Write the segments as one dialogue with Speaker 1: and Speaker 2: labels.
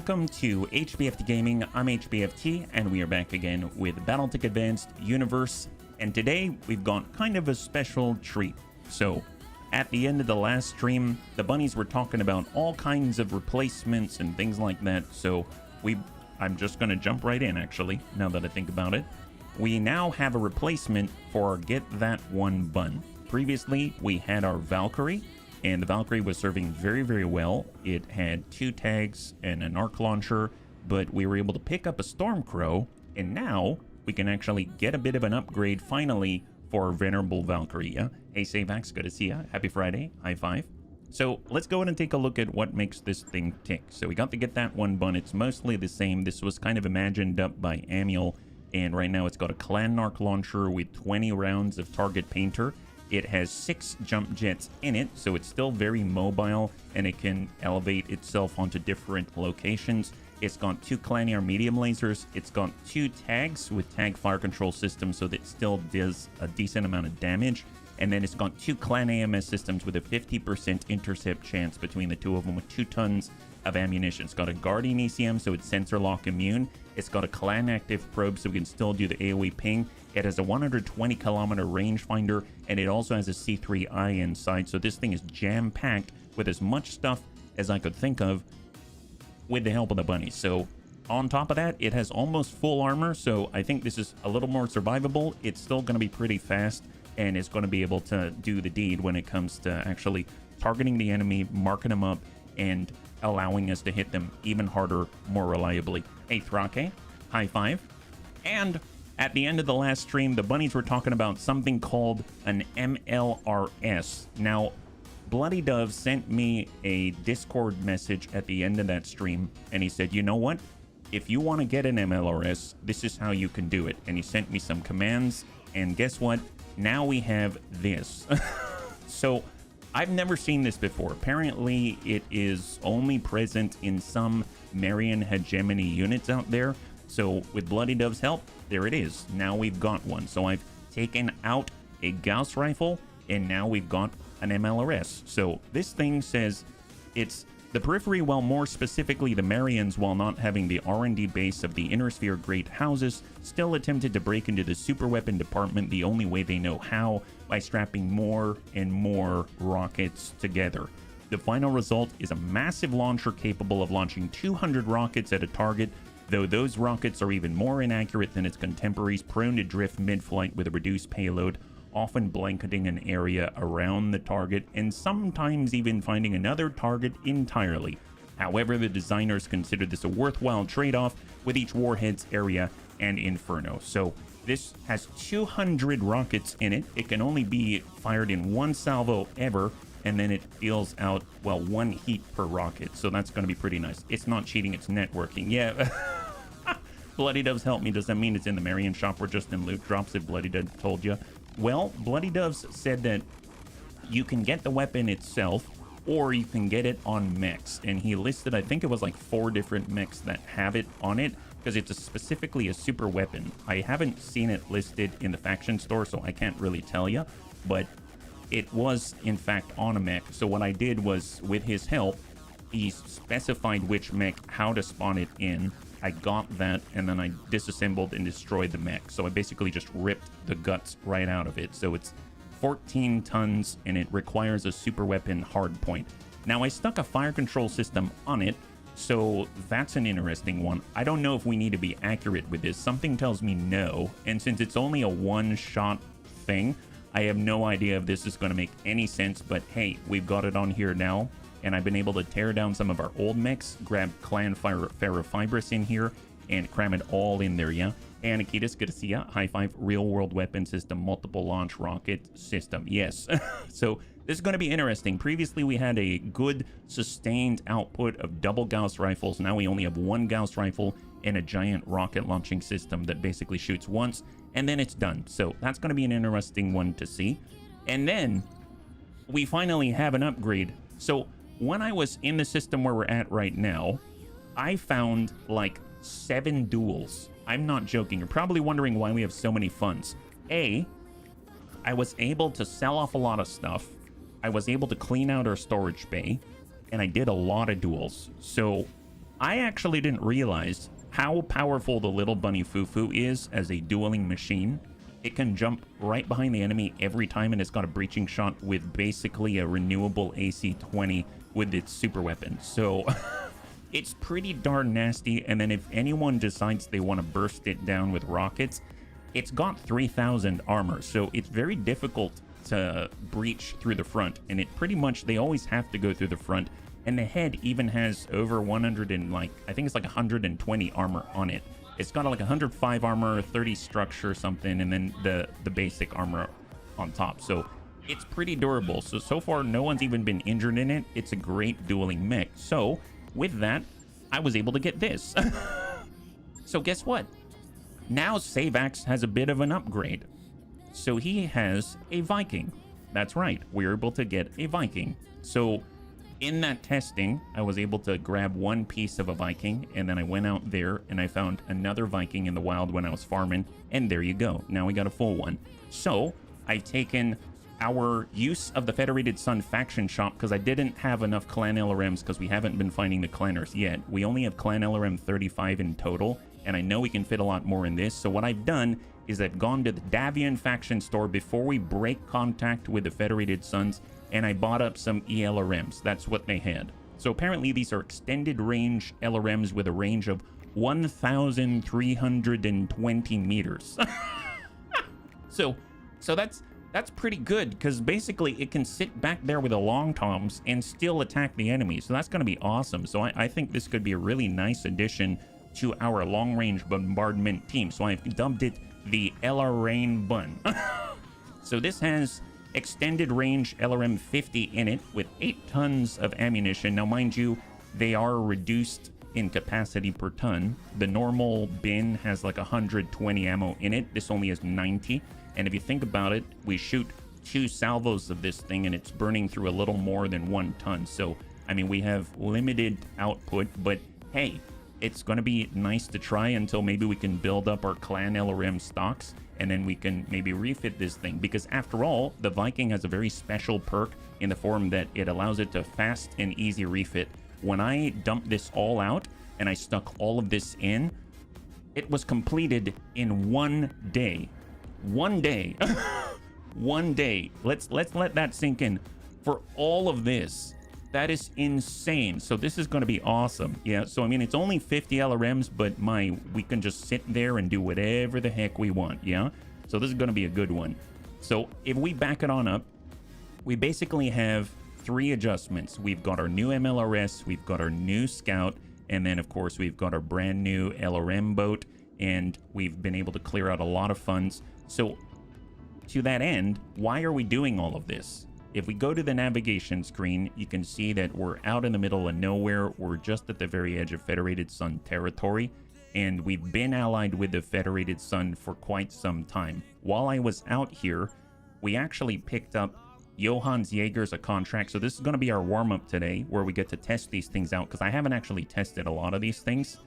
Speaker 1: welcome to HBFT Gaming. I'm HBFT, and we are back again with Battletech Advanced Universe. And today, we've got kind of a special treat. So, at the end of the last stream, the bunnies were talking about all kinds of replacements and things like that. So, I'm just going to jump right in, actually, now that I think about it. We now have a replacement for our Get That One bun. Previously, we had our Valkyrie, and the Valkyrie was serving very, very well. It had 2 tags and an arc launcher, but we were able to pick up a Stormcrow, and now we can actually get a bit of an upgrade finally for our venerable Valkyrie. Yeah? Hey, Savax, good to see ya. Happy Friday. High five. So let's go ahead and take a look at what makes this thing tick. So we got to Get That One bun. It's mostly the same. This was kind of imagined up by Manuel, and right now it's got a Clan Arc launcher with 20 rounds of target painter. It has 6 jump jets in it, so it's still very mobile, and it can elevate itself onto different locations. It's got 2 Clan Air medium lasers. It's got 2 tags with tag fire control systems, so that it still does a decent amount of damage. And then it's got 2 Clan AMS systems with a 50% intercept chance between the 2 of them, with 2 tons of ammunition. It's got a Guardian ECM, so it's sensor lock immune. It's got a Clan active probe, so we can still do the AoE ping. It has a 120 kilometer rangefinder, and it also has a C3I inside. So this thing is jam-packed with as much stuff as I could think of with the help of the bunnies. So on top of that, it has almost full armor, so I think this is a little more survivable. It's still going to be pretty fast, and it's going to be able to do the deed when it comes to actually targeting the enemy, marking them up, and allowing us to hit them even harder, more reliably. Hey, Thrake, high five. And at the end of the last stream, the bunnies were talking about something called an MLRS. Now, Bloody Dove sent me a Discord message at the end of that stream, and he said, you know what? If you want to get an MLRS, this is how you can do it. And he sent me some commands, and guess what? Now we have this. So, I've never seen this before. Apparently, it is only present in some Marian hegemony units out there. So, with Bloody Dove's help, there it is. Now we've got one. So, I've taken out a Gauss rifle, and now we've got an MLRS. So, this thing says it's the periphery, while more specifically the Marians, while not having the R&D base of the Inner Sphere great houses, still attempted to break into the super weapon department the only way they know how, by strapping more and more rockets together. The final result is a massive launcher capable of launching 200 rockets at a target, though those rockets are even more inaccurate than its contemporaries, prone to drift mid-flight with a reduced payload, often blanketing an area around the target, and sometimes even finding another target entirely. However, the designers considered this a worthwhile trade-off with each warhead's area and inferno. So this has 200 rockets in it. It can only be fired in 1 salvo ever, and then it deals out, well, 1 heat per rocket. So that's going to be pretty nice. It's not cheating, it's networking. Yeah. Bloody Doves help me. Does that mean it's in the Marian shop or just in loot drops if Bloody Dove told you? Well, Bloody Doves said that you can get the weapon itself, or you can get it on mechs. And he listed, I think it was like 4 different mechs that have it on it, because it's specifically a super weapon. I haven't seen it listed in the faction store, so I can't really tell you, but it was in fact on a mech. So what I did was, with his help, he specified which mech, how to spawn it in. I got that, and then I disassembled and destroyed the mech. So I basically just ripped the guts right out of it. So it's 14 tons, and it requires a super weapon hardpoint. Now, I stuck a fire control system on it, so that's an interesting one. I don't know if we need to be accurate with this. Something tells me no, and since it's only a one-shot thing, I have no idea if this is going to make any sense, but hey, we've got it on here now. And I've been able to tear down some of our old mechs, grab Clan Ferrofibrous in here, and cram it all in there, yeah? And Akitas, good to see ya. High five, real world weapon system, multiple launch rocket system. Yes. So this is going to be interesting. Previously, we had a good sustained output of double Gauss rifles. Now we only have 1 Gauss rifle and a giant rocket launching system that basically shoots once, and then it's done. So that's going to be an interesting one to see. And then we finally have an upgrade. So when I was in the system where we're at right now, I found like 7 duels. I'm not joking. You're probably wondering why we have so many funds. I was able to sell off a lot of stuff. I was able to clean out our storage bay, and I did a lot of duels. So I actually didn't realize how powerful the little bunny Fufu is as a dueling machine. It can jump right behind the enemy every time, and it's got a breaching shot with basically a renewable AC-20 with its super weapon. So it's pretty darn nasty. And then if anyone decides they want to burst it down with rockets, it's got 3,000 armor. So it's very difficult to breach through the front. And it pretty much, they always have to go through the front. And the head even has over 100 and like, I think it's like 120 armor on it. It's got like 105 armor, 30 structure something, and then the basic armor on top. So it's pretty durable. So far, no one's even been injured in it. It's a great dueling mech. So with that, I was able to get this. So guess what? Now Savax has a bit of an upgrade. So he has a Viking. That's right. We're able to get a Viking. So in that testing, I was able to grab one piece of a Viking, and then I went out there and I found another Viking in the wild when I was farming, and there you go. Now we got a full one. So I've taken our use of the Federated Sun faction shop because I didn't have enough clan LRMs because we haven't been finding the clanners yet. We only have clan LRM 35 in total, and I know we can fit a lot more in this. So what I've done is I've gone to the Davian faction store before we break contact with the Federated Suns, and I bought up some ELRMs. That's what they had. So apparently these are extended range LRMs with a range of 1,320 meters. So that's pretty good, because basically it can sit back there with the long toms and still attack the enemy. So that's going to be awesome. So I think this could be a really nice addition to our long range bombardment team. So I've dubbed it the LR Rain Bun. So this has extended range LRM 50 in it with 8 tons of ammunition. Now, mind you, they are reduced in capacity per ton. The normal bin has like 120 ammo in it. This only has 90. And if you think about it, we shoot 2 salvos of this thing and it's burning through a little more than 1 ton. So, I mean, we have limited output, but hey, it's going to be nice to try until maybe we can build up our clan LRM stocks, and then we can maybe refit this thing, because after all, the Viking has a very special perk in the form that it allows it to fast and easy refit. When I dumped this all out and I stuck all of this in, it was completed in 1 day. 1 day. 1 day. Let's let that sink in. For all of this, that is insane. So this is going to be awesome. Yeah, so I mean, it's only 50 LRMs, but we can just sit there and do whatever the heck we want. Yeah, so this is going to be a good one. So if we back it on up, we basically have 3 adjustments. We've got our new MLRS, we've got our new Scout, and then of course we've got our brand new LRM boat, and we've been able to clear out a lot of funds. So to that end, why are we doing all of this? If we go to the navigation screen, you can see that we're out in the middle of nowhere. We're just at the very edge of Federated Sun territory, and we've been allied with the Federated Sun for quite some time. While I was out here, we actually picked up Johan's Jaeger's a contract. So this is going to be our warm-up today, where we get to test these things out, because I haven't actually tested a lot of these things.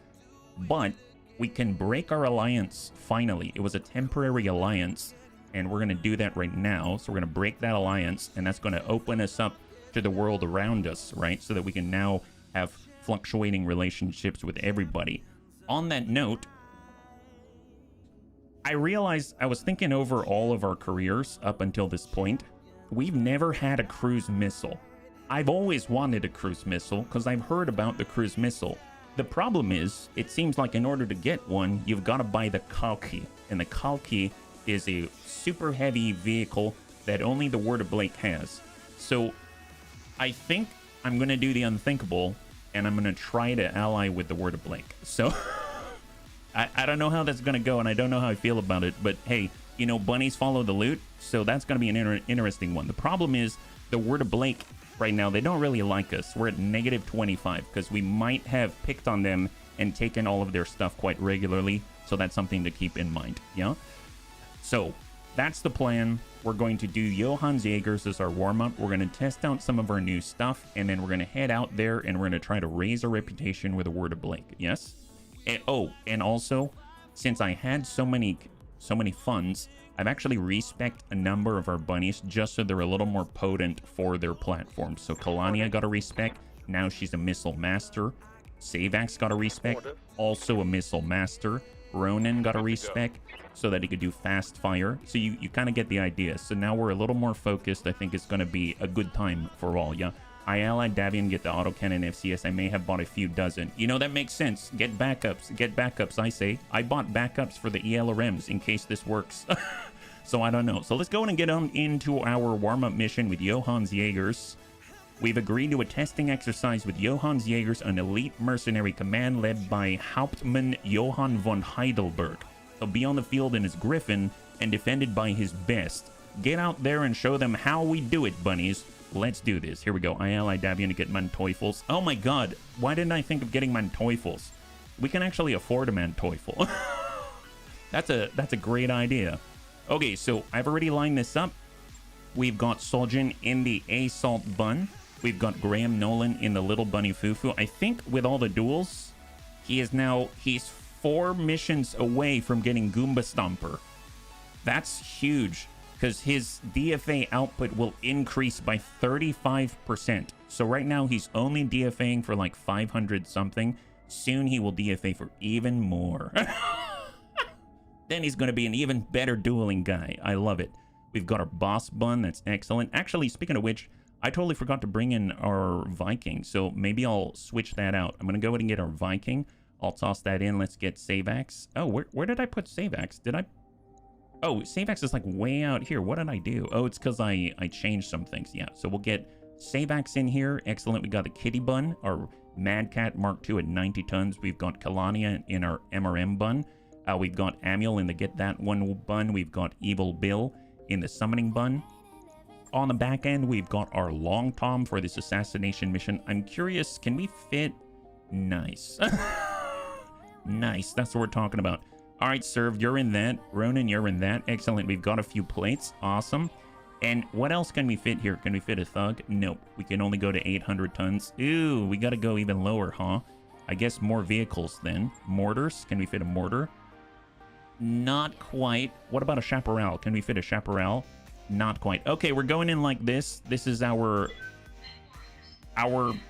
Speaker 1: But we can break our alliance finally. It was a temporary alliance, and we're going to do that right now. So we're going to break that alliance, and that's going to open us up to the world around us, right? So that we can now have fluctuating relationships with everybody. On that note, I realized I was thinking over all of our careers up until this point. We've never had a cruise missile. I've always wanted a cruise missile because I've heard about the cruise missile. The problem is, it seems like in order to get one, you've got to buy the Kalki, and the Kalki is a super heavy vehicle that only the Word of Blake has. So I think I'm going to do the unthinkable, and I'm going to try to ally with the Word of Blake. So I don't know how that's going to go, and I don't know how I feel about it, but hey, you know, bunnies follow the loot, so that's going to be an interesting one. The problem is, the Word of Blake right now, they don't really like us. We're at -25 because we might have picked on them and taken all of their stuff quite regularly, so that's something to keep in mind. Yeah, so that's the plan. We're going to do Johan's Jaegers as our warm-up. We're going to test out some of our new stuff, and then we're going to head out there and we're going to try to raise our reputation with the Word of Blake. Yes. And also, since I had so many funds, I've actually respec'd a number of our bunnies just so they're a little more potent for their platforms. So Kalania got a respec. Now she's a missile master. Savax got a respec, also a missile master. Ronan got a respec so that he could do fast fire. So you kind of get the idea. So now we're a little more focused. I think it's going to be a good time for all, yeah. I allied Davian get the autocannon FCS. I may have bought a few dozen. You know, that makes sense. Get backups, I say. I bought backups for the ELRMs in case this works. So I don't know. So let's go and get on into our warm-up mission with Johann's Jaegers. We've agreed to a testing exercise with Johann's Jaegers, an elite mercenary command led by Hauptmann Johann von Heidelberg. He'll be on the field in his Griffin and defended by his best. Get out there and show them how we do it, bunnies. Let's do this. Here we go. I ally Davian to get Manteuffels. Oh my god. Why didn't I think of getting Manteuffels? We can actually afford a Manteufel. That's a great idea. Okay, so I've already lined this up. We've got Soljin in the Assault Bun. We've got Graham Nolan in the Little Bunny Fufu. I think with all the duels, he's 4 missions away from getting Goomba Stomper. That's huge, because his DFA output will increase by 35%. So right now he's only DFAing for like 500 something. Soon he will DFA for even more. Then he's going to be an even better dueling guy. I love it. We've got our boss bun. That's excellent. Actually, speaking of which, I totally forgot to bring in our Viking. So maybe I'll switch that out. I'm going to go ahead and get our Viking. I'll toss that in. Let's get Savax. Oh, where did I put Savax? Did I... Oh, Savax is like way out here. What did I do? Oh, it's because I changed some things. Yeah, so we'll get Savax in here. Excellent. We got the Kitty Bun, our Mad Cat Mark II at 90 tons. We've got Kalania in our MRM Bun. We've got Amuel in the Get That One Bun. We've got Evil Bill in the Summoning Bun. On the back end, we've got our Long Tom for this assassination mission. I'm curious, can we fit? Nice. Nice, that's what we're talking about. All right, Serve, you're in that. Ronan, you're in that. Excellent, we've got a few plates. Awesome. And what else can we fit here? Can we fit a Thug? Nope, we can only go to 800 tons. Ooh, we gotta go even lower, huh? I guess more vehicles then. Mortars, can we fit a mortar? Not quite. What about a Chaparral? Can we fit a Chaparral? Not quite. Okay, we're going in like this. This is our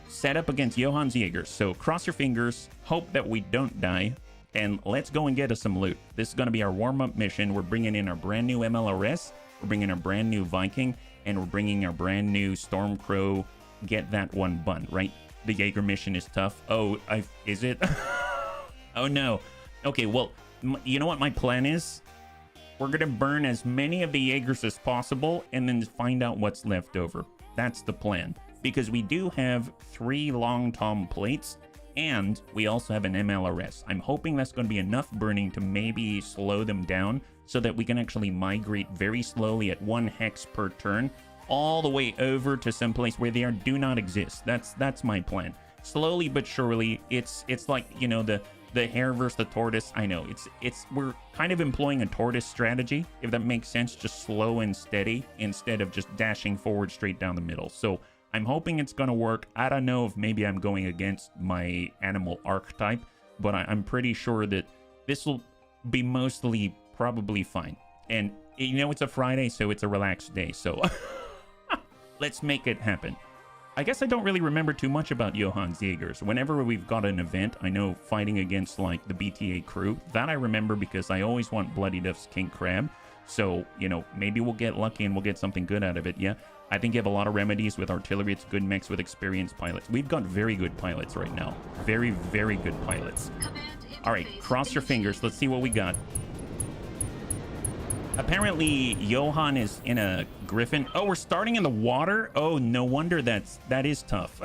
Speaker 1: setup against Johann's Jaegers. So cross your fingers, hope that we don't die, and let's go and get us some loot. This is going to be our warm-up mission. We're bringing in our brand new MLRS, we're bringing our brand new Viking, and we're bringing our brand new Stormcrow Get That One Bun, right? The Jaeger mission is tough. Oh, is it? Oh no. Okay, well, you know what my plan is? We're going to burn as many of the Jaegers as possible and then find out what's left over. That's the plan. Because we do have 3 Long Tom plates and we also have an MLRS. I'm hoping that's going to be enough burning to maybe slow them down so that we can actually migrate very slowly at 1 hex per turn all the way over to some place where they do not exist. That's my plan. Slowly but surely, it's like, you know, the hare versus the tortoise. I know we're kind of employing a tortoise strategy, if that makes sense, just slow and steady instead of just dashing forward straight down the middle. So I'm hoping it's gonna work. I don't know if maybe I'm going against my animal archetype, but I'm pretty sure that this will be mostly probably fine. And you know, it's a Friday, so it's a relaxed day, so let's make it happen. I guess I don't really remember too much about Johann's Jaegers. Whenever we've got an event, I know fighting against like the BTA crew, that I remember because I always want Bloody Duff's King Crab. So, you know, maybe we'll get lucky and we'll get something good out of it, yeah? I think you have a lot of remedies with artillery. It's a good mix with experienced pilots. We've got very good pilots right now. Very, very good pilots. All right, cross your fingers. Let's see what we got. Apparently, Johann is in a Griffin. Oh, we're starting in the water? Oh, no wonder that is tough.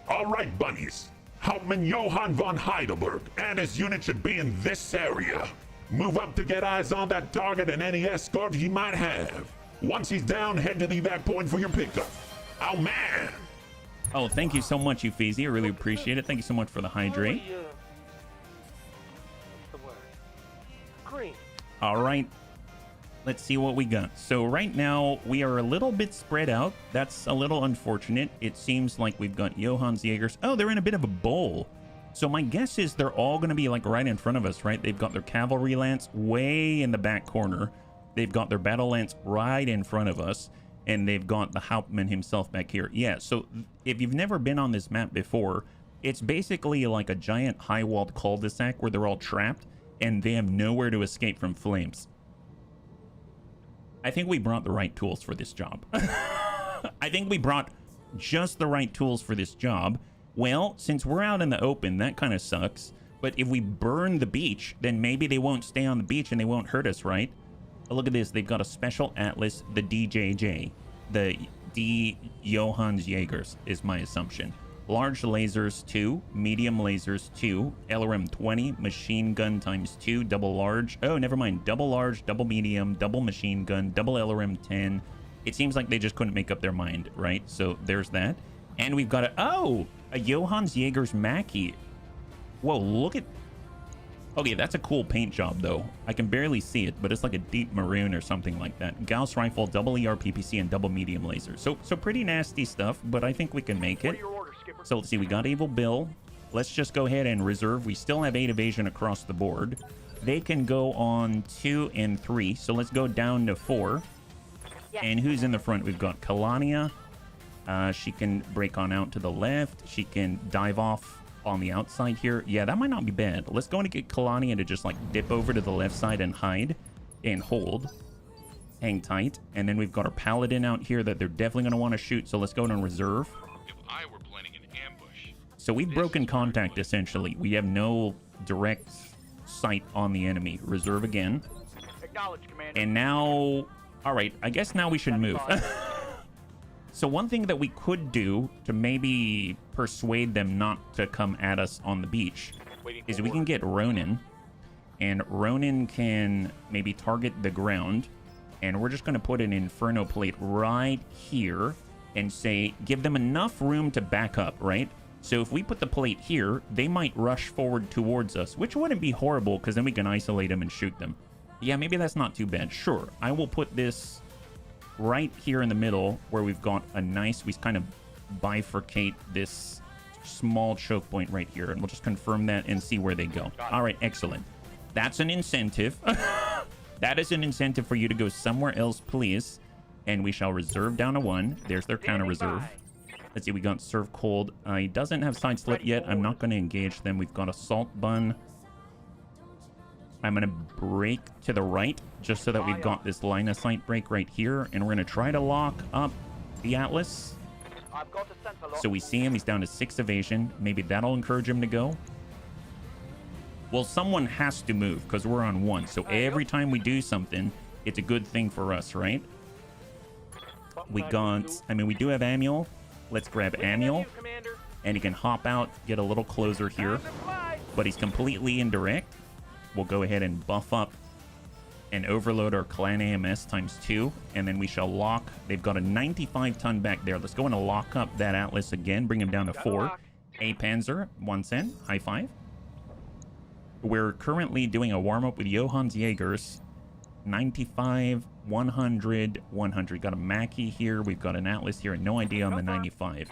Speaker 2: All right, bunnies. Hauptmann Johann von Heidelberg and his unit should be in this area. Move up to get eyes on that target and any escort he might have. Once he's down, head to the evac point for your pickup. Oh, man.
Speaker 1: Oh, thank you so much, Ufeezy. I really appreciate it. Thank you so much for the hydrate.
Speaker 3: What's the word? Green.
Speaker 1: All right. Let's see what we got. So right now, we are a little bit spread out. That's a little unfortunate. It seems like we've got Johann's Jaegers. Oh, they're in a bit of a bowl. So my guess is they're all going to be like right in front of us, right? They've got their cavalry lance way in the back corner. They've got their battle lance right in front of us. And they've got the Hauptmann himself back here. Yeah, so if you've never been on this map before, It's basically like a giant high-walled cul-de-sac where they're all trapped and they have nowhere to escape from flames. I think we brought the right tools for this job. I think we brought just the right tools for this job. Well, since we're out in the open, that kind of sucks. But if we burn the beach, then maybe they won't stay on the beach and they won't hurt us, right? Oh, look at this. They've got a special atlas, the DJJ. The D. Johannes Jaegers is my assumption. Large lasers 2, medium lasers 2, LRM 20, machine gun times 2, double large. Oh, never mind. Double large, double medium, double machine gun, double LRM 10. It seems like they just couldn't make up their mind, right? So there's that. And we've got a Johannes Jaegers Mackie. Whoa, look at... Okay, that's a cool paint job, though. I can barely see it, but it's like a deep maroon or something like that. Gauss rifle, double ER PPC, and double medium laser. So pretty nasty stuff, but I think we can make it. So let's see, we got Evil Bill. Let's just go ahead and reserve. We still have 8 evasion across the board. They can go on 2 and 3, so let's go down to 4. Yeah. And who's in the front? We've got Kalania. She can break on out to the left. She can dive off on the outside here. Yeah, that might not be bad. Let's go and get Kalani to just like dip over to the left side and hide and hold. Hang tight. And then we've got our Paladin out here that they're definitely going to want to shoot. So let's go and reserve.
Speaker 4: If I were planning an ambush.
Speaker 1: So we've broken contact essentially. We have no direct sight on the enemy. Reserve again.
Speaker 3: Acknowledge, Commander.
Speaker 1: And now, all right, I guess now we should move. So one thing that we could do to maybe persuade them not to come at us on the beach is we can get Ronin, and Ronin can maybe target the ground, and we're just going to put an Inferno plate right here and say, give them enough room to back up, right? So if we put the plate here, they might rush forward towards us, which wouldn't be horrible because then we can isolate them and shoot them. Yeah, maybe that's not too bad. Sure, I will put this right here in the middle where we've got a nice, we kind of bifurcate this small choke point right here, and we'll just confirm that and see where they go. All right, excellent. That's an incentive. That is an incentive for you to go somewhere else, please. And we shall reserve down to 1. There's their counter reserve. Let's see, we got Serve Cold. He doesn't have side slip yet. I'm not going to engage them. We've got Assault Bun. I'm going to break to the right just so that we've got this line of sight break right here. And we're going to try to lock up the Atlas. So we see him. He's down to 6 evasion. Maybe that'll encourage him to go. Well, someone has to move because we're on 1. So every time we do something, it's a good thing for us, right? We got... I mean, we do have Amiel. Let's grab Amiel. And he can hop out, get a little closer here. But he's completely indirect. We'll go ahead and buff up and overload our Clan AMS times 2, and then we shall lock. They've got a 95 ton back there. Let's go and lock up that Atlas again, bring him down to 4. A Panzer, 1 cent, high five. We're currently doing a warm-up with Johannes Jaegers. 95, 100, 100. Got a Mackie here. We've got an Atlas here. No idea on the 95.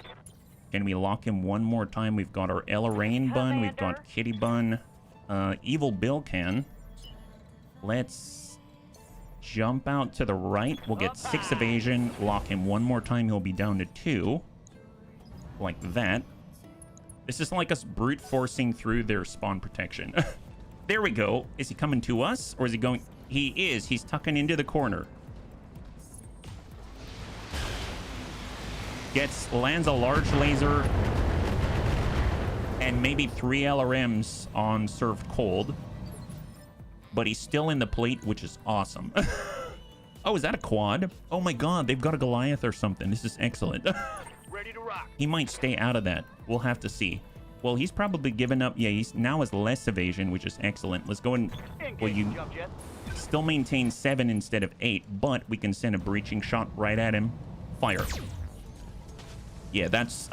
Speaker 1: Can we lock him one more time? We've got our Elrain Bun. We've got Kitty Bun. Evil Bill can. Let's jump out to the right. We'll get 6 evasion. Lock him one more time. He'll be down to 2. Like that. This is like us brute forcing through their spawn protection. There we go. Is he coming to us or is he going? He is. He's tucking into the corner. Lands a large laser. And maybe 3 LRMs on Serve Cold. But he's still in the plate, which is awesome. Oh, is that a quad? Oh my god, they've got a Goliath or something. This is excellent.
Speaker 3: Ready to rock.
Speaker 1: He might stay out of that. We'll have to see. Well, he's probably given up. Yeah, he's now has less evasion, which is excellent. Let's go and... Well, you still maintain 7 instead of 8, but we can send a breaching shot right at him. Fire. Yeah, that's...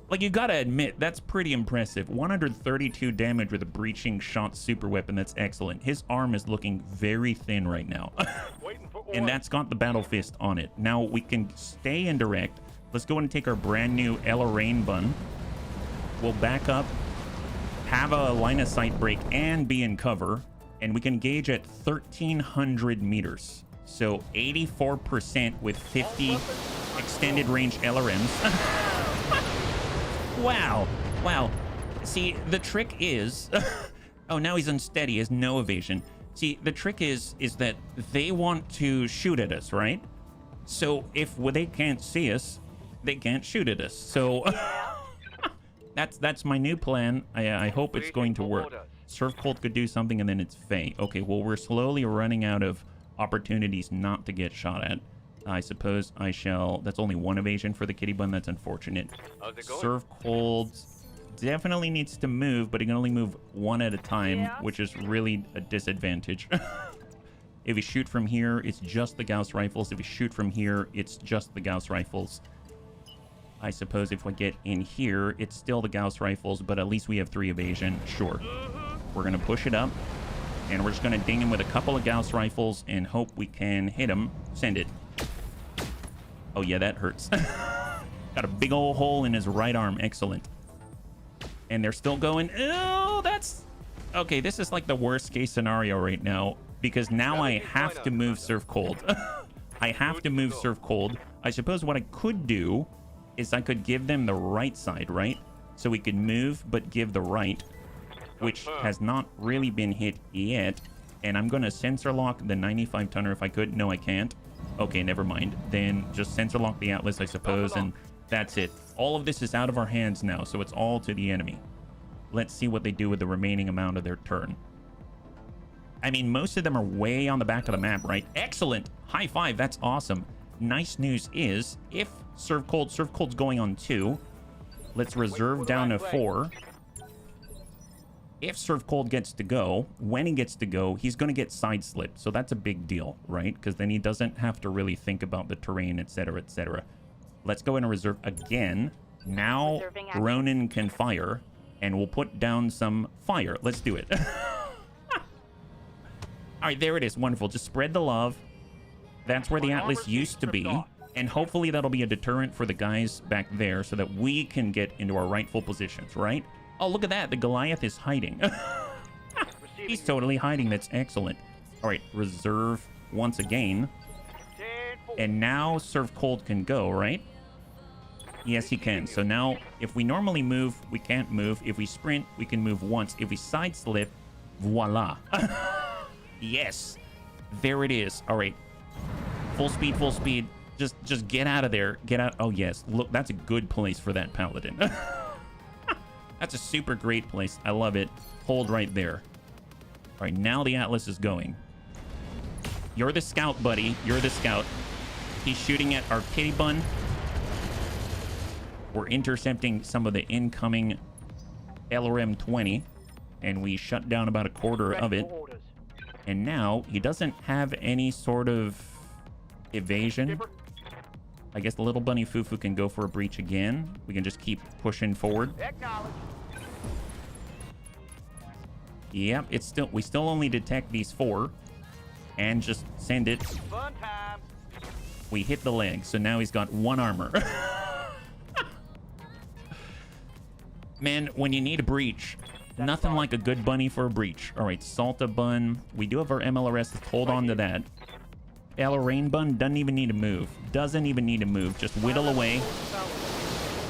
Speaker 1: Like, you gotta admit, that's pretty impressive. 132 damage with a breaching shot super weapon. That's excellent. His arm is looking very thin right now. And that's got the Battle Fist on it. Now, we can stay indirect. Let's go and take our brand new Elrain Bun. We'll back up, have a line of sight break, and be in cover. And we can gauge at 1,300 meters. So 84% with 50 extended range LRMs. Wow. Wow. See, the trick is... oh, now he's unsteady. He has no evasion. See, the trick is that they want to shoot at us, right? So if they can't see us, they can't shoot at us. So that's my new plan. I hope it's going to work. Surf Colt could do something, and then it's Faye. Okay, well, we're slowly running out of opportunities not to get shot at. I suppose I shall... That's only one evasion for the kitty bun. That's unfortunate. Surf Colt definitely needs to move, but he can only move one at a time, which is really a disadvantage. If you shoot from here, it's just the Gauss rifles. If you shoot from here, it's just the Gauss rifles. I suppose if we get in here, it's still the Gauss rifles, but at least we have 3 evasion. Sure. We're going to push it up, and we're just going to ding him with a couple of Gauss rifles and hope we can hit him. Send it. Oh, yeah, that hurts. Got a big old hole in his right arm. Excellent. And they're still going. Oh, that's... Okay, this is like the worst case scenario right now, because now I have to move Surf Cold. I have to move Surf Cold. I suppose what I could do is I could give them the right side, right? So we could move, but give the right, which has not really been hit yet. And I'm going to sensor lock the 95 tonner if I could. No, I can't. Okay, never mind. Then just sensor lock the Atlas, I suppose, and that's it. All of this is out of our hands now, so it's all to the enemy. Let's see what they do with the remaining amount of their turn. I mean, most of them are way on the back of the map, right? Excellent. High five. That's awesome. Nice news is, if Surf Cold's going on 2. Let's reserve down to 4. If Surf Cold gets to go, when he gets to go, he's going to get side slipped. So that's a big deal, right? Because then he doesn't have to really think about the terrain, etc., etc. Let's go in and reserve again. Now Ronin can fire, and we'll put down some fire. Let's do it. All right, there it is. Wonderful. Just spread the love. That's where the Atlas used to be. And hopefully that'll be a deterrent for the guys back there so that we can get into our rightful positions, right? Oh, look at that. The Goliath is hiding. He's totally hiding. That's excellent. All right, reserve once again. And now Surf Cold can go, right? Yes, he can. So now, if we normally move, we can't move. If we sprint, we can move once. If we side slip, voila. Yes. There it is. All right. Full speed, full speed. Just get out of there. Get out. Oh, yes. Look, that's a good place for that Paladin. That's a super great place. I love it. Hold right there. All right, now the Atlas is going. You're the scout, buddy. You're the scout. He's shooting at our kitty bun. We're intercepting some of the incoming LRM 20, and we shut down about a quarter of it. And now he doesn't have any sort of evasion. I guess the little bunny Fufu can go for a breach again. We can just keep pushing forward. Yep, it's still, we still only detect these 4 and just send it.
Speaker 3: Fun time.
Speaker 1: We hit the leg, so now he's got 1 armor. Man, when you need a breach, nothing like a good bunny for a breach. All right, Salta bun. We do have our MLRS. Let's hold on to that. Rain bun doesn't even need to move. Doesn't even need to move. Just whittle away.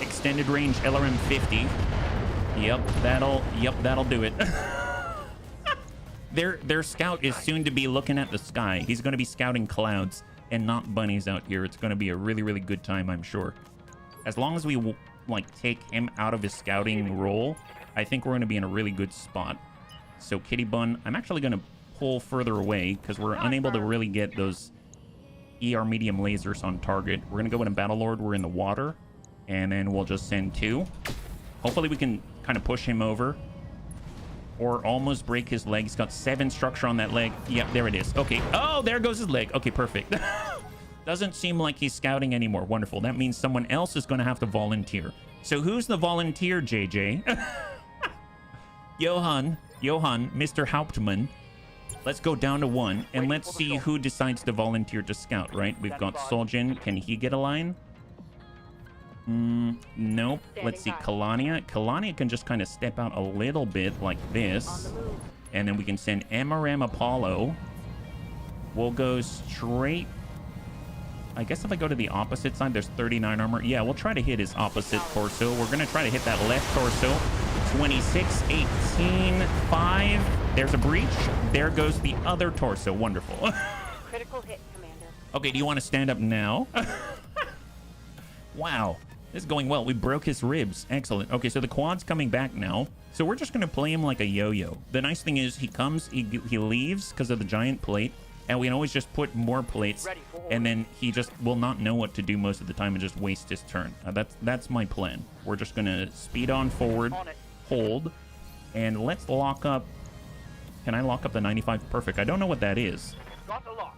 Speaker 1: Extended range LRM 50. Yep, that'll do it. Their scout is soon to be looking at the sky. He's going to be scouting clouds and not bunnies out here. It's going to be a really, really good time, I'm sure. As long as we like take him out of his scouting role, I think we're going to be in a really good spot. So Kitty Bun, I'm actually going to pull further away because we're unable to really get those ER medium lasers on target. We're going to go in Battle Lord. We're in the water, and then we'll just send 2. Hopefully we can kind of push him over or almost break his leg. He's got 7 structure on that leg. Yep, there it is. Okay. Oh, there goes his leg. Okay, perfect. Doesn't seem like he's scouting anymore. Wonderful. That means someone else is going to have to volunteer. So who's the volunteer, JJ? Johan, Mr. Hauptmann. Let's go down to 1, and let's see who decides to volunteer to scout, right? We've got Soljin. Can he get a line? Nope. Let's see, Kalania. Kalania can just kind of step out a little bit like this. And then we can send MRM Apollo. We'll go straight I guess if I go to the opposite side, there's 39 armor. Yeah, we'll try to hit his opposite torso. We're going to try to hit that left torso. 26, 18, 5. There's a breach. There goes the other torso. Wonderful.
Speaker 5: Critical hit, Commander.
Speaker 1: Okay, do you want to stand up now? Wow. This is going well. We broke his ribs. Excellent. Okay, so the quad's coming back now. So we're just going to play him like a yo-yo. The nice thing is he comes, he leaves because of the giant plate. And we can always just put more plates. And then he just will not know what to do most of the time and just waste his turn. That's my plan. We're just going to speed on forward, hold, and let's lock up. Can I lock up the 95? Perfect. I don't know what that is.
Speaker 3: Got the lock.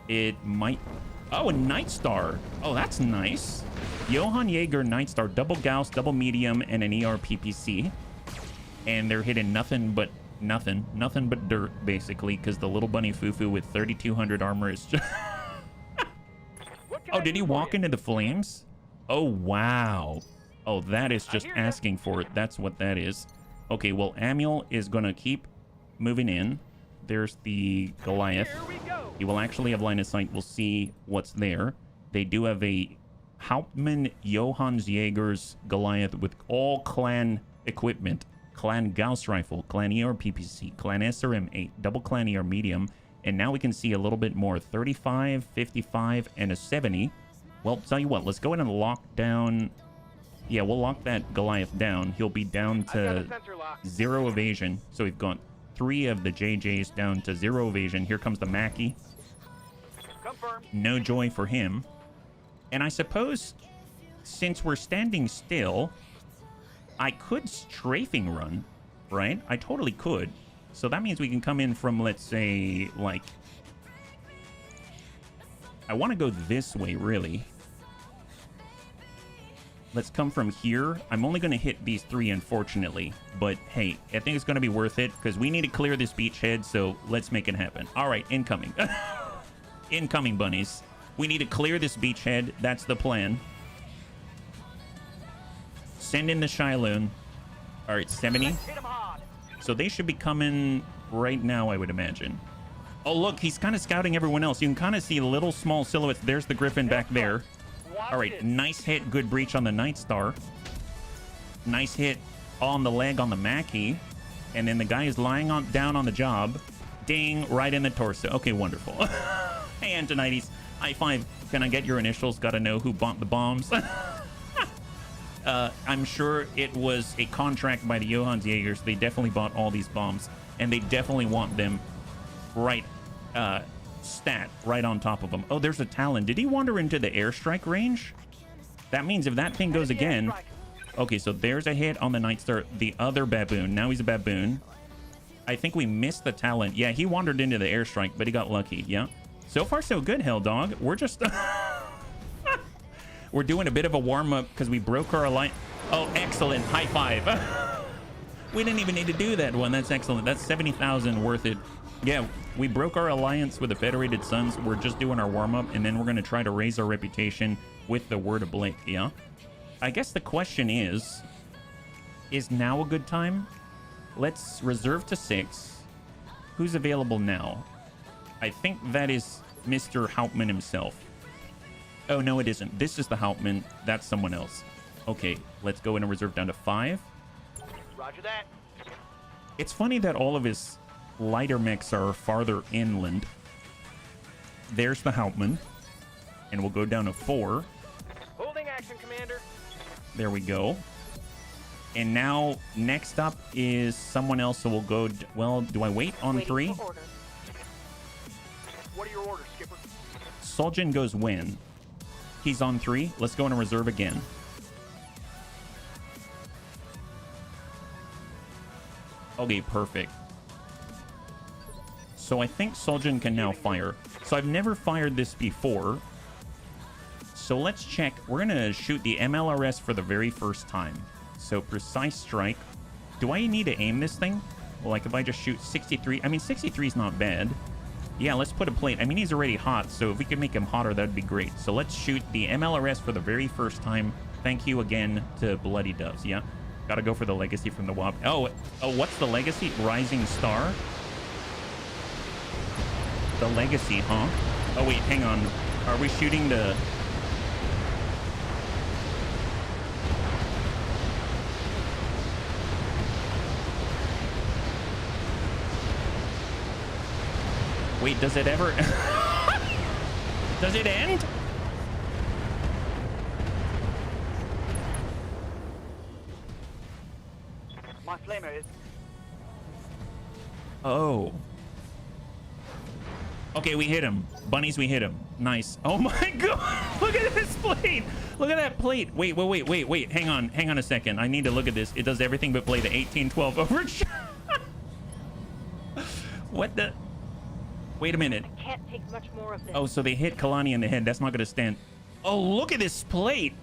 Speaker 1: It might... Oh, a Night Star. Oh, that's nice. Johann Jaeger Night Star, double Gauss, double medium, and an ER PPC. And they're hitting nothing but dirt, basically, because the little bunny Fufu with 3,200 armor is just... Oh, did he walk into the flames? Oh, wow. Oh, that is just asking for it. That's what that is. Okay, well, Amiel is going to keep moving in. There's the Goliath. He will actually have line of sight. We'll see what's there. They do have a Hauptmann Johann Jaeger's Goliath with all clan equipment. Clan Gauss Rifle, Clan ER PPC, Clan SRM-8, double Clan ER Medium. And now we can see a little bit more. 35, 55, and a 70. Well, tell you what, let's go ahead and lock down... Yeah, we'll lock that Goliath down. He'll be down to 0 evasion. So we've got 3 of the JJs down to 0 evasion. Here comes the Mackie.
Speaker 3: Confirmed.
Speaker 1: No joy for him. And I suppose, since we're standing still, I could strafing run, right? I totally could. So that means we can come in from, let's say, like... I want to go this way, really. Let's come from here. I'm only going to hit these 3, unfortunately. But, hey, I think it's going to be worth it, because we need to clear this beachhead, so let's make it happen. All right, incoming. Incoming, bunnies. We need to clear this beachhead. That's the plan. Send in the Shiloh. All right, 70. So they should be coming right now, I would imagine. Oh, look, he's kind of scouting everyone else. You can kind of see little small silhouettes. There's the Griffin back there. All right, nice hit. Good breach on the Night Star. Nice hit on the leg on the Mackie. And then the guy is lying down on the job. Ding, right in the torso. Okay, wonderful. Hey, Antonides. High five. Can I get your initials? Got to know who bought the bombs. I'm sure it was a contract by the Johann Jaegers. They definitely bought all these bombs. And they definitely want them right... stat right on top of him. Oh, there's a Talon. Did he wander into the airstrike range? That means if that thing goes again... Okay, so there's a hit on the Night Star. The other baboon. Now he's a baboon. I think we missed the Talon. Yeah, he wandered into the airstrike, but he got lucky. Yeah. So far, so good, Hell Dog. We're just... We're doing a bit of a warm-up because we broke our alliance. Oh, excellent. High five. We didn't even need to do that one. That's excellent. That's 70,000 worth it. Yeah, we broke our alliance with the Federated Sons. We're just doing our warm-up, and then we're going to try to raise our reputation with the Word of Blake, yeah? I guess the question is now a good time? Let's reserve to 6. Who's available now? I think that is Mr. Hauptmann himself. Oh, no, it isn't. This is the Hauptmann. That's someone else. Okay, let's go in and reserve down to 5.
Speaker 3: Roger that.
Speaker 1: It's funny that all of his lighter mechs are farther inland. There's the Hauptmann. And we'll go down to 4.
Speaker 3: Holding action, Commander.
Speaker 1: There we go. And now, next up is someone else, so we'll go... Well, do I wait on 3?
Speaker 3: What are your orders, Skipper?
Speaker 1: Soljin goes when? He's on 3. Let's go in and reserve again. Okay, perfect. So I think Soljin can now fire. So I've never fired this before. So let's check. We're going to shoot the MLRS for the very first time. So precise strike. Do I need to aim this thing? Well, like if I just shoot 63. I mean, 63 is not bad. Yeah, let's put a plate. I mean, he's already hot, so if we could make him hotter, that'd be great. So let's shoot the MLRS for the very first time. Thank you again to Bloody Doves, yeah? Gotta go for the legacy from the WAP. Oh, what's the legacy? Rising Star? The legacy, huh? Oh, wait, hang on. Are we shooting the... Wait, does it ever... Does it end?
Speaker 3: My flamer is...
Speaker 1: Oh. Okay, we hit him. Bunnies, we hit him. Nice. Oh my god! Look at this plate! Look at that plate! Wait. Hang on a second. I need to look at this. It does everything but play the 1812 overshot. What the... Wait a minute.
Speaker 5: I can't take much more of this.
Speaker 1: Oh, so they hit Kalani in the head. That's not going to stand. Oh, look at this plate.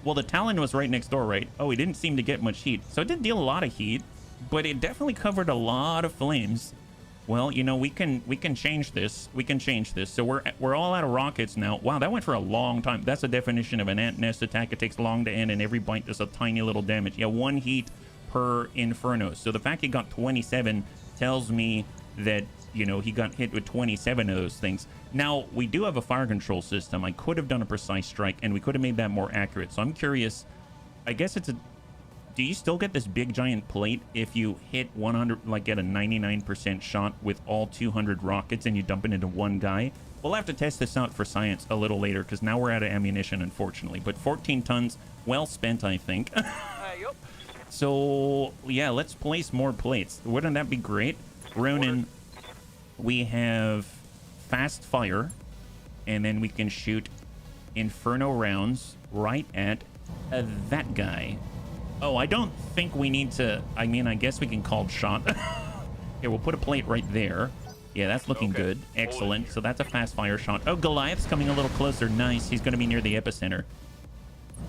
Speaker 1: Well, the Talon was right next door, right? Oh, it didn't seem to get much heat. So it did deal a lot of heat, but it definitely covered a lot of flames. Well, you know, we can change this. We can change this. So we're all out of rockets now. Wow, that went for a long time. That's the definition of an ant nest attack. It takes long to end, and every bite does a tiny little damage. Yeah, 1 heat per Inferno. So the fact he got 27 tells me that, you know, he got hit with 27 of those things. Now, we do have a fire control system. I could have done a precise strike, and we could have made that more accurate. So I'm curious. I guess it's a... Do you still get this big giant plate if you hit 100, like get a 99% shot with all 200 rockets and you dump it into one guy? We'll have to test this out for science a little later, because now we're out of ammunition, unfortunately. But 14 tons, well spent, I think.
Speaker 3: Yup.
Speaker 1: So, yeah, let's place more plates. Wouldn't that be great? Ronin, we have fast fire, and then we can shoot Inferno rounds right at that guy. Oh, I don't think we need to... I mean, I guess we can call shot. Here, we'll put a plate right there. Yeah, that's looking good. Excellent. So that's a fast fire shot. Oh, Goliath's coming a little closer. Nice. He's going to be near the epicenter.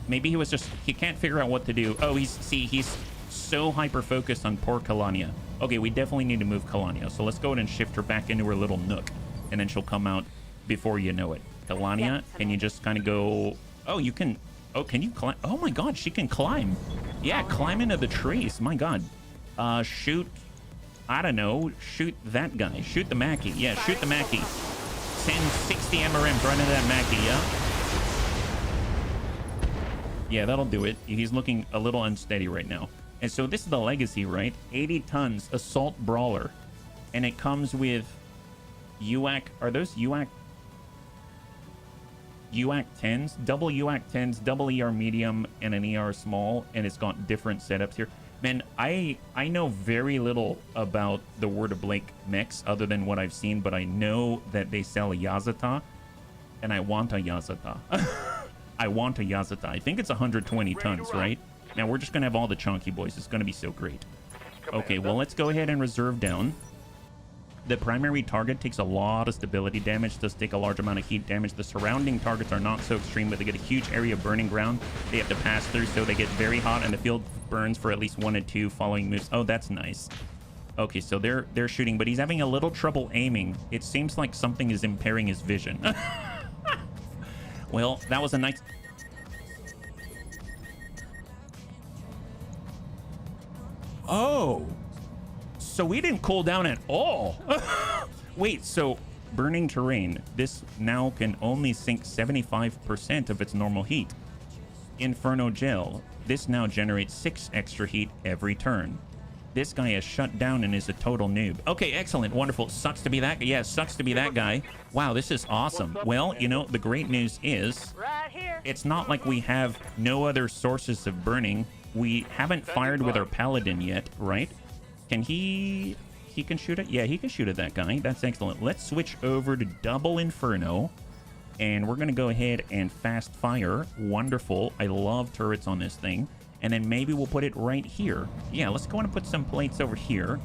Speaker 1: Maybe he was just... He can't figure out what to do. Oh, he's so hyper-focused on poor Kalania. Okay, we definitely need to move Kalania. So let's go ahead and shift her back into her little nook. And then she'll come out before you know it. Kalania, can you just kind of go... Oh, you can... Oh, can you climb? Oh my god, she can climb. Yeah, climb into the trees. My god. Shoot. I don't know. Shoot that guy. Shoot the Mackie. Yeah, shoot the Mackie. Send 60 MRMs right into that Mackie, yeah? Yeah, that'll do it. He's looking a little unsteady right now. And so this is the legacy, right? 80 tons assault brawler. And it comes with UAC. Are those UAC? UAC 10s, double UAC 10s, double ER medium, and an ER small, and it's got different setups here. Man, I know very little about the Word of Blake mechs other than what I've seen, but I know that they sell a Yazata, and I want a Yazata. I want a Yazata. I think it's 120 tons, right? Now we're just gonna have all the chunky boys. It's gonna be so great. Okay, well, let's go ahead and reserve down. The primary target takes a lot of stability damage, does take a large amount of heat damage. The surrounding targets are not so extreme, but they get a huge area of burning ground they have to pass through, so they get very hot, and the field burns for at least 1 to 2 following moves. Oh, that's nice. Okay, so they're shooting, but he's having a little trouble aiming. It seems like something is impairing his vision. Well, that was a nice... Oh! So we didn't cool down at all. Wait, so burning terrain. This now can only sink 75% of its normal heat. Inferno gel. This now generates 6 extra heat every turn. This guy is shut down and is a total noob. Okay, excellent, wonderful. Sucks to be that guy. Yeah, sucks to be that guy. Wow, this is awesome. Well, you know, the great news is
Speaker 5: Right here.
Speaker 1: it's not like we have no other sources of burning. We haven't fired with our paladin yet, right? Can he can shoot it? Yeah, he can shoot at that guy. That's excellent. Let's switch over to double Inferno. And we're going to go ahead and fast fire. Wonderful. I love turrets on this thing. And then maybe we'll put it right here. Yeah, let's go and put some plates over here.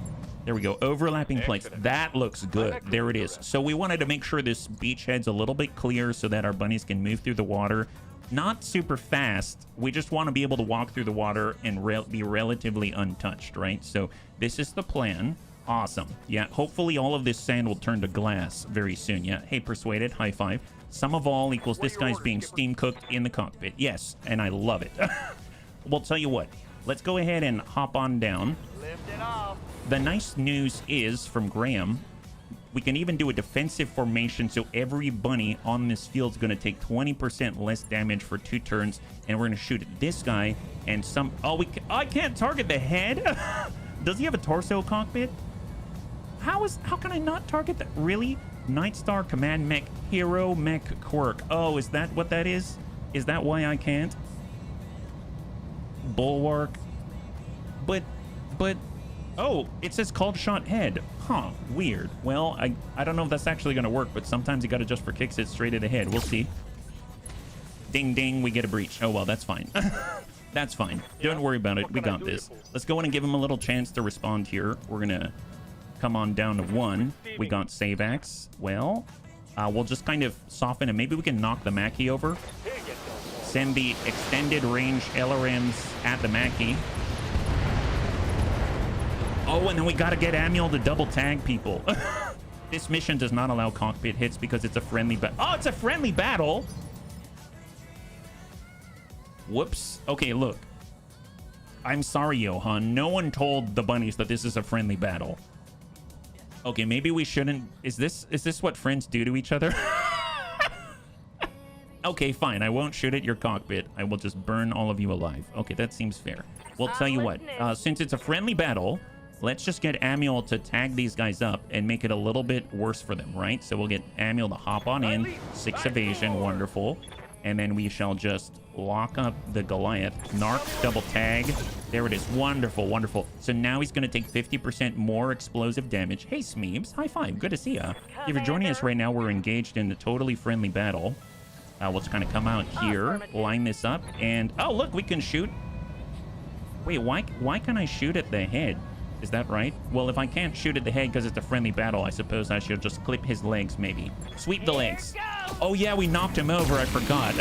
Speaker 1: There we go. Overlapping plates. That looks good. There it is. So we wanted to make sure this beachhead's a little bit clear so that our bunnies can move through the water. Not super fast. We just want to be able to walk through the water and be relatively untouched, right? So this is the plan. Awesome. Yeah, hopefully all of this sand will turn to glass very soon. Yeah. Hey, Persuaded, high five. Sum of all equals this guy's being steam cooked in the cockpit. Yes, and I love it. We'll tell you what. Let's go ahead and hop on down.
Speaker 3: Lift it off.
Speaker 1: The nice news is from Graham. We can even do a defensive formation, so every bunny on this field is going to take 20% less damage for 2 turns, and we're going to shoot at this guy and some... Oh, I can't target the head? Does he have a torso cockpit? How can I not target that? Really? Nightstar Command Mech Hero Mech Quirk. Oh, is that what that is? Is that why I can't? Bulwark. But... Oh, it says called shot head. Huh, weird. Well, I don't know if that's actually going to work, but sometimes you got to just for kicks it straight at the head. We'll see. Ding, ding, we get a breach. Oh, well, that's fine. That's fine. Don't worry about it. We got this. Let's go in and give him a little chance to respond here. We're going to come on down to 1. We got save axe. Well, we'll just kind of soften and maybe we can knock the Mackie over. Send the extended range LRMs at the Mackie. Oh, and then we got to get Amiel to double tag people. This mission does not allow cockpit hits because it's a friendly battle. Oh, it's a friendly battle. Whoops. Okay, look. I'm sorry, Johan. No one told the bunnies that this is a friendly battle. Okay, maybe we shouldn't. Is this what friends do to each other? Okay, fine. I won't shoot at your cockpit. I will just burn all of you alive. Okay, that seems fair. We'll tell you what. Since it's a friendly battle, let's just get Amiel to tag these guys up and make it a little bit worse for them, right? So we'll get Amiel to hop on in. 6 evasion. Wonderful. And then we shall just lock up the Goliath. Narc, double tag. There it is. Wonderful, wonderful. So now he's going to take 50% more explosive damage. Hey, Smeebs. High five. Good to see ya. If you're joining us right now, we're engaged in a totally friendly battle. We'll just kind of come out here, line this up, and... Oh, look, we can shoot. Wait, why can I shoot at the head? Is that right? Well, if I can't shoot at the head because it's a friendly battle, I suppose I should just clip his legs, maybe. Sweep the legs. Oh, yeah, we knocked him over. I forgot.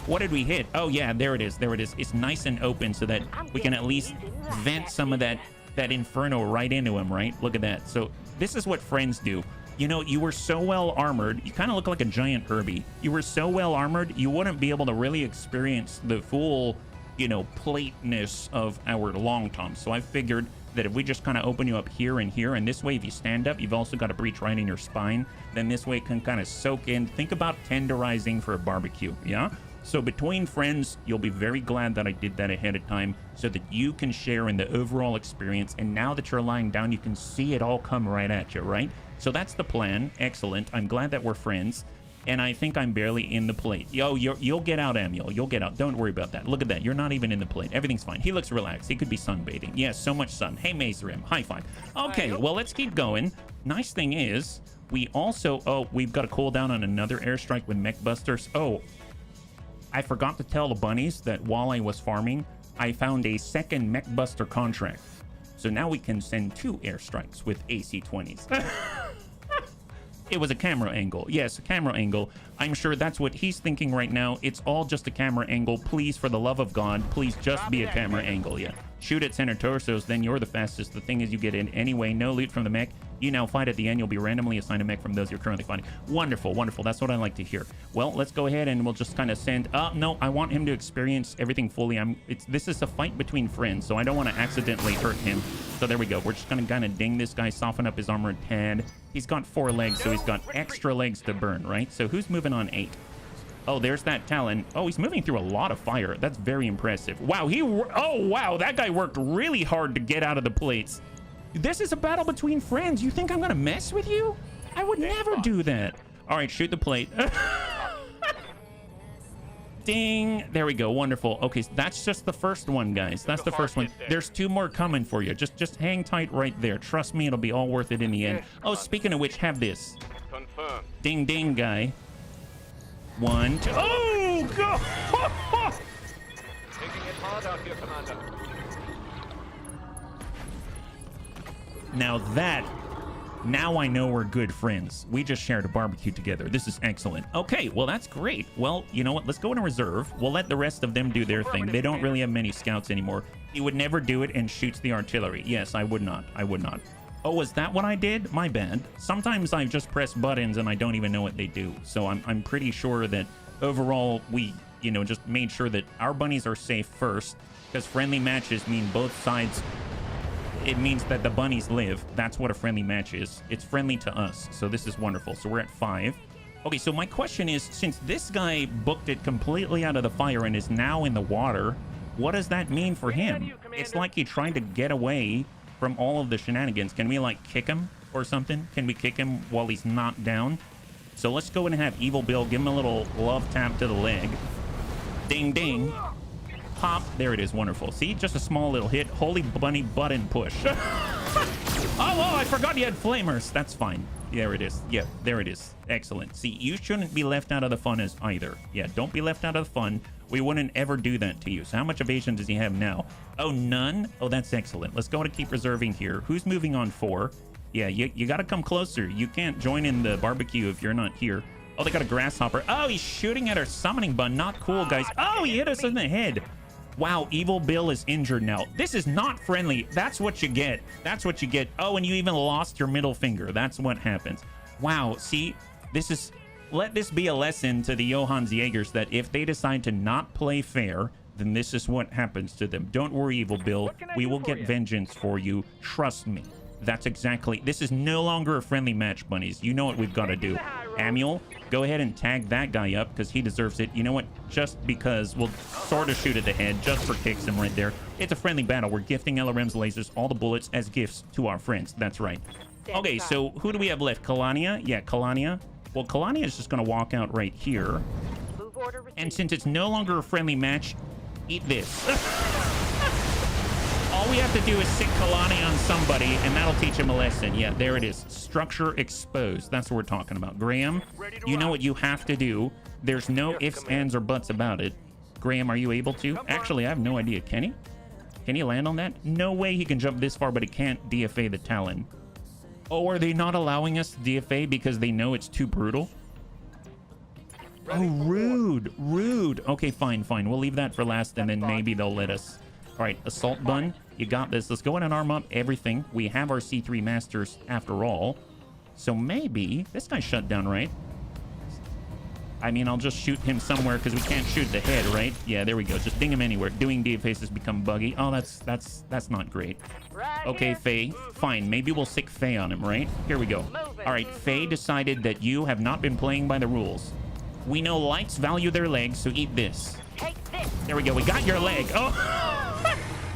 Speaker 1: What did we hit? Oh, yeah, there it is. There it is. It's nice and open so that we can at least vent some of that inferno right into him, right? Look at that. So this is what friends do. You know, you were so well armored. You kind of look like a giant Herbie. You were so well armored, you wouldn't be able to really experience the full... you know, plateness of our long tom. So I figured that if we just kind of open you up here, and this way, if you stand up, you've also got a breach right in your spine. Then this way it can kind of soak in. Think about tenderizing for a barbecue, yeah? So between friends, you'll be very glad that I did that ahead of time so that you can share in the overall experience. And now that you're lying down, you can see it all come right at you, right? So that's the plan. Excellent. I'm glad that we're friends. And I think I'm barely in the plate. Yo, you'll get out, Amiel. You'll get out. Don't worry about that. Look at that. You're not even in the plate. Everything's fine. He looks relaxed. He could be sunbathing. Yes, so much sun. Hey, Maze Rim. High five. Okay, well, let's keep going. Nice thing is, we also... Oh, we've got a cooldown on another airstrike with Mech Busters. Oh, I forgot to tell the bunnies that while I was farming, I found a second Mech Buster contract. So now we can send 2 airstrikes with AC-20s. It was a camera angle. Yes, a camera angle. I'm sure that's what he's thinking right now. It's all just a camera angle. Please, for the love of God, please just be a camera angle. Yeah. Shoot at center torsos, then you're the fastest. The thing is, you get in anyway. No loot from the mech. You now fight at the end. You'll be randomly assigned a mech from those you're currently fighting. Wonderful, wonderful. That's what I like to hear. Well, let's go ahead and we'll just kind of send... no, I want him to experience everything fully. This is a fight between friends, so I don't want to accidentally hurt him. So there we go. We're just going to kind of ding this guy, soften up his armor a tad. He's got 4 legs, so he's got extra legs to burn, right? So who's moving on 8? Oh, there's that Talon. Oh, he's moving through a lot of fire. That's very impressive. Wow, oh, wow, that guy worked really hard to get out of the plates. This is a battle between friends. You think I'm gonna mess with you? I would never do that. All right, shoot the plate. Ding. There we go. Wonderful. Okay, so that's just the first one, guys. That's the first one. There's 2 more coming for you. Just hang tight right there. Trust me, it'll be all worth it in the end. Oh, speaking of which, have this.
Speaker 4: Confirmed.
Speaker 1: Ding, ding, guy. 1, 2. Oh, God.
Speaker 4: Taking it hard out here, Commander.
Speaker 1: Now I know we're good friends. We just shared a barbecue together. This is excellent. Okay, well, that's great. Well, you know what? Let's go into reserve. We'll let the rest of them do their thing. They don't really have many scouts anymore. He would never do it and shoots the artillery. Yes, I would not. I would not. Oh, is that what I did? My bad. Sometimes I just press buttons and I don't even know what they do. So I'm pretty sure that overall we, you know, just made sure that our bunnies are safe first, because friendly matches mean both sides... it means that the bunnies live. That's what a friendly match is. It's friendly to us. So this is wonderful. So we're at 5. Okay, so my question is, since this guy booked it completely out of the fire and is now in the water, what does that mean for him? It's like he tried to get away from all of the shenanigans. Can we, like, kick him or something? Can we kick him while he's knocked down? So let's go in and have Evil Bill give him a little love tap to the leg. Ding, ding. Pop. There it is. Wonderful. See? Just a small little hit. Holy bunny button push. Oh, I forgot you had flamers. That's fine. There it is. Yeah, there it is. Excellent. See, you shouldn't be left out of the fun as either. Yeah, don't be left out of the fun. We wouldn't ever do that to you. So how much evasion does he have now? Oh, none? Oh, that's excellent. Let's go to keep reserving here. Who's moving on 4? Yeah, you got to come closer. You can't join in the barbecue if you're not here. Oh, they got a grasshopper. Oh, he's shooting at our summoning bun. Not cool, guys. Oh, he hit us in the head. Wow, Evil Bill is injured now. This is not friendly. That's what you get. That's what you get. Oh, and you even lost your middle finger. That's what happens. Wow, see, this is... Let this be a lesson to the Johans Jaegers that if they decide to not play fair, then this is what happens to them. Don't worry, Evil Bill. We will get vengeance for you. Trust me. That's exactly... This is no longer a friendly match, bunnies. You know what we've got to do. Amuel, go ahead and tag that guy up because he deserves it. You know what? Just because we'll sort of shoot at the head just for kicks him right there. It's a friendly battle. We're gifting LRM's lasers, all the bullets, as gifts to our friends. That's right. Okay, so who do we have left? Kalania? Yeah, Kalania. Well, Kalania is just going to walk out right here. And since it's no longer a friendly match, eat this. All we have to do is sick Kalani on somebody, and that'll teach him a lesson. Yeah, there it is. Structure exposed. That's what we're talking about. Graham, you know what you have to do. There's no ifs, ands, or buts about it. Graham, are you able to? Actually, I have no idea. Can he? Can he land on that? No way he can jump this far, but he can't DFA the Talon. Oh, are they not allowing us to DFA because they know it's too brutal? Oh, rude. Rude. Okay, fine. We'll leave that for last, and then maybe they'll let us... All right, Assault Bun, you got this. Let's go in and arm up everything. We have our C3 Masters after all. So maybe... This guy's shut down, right? I mean, I'll just shoot him somewhere because we can't shoot the head, right? Yeah, there we go. Just ding him anywhere. Doing DFAs has become buggy. Oh, that's not great. Okay, Faye. Fine. Maybe we'll sick Faye on him, right? Here we go. All right, Faye decided that you have not been playing by the rules. We know lights value their legs, so eat this. There we go. We got your leg. Oh...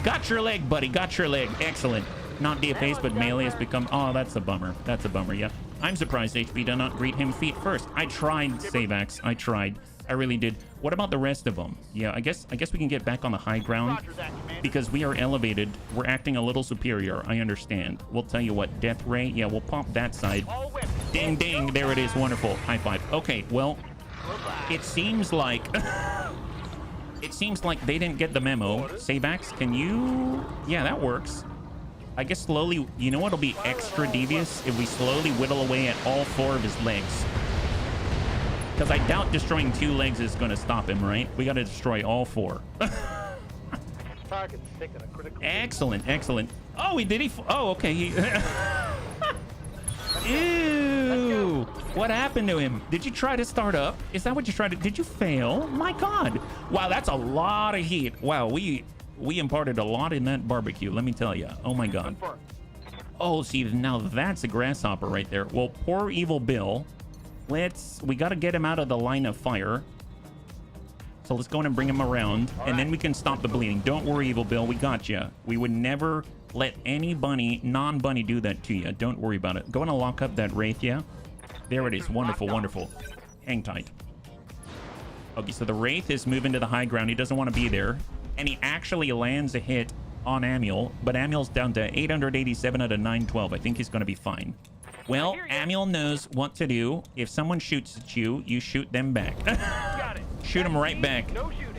Speaker 1: Got your leg, buddy. Got your leg. Excellent. Not DFAs, but melee has become... Oh, that's a bummer. That's a bummer, yeah. I'm surprised HP did not greet him feet first. I tried, Savax. I tried. I really did. What about the rest of them? Yeah, I guess we can get back on the high ground because we are elevated. We're acting a little superior. I understand. We'll tell you what. Death Ray. Yeah, we'll pop that side. Ding, ding. There it is. Wonderful. High five. Okay, well, it seems like... It seems like they didn't get the memo. Savax, can you... Yeah, that works. I guess slowly... You know what'll be extra devious? If we slowly whittle away at all 4 of his legs. Because I doubt destroying 2 legs is going to stop him, right? We got to destroy all 4. Excellent, excellent. Oh, he did. Oh, okay. Ew. What happened to him? Did you try to start up? Is that what you tried to... Did you fail? My God. Wow, that's a lot of heat. Wow, we imparted a lot in that barbecue, let me tell you. Oh, my God. Oh, see, now that's a grasshopper right there. Well, poor Evil Bill. We got to get him out of the line of fire. So let's go in and bring him around, and then we can stop the bleeding. Don't worry, Evil Bill. We got you. We would never let any bunny, non-bunny, do that to you. Don't worry about it. Go in and lock up that Wraith, yeah? There it is. Wonderful, wonderful. Hang tight. Okay, so the Wraith is moving to the high ground. He doesn't want to be there. And he actually lands a hit on Amuel, but Amuel's down to 887 out of 912. I think he's going to be fine. Well, Amuel knows what to do. If someone shoots at you, you shoot them back. Shoot them right back.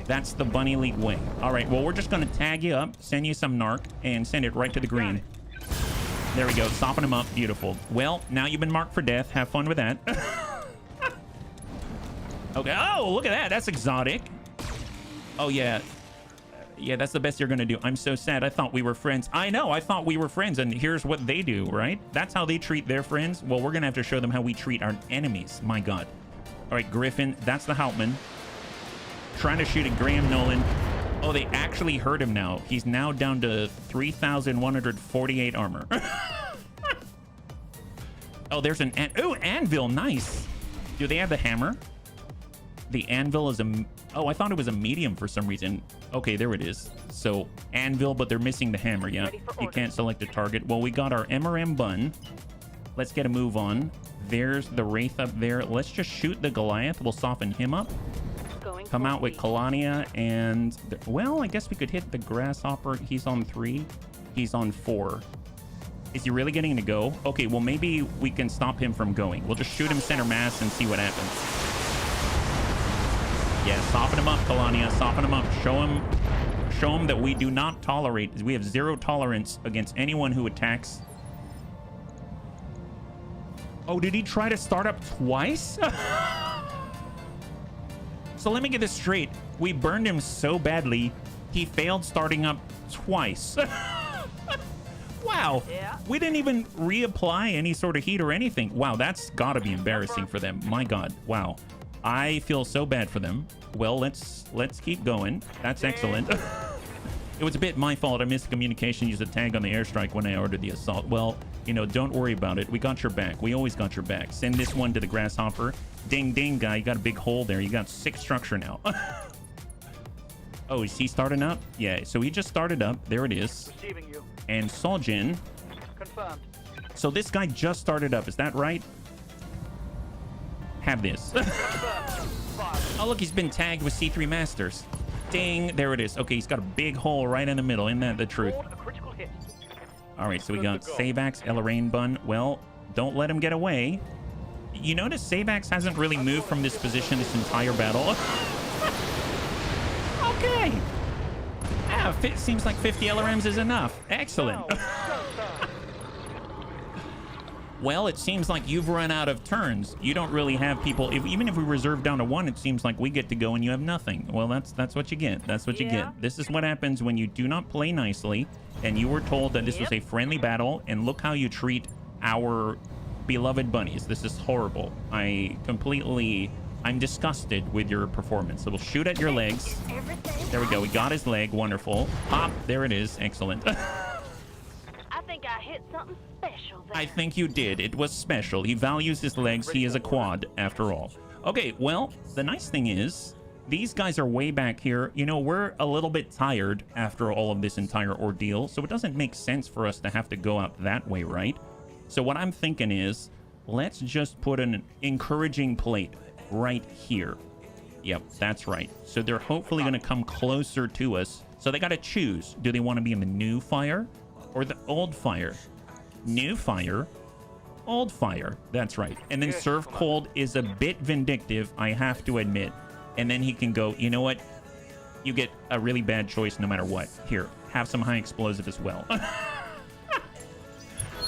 Speaker 1: That's the Bunny League way. All right, well, we're just going to tag you up, send you some narc, and send it right to the green. There we go. Stopping him up. Beautiful. Well, now you've been marked for death. Have fun with that. Okay. Oh, look at that. That's exotic. Oh, yeah. Yeah, that's the best you're going to do. I'm so sad. I thought we were friends. I know. I thought we were friends, and here's what they do, right? That's how they treat their friends. Well, we're going to have to show them how we treat our enemies. My God. All right, Griffin. That's the Hauptmann. Trying to shoot at Graham Nolan. Oh, they actually hurt him now. He's now down to 3,148 armor. Oh, there's an anvil. Nice. Do they have the hammer? The anvil is a... Oh, I thought it was a medium for some reason. Okay, there it is. So, anvil, but they're missing the hammer, yeah. You can't select a target. Well, we got our MRM bun. Let's get a move on. There's the Wraith up there. Let's just shoot the Goliath. We'll soften him up. Come out with Kalania and... Well, I guess we could hit the Grasshopper. He's on 3. He's on 4. Is he really getting to go? Okay, well, maybe we can stop him from going. We'll just shoot him center mass and see what happens. Yeah, soften him up, Kalania. Soften him up. Show him that we do not tolerate. We have 0 tolerance against anyone who attacks. Oh, did he try to start up twice? So let me get this straight. We burned him so badly, he failed starting up twice. Wow.
Speaker 3: Yeah.
Speaker 1: We didn't even reapply any sort of heat or anything. Wow, that's gotta be embarrassing for them. My God. Wow. I feel so bad for them. Well, let's keep going. That's excellent. It was a bit my fault. I missed communication. Used a tag on the airstrike when I ordered the assault. Well, you know, don't worry about it. We got your back. We always got your back. Send this one to the Grasshopper. Ding, ding, guy. You got a big hole there. You got 6 structure now. Oh, is he starting up? Yeah, so he just started up. There it is.
Speaker 3: Receiving you.
Speaker 1: And Soljin.
Speaker 3: Confirmed.
Speaker 1: So this guy just started up. Is that right? Have this. Oh, look, he's been tagged with C3 Masters. Ding. There it is. Okay, he's got a big hole right in the middle. Isn't that the truth?
Speaker 3: A critical hit.
Speaker 1: All right, so we got Sabax, Elaraine Bun. Well, don't let him get away. You notice Sabax hasn't really moved from this position this entire battle. Okay. Yeah, seems like 50 LRMs is enough. Excellent. Well, it seems like you've run out of turns. You don't really have people. Even if we reserve down to 1, it seems like we get to go and you have nothing. Well, that's what you get. That's what you get. This is what happens when you do not play nicely and you were told that this was a friendly battle, and look how you treat our beloved bunnies. This is horrible. I'm disgusted with your performance. So we'll shoot at your legs. There we go. We got his leg. Wonderful. Pop. There it is. Excellent.
Speaker 5: I think I hit something special there.
Speaker 1: I think you did. It was special. He values his legs. He is a quad, after all. Okay, well, the nice thing is, these guys are way back here. You know, we're a little bit tired after all of this entire ordeal, so it doesn't make sense for us to have to go out that way, right? So what I'm thinking is, let's just put an encouraging plate right here. Yep, that's right. So they're hopefully going to come closer to us. So they got to choose. Do they want to be in the new fire or the old fire? New fire, old fire. That's right. And then Serve Cold is a bit vindictive, I have to admit. And then he can go, you know what? You get a really bad choice no matter what. Here, have some high explosive as well.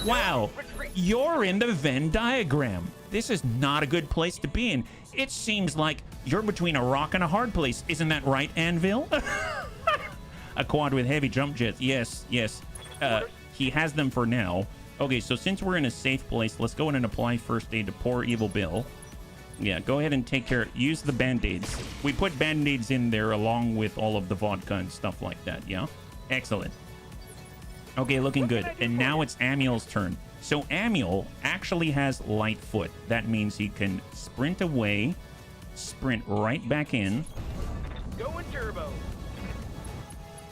Speaker 1: Wow, you're in the Venn diagram. This is not a good place to be in. It seems like you're between a rock and a hard place. Isn't that right, Anvil? A quad with heavy jump jets. Yes, yes. He has them for now. Okay, so since we're in a safe place, let's go in and apply first aid to poor Evil Bill. Yeah, go ahead and take care. Use the band-aids. We put band-aids in there along with all of the vodka and stuff like that, yeah? Excellent. Okay, looking good. And now it's Amiel's turn. So Amiel actually has light foot. That means he can sprint away, sprint right back in.
Speaker 3: Going turbo.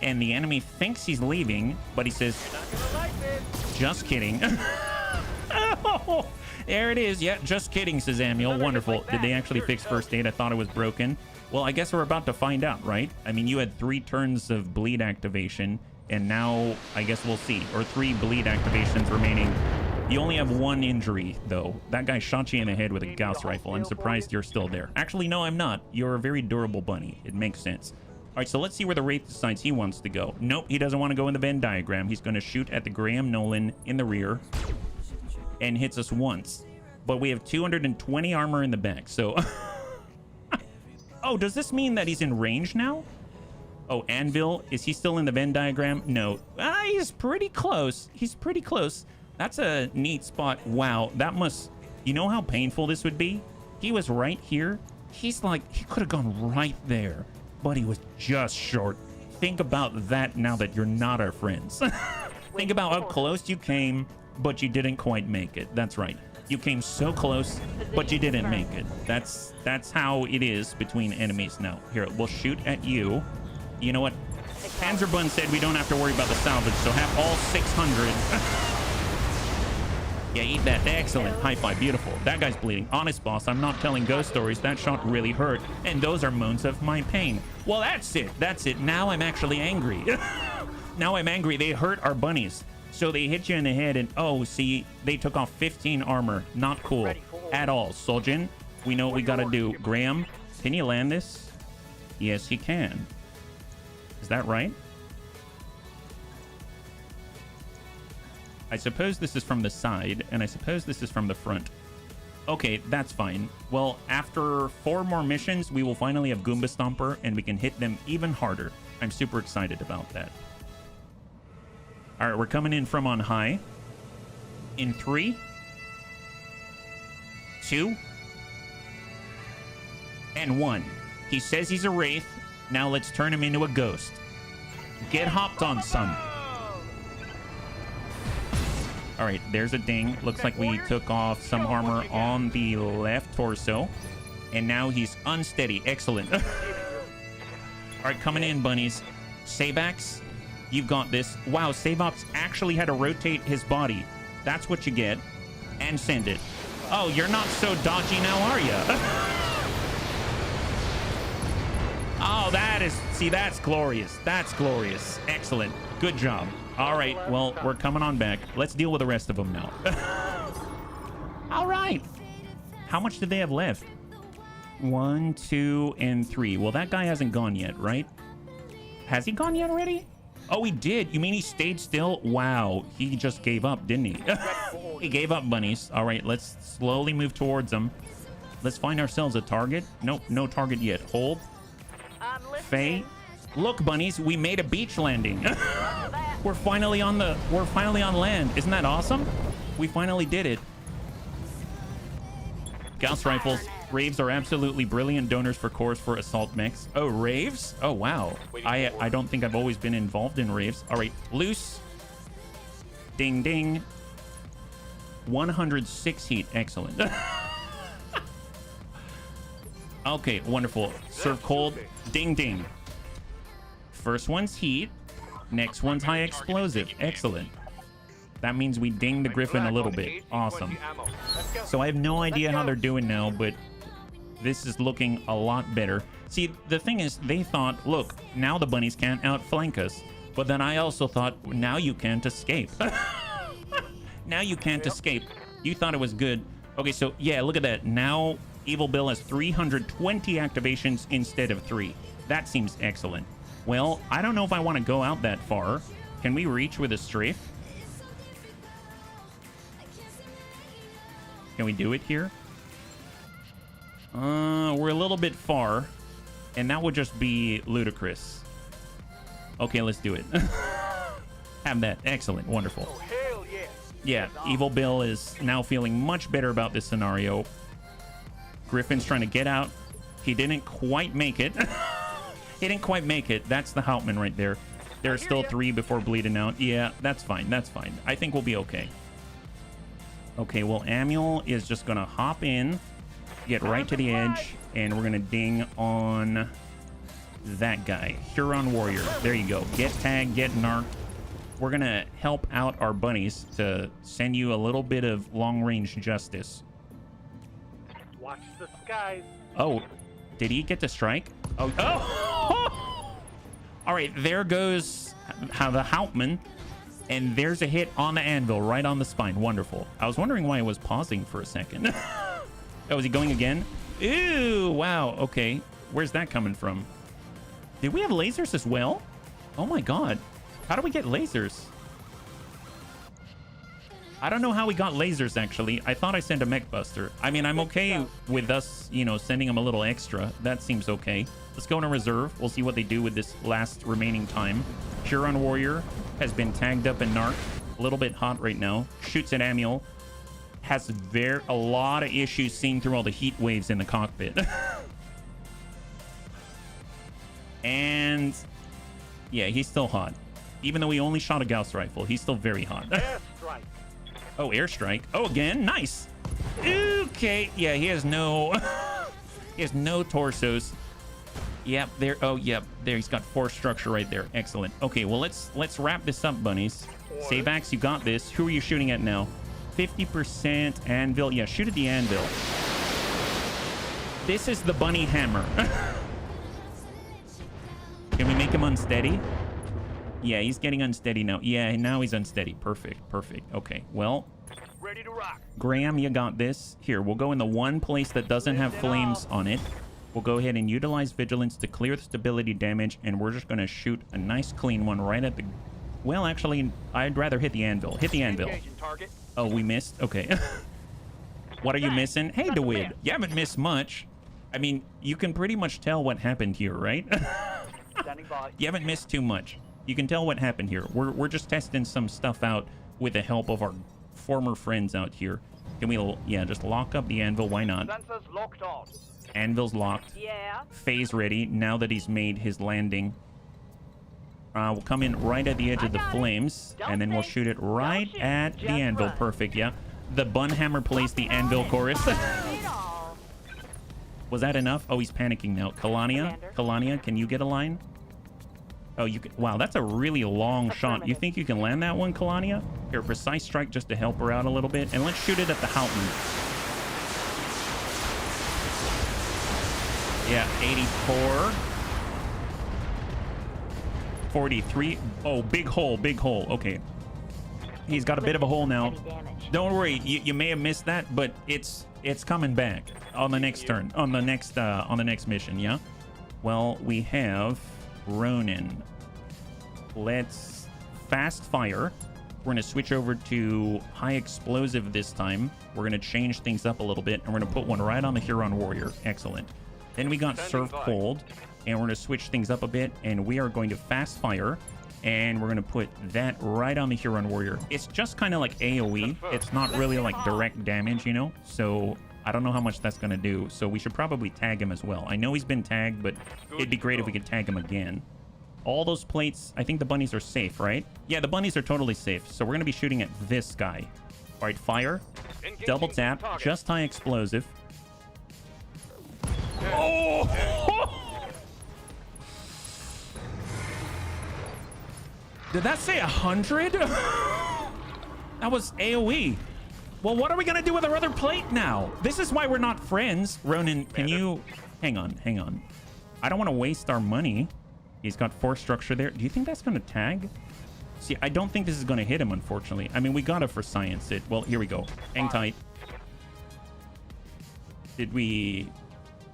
Speaker 1: And the enemy thinks he's leaving, but he says,
Speaker 3: Not gonna like this.
Speaker 1: just kidding. Oh, there it is. Yeah, just kidding, says Amiel. Wonderful. Did they actually fix first aid? I thought it was broken. Well, I guess we're about to find out, right? I mean, you had 3 turns of bleed activation, and now I guess we'll see. Or 3 bleed activations remaining. You only have 1 injury, though. That guy shot you in the head with a Gauss rifle. I'm surprised you're still there. Actually, no, I'm not. You're a very durable bunny. It makes sense. All right, so let's see where the Wraith decides he wants to go. Nope, he doesn't want to go in the Venn diagram. He's going to shoot at the Graham Nolan in the rear and hits us once. But we have 220 armor in the back, so... Oh, does this mean that he's in range now? Oh, Anvil, is he still in the Venn diagram? No. He's pretty close. He's pretty close. That's a neat spot. Wow, that must... You know how painful this would be? He was right here. He's like... He could have gone right there. But he was just short. think about that now that you're not our friends. Think about how close you came, but you didn't quite make it. That's right. You came so close, but you didn't make it. That's how it is between enemies now. Here, we'll shoot at you. You know what? Panzerbun said we don't have to worry about the salvage, so have all 600. Yeah, eat that. Excellent. High five. Beautiful. That guy's bleeding. Honest, boss, I'm not telling ghost stories. That shot really hurt, and those are moans of my pain. Well, that's it. That's it. Now I'm actually angry. Now I'm angry. They hurt our bunnies. So they hit you in the head, and oh, see, they took off 15 armor. Not cool at all. Soljin, we know what we gotta do. Graham, can you land this? Yes, he can. Is that right? I suppose this is from the side, and I suppose this is from the front. Okay, that's fine. Well, after 4 more missions, we will finally have Goomba Stomper, and we can hit them even harder. I'm super excited about that. All right, we're coming in from on high. In 3, 2, and 1. He says he's a wraith. Now let's turn him into a ghost. Get hopped on, son. All right, there's a ding. Looks like we took off some armor on the left torso. And now he's unsteady. Excellent. All right, coming in, bunnies. Sabax, you've got this. Wow, Sabax actually had to rotate his body. That's what you get. And send it. Oh, you're not so dodgy now, are you? Oh, that is... See, that's glorious. That's glorious. Excellent. Good job. All right, well, we're coming on back. Let's deal with the rest of them now. All right. How much do they have left? 1, 2, and 3. Well, that guy hasn't gone yet, right? Has he gone yet already? Oh, he did. You mean he stayed still? Wow. He just gave up, didn't he? He gave up, bunnies. All right, let's slowly move towards him. Let's find ourselves a target. Nope, no target yet. Hold. Faye. Look, bunnies, we made a beach landing. We're finally on land. Isn't that awesome? We finally did it. Gauss rifles. Raves are absolutely brilliant donors for cores for assault mechs. Oh, raves? Oh, wow. I don't think I've always been involved in raves. All right, loose. Ding, ding. 106 heat. Excellent. Okay, wonderful. Serve cold. Ding, ding. First one's heat. Next one's high explosive. Excellent. That means we ding the Griffin a little bit. Awesome. So I have no idea how they're doing now, but this is looking a lot better. See, the thing is, they thought, look, now the bunnies can't outflank us. But then I also thought, now you can't escape. Now you can't escape. You thought it was good. Okay, so yeah, look at that. Now Evil Bill has 320 activations instead of 3. That seems excellent. Well, I don't know if I want to go out that far. Can we reach with a strafe? Can we do it here? We're a little bit far, and that would just be ludicrous. Okay, let's do it. Have that. Excellent. Wonderful.
Speaker 3: Oh, hell yeah.
Speaker 1: Yeah, Evil Bill is now feeling much better about this scenario. Griffin's trying to get out. He didn't quite make it. He didn't quite make it. That's the Hauptmann right there. There are still 3 before bleeding out. Yeah, that's fine. That's fine. I think we'll be okay. Okay, well, Amiel is just going to hop in, get right to the edge, and we're going to ding on that guy. Huron Warrior. There you go. Get tagged, get narked. We're going to help out our bunnies to send you a little bit of long-range justice.
Speaker 3: Watch the skies.
Speaker 1: Oh, did he get to strike? Oh, oh! All right, there goes the Hauptmann, and there's a hit on the anvil, right on the spine. Wonderful. I was wondering why I was pausing for a second. Oh, is he going again? Ew, wow, okay. Where's that coming from? Did we have lasers as well? Oh my god. How do we get lasers? I don't know how we got lasers, actually. I thought I sent a mech buster. I mean, I'm okay with us, you know, sending them a little extra. That seems okay. Let's go into reserve. We'll see what they do with this last remaining time. Huron Warrior has been tagged up and narked. A little bit hot right now. Shoots at Amiel. Has a lot of issues seeing through all the heat waves in the cockpit. And Yeah, he's still hot. Even though he only shot a Gauss rifle, he's still very hot.
Speaker 3: Airstrike.
Speaker 1: Oh, airstrike. Oh, again. Nice. Okay. Yeah, he has no... he has no torsos. Yep, there. Oh, yep. There, he's got force structure right there. Excellent. Okay, well, let's wrap this up, bunnies. Savax, you got this. Who are you shooting at now? 50% anvil. Yeah, shoot at the anvil. This is the bunny hammer. Can we make him unsteady? Yeah, he's getting unsteady now. Yeah, now he's unsteady. Perfect, perfect. Okay, well,
Speaker 3: Ready to rock.
Speaker 1: Graham, you got this. Here, we'll go in the one place that doesn't have flames on it. We'll go ahead and utilize vigilance to clear the stability damage, and we're just going to shoot a nice clean one right at the... Well, actually, I'd rather hit the anvil. Hit the anvil.
Speaker 3: Engaging target.
Speaker 1: Oh, we missed? Okay. What are you missing? Hey, DeWitt, you haven't missed much. I mean, you can pretty much tell what happened here, right?
Speaker 3: Standing by.
Speaker 1: You haven't missed too much. You can tell what happened here. We're just testing some stuff out with the help of our former friends out here. Can we, yeah, just lock up the anvil? Why not?
Speaker 3: Sensors locked on.
Speaker 1: Anvil's locked.
Speaker 5: Yeah.
Speaker 1: Phase ready now that he's made his landing. We'll come in right at the edge of the flames, and then we'll shoot it right at the anvil. Perfect, yeah. The bun hammer plays the anvil chorus. Was that enough? Oh, he's panicking now. Kalania, can you get a line? Oh, you can. Wow, that's a really long shot. You think you can land that one, Kalania? Here, precise strike just to help her out a little bit. And let's shoot it at the Houghton. Yeah, 84. 43. Oh, big hole, big hole. Okay. He's got a bit of a hole now. Don't worry, you may have missed that, but it's coming back on the next turn, on the next mission, yeah? Well, we have Ronin. Let's fast fire. We're going to switch over to high explosive this time. We're going to change things up a little bit, and we're going to put one right on the Huron Warrior. Excellent. Then we got Surf Cold, and we're going to switch things up a bit, and we are going to fast fire, and we're going to put that right on the Huron Warrior. It's just kind of like AoE. It's not really like direct damage, you know? So I don't know how much that's going to do, so we should probably tag him as well. I know he's been tagged, but it'd be great if we could tag him again. All those plates, I think the bunnies are safe, right? Yeah, the bunnies are totally safe. So we're going to be shooting at this guy. All right, fire. Double tap. Just high explosive. Oh! Did that say 100? That was AoE. Well, what are we going to do with our other plate now? This is why we're not friends. Ronin, can you... Hang on. I don't want to waste our money. He's got force structure there. Do you think that's going to tag? See, I don't think this is going to hit him, unfortunately. I mean, we got to for science it. Well, here we go. Hang tight. Did we...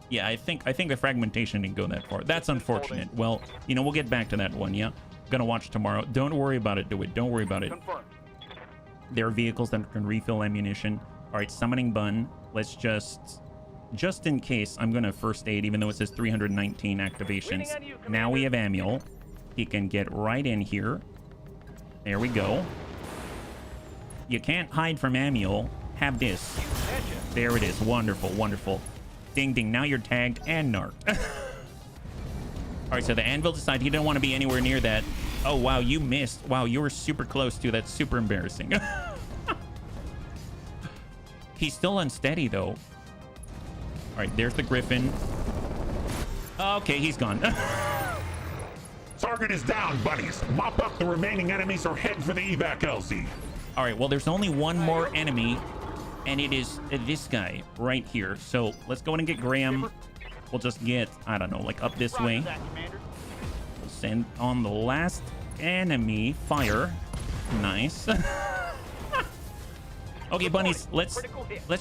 Speaker 1: Yeah, I think the fragmentation didn't go that far. That's unfortunate. Well, you know, we'll get back to that one, yeah? Gonna watch tomorrow. Don't worry about it, do it. Don't worry about it.
Speaker 3: Confirmed.
Speaker 1: There are vehicles that can refill ammunition. All right, summoning bun. Let's just in case, I'm gonna first aid, even though it says 319 activations. Now we have Manuel. He can get right in here. There we go. You can't hide from Manuel. Have this. There it is. Wonderful, wonderful. Ding, ding. Now you're tagged and narked. All right, so the anvil decided he didn't want to be anywhere near that. Oh, wow, you missed. Wow, you were super close to. That's super embarrassing. He's still unsteady, though. All right, there's the Griffin. Okay, he's gone.
Speaker 2: Target is down, buddies. Mop up the remaining enemies or head for the evac LZ.
Speaker 1: All right, well, there's only one more enemy, and it is this guy right here. So let's go in and get Graham. We'll just get, I don't know, like up this way. We'll send on the last enemy. Fire. Nice. Okay, bunnies, let's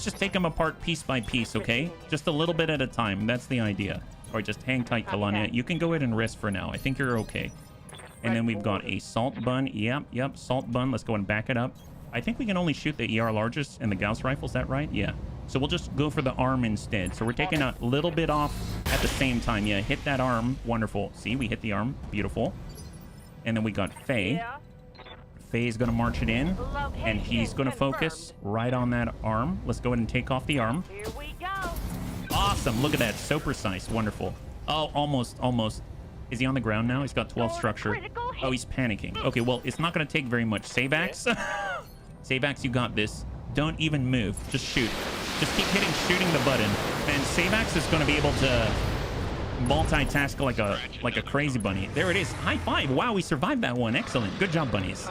Speaker 1: just take them apart piece by piece, okay? Just a little bit at a time. That's the idea. All right, just hang tight, Kalania. You can go ahead and rest for now. I think you're okay. And then we've got a salt bun. Yep, salt bun. Let's go and back it up. I think we can only shoot the ER largest and the Gauss rifle. Is that right? Yeah. So we'll just go for the arm instead. So we're taking a little bit off at the same time. Yeah, hit that arm. Wonderful. See, we hit the arm. Beautiful. And then we got Faye.
Speaker 5: Yeah.
Speaker 1: Faye's going to march it in. And he's going to focus right on that arm. Let's go ahead and take off the arm.
Speaker 5: Here we go.
Speaker 1: Awesome. Look at that. So precise. Wonderful. Oh, almost. Is he on the ground now? He's got 12 structure. Oh, he's panicking. Okay, well, it's not going to take very much. Save axe. Save axe, you got this. Don't even move. Just shoot. Just keep shooting the button. And Save axe is going to be able to multitask like a crazy bunny. There it is. High five. Wow, we survived that one. Excellent. Good job, bunnies.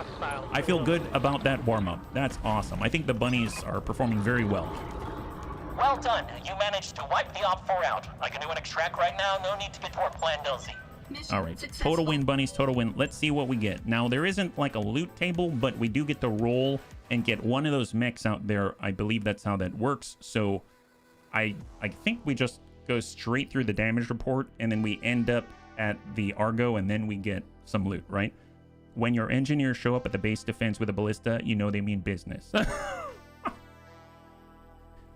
Speaker 1: I feel good about that warm-up. That's awesome. I think the bunnies are performing very well.
Speaker 6: Well done. You managed to wipe the Op 4 out. I can do an extract right now. No need to get to our plan, Dillsy.
Speaker 1: All right. Total win, bunnies. Total win. Let's see what we get. Now, there isn't like a loot table, but we do get to roll and get one of those mechs out there. I believe that's how that works. So I think we just go straight through the damage report, and then we end up at the Argo, and then we get some loot, right? When your engineers show up at the base defense with a ballista, you know they mean business.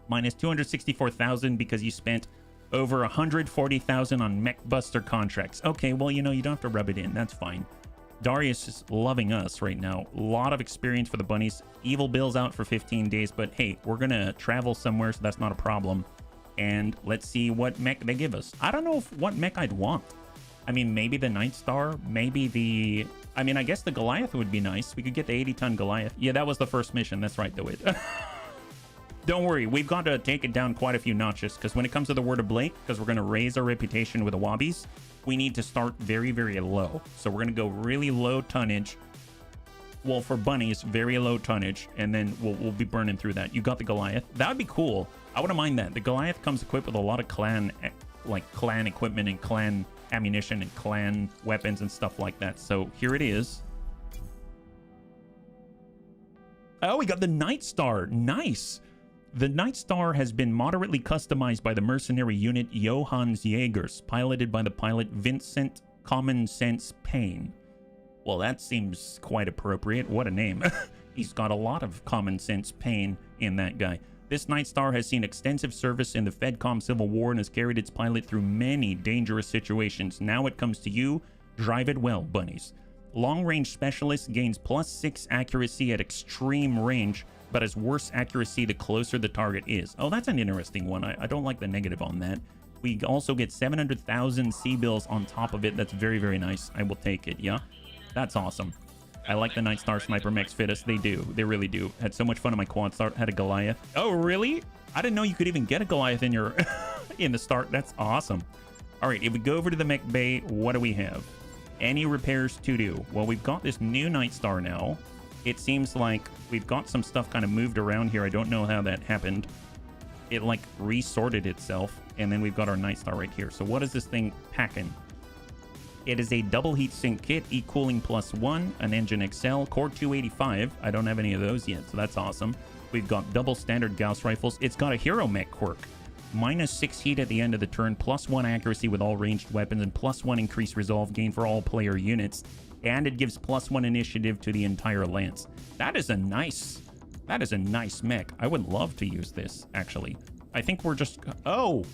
Speaker 1: Minus 264,000 because you spent over 140,000 on mech buster contracts. Okay, well, you know, you don't have to rub it in. That's fine. Darius is loving us right now. A lot of experience for the bunnies. Evil Bill's out for 15 days, but hey, we're gonna travel somewhere, so that's not a problem. And let's see what mech they give us. I don't know what mech I'd want. I mean, maybe the Night Star, maybe the... I mean, I guess the Goliath would be nice. We could get the 80-ton Goliath. Yeah, that was the first mission. That's right, though. Don't worry, we've got to take it down quite a few notches, because when it comes to the Word of Blake, because we're going to raise our reputation with the Wobbies, we need to start very, very low. So we're going to go really low tonnage. Well, for bunnies, very low tonnage, and then we'll be burning through that. You got the Goliath. That would be cool. I wouldn't mind that. The Goliath comes equipped with a lot of clan equipment and clan ammunition and clan weapons and stuff like that. So here it is. Oh, we got the Night Star. Nice. The Night Star has been moderately customized by the mercenary unit Johannes Jägers, piloted by the pilot Vincent Common Sense Payne. Well, that seems quite appropriate. What a name. He's got a lot of common sense Payne in that guy. This Night Star has seen extensive service in the FedCom Civil War and has carried its pilot through many dangerous situations. Now it comes to you. Drive it well, bunnies. Long-range specialist gains +6 accuracy at extreme range, but has worse accuracy the closer the target is. Oh, that's an interesting one. I don't like the negative on that. We also get 700,000 C-bills on top of it. That's very, very nice. I will take it, yeah? That's awesome. I like the Night Star Sniper mechs fit us. They do. They really do. Had so much fun on my quad start. Had a Goliath. Oh, really? I didn't know you could even get a Goliath in your in the start. That's awesome. All right, if we go over to the mech bay, what do we have? Any repairs to do? Well, we've got this new Night Star now. It seems like we've got some stuff kind of moved around here. I don't know how that happened. It like resorted itself, and then we've got our Night Star right here. So what is this thing packing? It is a double heat sink kit, e-cooling +1, an engine Excel, core 285. I don't have any of those yet, so that's awesome. We've got double standard Gauss rifles. It's got a hero mech quirk. -6 heat at the end of the turn, +1 accuracy with all ranged weapons, and +1 increased resolve gain for all player units. And it gives +1 initiative to the entire lance. That is a nice mech. I would love to use this, actually. I think we're just... Oh!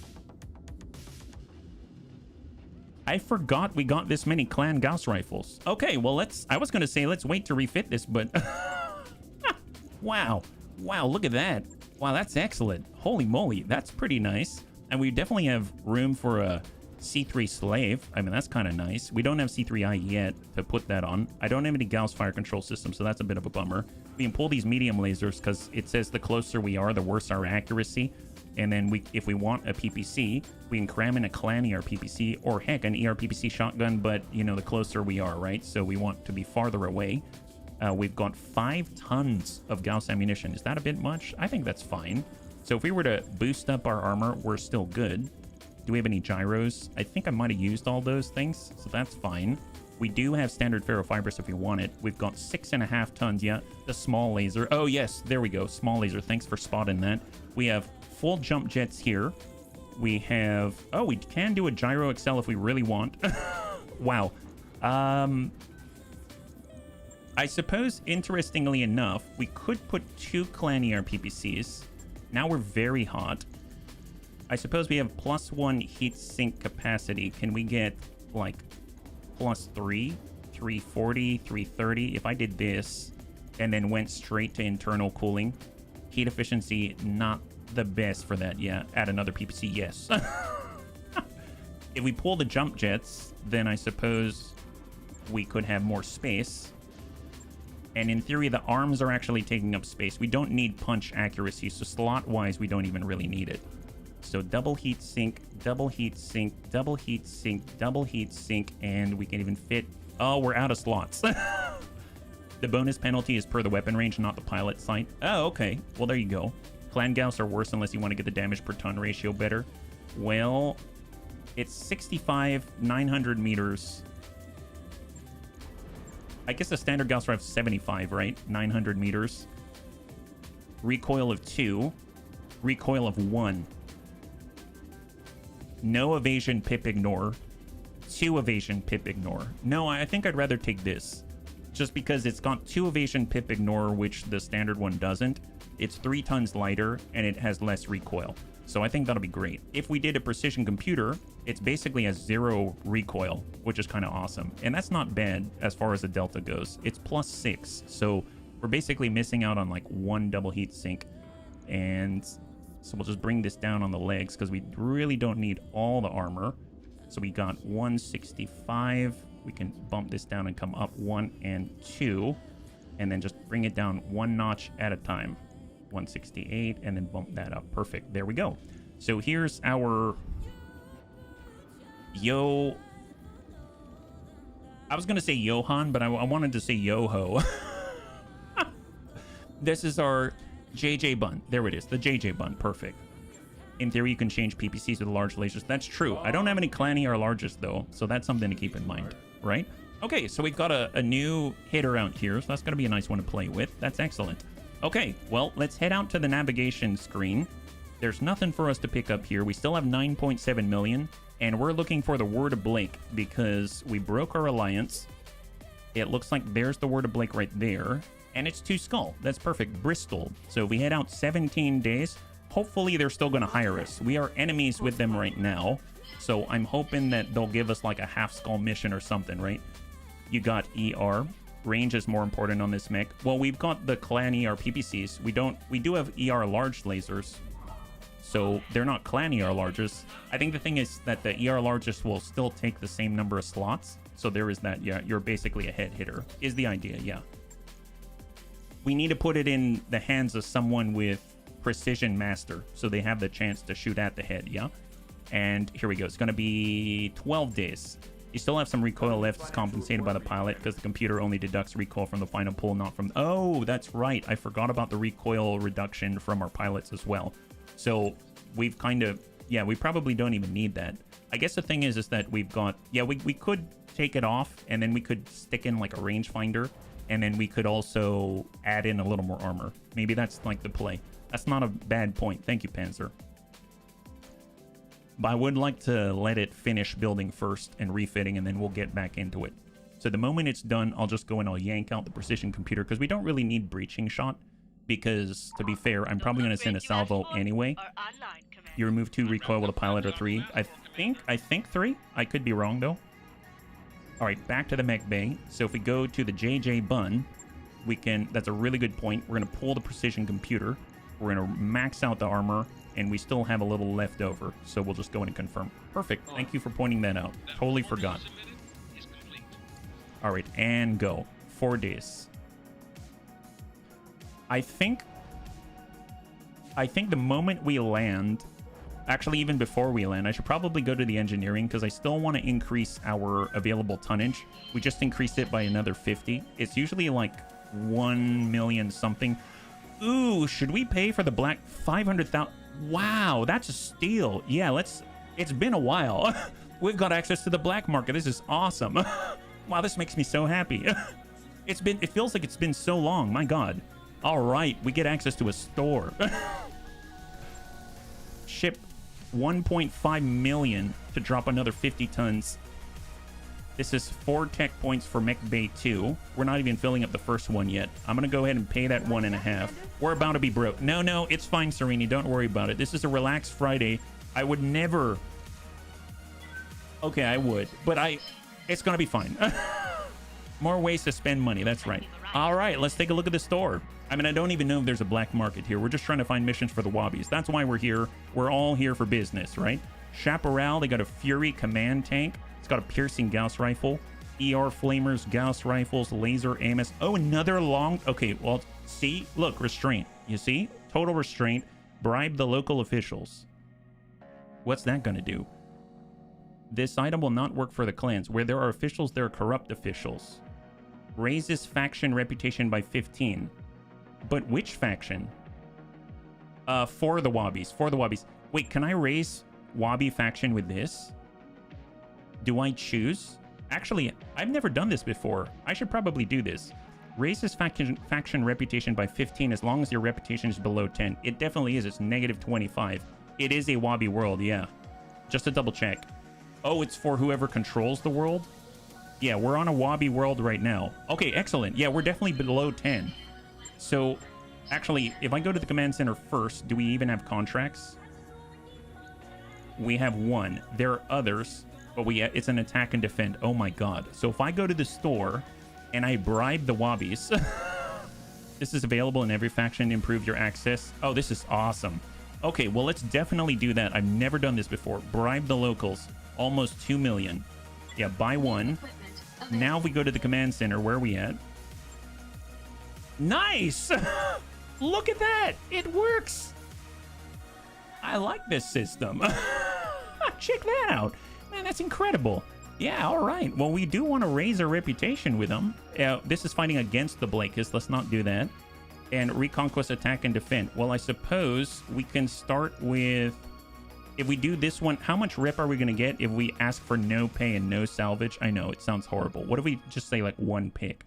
Speaker 1: I forgot we got this many clan Gauss rifles. Okay, well, I was going to say let's wait to refit this, but... Wow. Wow, look at that. Wow, that's excellent. Holy moly, that's pretty nice. And we definitely have room for a C3 Slave. I mean, that's kind of nice. We don't have C3I yet to put that on. I don't have any Gauss fire control system, so that's a bit of a bummer. We can pull these medium lasers because it says the closer we are, the worse our accuracy. And then if we want a PPC, we can cram in a clan ERPPC or heck, an ERPPC shotgun, but you know, the closer we are, right? So we want to be farther away. We've got 5 tons of Gauss ammunition. Is that a bit much? I think that's fine. So if we were to boost up our armor, we're still good. Do we have any gyros? I think I might have used all those things, so that's fine. We do have standard ferrofibrous if you want it. We've got 6.5 tons. Yeah, the small laser. Oh, yes, there we go. Small laser. Thanks for spotting that. We have full jump jets here. We have... Oh, we can do a gyro Excel if we really want. Wow. I suppose, interestingly enough, we could put 2 clan ERPPCs. Now we're very hot. I suppose we have +1 heat sink capacity. Can we get, like, +3? 340, 330? If I did this and then went straight to internal cooling, heat efficiency, not the best for that. Yeah, add another PPC, yes. If we pull the jump jets, then I suppose we could have more space. And in theory, the arms are actually taking up space. We don't need punch accuracy, so slot-wise, we don't even really need it. So double heat sink, double heat sink, double heat sink, double heat sink, and we can even fit... Oh, we're out of slots. The bonus penalty is per the weapon range, not the pilot sight. Oh, okay. Well, there you go. Clan Gauss are worse unless you want to get the damage per ton ratio better. Well, it's 65, 900 meters. I guess the standard Gauss are 75, right? 900 meters. Recoil of 2. Recoil of 1. No evasion, pip ignore. 2 evasion, pip ignore. No, I think I'd rather take this. Just because it's got 2 evasion, pip ignore, which the standard one doesn't. It's 3 tons lighter, and it has less recoil. So I think that'll be great. If we did a precision computer, it's basically a 0 recoil, which is kind of awesome. And that's not bad as far as the delta goes. It's +6, so we're basically missing out on like 1 double heat sink. And so we'll just bring this down on the legs because we really don't need all the armor. So we got 165. We can bump this down and come up 1 and 2. And then just bring it down 1 notch at a time. 168, and then bump that up. Perfect. There we go. So here's our... I was going to say Johan, but I wanted to say Yoho. This is our JJ bun. There it is. The JJ bun. Perfect. In theory, you can change PPCs with large lasers. That's true. I don't have any Clanny or largest, though, so that's something to keep in mind, right? Okay, so we've got a new hitter out here, so that's going to be a nice one to play with. That's excellent. Okay, well, let's head out to the navigation screen. There's nothing for us to pick up here. We still have 9.7 million, and we're looking for the Word of Blake because we broke our alliance. It looks like there's the Word of Blake right there, and it's 2 Skull. That's perfect. Bristol. So we head out 17 days. Hopefully, they're still going to hire us. We are enemies with them right now, so I'm hoping that they'll give us like a half Skull mission or something, right? You got ER. Range is more important on this mech. Well, we've got the Clan ER PPCs. We do have ER large lasers, so they're not Clan ER largest. I think the thing is that the ER largest will still take the same number of slots. So there is that. Yeah, you're basically a head hitter is the idea. Yeah. We need to put it in the hands of someone with precision master, so they have the chance to shoot at the head. Yeah. And here we go. It's going to be 12 days. You still have some recoil left. It's compensated by the pilot because the computer only deducts recoil from the final pull, not from... Oh, that's right. I forgot about the recoil reduction from our pilots as well. So we've kind of... Yeah, we probably don't even need that. I guess the thing is that we've got... Yeah, we could take it off, and then we could stick in like a rangefinder, and then we could also add in a little more armor. Maybe that's like the play. That's not a bad point. Thank you, Panzer. But I would like to let it finish building first and refitting, and then we'll get back into it. So the moment it's done, I'll just go and I'll yank out the precision computer because we don't really need breaching shot because, to be fair, I'm probably going to send a salvo anyway. You remove 2 recoil with a pilot or 3. I think 3. I could be wrong, though. All right, back to the mech bay. So if we go to the JJ bun, we can... That's a really good point. We're going to pull the precision computer. We're going to max out the armor. And we still have a little left over, so we'll just go in and confirm. Perfect. Thank you for pointing that out. Totally forgot. All right, and go. 4 days. I think the moment we land, actually even before we land, I should probably go to the engineering because I still want to increase our available tonnage. We just increased it by another 50. It's usually like 1 million something. Ooh, should we pay for the black 500,000? Wow, that's a steal. Yeah, it's been a while. We've got access to the black market. This is awesome. Wow, this makes me so happy. It feels like it's been so long. My God. All right, we get access to a store. Ship 1.5 million to drop another 50 tons. This is 4 tech points for Mech Bay 2. We're not even filling up the first one yet. I'm going to go ahead and pay that 1.5. We're about to be broke. No, it's fine, Serini. Don't worry about it. This is a relaxed Friday. I would never... Okay, I would. But it's going to be fine. More ways to spend money. That's right. All right, let's take a look at the store. I mean, I don't even know if there's a black market here. We're just trying to find missions for the Wobbies. That's why we're here. We're all here for business, right? Chaparral, they got a Fury command tank. It's got a piercing Gauss rifle. ER flamers, Gauss rifles, laser AMS. Oh, another long... Okay, well, see? Look, restraint. You see? Total restraint. Bribe the local officials. What's that going to do? This item will not work for the clans. Where there are officials, there are corrupt officials. Raises faction reputation by 15. But which faction? For the Wobbies. For the Wobbies. Wait, can I raise Wobby faction with this? Do I choose? Actually, I've never done this before. I should probably do this. Raises faction reputation by 15 as long as your reputation is below 10. It definitely is. It's negative 25. It is a Wobby world, yeah. Just to double check. Oh, it's for whoever controls the world? Yeah, we're on a Wobby world right now. Okay, excellent. Yeah, we're definitely below 10. So, actually, if I go to the command center first, do we even have contracts? We have one. There are others. But it's an attack and defend. Oh my god. So if I go to the store and I bribe the Wobbies, this is available in every faction. Improve your access. Oh, this is awesome. Okay, well, let's definitely do that. I've never done this before. Bribe the locals. Almost 2 million. Yeah, buy one. Now if we go to the command center, where are we at? Nice! Look at that! It works! I like this system. Check that out. Man, that's incredible. Yeah, all right. Well, we do want to raise our reputation with them. This is fighting against the Blakist. Let's not do that. And Reconquest, attack, and defend. Well, I suppose we can start with... If we do this one, how much rep are we going to get if we ask for no pay and no salvage? I know, it sounds horrible. What if we just say, like, one pick?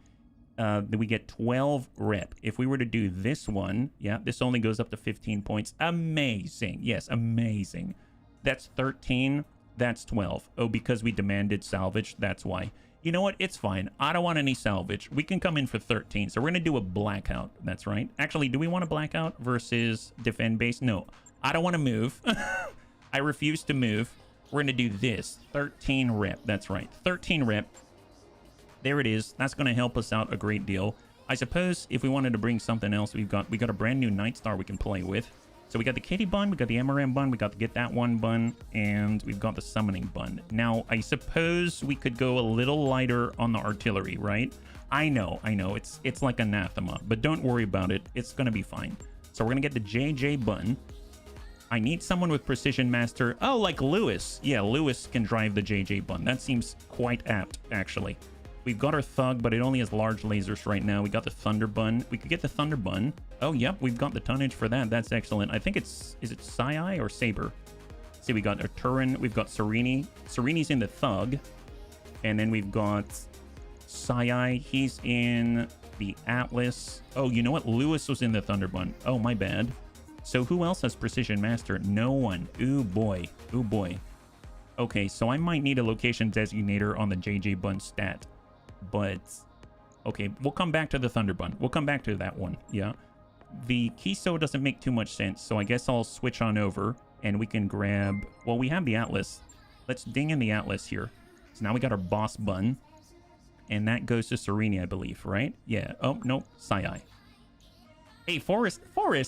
Speaker 1: Then we get 12 rep. If we were to do this one, yeah, this only goes up to 15 points. Amazing. Yes, amazing. That's 13. That's 12. Oh, because we demanded salvage. That's why. You know what? It's fine. I don't want any salvage. We can come in for 13. So we're going to do a blackout. That's right. Actually, do we want a blackout versus defend base? No. I don't want to move. I refuse to move. We're going to do this. 13 rep. That's right. 13 rep. There it is. That's going to help us out a great deal. I suppose if we wanted to bring something else, we got a brand new Night Star we can play with. So we got the Kitty bun, we got the MRM bun, we got the Get That One bun, and we've got the Summoning bun. Now, I suppose we could go a little lighter on the artillery, right? I know, it's like anathema, but don't worry about it. It's going to be fine. So we're going to get the JJ bun. I need someone with Precision Master. Oh, like Lewis. Yeah, Lewis can drive the JJ bun. That seems quite apt, actually. We've got our Thug, but it only has large lasers right now. We got the Thunder Bun. We could get the Thunder Bun. Oh, yep, we've got the tonnage for that. That's excellent. I think is it Sai or Saber? See, we got our Turin. We've got Serini. Serini's in the Thug. And then we've got Sai. He's in the Atlas. Oh, you know what? Lewis was in the Thunder Bun. Oh, my bad. So who else has Precision Master? No one. Ooh, boy. Ooh, boy. Okay, so I might need a location designator on the JJ Bun stat. But, okay, we'll come back to the Thunder Bun. We'll come back to that one, yeah. The Kiso doesn't make too much sense, so I guess I'll switch on over, and we can grab... Well, we have the Atlas. Let's ding in the Atlas here. So now we got our Boss Bun, and that goes to Serini, I believe, right? Yeah. Oh, no, Sai. Hey, Forrest,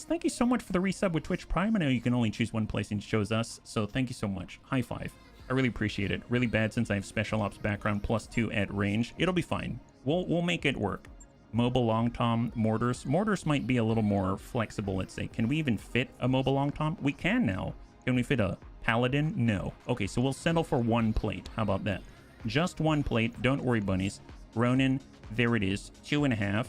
Speaker 1: thank you so much for the resub with Twitch Prime. I know you can only choose one place and it shows us, so thank you so much. High five. I really appreciate it. Really bad since I have Special Ops background +2 at range. It'll be fine. We'll make it work. Mobile Long Tom mortars. Mortars might be a little more flexible, let's say. Can we even fit a Mobile Long Tom? We can now. Can we fit a Paladin? No. Okay, so we'll settle for one plate. How about that? Just one plate. Don't worry, bunnies. Ronin, there it is. 2.5.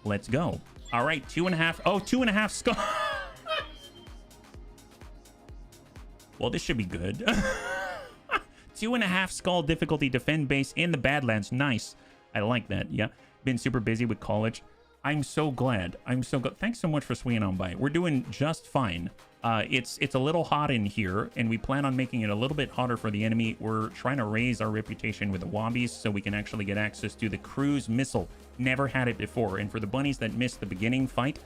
Speaker 1: Let's go. All right, 2.5. Oh, 2.5 skull. Well, this should be good. 2.5 skull difficulty defend base in the Badlands. Nice. I like that. Yeah. Been super busy with college. I'm so glad. Thanks so much for swinging on by. We're doing just fine. It's a little hot in here, and we plan on making it a little bit hotter for the enemy. We're trying to raise our reputation with the Wobbies so we can actually get access to the cruise missile. Never had it before. And for the bunnies that missed the beginning fight,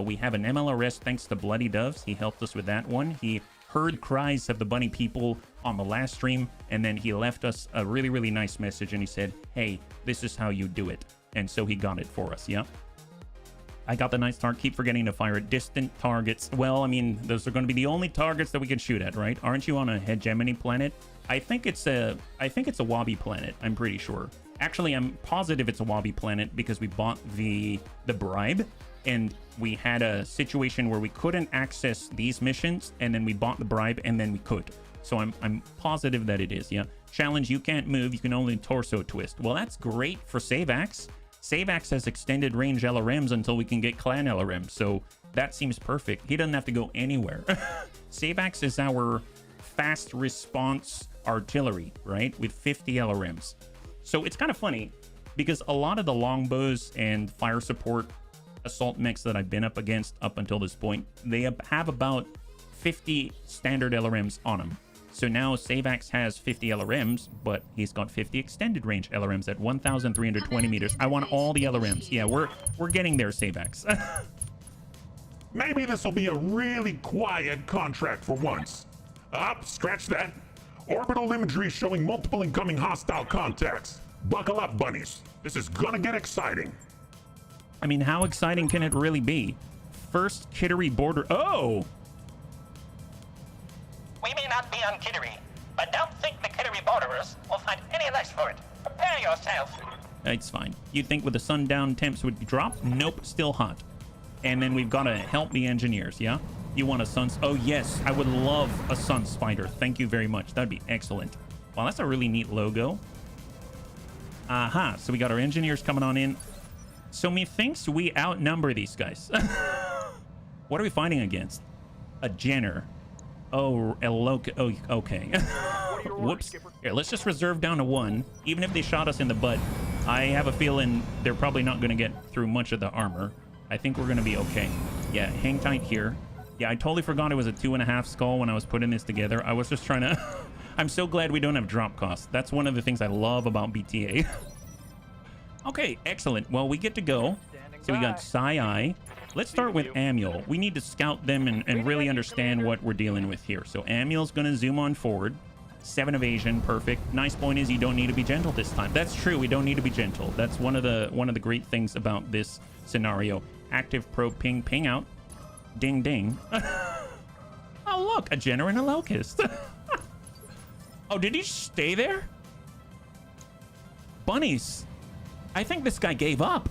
Speaker 1: we have an MLRS thanks to Bloody Doves. He helped us with that one. He heard cries of the bunny people on the last stream, and then he left us a really, really nice message, and he said, hey, this is how you do it. And so he got it for us, yeah? I got the nice target. Keep forgetting to fire at distant targets. Well, I mean, those are going to be the only targets that we can shoot at, right? Aren't you on a hegemony planet? I think it's a Wabi planet. I'm pretty sure. Actually, I'm positive it's a Wabi planet because we bought the bribe, and we had a situation where we couldn't access these missions, and then we bought the bribe, and then we could. So I'm positive that it is. Yeah. Challenge: you can't move. You can only torso twist. Well, that's great for Savax. Savax has extended range LRMs until we can get clan LRMs, so that seems perfect. He doesn't have to go anywhere. Savax is our fast response artillery, right? With 50 LRMs. So it's kind of funny because a lot of the longbows and fire support assault mechs that I've been up against up until this point, they have about 50 standard LRMs on them. So now Savax has 50 LRMs, but he's got 50 extended range LRMs at 1,320 meters. I want all the LRMs. Yeah, we're getting there, Savax.
Speaker 2: Maybe this will be a really quiet contract for once. Scratch that. Orbital imagery showing multiple incoming hostile contacts. Buckle up, bunnies. This is gonna get exciting.
Speaker 1: I mean, how exciting can it really be? First Kittery border. Oh!
Speaker 6: We may not be on Kittery, but don't think the Kittery borderers will find any less for it. Prepare yourself.
Speaker 1: It's fine. You'd think with the sundown temps would drop? Nope, still hot. And then we've got to help the engineers, yeah? You want a sun... Oh, yes, I would love a sun spider. Thank you very much. That'd be excellent. Wow, that's a really neat logo. Aha, so we got our engineers coming on in. So methinks we outnumber these guys. What are we fighting against? A Jenner. Oh, oh, okay. Whoops. Here, let's just reserve down to 1. Even if they shot us in the butt, I have a feeling they're probably not going to get through much of the armor. I think we're going to be okay. Yeah, hang tight here. Yeah, I totally forgot it was a 2.5 skull when I was putting this together. I was just trying to... I'm so glad we don't have drop costs. That's one of the things I love about BTA. Okay, excellent. Well, we get to go. So we got Psi. Let's start with Amiel. We need to scout them and really understand what we're dealing with here. So Amiel's going to zoom on forward. 7 evasion, perfect. Nice point is you don't need to be gentle this time. That's true. We don't need to be gentle. That's one of the great things about this scenario. Active probe ping, ping out. Ding, ding. Oh, look, a Jenner and a Locust. Oh, did he stay there? Bunnies. I think this guy gave up.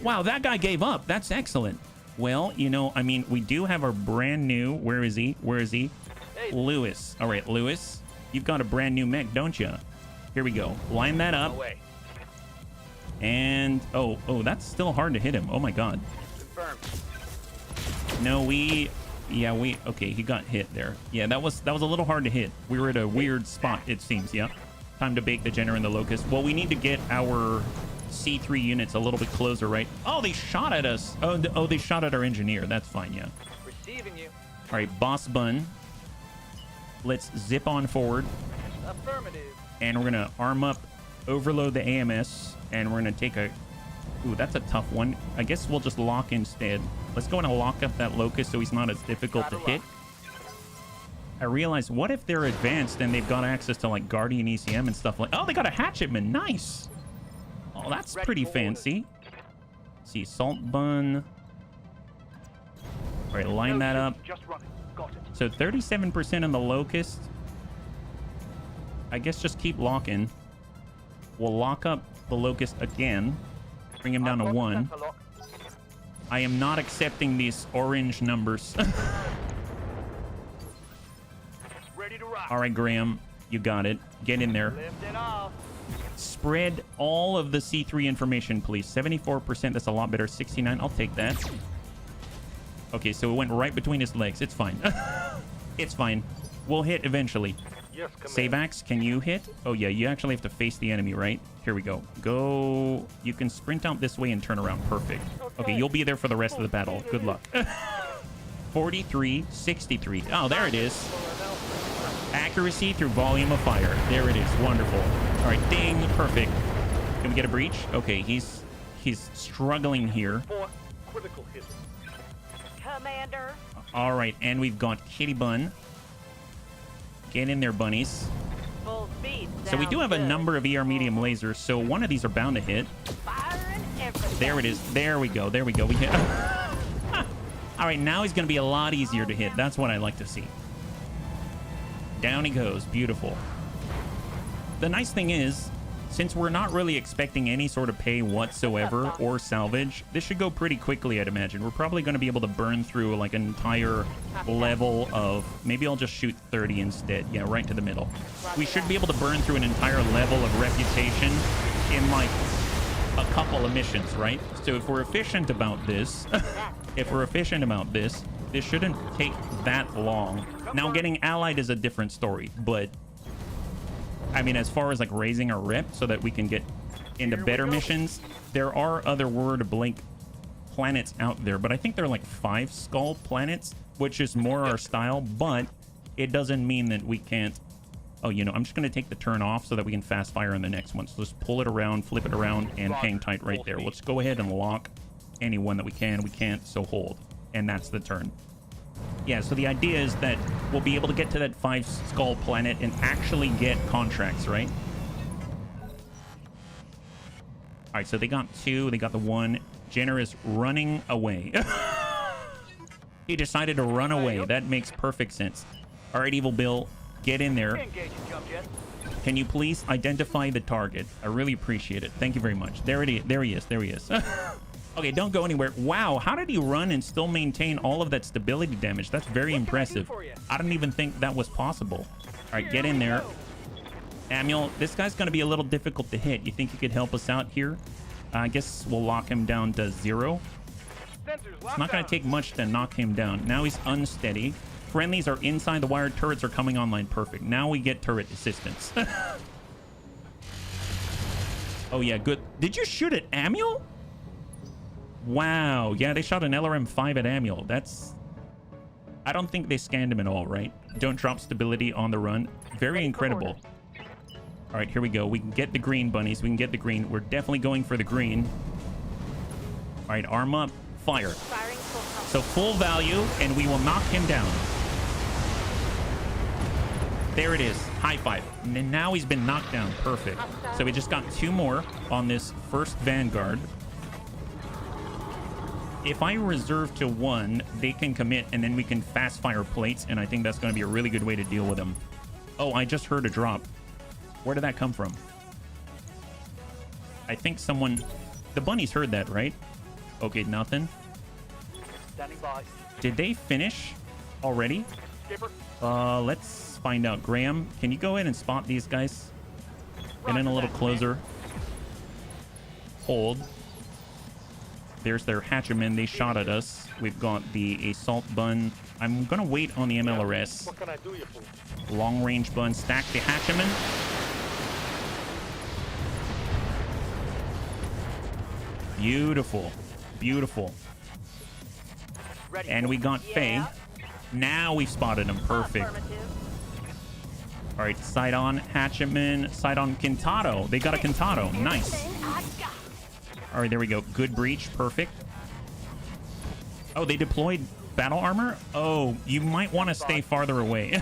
Speaker 1: Wow, that guy gave up. That's excellent. Well, you know, I mean, we do have our brand new... Where is he? Where is he? Hey. Lewis. All right, Lewis. You've got a brand new mech, don't you? Here we go. Line that up. And... Oh, that's still hard to hit him. Oh, my God.
Speaker 3: Confirmed.
Speaker 1: No, Yeah, okay, he got hit there. Yeah, that was a little hard to hit. We were at a weird spot, it seems, yeah. Time to bake the Jenner and the Locust. Well, we need to get our C3 units a little bit closer, right? Oh, they shot at us. Oh, they shot at our engineer. That's fine, yeah.
Speaker 3: Receiving you.
Speaker 1: All right, Boss Bun. Let's zip on forward.
Speaker 3: Affirmative.
Speaker 1: And we're going to arm up, overload the AMS, and we're going to take a... Ooh, that's a tough one. I guess we'll just lock instead. Let's go and lock up that Locust so he's not as difficult to hit. I realized, what if they're advanced and they've got access to, like, Guardian ECM and stuff like... Oh, they got a Hatchetman. Nice. Oh, that's pretty fancy. Let's see, Salt Bun. All right, line that up.
Speaker 3: Just running. Got it.
Speaker 1: So 37% on the Locust. I guess just keep locking. We'll lock up the Locust again. Bring him down to 1. I am not accepting these orange numbers.
Speaker 3: Ready to rock.
Speaker 1: All right, Graham, you got it. Get in there.
Speaker 3: Lifting off.
Speaker 1: Spread all of the C3 information, please. 74%, that's a lot better. 69, I'll take that. Okay, so it went right between his legs. It's fine. It's fine. We'll hit eventually.
Speaker 3: Yes,
Speaker 1: Savax, can you hit? Oh, yeah, you actually have to face the enemy, right? Here we go. Go. You can sprint out this way and turn around. Perfect. Okay, you'll be there for the rest of the battle. Good luck. 43, 63. Oh, there it is. Accuracy through volume of fire. There it is. Wonderful. All right, ding. Perfect. Can we get a breach? Okay, he's struggling here.
Speaker 3: 4 critical hits.
Speaker 5: Commander.
Speaker 1: All right, and we've got Kitty Bun. Get in there, bunnies.
Speaker 5: Full speed.
Speaker 1: So we do have a number of ER medium lasers, so one of these are bound to hit.
Speaker 5: Fire in
Speaker 1: There it is. There we go. There we go. We hit. All right, now he's going to be a lot easier to hit. That's what I like to see. Down he goes. Beautiful. The nice thing is, since we're not really expecting any sort of pay whatsoever or salvage, this should go pretty quickly, I'd imagine. We're probably going to be able to burn through like an entire level of... Maybe I'll just shoot 30 instead. Yeah, right to the middle. We should be able to burn through an entire level of reputation in like a couple of missions, right? So if we're efficient about this, this shouldn't take that long. Now, getting allied is a different story, but... I mean, as far as like raising our rep so that we can get into better missions, there are other Word Blink planets out there, but I think they're like 5 skull planets, which is more our style, but it doesn't mean that we can't. Oh, you know, I'm just going to take the turn off so that we can fast fire on the next one. So just pull it around, flip it around, and hang tight right there. Let's go ahead and lock anyone that we can. We can't, so hold. And that's the turn. Yeah, so the idea is that we'll be able to get to that 5 skull planet and actually get contracts, right? All right, so they got 2. They got the 1. Jenner is running away. He decided to run away. That makes perfect sense. All right, Evil Bill, get in there. Can you please identify the target? I really appreciate it. Thank you very much. There it is. There he is. There he is. Okay, don't go anywhere. Wow, how did he run and still maintain all of that stability damage? That's very impressive. I didn't even think that was possible. All right, get in there. Samuel, this guy's going to be a little difficult to hit. You think you could help us out here? I guess we'll lock him down to 0. It's not going to take much to knock him down. Now he's unsteady. Friendlies are inside the wire. Turrets are coming online. Perfect. Now we get turret assistance. Oh, yeah, good. Did you shoot at Samuel? Wow. Yeah, they shot an LRM-5 at Samuel. That's... I don't think they scanned him at all, right? Don't drop stability on the run. Very incredible. All right, here we go. We can get the green, bunnies. We can get the green. We're definitely going for the green. All right, arm up. Fire. So full value, and we will knock him down. There it is. High five. And now he's been knocked down. Perfect. So we just got 2 more on this first Vanguard. If I reserve to 1, they can commit, and then we can fast fire plates, and I think that's going to be a really good way to deal with them. Oh, I just heard a drop. Where did that come from? I think someone... The bunnies heard that, right? Okay, nothing.
Speaker 3: Standing by.
Speaker 1: Did they finish already?
Speaker 3: Skipper.
Speaker 1: Let's find out. Graham, can you go in and spot these guys? Get in a little closer. Hold. There's their hatchemen. They shot at us. We've got the assault bun. I'm going to wait on the MLRS.
Speaker 3: What can I do you for?
Speaker 1: Long range bun. Stack the hatchemen. Beautiful. Beautiful.
Speaker 3: Ready.
Speaker 1: And we got Faye. Now we've spotted him. Perfect. All right, sight on hatcheman. Sight on Quintado. They got a Quintado. Nice. All right, there we go. Good breach. Perfect. Oh, they deployed battle armor? Oh, you might want to stay farther away.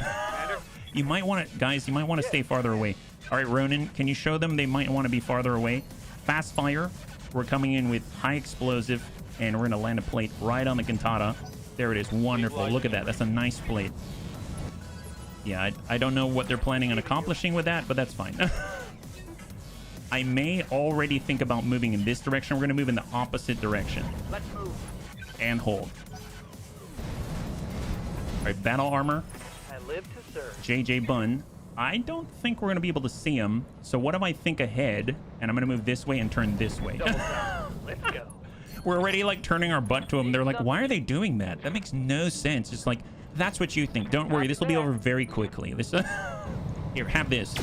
Speaker 1: You might want to... Guys, you might want to stay farther away. All right, Ronan, can you show them they might want to be farther away? Fast fire. We're coming in with high explosive, and we're going to land a plate right on the Cantata. There it is. Wonderful. Look at that. That's a nice plate. Yeah, I don't know what they're planning on accomplishing with that, but that's fine. I may already think about moving in this direction. We're going to move in the opposite direction.
Speaker 3: Let's move.
Speaker 1: And hold. All right, battle armor.
Speaker 3: I live to serve.
Speaker 1: JJ Bun. I don't think we're going to be able to see him. So what if I think ahead, and I'm going to move this way and turn this way.
Speaker 3: Let's go.
Speaker 1: We're already like turning our butt to them. They're like, why are they doing that? That makes no sense. It's like, that's what you think. Don't worry. This will be over very quickly. This Here, have this.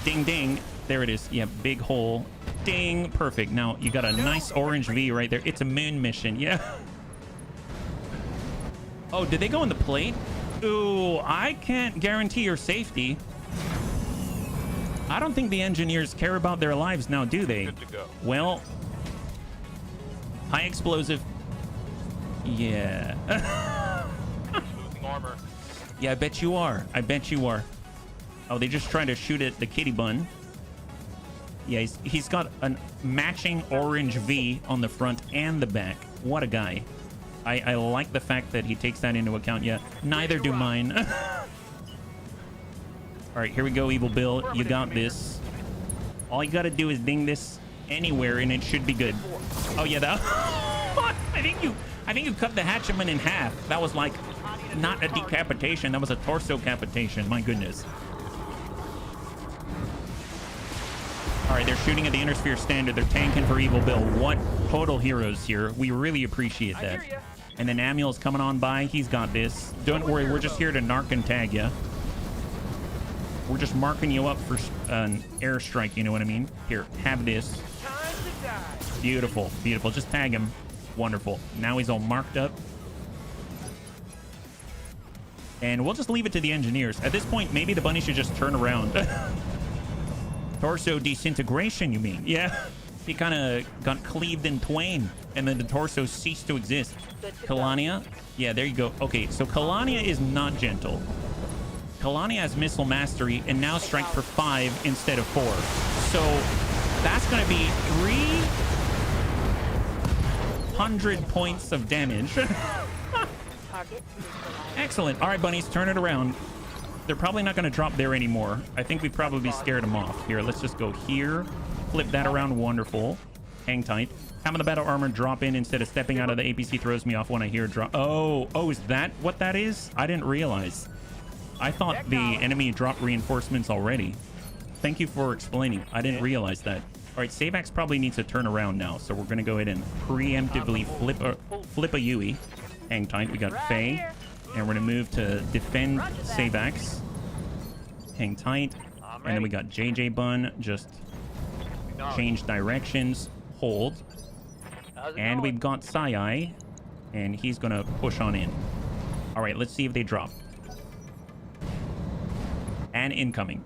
Speaker 1: Ding, ding. There it is. Yeah, big hole. Ding. Perfect. Now, you got a nice orange V right there. It's a moon mission. Yeah. Oh, did they go in the plate? Ooh, I can't guarantee your safety. I don't think the engineers care about their lives now, do they?
Speaker 4: Good to go.
Speaker 1: Well, high explosive. Yeah.
Speaker 4: Losing armor.
Speaker 1: Yeah, I bet you are. I bet you are. Oh, they just tried to shoot at the kitty bun. Yeah, he's got a matching orange V on the front and the back. What a guy. I like the fact that he takes that into account. Yeah, neither do mine. All right, here we go, Evil Bill. You got this. All you got to do is ding this anywhere, and it should be good. Oh, yeah, that... I think you cut the hatchman in half. That was like not a decapitation. That was a torso capitation. My goodness. All right, they're shooting at the Inner Sphere Standard. They're tanking for Evil Bill. What total heroes here. We really appreciate that. And then Manuel's coming on by. He's got this. Don't worry, we're just here to narc and tag you. We're just marking you up for an airstrike, you know what I mean? Here, have this. Beautiful, beautiful. Just tag him. Wonderful. Now he's all marked up. And we'll just leave it to the engineers. At this point, maybe the bunny should just turn around. Torso disintegration, you mean? Yeah. He kind of got cleaved in twain, and then the torso ceased to exist. Kalania? Yeah, there you go. Okay, so Kalania is not gentle. Kalania has missile mastery and now strikes for 5 instead of 4. So that's going to be 300 points of damage. Excellent. All right, bunnies, turn it around. They're probably not going to drop there anymore. I think we probably scared them off. Here, let's just go here. Flip that around. Wonderful. Hang tight. Having the battle armor drop in instead of stepping out of the APC throws me off when I hear drop. Oh, is that what that is? I didn't realize. I thought the enemy dropped reinforcements already. Thank you for explaining. I didn't realize that. All right, Savax probably needs to turn around now, so we're going to go ahead and preemptively flip a Yui. Hang tight. We got Faye. And we're going to move to defend Savax. Hang tight. And then we got JJ Bun. Just change directions. Hold. And we've got Sai. And he's going to push on in. All right, let's see if they drop. And incoming.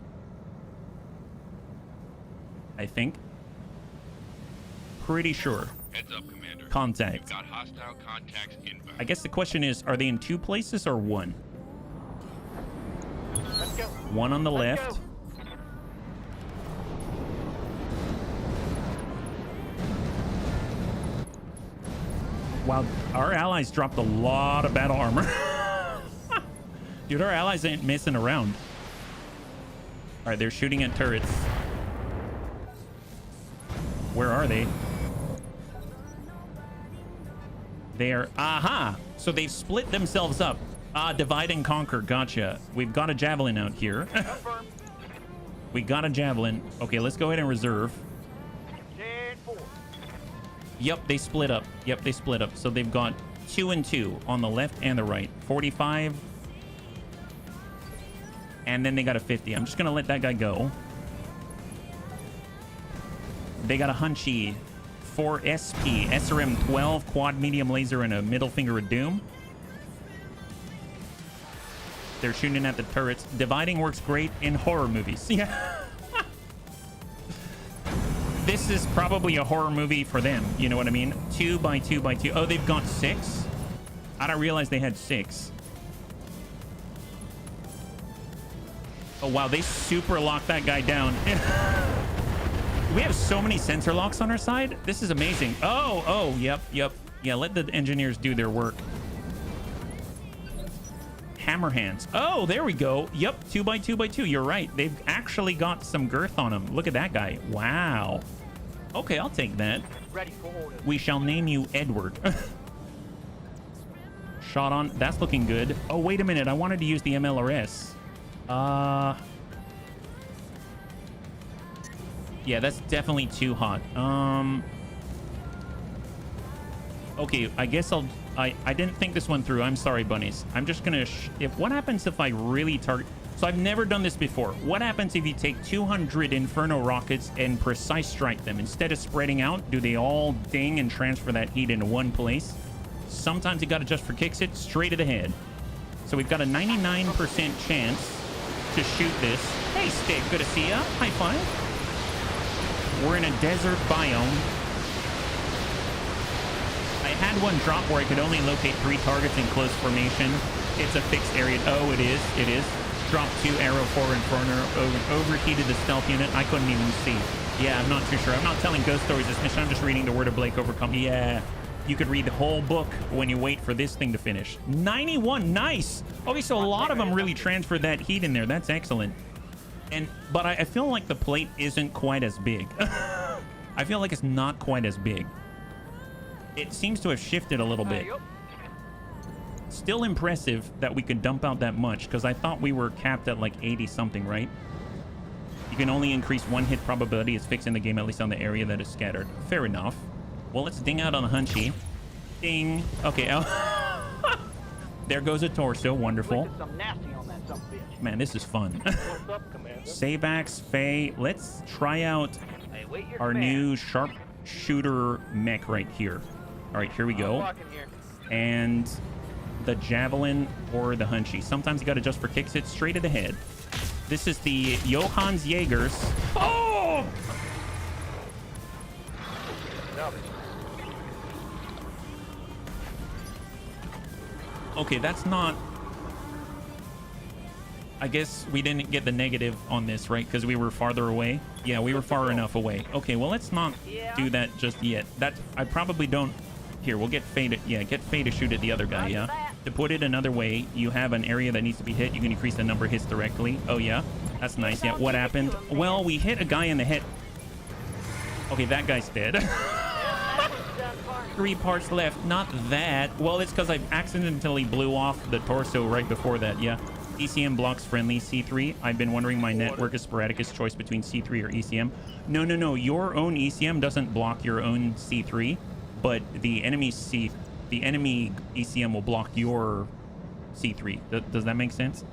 Speaker 1: I think. Pretty sure.
Speaker 7: Heads up, Commander.
Speaker 1: Contact.
Speaker 7: You've got hostile contacts inbound.
Speaker 1: I guess the question is, are they in 2 places or 1?
Speaker 3: Let's go.
Speaker 1: One on the
Speaker 3: Let's
Speaker 1: left.
Speaker 3: go.
Speaker 1: Wow, our allies dropped a lot of battle armor. Dude, our allies ain't messing around. All right, they're shooting at turrets. Where are they? They are... Aha! So they've split themselves up. Divide and conquer. Gotcha. We've got a javelin out here. We got a javelin. Okay, let's go ahead and reserve.
Speaker 3: 10-4.
Speaker 1: Yep, they split up. Yep, they split up. So they've got 2 and 2 on the left and the right. 45. And then they got a 50. I'm just going to let that guy go. They got a Hunchy 4SP, SRM 12, quad medium laser, and a middle finger of doom. They're shooting at the turrets. Dividing works great in horror movies. Yeah. This is probably a horror movie for them. You know what I mean? 2 by 2 by 2. Oh, they've got 6? I don't realize they had 6. Oh, wow. They super locked that guy down. We have so many sensor locks on our side. This is amazing. Oh, yep. Yeah, let the engineers do their work. Hammer hands. Oh, there we go. Yep, 2 by 2 by 2. You're right. They've actually got some girth on them. Look at that guy. Wow. Okay, I'll take that.
Speaker 3: Ready for orders.
Speaker 1: We shall name you Edward. Shot on. That's looking good. Oh, wait a minute. I wanted to use the MLRS. Yeah, that's definitely too hot. Okay, I guess I didn't think this one through. I'm sorry, bunnies. I'm just gonna... what happens if I really target... So I've never done this before. What happens if you take 200 Inferno rockets and precise strike them? Instead of spreading out, do they all ding and transfer that heat into one place? Sometimes you gotta just for kicks it straight to the head. So we've got a 99% chance to shoot this. Hey, Stick, good to see ya. High five. We're in a desert biome. I had one drop where I could only locate 3 targets in close formation. It's a fixed area. Oh, it is. It is. Drop 2 arrow 4 Inferno. Overheated the stealth unit. I couldn't even see. Yeah, I'm not too sure. I'm not telling ghost stories this mission. I'm just reading the word of Blake overcome. Yeah, you could read the whole book when you wait for this thing to finish. 91, nice. Okay, so a lot of them really transferred that heat in there. That's excellent. But I feel like the plate isn't quite as big. I feel like it's not quite as big. It seems to have shifted a little bit. Still impressive that we could dump out that much, because I thought we were capped at like 80 something, right? You can only increase one hit probability. It's fixed in the game, at least on the area that is scattered. Fair enough. Well, let's ding out on a hunchy. Ding. Okay. There goes a torso. Wonderful.
Speaker 3: Some nasty on that son of a bitch.
Speaker 1: Man, this is fun.
Speaker 3: What's up, Commander?
Speaker 1: Sabax, Faye. Let's try out
Speaker 3: Hey, wait your
Speaker 1: our
Speaker 3: command.
Speaker 1: new sharpshooter mech right here. All right, here we go.
Speaker 3: Rocking here.
Speaker 1: And the javelin or the hunchy. Sometimes you got to adjust for kicks. It straight to the head. This is the Johannes Jaegers. Oh! Okay, that's not... I guess we didn't get the negative on this, right? Because we were farther away. Yeah, we were far enough away. Okay, well, let's not do that just yet. That I probably don't... Here, we'll get Faye to... Yeah, get Faye to shoot at the other guy, yeah? To put it another way, you have an area that needs to be hit. You can increase the number of hits directly. Oh, yeah? That's nice. Yeah, what happened? Well, we hit a guy in the head. Okay, that guy's dead. 3 parts left. Not that. Well, it's because I accidentally blew off the torso right before that, yeah. ECM blocks friendly C3. I've been wondering my network is sporadic choice between C3 or ECM. No. Your own ECM doesn't block your own C3, but the enemy ECM will block your C3. Does that make sense?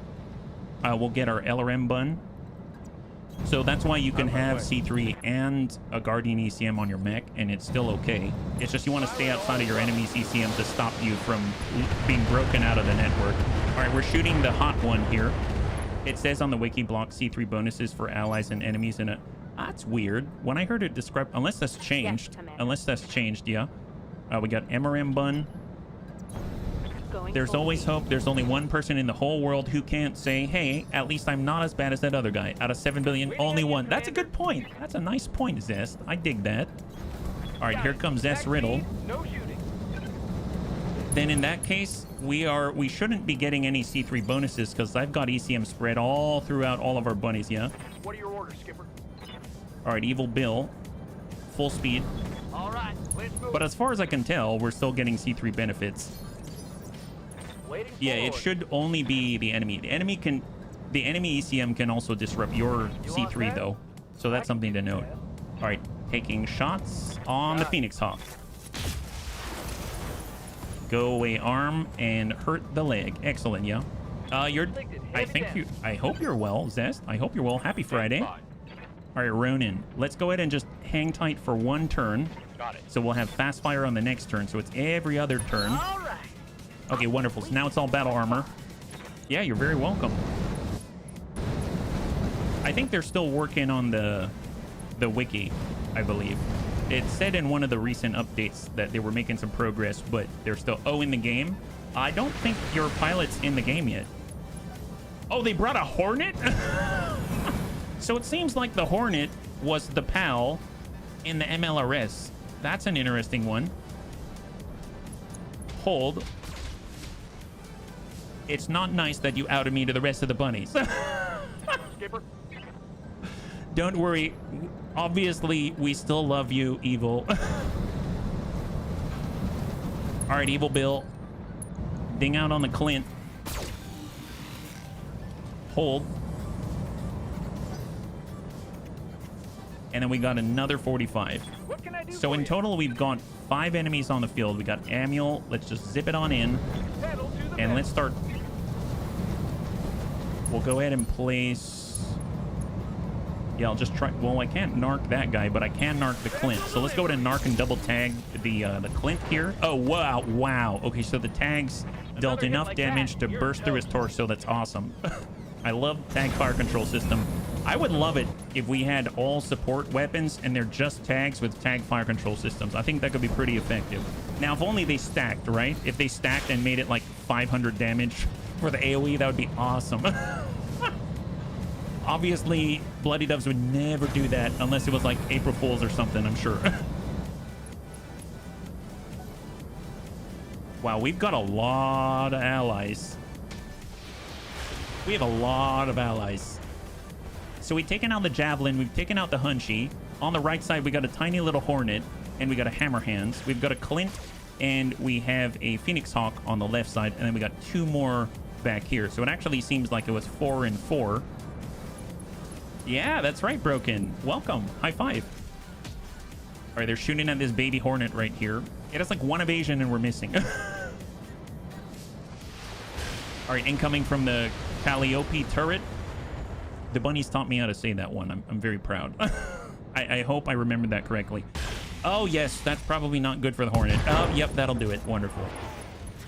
Speaker 1: We'll get our LRM bun. So that's why you can have C3 and a Guardian ECM on your mech, and it's still okay. It's just you want to stay outside of your enemy's ECM to stop you from being broken out of the network. All right, we're shooting the hot one here. It says on the wiki block C3 bonuses for allies and enemies in a... That's weird. When I heard it described... Unless that's changed. Yeah. We got MRM bun. There's always hope. There's only one person in the whole world who can't say, hey, at least I'm not as bad as that other guy. Out of 7 billion, only one. That's a good point. That's a nice point, Zest. I dig that. All right, here comes Zest Riddle.
Speaker 3: No shooting.
Speaker 1: Then in that case, we shouldn't be getting any C3 bonuses because I've got ECM spread all throughout all of our bunnies, yeah?
Speaker 3: What are your orders, Skipper?
Speaker 1: All right, Evil Bill. Full speed.
Speaker 3: All right, let's move.
Speaker 1: But as far as I can tell, we're still getting C3 benefits.
Speaker 3: Waiting
Speaker 1: Yeah, it
Speaker 3: forward.
Speaker 1: should only be the enemy. The enemy ECM can also disrupt your C3 though. So that's something to note. All right, taking shots on the Phoenix Hawk. Go away arm and hurt the leg. Excellent, yeah. I hope you're well, Zest. I hope you're well. Happy Friday. All right, Ronin. Let's go ahead and just hang tight for one turn.
Speaker 4: Got it.
Speaker 1: So we'll have fast fire on the next turn. So it's every other turn.
Speaker 3: All right.
Speaker 1: Okay, wonderful. So now it's all battle armor. Yeah, you're very welcome. I think they're still working on the wiki, I believe. It said in one of the recent updates that they were making some progress, but they're still... Oh, in the game? I don't think your pilot's in the game yet. Oh, they brought a Hornet? So it seems like the Hornet was the PAL in the MLRS. That's an interesting one. Hold. It's not nice that you outed me to the rest of the bunnies.
Speaker 3: Skipper.
Speaker 1: Don't worry. Obviously, we still love you, Evil. All right, Evil Bill. Ding out on the Clint. Hold. And then we got another 45.
Speaker 3: What can I do
Speaker 1: So
Speaker 3: for
Speaker 1: in
Speaker 3: you?
Speaker 1: total, we've got 5 enemies on the field. We got Amuel. Let's just zip it on in.
Speaker 3: Pedal to the
Speaker 1: And
Speaker 3: metal.
Speaker 1: let's start. We'll go ahead and place... Yeah, I'll just try... Well, I can't narc that guy, but I can narc the Clint. So let's go ahead and narc and double tag the Clint here. Oh, wow. Wow. Okay, so the tags dealt
Speaker 3: hit
Speaker 1: enough
Speaker 3: like
Speaker 1: damage
Speaker 3: that,
Speaker 1: to
Speaker 3: you're
Speaker 1: burst through his
Speaker 3: toast.
Speaker 1: torso. That's awesome. I love tag fire control system. I would love it if we had all support weapons and they're just tags with tag fire control systems. I think that could be pretty effective. Now, if only they stacked, right? If they stacked and made it like 500 damage for the AoE, that would be awesome. Obviously, Bloody Doves would never do that unless it was like April Fool's or something, I'm sure. Wow, we've got a lot of allies. We have a lot of allies. So we've taken out the Javelin, we've taken out the Hunchy. On the right side, we got a tiny little Hornet, and we got a Hammerhands. We've got a Clint, and we have a Phoenix Hawk on the left side, and then we got 2 more back here. So it actually seems like it was 4 and 4. Yeah, that's right, Broken. Welcome. High five. All right, they're shooting at this baby Hornet right here. It has like 1 evasion, and we're missing. All right, incoming from the Calliope turret. The bunnies taught me how to say that one. I'm very proud. I hope I remembered that correctly. Oh, yes, that's probably not good for the Hornet. Oh, yep, that'll do it. Wonderful.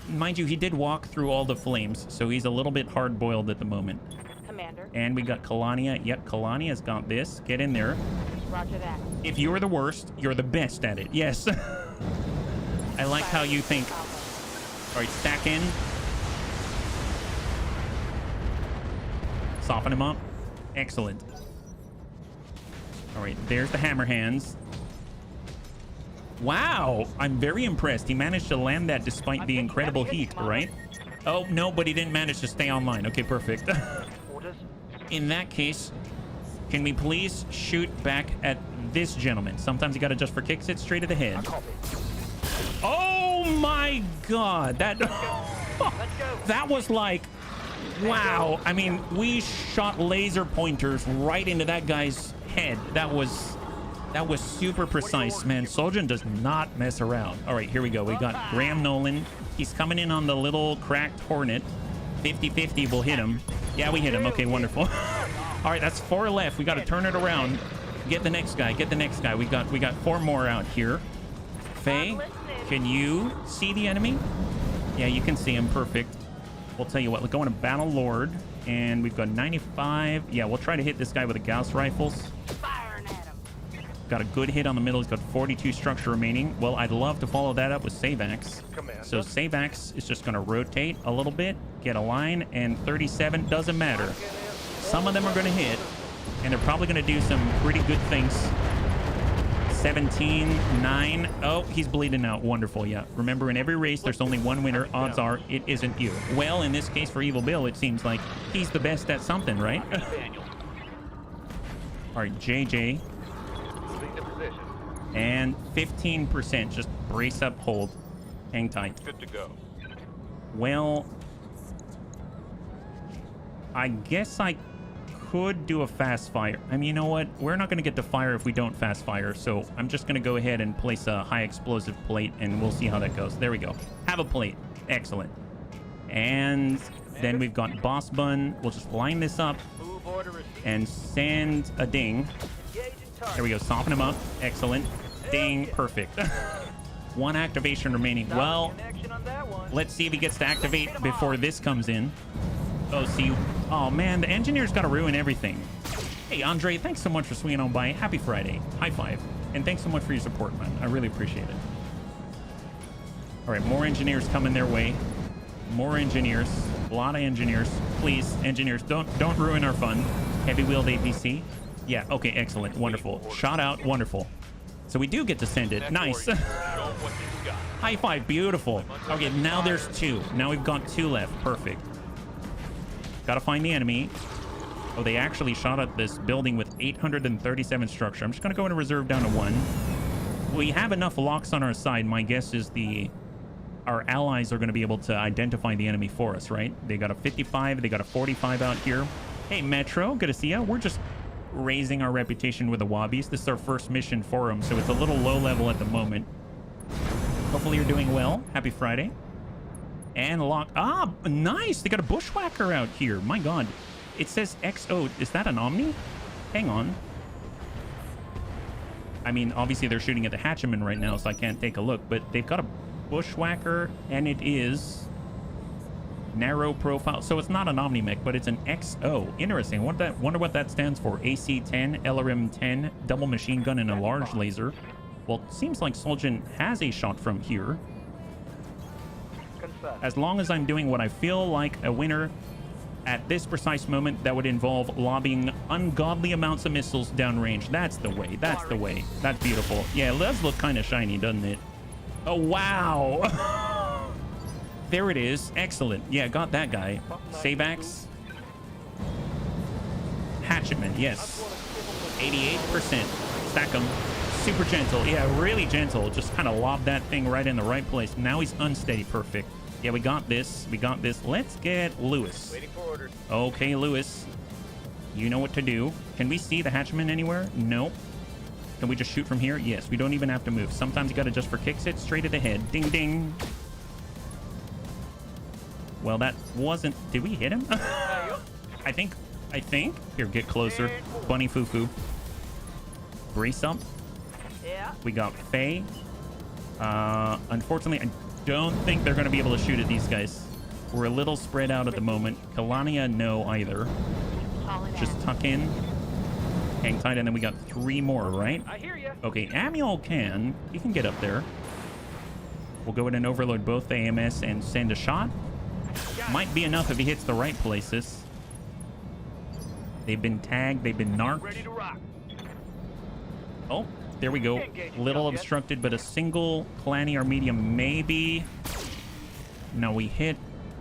Speaker 1: Mind you, he did walk through all the flames, so he's a little bit hard-boiled at the moment.
Speaker 5: Commander.
Speaker 1: And we got Kalania. Yep, Kalania's got this. Get in there.
Speaker 5: Roger that.
Speaker 1: If you're the worst, you're the best at it. Yes. I like how you think. All right, stack in. Soften him up. Excellent. All right, there's the Hammerhands. Wow, I'm very impressed. He managed to land that despite the incredible heat, right? Oh, no, but he didn't manage to stay online. Okay, perfect.
Speaker 3: Orders.
Speaker 1: In that case, can we please shoot back at this gentleman? Sometimes you got to just for kicks it straight to the head. Oh my God, that that was like, wow. I mean, we shot laser pointers right into that guy's head. That was super precise, man. Soljan does not mess around. All right, here we go. We got Graham Nolan. He's coming in on the little cracked Hornet. 50-50 will hit him. Yeah, we hit him. Okay, wonderful. All right, that's 4 left. We got to turn it around. Get the next guy. Get the next guy. We got 4 more out here. Faye, can you see the enemy? Yeah, you can see him. Perfect. We'll tell you what. We're going to Battle Lord, and we've got 95. Yeah, we'll try to hit this guy with the Gauss rifles.
Speaker 5: Firing at him.
Speaker 1: Got a good hit on the middle. He's got 42 structure remaining. Well, I'd love to follow that up with Savax. So Savax is just going to rotate a little bit, get a line, and 37 doesn't matter. Some of them are going to hit, and they're probably going to do some pretty good things. 17, 9. Oh, he's bleeding out. Wonderful. Yeah. Remember, in every race, there's only one winner. Odds are it isn't you. Well, in this case for Evil Bill, it seems like he's the best at something, right? All right, JJ. And 15%. Just brace up, hold. Hang tight.
Speaker 4: Good to go.
Speaker 1: Well, I guess I could do a fast fire. I mean, you know what? We're not going to get to fire if we don't fast fire. So I'm just going to go ahead and place a high explosive plate, and we'll see how that goes. There we go. Have a plate. Excellent. And then we've got Boss Bun. We'll just line this up and send a ding. There we go. Soften him up. Excellent. Ding. Perfect. 1 activation remaining. Well, let's see if he gets to activate before this comes in. Oh, see. Oh, man. The engineer's got to ruin everything. Hey, Andre, thanks so much for swinging on by. Happy Friday. High five. And thanks so much for your support, man. I really appreciate it. All right, more engineers coming their way. More engineers. A lot of engineers. Please, engineers, don't ruin our fun. Heavy wheeled APC. Yeah, okay, excellent. Wonderful. Shot out. Wonderful. So we do get to send it. Nice. High five. Beautiful. Okay, now there's 2. Now we've got 2 left. Perfect. Gotta find the enemy. Oh, they actually shot at this building with 837 structure. I'm just gonna go into reserve down to 1. We have enough locks on our side. My guess is our allies are gonna be able to identify the enemy for us, right? They got a 55, they got a 45 out here. Hey, Metro, good to see ya. We're just raising our reputation with the Wobbies. This is our first mission for them, so it's a little low level at the moment. Hopefully you're doing well. Happy Friday. And lock. Ah, nice. They got a bushwhacker out here. My God. It says XO. Is that an Omni? Hang on. I mean, obviously they're shooting at the Hatcheman right now, so I can't take a look. But they've got a bushwhacker, and it is narrow profile. So it's not an Omni mech, but it's an XO. Interesting. Wonder what that stands for. AC-10, LRM-10, double machine gun, and a large laser. Well, it seems like Soljan has a shot from here. As long as I'm doing what I feel like a winner At this precise moment, that would involve lobbing ungodly amounts of missiles downrange. That's the way. That's the way. That's beautiful. Yeah, it does look kind of shiny, doesn't it? Oh, wow. There it is. Excellent. Yeah, got that guy. Savax. Hatchetman, yes. 88%. Stack him. Super gentle. Yeah, really gentle. Just kind of lob that thing right in the right place. Now he's unsteady. Perfect. Yeah, we got this. We got this. Let's get Lewis.
Speaker 3: Waiting for orders.
Speaker 1: Okay, Lewis. You know what to do. Can we see the Hatchman anywhere? Nope. Can we just shoot from here? Yes, we don't even have to move. Sometimes you gotta just for kicks it straight at the head. Ding, ding. Well, that wasn't... Did we hit him? I think. Here, get closer. Bunny foo-foo. Brace up.
Speaker 3: Yeah.
Speaker 1: We got Faye. Unfortunately, I don't think they're going to be able to shoot at these guys. We're a little spread out at the moment. Kalania, no either. Just tuck in. Hang tight, and then we got 3 more, right?
Speaker 3: I hear you.
Speaker 1: Okay, Amiel can. He can get up there. We'll go ahead and overload both the AMS and send a shot. Might be enough if he hits the right places. They've been tagged. They've been narked.
Speaker 3: Ready to rock.
Speaker 1: Oh, there we go. Little obstructed, but a single clanny or medium maybe. No, we hit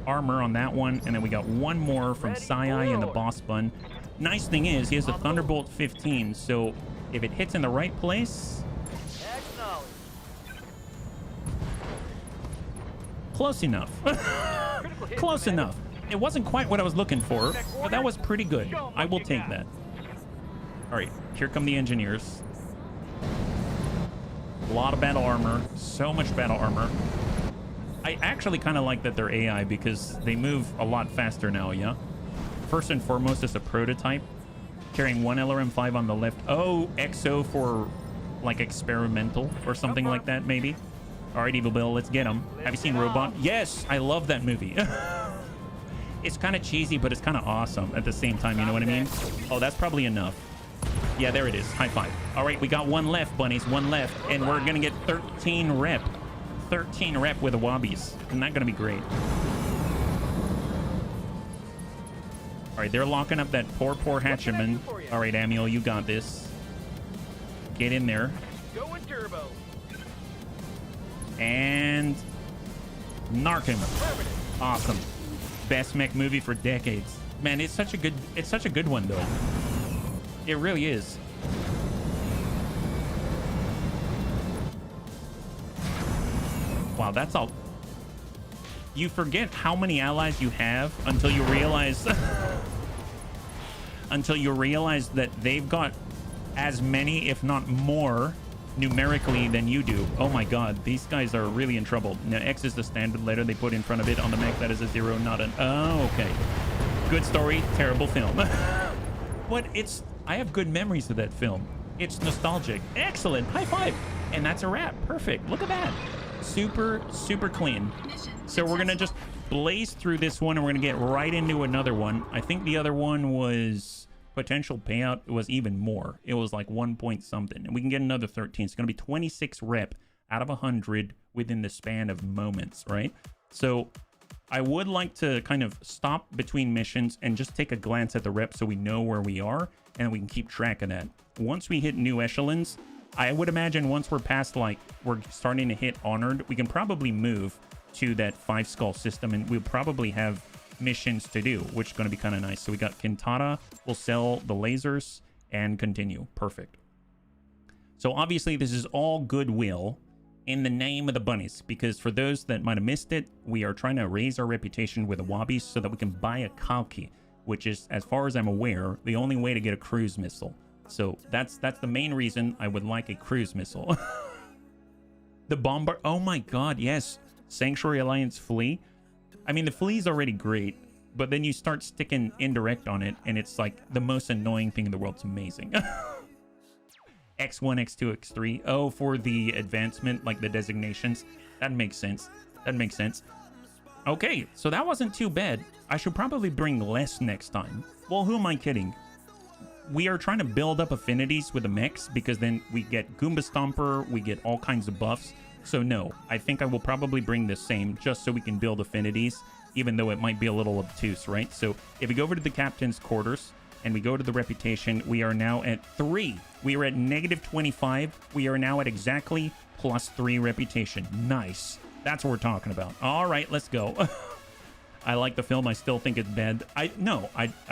Speaker 1: armor on that one, and then we got one more from Sai and the boss bun. Nice thing is, he has a Thunderbolt 15, so if it hits in the right place...
Speaker 3: Acknowledge.
Speaker 1: Close enough. Close enough. It wasn't quite what I was looking for, but that was pretty good. I will take that. All right, here come the engineers. A lot of battle armor. So much battle armor. I actually kind of like that they're AI because they move a lot faster now, yeah? First and foremost, it's a prototype. Carrying 1 LRM-5 on the left. Oh, XO for, like, experimental or something like that, maybe. All right, Evil Bill, let's get him. Have you seen Robot? Yes, I love that movie. It's kind of cheesy, but it's kind of awesome at the same time, you know what I mean? Oh, that's probably enough. Yeah, there it is. High five. All right, we got 1 left, bunnies. 1 left, and we're going to get 13 rep. 13 rep with the Wobbies. Isn't that going to be great? All right, they're locking up that poor Hatcherman. All right, Amiel, you got this. Get in there.
Speaker 3: Going turbo.
Speaker 1: And narc him. Awesome. Best mech movie for decades. Man, it's such a good one though. It really is. Wow, that's all. You forget how many allies you have until you realize that they've got as many, if not more, numerically than you do. Oh my god, these guys are really in trouble. Now, X is the standard letter they put in front of it on the mech. That is a 0, not an... Oh, okay. Good story, terrible film. But I have good memories of that film. It's nostalgic. Excellent. High five. And that's a wrap. Perfect. Look at that. Super, super clean. So we're going to just blaze through this one, and we're going to get right into another one. I think the other one was... potential payout was even more. It was like 1 point something, and we can get another 13. It's going to be 26 rep out of 100 within the span of moments, right? So I would like to kind of stop between missions and just take a glance at the rep so we know where we are and we can keep track of that. Once we hit new echelons, I would imagine once we're past, like, we're starting to hit honored, we can probably move to that 5 skull system, and we'll probably have missions to do, which is going to be kind of nice. So we got Kintara, we'll sell the lasers and continue. Perfect. So obviously this is all goodwill in the name of the bunnies, because for those that might have missed it, we are trying to raise our reputation with the Wobbies so that we can buy a Kalki, which is, as far as I'm aware, the only way to get a cruise missile. So that's the main reason I would like a cruise missile. The Bombard, oh my god, yes. Sanctuary Alliance Flea. I mean, the Flea's already great, but then you start sticking indirect on it, and it's like the most annoying thing in the world. It's amazing. X1, X2, X3. Oh, for the advancement, like the designations. That makes sense. That makes sense. Okay, so that wasn't too bad. I should probably bring less next time. Well, who am I kidding? We are trying to build up affinities with the mechs, because then we get Goomba Stomper, we get all kinds of buffs. So no, I think I will probably bring the same just so we can build affinities, even though it might be a little obtuse, right? So if we go over to the captain's quarters and we go to the reputation, we are now at 3. We are at -25. We are now at exactly +3 reputation. Nice. That's what we're talking about. All right, let's go. I like the film. I still think it's bad. I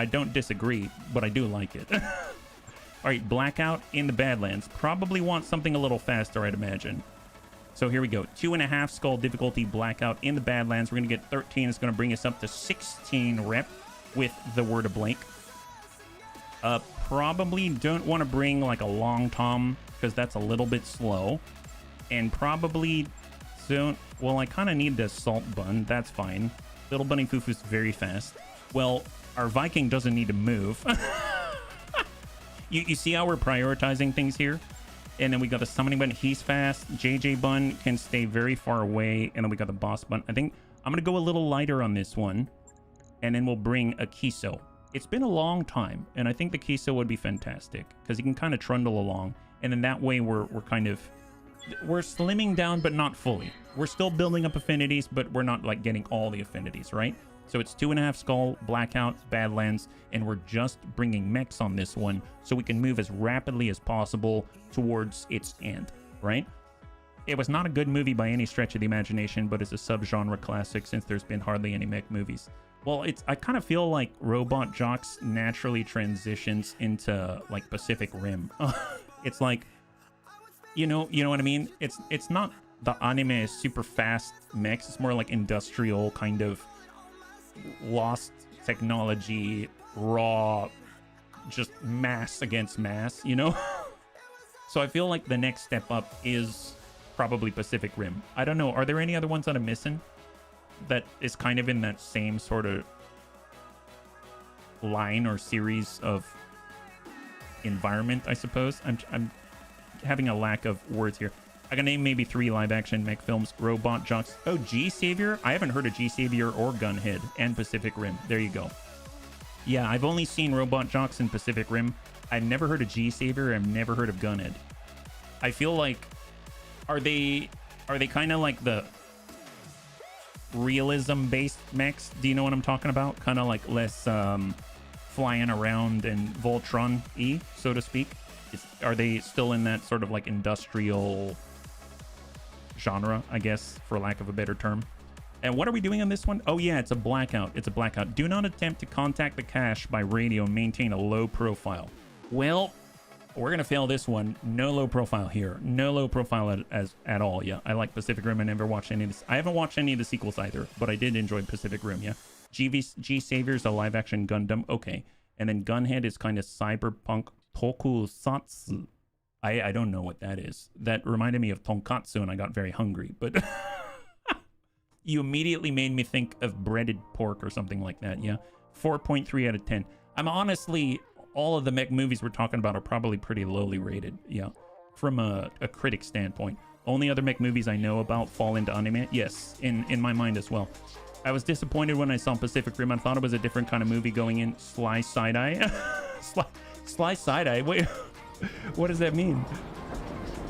Speaker 1: don't disagree, but I do like it. All right, Blackout in the Badlands. Probably want something a little faster, I'd imagine. So here we go. 2.5 skull difficulty Blackout in the Badlands. We're going to get 13. It's going to bring us up to 16 rep with the Word of Blake. Probably don't want to bring like a Long Tom because that's a little bit slow. And probably don't... Well, I kind of need the Salt Bun. That's fine. Little Bunny Fufu's very fast. Well, our Viking doesn't need to move. You see how we're prioritizing things here? And then we got the Summoning Bun. He's fast. JJ Bun can stay very far away. And then we got the Boss Bun. I think I'm going to go a little lighter on this one. And then we'll bring a Kiso. It's been a long time. And I think the Kiso would be fantastic. Because he can kind of trundle along. And then that way we're kind of... We're slimming down, but not fully. We're still building up affinities, but we're not like getting all the affinities, right? So it's 2.5 skull, Blackout, Badlands, and we're just bringing mechs on this one so we can move as rapidly as possible towards its end, right? It was not a good movie by any stretch of the imagination, but it's a subgenre classic since there's been hardly any mech movies. Well, I kind of feel like Robot Jocks naturally transitions into like Pacific Rim. It's like, you know what I mean? It's not the anime super fast mechs. It's more like industrial kind of lost technology, raw, just mass against mass, you know? So I feel like the next step up is probably Pacific Rim. I don't know. Are there any other ones that I'm missing that is kind of in that same sort of line or series of environment, I suppose? I'm having a lack of words here. I can name maybe 3 live-action mech films. Robot Jocks. Oh, G-Savior? I haven't heard of G-Savior or Gunhead and Pacific Rim. There you go. Yeah, I've only seen Robot Jocks and Pacific Rim. I've never heard of G-Savior. I've never heard of Gunhead. I feel like... Are they kind of like the realism-based mechs? Do you know what I'm talking about? Kind of like less flying around and Voltron-y, so to speak. Are they still in that sort of like industrial genre, I guess, for lack of a better term? And what are we doing on this one? Oh yeah, it's a Blackout. It's a Blackout. Do not attempt to contact the cache by radio and maintain a low profile. Well, we're gonna fail this one. No low profile here. No low profile at all. Yeah, I like Pacific Rim. I never watched any of this. I haven't watched any of the sequels either, but I did enjoy Pacific Rim. Yeah, G-Savior's a live action Gundam. Okay, and then Gunhead is kind of cyberpunk tokusatsu. I don't know what that is. That reminded me of tonkatsu and I got very hungry, but you immediately made me think of breaded pork or something like that. Yeah, 4.3 out of 10. I'm honestly, all of the mech movies we're talking about are probably pretty lowly rated. Yeah, from a critic standpoint. Only other mech movies I know about fall into anime. Yes, in my mind as well. I was disappointed when I saw Pacific Rim. I thought it was a different kind of movie going in. Sly side-eye. Sly side-eye? Wait, what does that mean?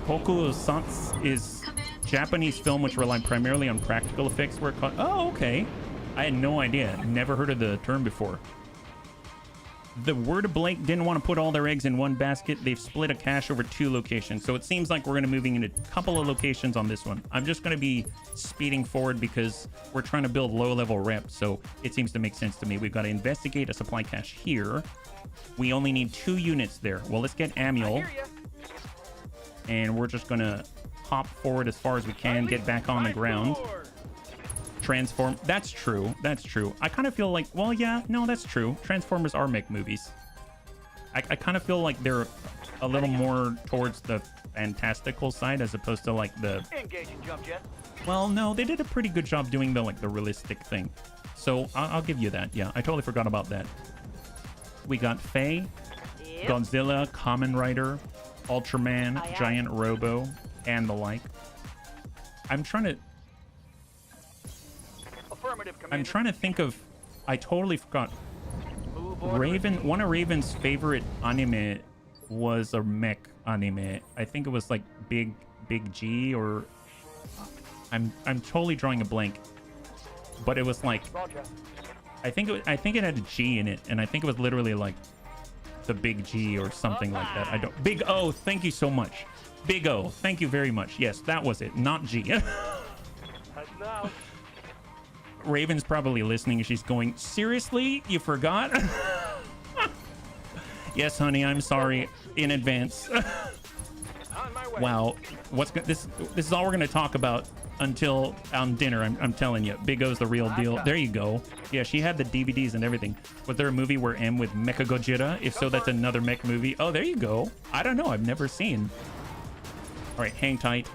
Speaker 1: Tokusatsu is Japanese film which relied primarily on practical effects. Oh, okay. I had no idea. Never heard of the term before. The Word of Blake didn't want to put all their eggs in one basket. They've split a cache over 2 locations. So it seems like we're going to be moving into a couple of locations on this one. I'm just going to be speeding forward because we're trying to build low-level reps. So it seems to make sense to me. We've got to investigate a supply cache here. We only need 2 units there. Well, let's get Amiel. And we're just going to hop forward as far as we can, get back on the ground. Transform. That's true. That's true. I kind of feel like, well, yeah, no, that's true. Transformers are mech movies. I kind of feel like they're a little more towards the fantastical side as opposed to like the...
Speaker 3: Engaging jump jet.
Speaker 1: Well, no, they did a pretty good job doing the realistic thing. So I'll give you that. Yeah, I totally forgot about that. We got Faye,
Speaker 3: Yep.
Speaker 1: Godzilla, Kamen Rider, Ultraman,
Speaker 5: Aye, aye.
Speaker 1: Giant Robo, and the like. I'm trying to
Speaker 3: Affirmative, Commander.
Speaker 1: I'm trying to think of... I totally forgot.
Speaker 3: Move order.
Speaker 1: Raven, one of Raven's favorite anime was a mech anime. I think it was like Big G or I'm totally drawing a blank, but it was like
Speaker 3: Roger.
Speaker 1: I think it had a G in it, and I think it was literally like the big G or something like that. I don't. Big O. Thank you so much. Big O. Thank you very much. Yes, that was it. Not G.
Speaker 3: That's now.
Speaker 1: Raven's probably listening, and she's going, "Seriously, you forgot?" Yes, honey. I'm sorry in advance.
Speaker 3: On my way.
Speaker 1: Wow. This is all we're gonna talk about until dinner. I'm telling you, Big O's the real deal. There you go. Yeah, she had the DVDs and everything. Was there a movie where M with Mecha Gojira? If so, that's another mech movie. Oh, there you go. I don't know. I've never seen. All right, hang tight.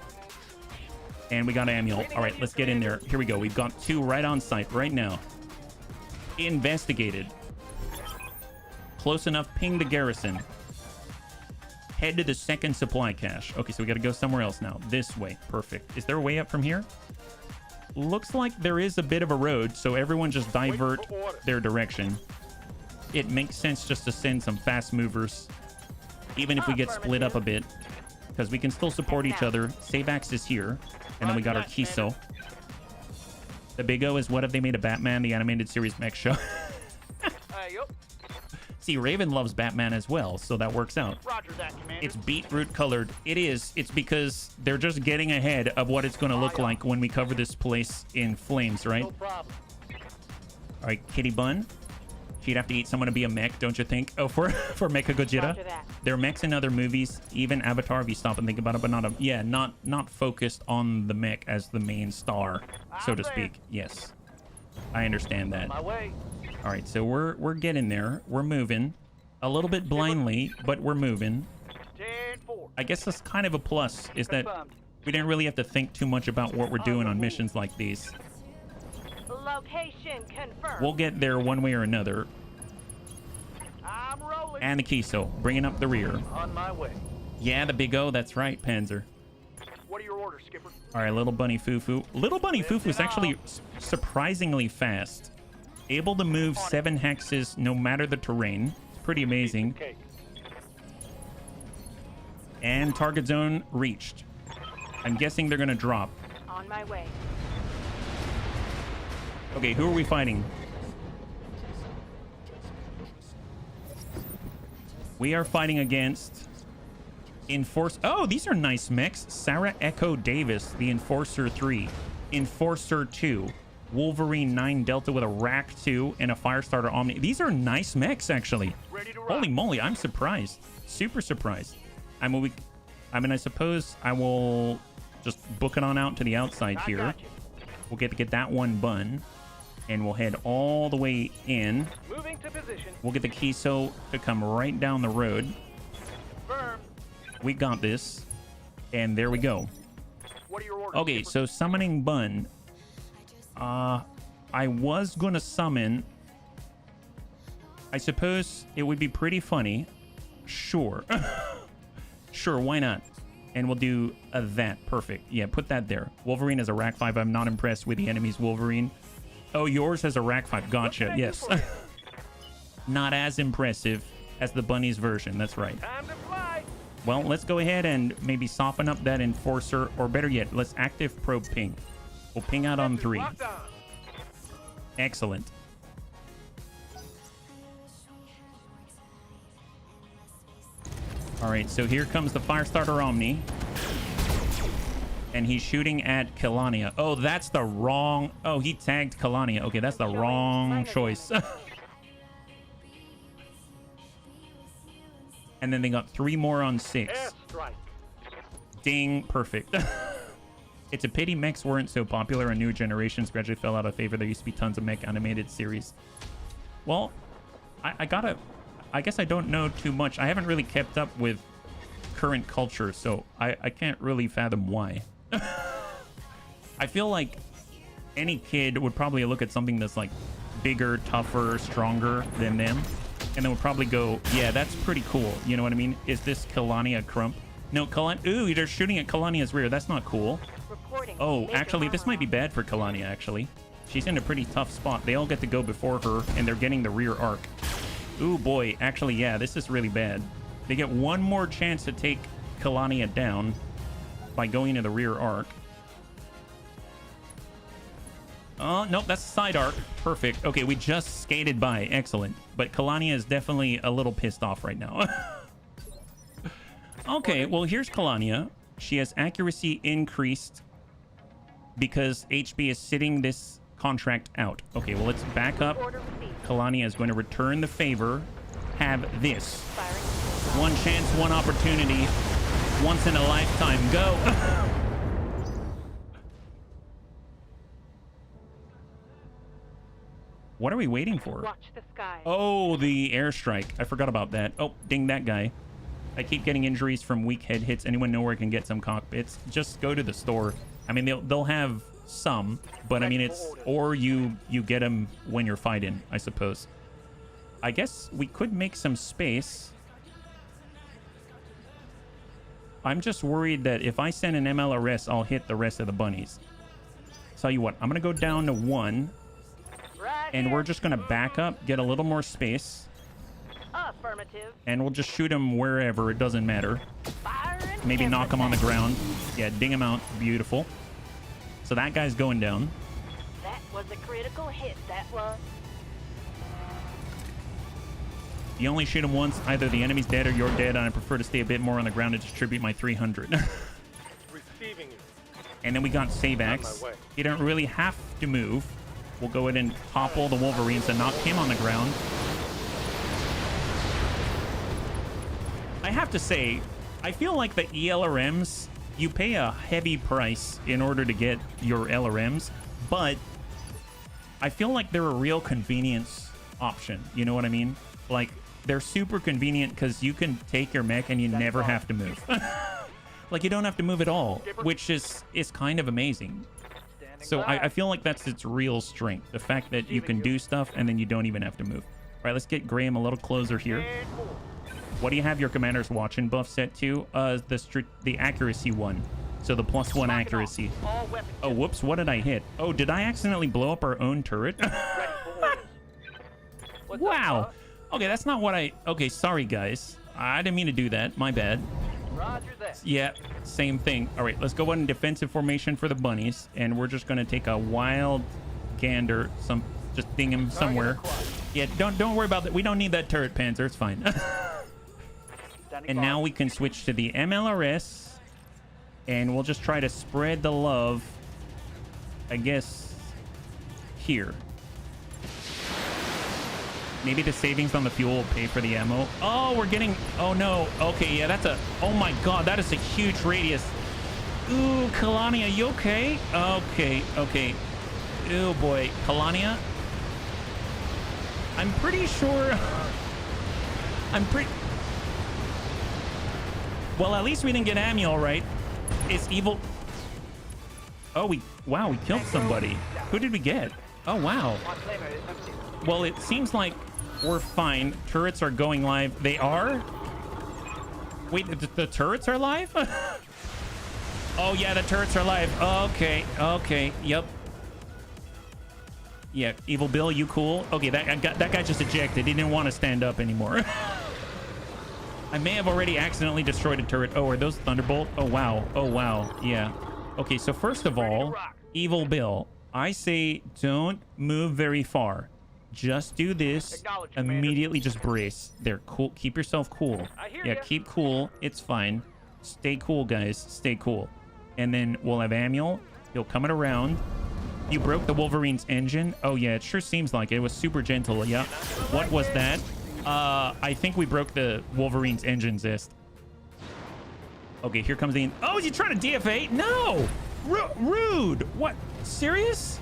Speaker 1: And we got Amul. All right, let's get in there. Here we go. We've got 2 right on site right now. Investigated. Close enough. Ping the garrison. Head to the second supply cache. Okay, so we got to go somewhere else now. This way. Perfect. Is there a way up from here? Looks like there is a bit of a road, so everyone just divert their direction. It makes sense just to send some fast movers, even if we get split up a bit, because we can still support each other. Savax is here, and then we got our Kiso. The Big O is What If They Made a Batman, the animated series mech show.
Speaker 3: Yup.
Speaker 1: See, Raven loves Batman as well, so that works out.
Speaker 3: Roger that, Commander.
Speaker 1: It's beetroot colored. It is. It's because they're just getting ahead of what it's going to look like when we cover this place in flames, right?
Speaker 3: No problem.
Speaker 1: All right, Kitty Bun. She'd have to eat someone to be a mech, don't you think? Oh, for Mecha Gojira.
Speaker 5: Roger that.
Speaker 1: There are mechs in other movies, even Avatar, if you stop and think about it, but not focused on the mech as the main star, so to speak. Yes, I understand that.
Speaker 3: My way.
Speaker 1: All right, so we're getting there. We're moving a little bit blindly, but we're moving.
Speaker 3: 10-4.
Speaker 1: I guess that's kind of a plus, is that
Speaker 3: Confirmed.
Speaker 1: we didn't really have to think too much about what we're doing on missions like these.
Speaker 5: Location confirmed.
Speaker 1: We'll get there one way or another.
Speaker 3: I'm rolling.
Speaker 1: And the Kiso, bringing up the rear.
Speaker 3: On my way.
Speaker 1: Yeah, the Big O, that's right, Panzer.
Speaker 3: What are your orders, Skipper?
Speaker 1: All right, Little Bunny Fufu. Little Bunny Fufu is actually surprisingly fast. Able to move 7 hexes no matter the terrain. It's pretty amazing.
Speaker 3: Cake.
Speaker 1: And target zone reached. I'm guessing they're going to drop.
Speaker 5: On my way.
Speaker 1: Okay, who are we fighting? We are fighting against Enforce. Oh, these are nice mechs. Sarah Echo Davis, the Enforcer 3. Enforcer 2. Wolverine 9 Delta with a Rack 2 and a Firestarter Omni. These are nice mechs, actually.
Speaker 3: Ready to rock.
Speaker 1: Holy moly, I'm surprised. Super surprised. I mean, I suppose I will just book it on out to the outside
Speaker 3: I
Speaker 1: here.
Speaker 3: got you.
Speaker 1: We'll get to get that one bun. And we'll head all the way in.
Speaker 3: Moving to position.
Speaker 1: We'll get the Kiso to come right down the road.
Speaker 3: Firm.
Speaker 1: We got this. And there we go.
Speaker 3: What are your orders?
Speaker 1: Okay,
Speaker 3: Skipper?
Speaker 1: so summoning bun. I was gonna summon. I suppose it would be pretty funny. Sure. Sure, why not? And we'll do that. Perfect. Yeah, put that there. Wolverine has a Rack 5. I'm not impressed with the enemy's Wolverine. Oh, yours has a Rack 5. Gotcha. Yes. Not as impressive as the bunny's version. That's right.
Speaker 3: Time to fly.
Speaker 1: Well, let's go ahead and maybe soften up that Enforcer. Or better yet, let's active probe ping. We'll ping out on 3.
Speaker 3: Locked on.
Speaker 1: Excellent. All right, so here comes the Firestarter Omni. And he's shooting at Kalania. Oh, that's the wrong... Oh, he tagged Kalania. Okay, that's the wrong choice. And then they got 3 more on 6.
Speaker 3: Airstrike.
Speaker 1: Ding. Perfect. It's a pity mechs weren't so popular and newer generations gradually fell out of favor. There used to be tons of mech animated series. Well, I guess I don't know too much. I haven't really kept up with current culture, so I can't really fathom why. I feel like any kid would probably look at something that's like bigger, tougher, stronger than them, and then would probably go, yeah, that's pretty cool. You know what I mean? Is this Kalania Crump? No, Ooh, they're shooting at Kalania's rear. That's not cool.
Speaker 5: Reporting.
Speaker 1: Oh,
Speaker 5: Major
Speaker 1: actually, this
Speaker 5: armor
Speaker 1: might be bad for Kalania, actually. She's in a pretty tough spot. They all get to go before her, and they're getting the rear arc. Ooh, boy. Actually, yeah, this is really bad. They get one more chance to take Kalania down by going to the rear arc. Oh, nope, that's a side arc. Perfect. Okay, we just skated by. Excellent. But Kalania is definitely a little pissed off right now. Okay, well, here's Kalania. She has accuracy increased because HB is sitting this contract out. Okay, well, let's back up. Kalania is going to return the favor. Have this. One chance, one opportunity. Once in a lifetime. Go. What are we waiting for?
Speaker 5: Watch the sky.
Speaker 1: Oh, the airstrike. I forgot about that. Oh, ding that guy. I keep getting injuries from weak head hits. Anyone know where I can get some cockpits? Just go to the store. I mean, they'll have some, but I mean, it's... Or you get them when you're fighting, I suppose. I guess we could make some space. I'm just worried that if I send an MLRS, I'll hit the rest of the bunnies. Tell you what, I'm going to go down to 1. And we're just going to back up, get a little more space.
Speaker 5: Affirmative.
Speaker 1: And we'll just shoot him wherever. It doesn't matter. Maybe knock him on the ground. Yeah, ding him out. Beautiful. So that guy's going down.
Speaker 5: That was a critical hit. That was.
Speaker 1: You only shoot him once. Either the enemy's dead or you're dead. And I prefer to stay a bit more on the ground to distribute my 300.
Speaker 3: Receiving you.
Speaker 1: And then we got Savax. He don't really have to move. We'll go ahead and topple the Wolverines and knock him on the ground. I have to say, I feel like the ELRMs, you pay a heavy price in order to get your LRMs, but I feel like they're a real convenience option. You know what I mean? Like, they're super convenient because you can take your mech and you never have to move. Like, you don't have to move at all, which is kind of amazing. So I feel like that's its real strength. The fact that you can do stuff and then you don't even have to move. All right, let's get Graham a little closer here. What do you have your commander's watching buff set to? The accuracy one. So the +1 accuracy. Oh, whoops, what did I hit? Oh, did I accidentally blow up our own turret? Wow. Okay, that's not what I... Okay, sorry, guys. I didn't mean to do that. My bad.
Speaker 3: Roger that.
Speaker 1: Yeah, same thing. All right, let's go in defensive formation for the bunnies, and we're just going to take a wild gander, just ding him somewhere. Yeah, don't worry about that. We don't need that turret, Panzer. It's fine. And now we can switch to the MLRS, and we'll just try to spread the love, I guess, here. Maybe the savings on the fuel will pay for the ammo. Oh, we're getting... Oh, no. Okay, yeah, that's a... Oh, my God. That is a huge radius. Ooh, Kalania, you okay? Okay, okay. Ooh, boy. Kalania? I'm pretty sure... Well, at least we didn't get Amiel, right? It's evil... Oh, Wow, we killed somebody. Who did we get? Oh, wow. Well, it seems like we're fine. Turrets are going live. They are? Wait, the turrets are live? Oh, yeah, the turrets are live. Okay, okay, yep. Yeah, Evil Bill, you cool? Okay, that guy just ejected. He didn't want to stand up anymore. I may have already accidentally destroyed a turret. Oh, are those Thunderbolt? Oh, wow. Oh, wow. Yeah. Okay, so first of all, Evil Bill, I say don't move very far. Just do this. Immediately just brace. There, cool. Keep yourself cool. Yeah, keep cool. It's fine. Stay cool, guys. Stay cool. And then we'll have Amiel. He'll come it around. You broke the Wolverine's engine? Oh, yeah, it sure seems like it. It was super gentle. Yeah. What was that? I think we broke the Wolverine's engine, Zest. Okay, here comes the... Oh, is he trying to DFA? No! Rude! What? Serious?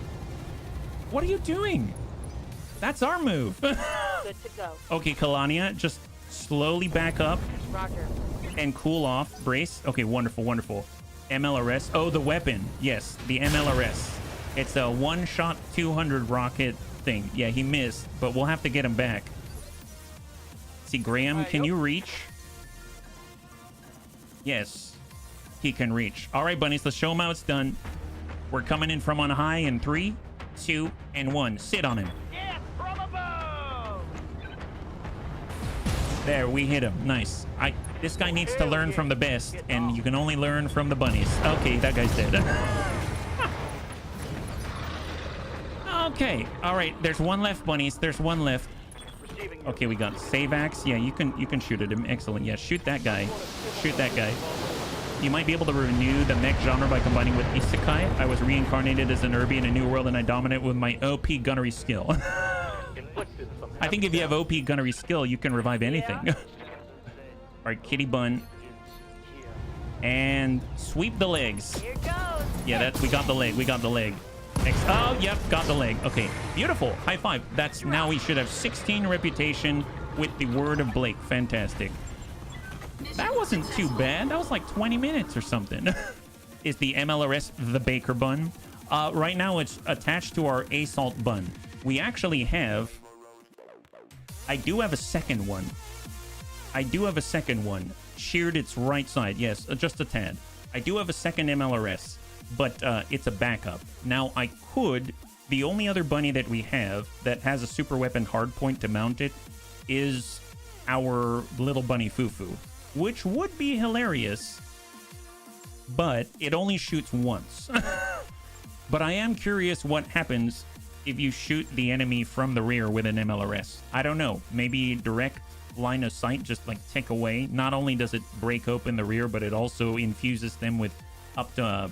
Speaker 1: What are you doing? That's our move.
Speaker 5: Good to go.
Speaker 1: Okay, Kalania, just slowly back up.
Speaker 5: Roger.
Speaker 1: And cool off. Brace. Okay, wonderful, wonderful. MLRS. Oh, the weapon. Yes, the MLRS. It's a one-shot 200 rocket thing. Yeah, he missed, but we'll have to get him back. See, Graham, can you reach? Yes, he can reach. All right, bunnies, let's show him how it's done. We're coming in from on high in 3, 2, and 1. Sit on him.
Speaker 3: Yes, from above.
Speaker 1: There, we hit him. Nice. This guy needs to learn from the best, and you can only learn from the bunnies. Okay, that guy's dead. Okay. All right. There's one left, bunnies. There's one left. Okay, we got save axe. Yeah, you can shoot at him. Excellent. Yeah, shoot that guy. Shoot that guy. You might be able to renew the mech genre by combining with Isekai. I was reincarnated as an Urbi in a new world and I dominate with my OP gunnery skill. I think if you have OP gunnery skill, you can revive anything. All right, kitty bun. And sweep the legs.
Speaker 5: Here goes.
Speaker 1: Yeah, we got the leg. We got the leg. Oh, yep, got the leg. Okay, beautiful. High five. That's now we should have 16 reputation with the word of Blake. Fantastic. That wasn't too bad. That was like 20 minutes or something. Is the MLRS the Baker bun? Right now it's attached to our Assault bun. We actually have... I do have a second one. Sheared its right side. Yes, just a tad. I do have a second MLRS, but it's a backup. Now, I could... The only other bunny that we have that has a super weapon hardpoint to mount it is our little bunny Fufu, which would be hilarious, but it only shoots once. But I am curious what happens if you shoot the enemy from the rear with an MLRS. I don't know. Maybe direct line of sight, just like tick away. Not only does it break open the rear, but it also infuses them with up to,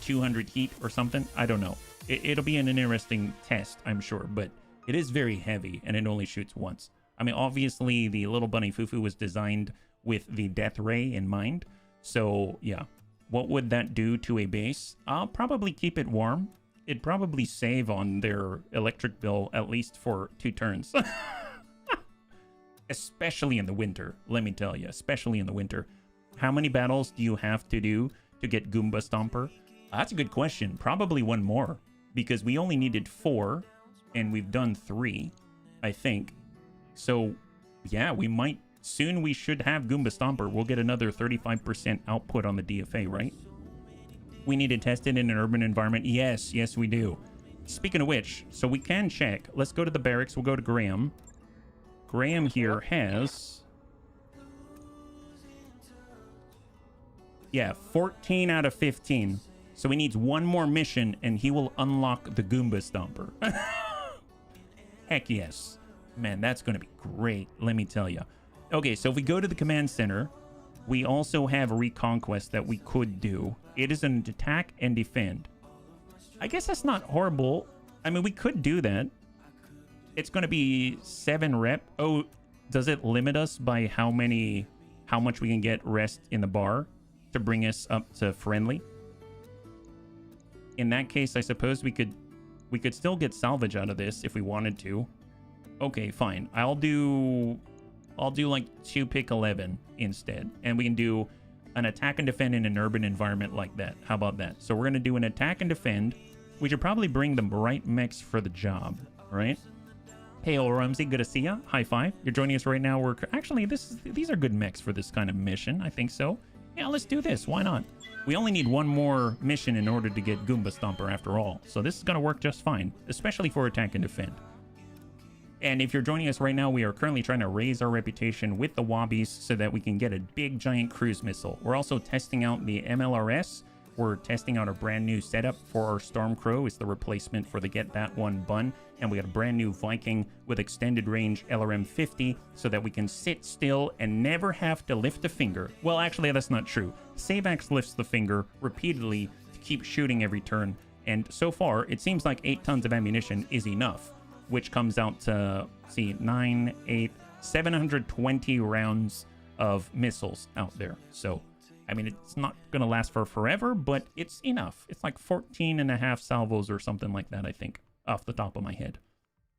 Speaker 1: 200 heat or something. I don't know. It'll be an interesting test, I'm sure, but it is very heavy and it only shoots once. I mean, obviously, the little bunny Fufu was designed with the death ray in mind. So, yeah. What would that do to a base? I'll probably keep it warm. It'd probably save on their electric bill at least for 2 turns. Especially in the winter, let me tell you. Especially in the winter. How many battles do you have to do to get Goomba Stomper? That's a good question. Probably 1 more. Because we only needed 4. And we've done 3, I think. So, yeah, we might... Soon we should have Goomba Stomper. We'll get another 35% output on the DFA, right? We need to test it in an urban environment. Yes, we do. Speaking of which, so we can check. Let's go to the barracks. We'll go to Graham. Graham here has... Yeah, 14 out of 15. So he needs 1 more mission and he will unlock the Goomba Stomper. Heck yes. Man, that's going to be great, let me tell you. Okay, so if we go to the command center, we also have Reconquest that we could do. It is an attack and defend. I guess that's not horrible. I mean, we could do that. It's going to be 7 rep. Oh, does it limit us by how much we can get rest in the bar to bring us up to friendly? In that case, I suppose we could still get salvage out of this if we wanted to. Okay, fine. I'll do like 2 pick 11 instead. And we can do an attack and defend in an urban environment like that. How about that? So we're going to do an attack and defend. We should probably bring the right mechs for the job, right? Hey, old Rumsey, good to see ya. High five. You're joining us right now. Actually, these are good mechs for this kind of mission. I think so. Yeah, let's do this. Why not? We only need 1 more mission in order to get Goomba Stomper after all. So this is going to work just fine, especially for attack and defend. And if you're joining us right now, we are currently trying to raise our reputation with the Wobbies so that we can get a big giant cruise missile. We're also testing out the MLRS. We're testing out a brand new setup for our Stormcrow. It's the replacement for the Get That One bun. And we got a brand new Viking with extended range LRM 50 so that we can sit still and never have to lift a finger. Well, actually, that's not true. Savax lifts the finger repeatedly to keep shooting every turn. And so far, it seems like 8 tons of ammunition is enough, which comes out to, 9, 8, 720 rounds of missiles out there. So, I mean, it's not going to last for forever, but it's enough. It's like 14 and a half salvos or something like that, I think, off the top of my head.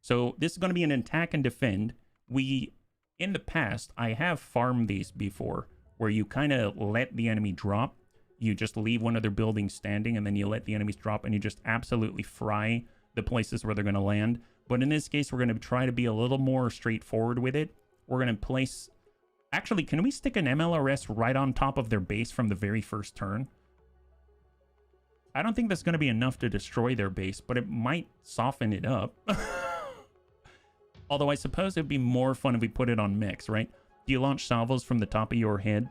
Speaker 1: So this is going to be an attack and defend. In the past, I have farmed these before, where you kind of let the enemy drop. You just leave one of their buildings standing, and then you let the enemies drop, and you just absolutely fry the places where they're going to land. But in this case, we're going to try to be a little more straightforward with it. We're going to place... Actually, can we stick an MLRS right on top of their base from the very first turn? I don't think that's going to be enough to destroy their base, but it might soften it up. Although I suppose it'd be more fun if we put it on mix, right? Do you launch salvos from the top of your head?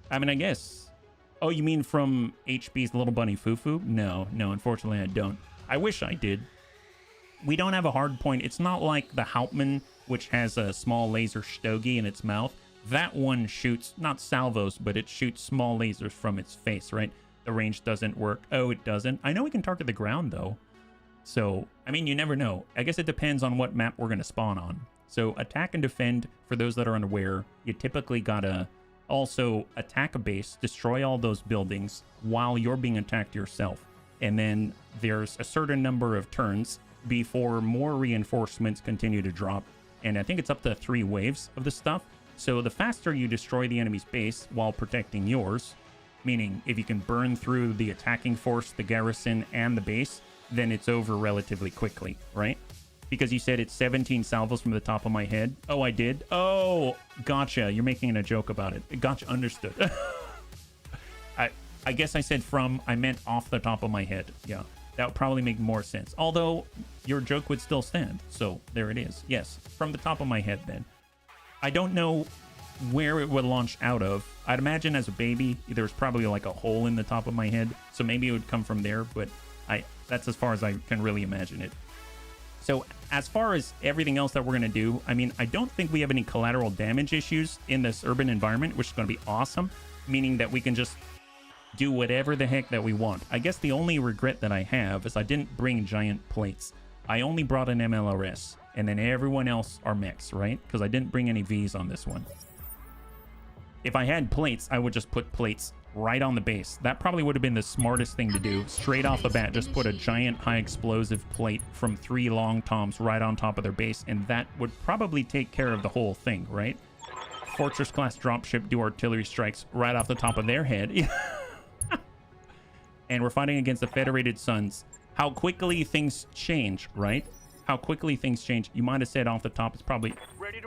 Speaker 1: I mean, I guess... Oh, you mean from HB's Little Bunny Fufu? No, unfortunately I don't. I wish I did. we don't have a hard point. It's not like the Hauptmann, which has a small laser stogie in its mouth. That one shoots, not salvos, but it shoots small lasers from its face, right? The range doesn't work. Oh, it doesn't. I know we can target the ground, though. So, I mean, you never know. I guess it depends on what map we're going to spawn on. So, attack and defend, for those that are unaware, you typically gotta also attack a base, destroy all those buildings while you're being attacked yourself. And then there's a certain number of turns before more reinforcements continue to drop. And I think it's up to 3 waves of the stuff. So the faster you destroy the enemy's base while protecting yours, meaning if you can burn through the attacking force, the garrison, and the base, then it's over relatively quickly, right? Because you said it's 17 salvos from the top of my head. Oh, I did? Oh, gotcha. You're making a joke about it. Gotcha. Understood. I guess I said from, I meant off the top of my head. Yeah, that would probably make more sense. Although, your joke would still stand. So, there it is. Yes, from the top of my head then. I don't know where it would launch out of. I'd imagine as a baby, there's probably like a hole in the top of my head. So maybe it would come from there, but that's as far as I can really imagine it. So as far as everything else that we're going to do, I mean, I don't think we have any collateral damage issues in this urban environment, which is going to be awesome, meaning that we can just do whatever the heck that we want. I guess the only regret that I have is I didn't bring giant plates. I only brought an MLRS, and then everyone else are mechs, right? Because I didn't bring any Vs on this one. If I had plates, I would just put plates right on the base. That probably would have been the smartest thing to do. Straight off the bat, just put a giant high explosive plate from 3 long toms right on top of their base, and that would probably take care of the whole thing, right? Fortress class dropship do artillery strikes right off the top of their head. And we're fighting against the Federated Suns. How quickly things change, right? How quickly things change. You might have said off the top, it's probably...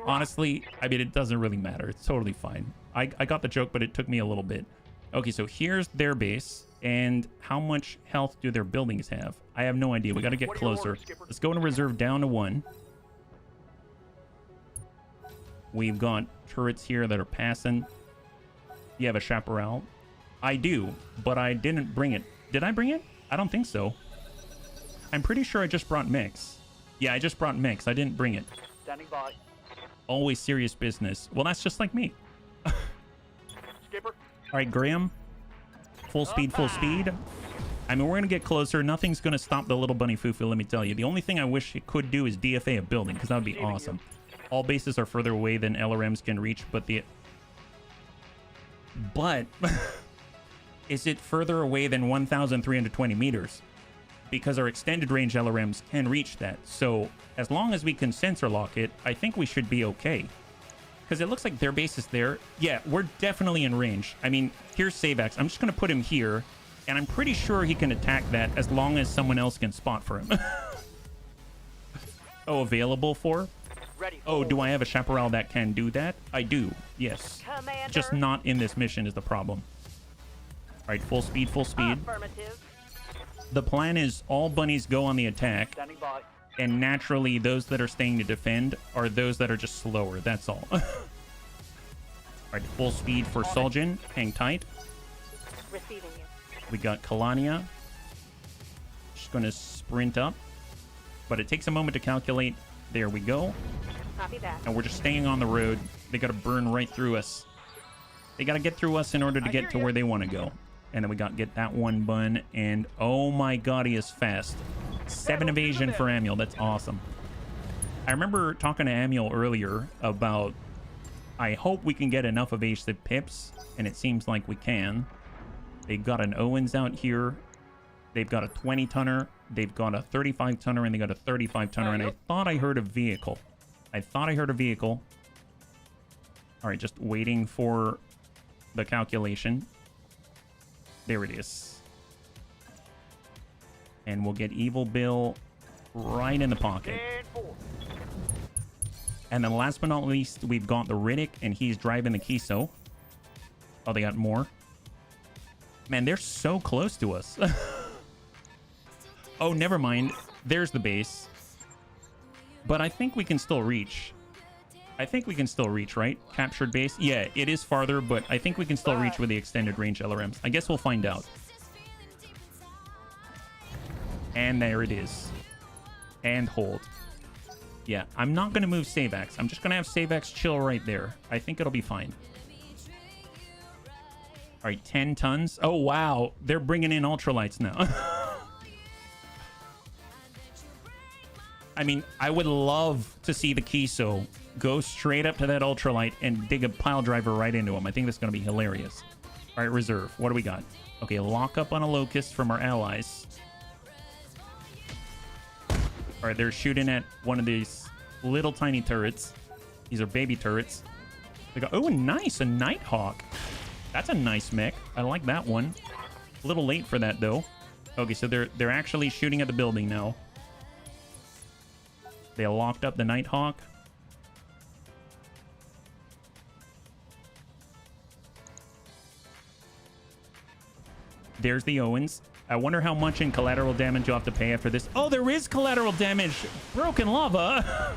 Speaker 1: Honestly, I mean, it doesn't really matter. It's totally fine. I got the joke, but it took me a little bit. Okay, so here's their base. And how much health do their buildings have? I have no idea. We got to get closer. Let's go into reserve down to 1. We've got turrets here that are passing. You have a chaparral. I do, but I didn't bring it. Did I bring it? I don't think so. I'm pretty sure I just brought mechs. Yeah, I just brought mechs. I didn't bring it.
Speaker 3: Standing by.
Speaker 1: Always serious business. Well, that's just like me.
Speaker 3: Skipper.
Speaker 1: All right, Graham. Full speed, full speed. I mean, we're going to get closer. Nothing's going to stop the little bunny foo-foo, let me tell you. The only thing I wish it could do is DFA a building, because that would be awesome. All bases are further away than LRMs can reach, but the... But... is it further away than 1,320 meters? Because our extended range LRMs can reach that. So as long as we can sensor lock it, I think we should be okay. Because it looks like their base is there. Yeah, we're definitely in range. I mean, here's Savax. I'm just going to put him here, and I'm pretty sure he can attack that as long as someone else can spot for him. Oh, available for? Oh, do I have a chaparral that can do that? I do, yes.
Speaker 5: Commander.
Speaker 1: Just not in this mission is the problem. All right, full speed, full speed.
Speaker 5: Affirmative.
Speaker 1: The plan is all bunnies go on the attack,
Speaker 3: Standing by.
Speaker 1: and naturally those that are staying to defend are those that are just slower. That's all. All right, full speed for Soljan. Hang tight.
Speaker 5: Receiving you.
Speaker 1: We got Kalania. Just going to sprint up, but it takes a moment to calculate. There we go.
Speaker 5: Copy that.
Speaker 1: And we're just staying on the road. They got to burn right through us. They got to get through us in order to get to where they want to go. And then we got to get that one bun. And oh my god, he is fast. 7 evasion for Amiel. That's awesome. I remember talking to Amiel earlier about I hope we can get enough evasive pips. And it seems like we can. They've got an Owens out here. They've got a 20-tonner. They've got a 35-tonner. And they got a 35-tonner. And I thought I heard a vehicle. All right, just waiting for the calculation. There it is. And we'll get Evil Bill right in the pocket. And then last but not least, we've got the Riddick, and he's driving the Kiso. Oh, they got more. Man, they're so close to us. Oh, never mind. There's the base. But I think we can still reach. Right? Captured base. Yeah, it is farther, but I think we can still reach with the extended range LRMs. I guess we'll find out. And there it is. and hold. Yeah, I'm not going to move Savax. I'm just going to have Savax chill right there. I think it'll be fine. All right, 10 tons. Oh, wow. They're bringing in Ultralights now. I mean, I would love to see the Kiso go straight up to that Ultralight and dig a pile driver right into him. I think that's going to be hilarious. All right, reserve. What do we got? Okay, lock up on a Locust from our allies. All right, they're shooting at one of these little tiny turrets. These are baby turrets. They go, oh, nice, a Nighthawk. That's a nice mech. I like that one. A little late for that, though. Okay, so they're actually shooting at the building now. They locked up the Nighthawk. There's the Owens. I wonder how much in collateral damage you'll have to pay after this. Oh, there is collateral damage. Broken lava.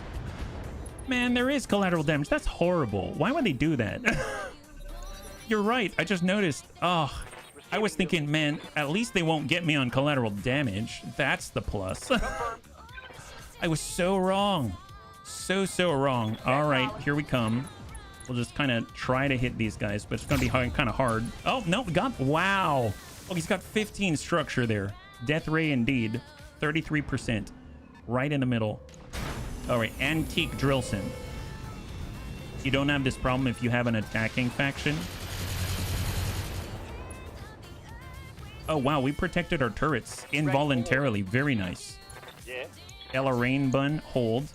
Speaker 1: Man, there is collateral damage. That's horrible. Why would they do that? You're right. I just noticed. Oh, I was thinking, man, at least they won't get me on collateral damage. That's the plus. I was so wrong. So wrong. All right, here we come. We'll just kind of try to hit these guys, but it's going to be kind of hard. Oh, no, we got... Wow. Oh, he's got 15 structure there. Death ray indeed. 33%. Right in the middle. All right, Antique Drillson. You don't have this problem if you have an attacking faction. Oh, wow, we protected our turrets involuntarily. Very nice.
Speaker 3: Yeah.
Speaker 1: Ella Rain Bun, hold.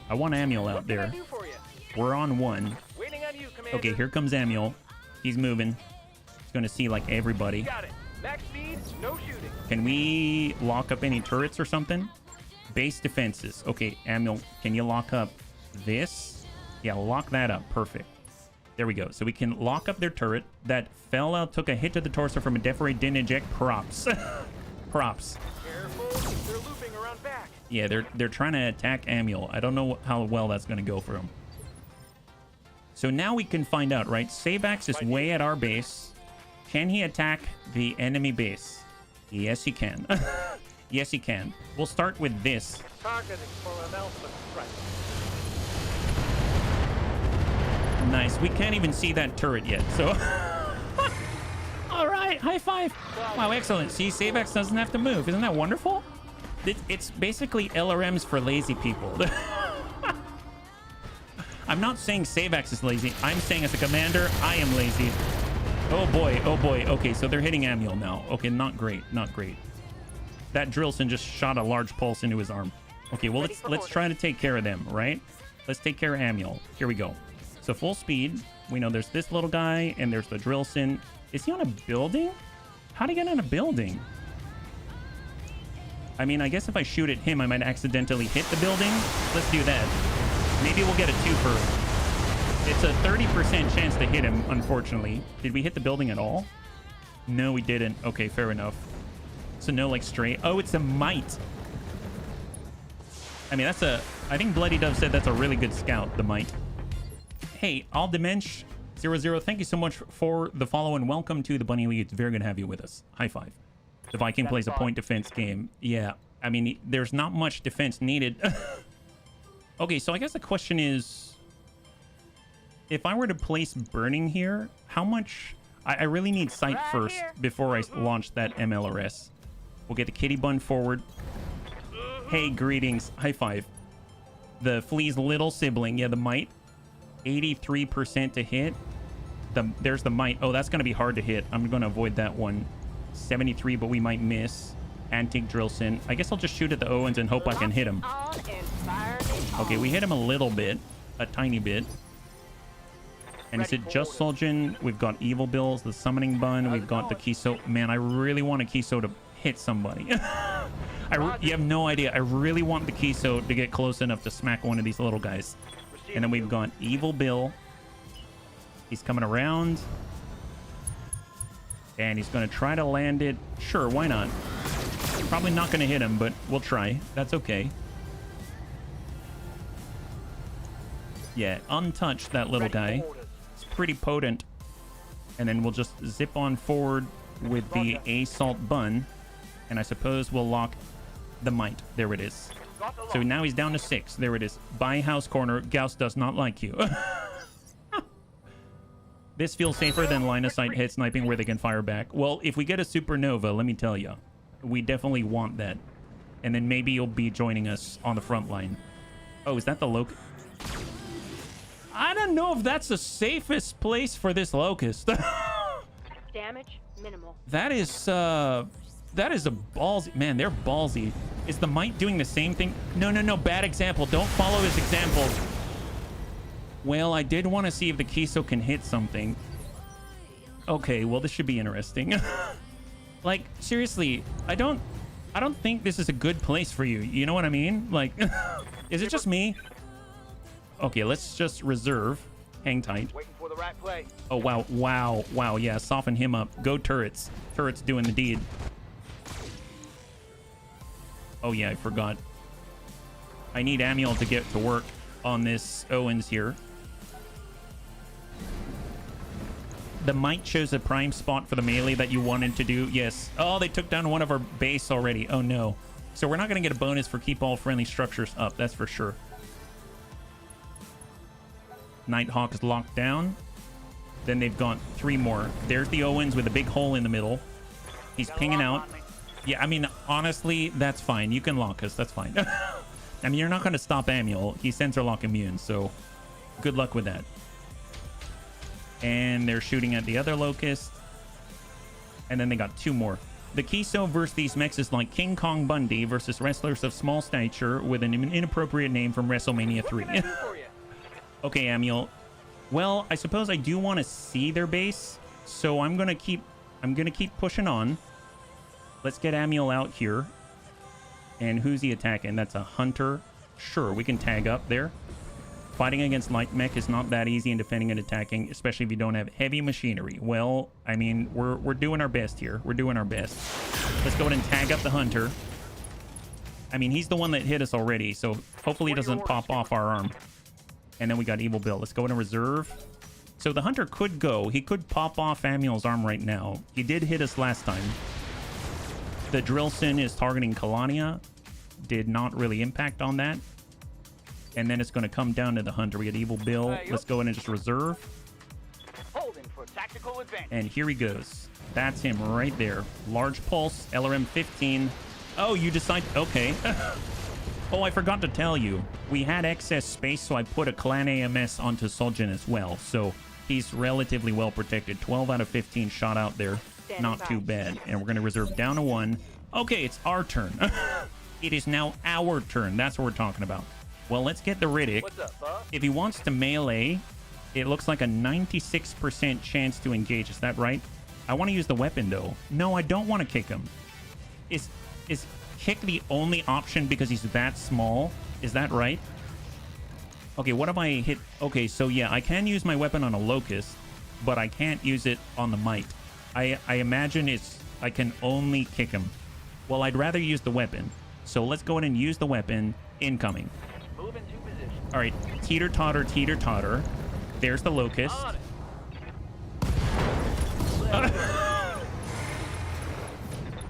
Speaker 1: I want Amiel out there. We're on one.
Speaker 3: Waiting on you, Commander.
Speaker 1: Okay, here comes Amiel. He's moving. He's going to see, like, everybody.
Speaker 3: Got it. Max speed, no shooting.
Speaker 1: Can we lock up any turrets or something? Base defenses. Okay, Amiel, can you lock up this? Yeah, lock that up. Perfect. There we go. So we can lock up their turret. That fell out, took a hit to the torso from a death ray, didn't eject. Props. Props.
Speaker 3: Careful, they're looping around back.
Speaker 1: Yeah, they're trying to attack Amiel. I don't know how well that's going to go for him. So now we can find out, right? Savax is way at our base. Can he attack the enemy base? Yes, he can. Yes, he can. We'll start with this.
Speaker 3: Targeting for an alpha strike.
Speaker 1: Nice. We can't even see that turret yet, so... All right, high five. Wow, excellent. See, Savax doesn't have to move. Isn't that wonderful? It's basically LRMs for lazy people. I'm not saying Savax is lazy. I'm saying as a commander, I am lazy. Oh boy, oh boy. Okay, so they're hitting Amiel now. Okay, not great, not great. That Drillson just shot a large pulse into his arm. Okay, well, let's try to take care of them, right? Let's take care of Amiel. Here we go. So full speed. We know there's this little guy, and there's the Drillson. Is he on a building? How'd he get on a building? I mean, I guess if I shoot at him, I might accidentally hit the building. Let's do that. Maybe we'll get a twofer. It's a 30% chance to hit him, unfortunately. Did we hit the building at all? No, we didn't. Okay, fair enough. So no, like, straight. Oh, it's a Might. I mean, that's a... I think Bloody Dove said that's a really good scout, the Might. Hey, All Dimension 00, thank you so much for the follow and welcome to the Bunny League. It's very good to have you with us. High five. The Viking plays a point defense game. Yeah, I mean, there's not much defense needed. Okay, so I guess the question is... If I were to place Burning here, how much... I really need sight first before I launch that MLRS. We'll get the kitty bun forward. Hey, greetings. High five. The Flea's little sibling. Yeah, the Might. 83% to hit. There's the Might. Oh, that's going to be hard to hit. I'm going to avoid that one. 73, but we might miss. Antique Drillson. I guess I'll just shoot at the Owens and hope I can hit him. Okay, we hit him a little bit. A tiny bit. And is it just Soljan? We've got Evil Bills, the Summoning Bun. We've got the Kiso. Man, I really want a Kiso to hit somebody. You have no idea. I really want the Kiso to get close enough to smack one of these little guys. And then we've got Evil Bill. He's coming around. And he's going to try to land it. Sure, why not? Probably not going to hit him, but we'll try. That's okay. Yeah, untouched, that little guy. It's pretty potent. And then we'll just zip on forward with the Assault Bun. And I suppose we'll lock the Might. There it is. So now he's down to 6. There it is. Buy house corner. Gauss does not like you. This feels safer than line of sight hit sniping where they can fire back. Well, if we get a supernova, let me tell you, we definitely want that. And then maybe you'll be joining us on the front line. Oh, is that the locust? I don't know if that's the safest place for this locust.
Speaker 5: Damage minimal.
Speaker 1: That is a ballsy... Man, they're ballsy. Is the Mite doing the same thing? No. Bad example. Don't follow his example. Well, I did want to see if the Kiso can hit something. Okay, well, this should be interesting. Like, seriously, I don't think this is a good place for you. You know what I mean? Like, is it just me? Okay, let's just reserve. Hang tight.
Speaker 3: Waiting for the right play.
Speaker 1: Oh, wow. Yeah, soften him up. Go turrets. Turrets doing the deed. Oh, yeah, I forgot. I need Amiel to get to work on this Owens here. The Mite chose a prime spot for the melee that you wanted to do. Yes. Oh, they took down one of our base already. Oh, no. So we're not going to get a bonus for keep all friendly structures up. That's for sure. Nighthawk is locked down. Then they've got 3 more. There's the Owens with a big hole in the middle. He's pinging out. Yeah, I mean, honestly, that's fine. You can lock us. That's fine. I mean, you're not going to stop Amiel. He's sensor lock immune, so good luck with that. And they're shooting at the other locust. And then they got 2 more. The Kiso versus these mechs is like King Kong Bundy versus wrestlers of small stature with an inappropriate name from WrestleMania 3. Okay, Amiel. Well, I suppose I do want to see their base, so I'm gonna keep pushing on. Let's get Amiel out here. And who's he attacking? That's a hunter. Sure, we can tag up there. Fighting against light mech is not that easy in defending and attacking, especially if you don't have heavy machinery. Well, I mean, we're doing our best here. We're doing our best. Let's go ahead and tag up the hunter. I mean, he's the one that hit us already, so hopefully he doesn't pop off our arm. And then we got Evil Bill. Let's go into reserve. So the hunter could go. He could pop off Amiel's arm right now. He did hit us last time. The Drillson is targeting Kalania. Did not really impact on that. And then it's going to come down to the hunter. We got Evil Bill. Let's go in and just reserve.
Speaker 3: Holding for tactical advantage.
Speaker 1: And here he goes. That's him right there. Large pulse, LRM 15. Oh, you decide... Okay. Oh, I forgot to tell you. We had excess space, so I put a Clan AMS onto Soljin as well. So he's relatively well protected. 12 out of 15 shot out there. Not too bad. And we're going to reserve down to 1. Okay, it's our turn. It is now our turn. That's what we're talking about. Well, let's get the Riddick.
Speaker 3: What's up, bud?
Speaker 1: If he wants to melee, it looks like a 96% chance to engage. Is that right? I want to use the weapon, though. No, I don't want to kick him. Is kick the only option because he's that small? Is that right? Okay, what if I hit... Okay, so yeah, I can use my weapon on a Locust, but I can't use it on the Mite. I imagine it's... I can only kick him. Well, I'd rather use the weapon. So let's go ahead and use the weapon. Incoming.
Speaker 3: Move into position.
Speaker 1: All right, teeter-totter, teeter-totter. There's the Locust.
Speaker 3: On it.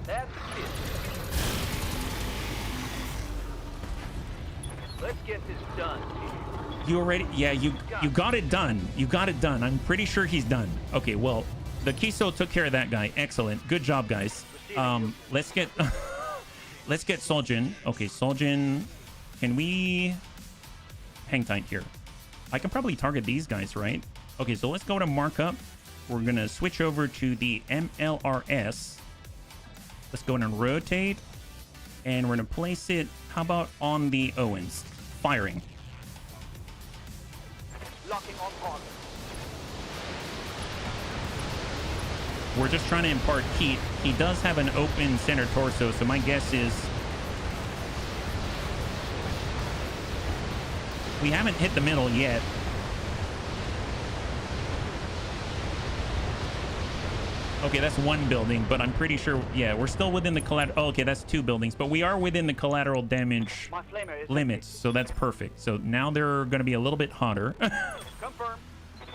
Speaker 3: That's the kid. Let's get this done.
Speaker 1: You already... Yeah, you got it done. You got it done. I'm pretty sure he's done. Okay, well, the Kiso took care of that guy. Excellent. Good job, guys. Let's get... Let's get Soljin. Okay, Soljin... Can we... Hang tight here. I can probably target these guys, right? Okay, so let's go to markup. We're going to switch over to the MLRS. Let's go in and rotate. And we're going to place it, how about on the Owens? Firing.
Speaker 3: Locking on target.
Speaker 1: We're just trying to impart heat. He does have an open center torso, so my guess is... We haven't hit the middle yet. Okay, that's 1 building, but I'm pretty sure... Yeah, we're still within the collateral... Oh, okay, that's 2 buildings, but we are within the collateral damage limits, so that's perfect. So now they're going to be a little bit hotter.
Speaker 3: Confirm.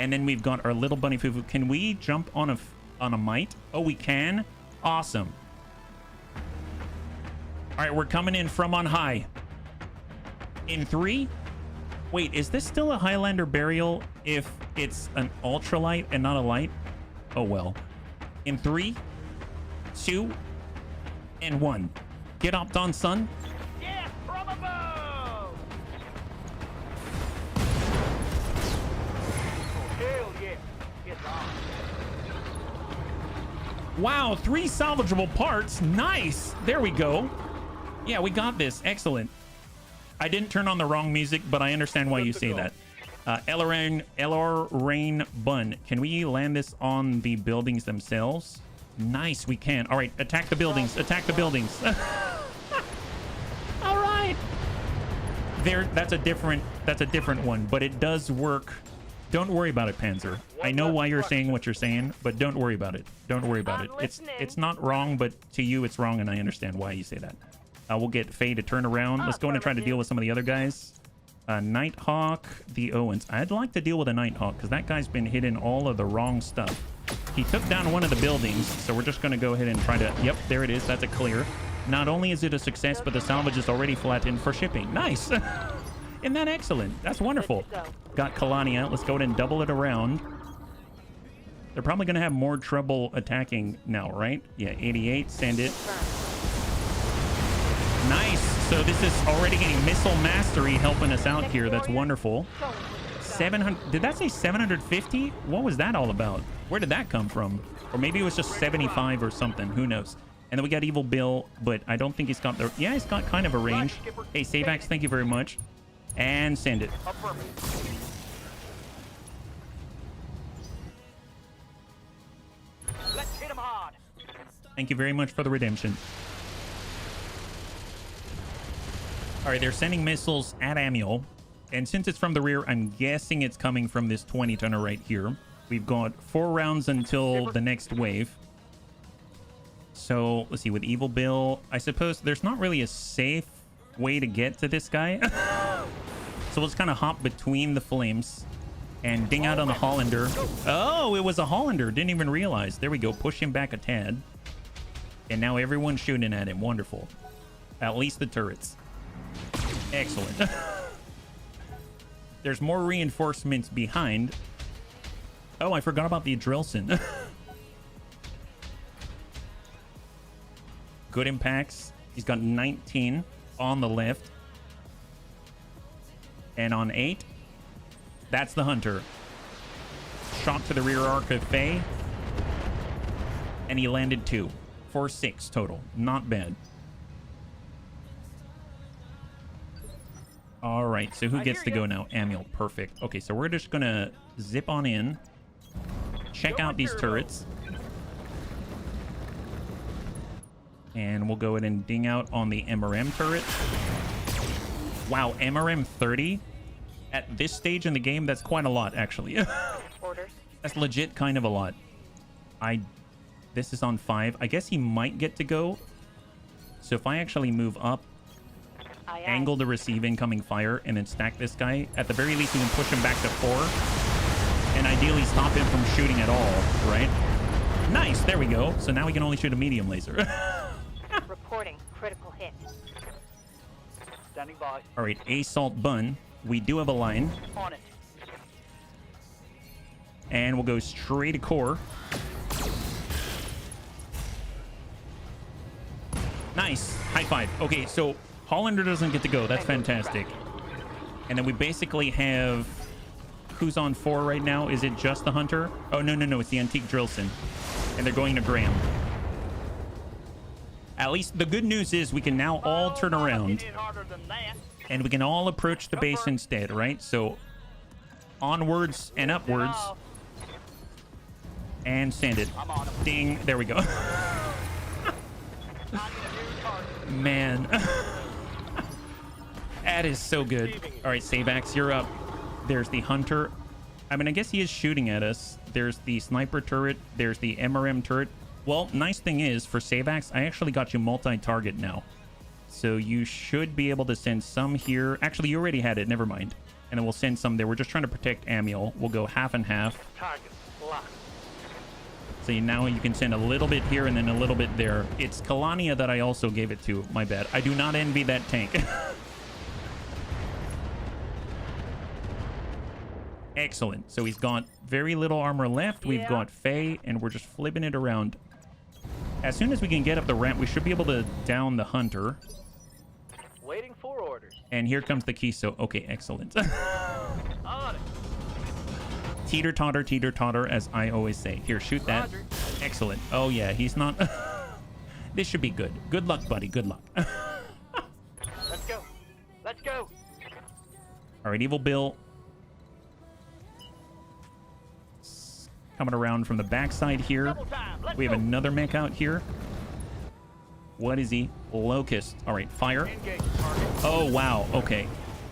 Speaker 1: And then we've got our little bunny fufu. Can we jump on a Mite? Oh, we can? Awesome. All right, we're coming in from on high. In 3. Wait, is this still a Highlander burial if it's an ultralight and not a light? Oh, well. In 3, 2, and 1. Get hopped on, son.
Speaker 3: Yeah, from above! Hell yeah. It's on.
Speaker 1: Wow, 3 salvageable parts. Nice. There we go. Yeah, we got this. Excellent. I didn't turn on the wrong music, but I understand why you say that. LR Rain Bun. Can we land this on the buildings themselves? Nice, we can. All right, attack the buildings. Attack the buildings. All right. That's a different one, but it does work. Don't worry about it, Panzer. I know why you're saying what you're saying, but don't worry about it. Don't worry about it. It's not wrong, but to you it's wrong, and I understand why you say that. We'll get Faye to turn around. Let's go in and try to deal with some of the other guys. Nighthawk, the Owens. I'd like to deal with a Nighthawk because that guy's been hitting all of the wrong stuff. He took down one of the buildings, so we're just going to go ahead and try to... Yep, there it is. That's a clear. Not only is it a success, but the salvage is already flattened for shipping. Nice. Isn't that excellent? That's wonderful. Got Kalania. Let's go ahead and double it around. They're probably going to have more trouble attacking now, right? Yeah, 88. Send it. Nice. So this is already getting missile mastery helping us out here. That's wonderful. 700. Did that say 750? What was that all about? Where did that come from? Or maybe it was just 75 or something. Who knows? And then we got Evil Bill, but I don't think he's got the... Yeah, he's got kind of a range. Hey, Savax, thank you very much. And send it.
Speaker 3: Let's hit him hard.
Speaker 1: Thank you very much for the redemption. All right, they're sending missiles at Amiel. And since it's from the rear, I'm guessing it's coming from this 20-tonner right here. We've got 4 rounds until the next wave. So, let's see, with Evil Bill, I suppose there's not really a safe way to get to this guy. So let's kind of hop between the flames and ding out on the Hollander. Oh, it was a Hollander. Didn't even realize. There we go. Push him back a tad. And now everyone's shooting at him. Wonderful. At least the turrets. Excellent. There's more reinforcements behind. Oh, I forgot about the Drillson. Good impacts. He's got 19 on the left. And on 8, that's the Hunter. Shot to the rear arc of Faye. And he landed 2 for 6 total. Not bad. All right, so who gets to go now? Amiel, perfect. Okay, so we're just gonna zip on in, check out these turrets, and we'll go ahead and ding out on the MRM turret. Wow, MRM 30 at this stage in the game, that's quite a lot, actually. That's legit kind of a lot. This is on 5. I guess he might get to go. So if I actually move up, angle to receive incoming fire, and then stack this guy, at the very least we can push him back to 4 and ideally stop him from shooting at all, right? Nice, there we go. So now we can only shoot a medium laser.
Speaker 5: Reporting critical hit.
Speaker 3: Standing by.
Speaker 1: All right, Assault Bun, we do have a line,
Speaker 3: On it.
Speaker 1: and we'll go straight to core. Nice, high five. Okay, so Hollander doesn't get to go. That's fantastic. And then we basically have... Who's on 4 right now? Is it just the Hunter? Oh, no. It's the Antique Drillson. And they're going to Graham. At least the good news is we can now all turn around. And we can all approach the base instead, right? So onwards and upwards. And send it. Ding. There we go. Man. That is so good. All right, Savax, you're up. There's the Hunter. I mean, I guess he is shooting at us. There's the sniper turret. There's the MRM turret. Well, nice thing is, for Savax, I actually got you multi-target now. So you should be able to send some here. Actually, you already had it. Never mind. And then we'll send some there. We're just trying to protect Amiel. We'll go half and half.
Speaker 3: Target locked.
Speaker 1: So now you can send a little bit here and then a little bit there. It's Kalania that I also gave it to. My bad. I do not envy that tank. Excellent. So he's got very little armor left. We've got Faye, and we're just flipping it around. As soon as we can get up the ramp, we should be able to down the hunter.
Speaker 3: Waiting for orders.
Speaker 1: And here comes the key. So, okay, excellent.
Speaker 3: On it.
Speaker 1: Teeter totter, as I always say. Here, shoot that.
Speaker 3: Roger.
Speaker 1: Excellent. Oh, yeah, he's not... This should be good. Good luck, buddy. Good luck.
Speaker 3: Let's go. Let's go.
Speaker 1: All right, Evil Bill. Coming around from the backside here.
Speaker 3: Double time. Let's
Speaker 1: We have
Speaker 3: go.
Speaker 1: another mech out here. What is he? Locust. All right, fire.
Speaker 3: Engage target.
Speaker 1: Oh, wow. Okay.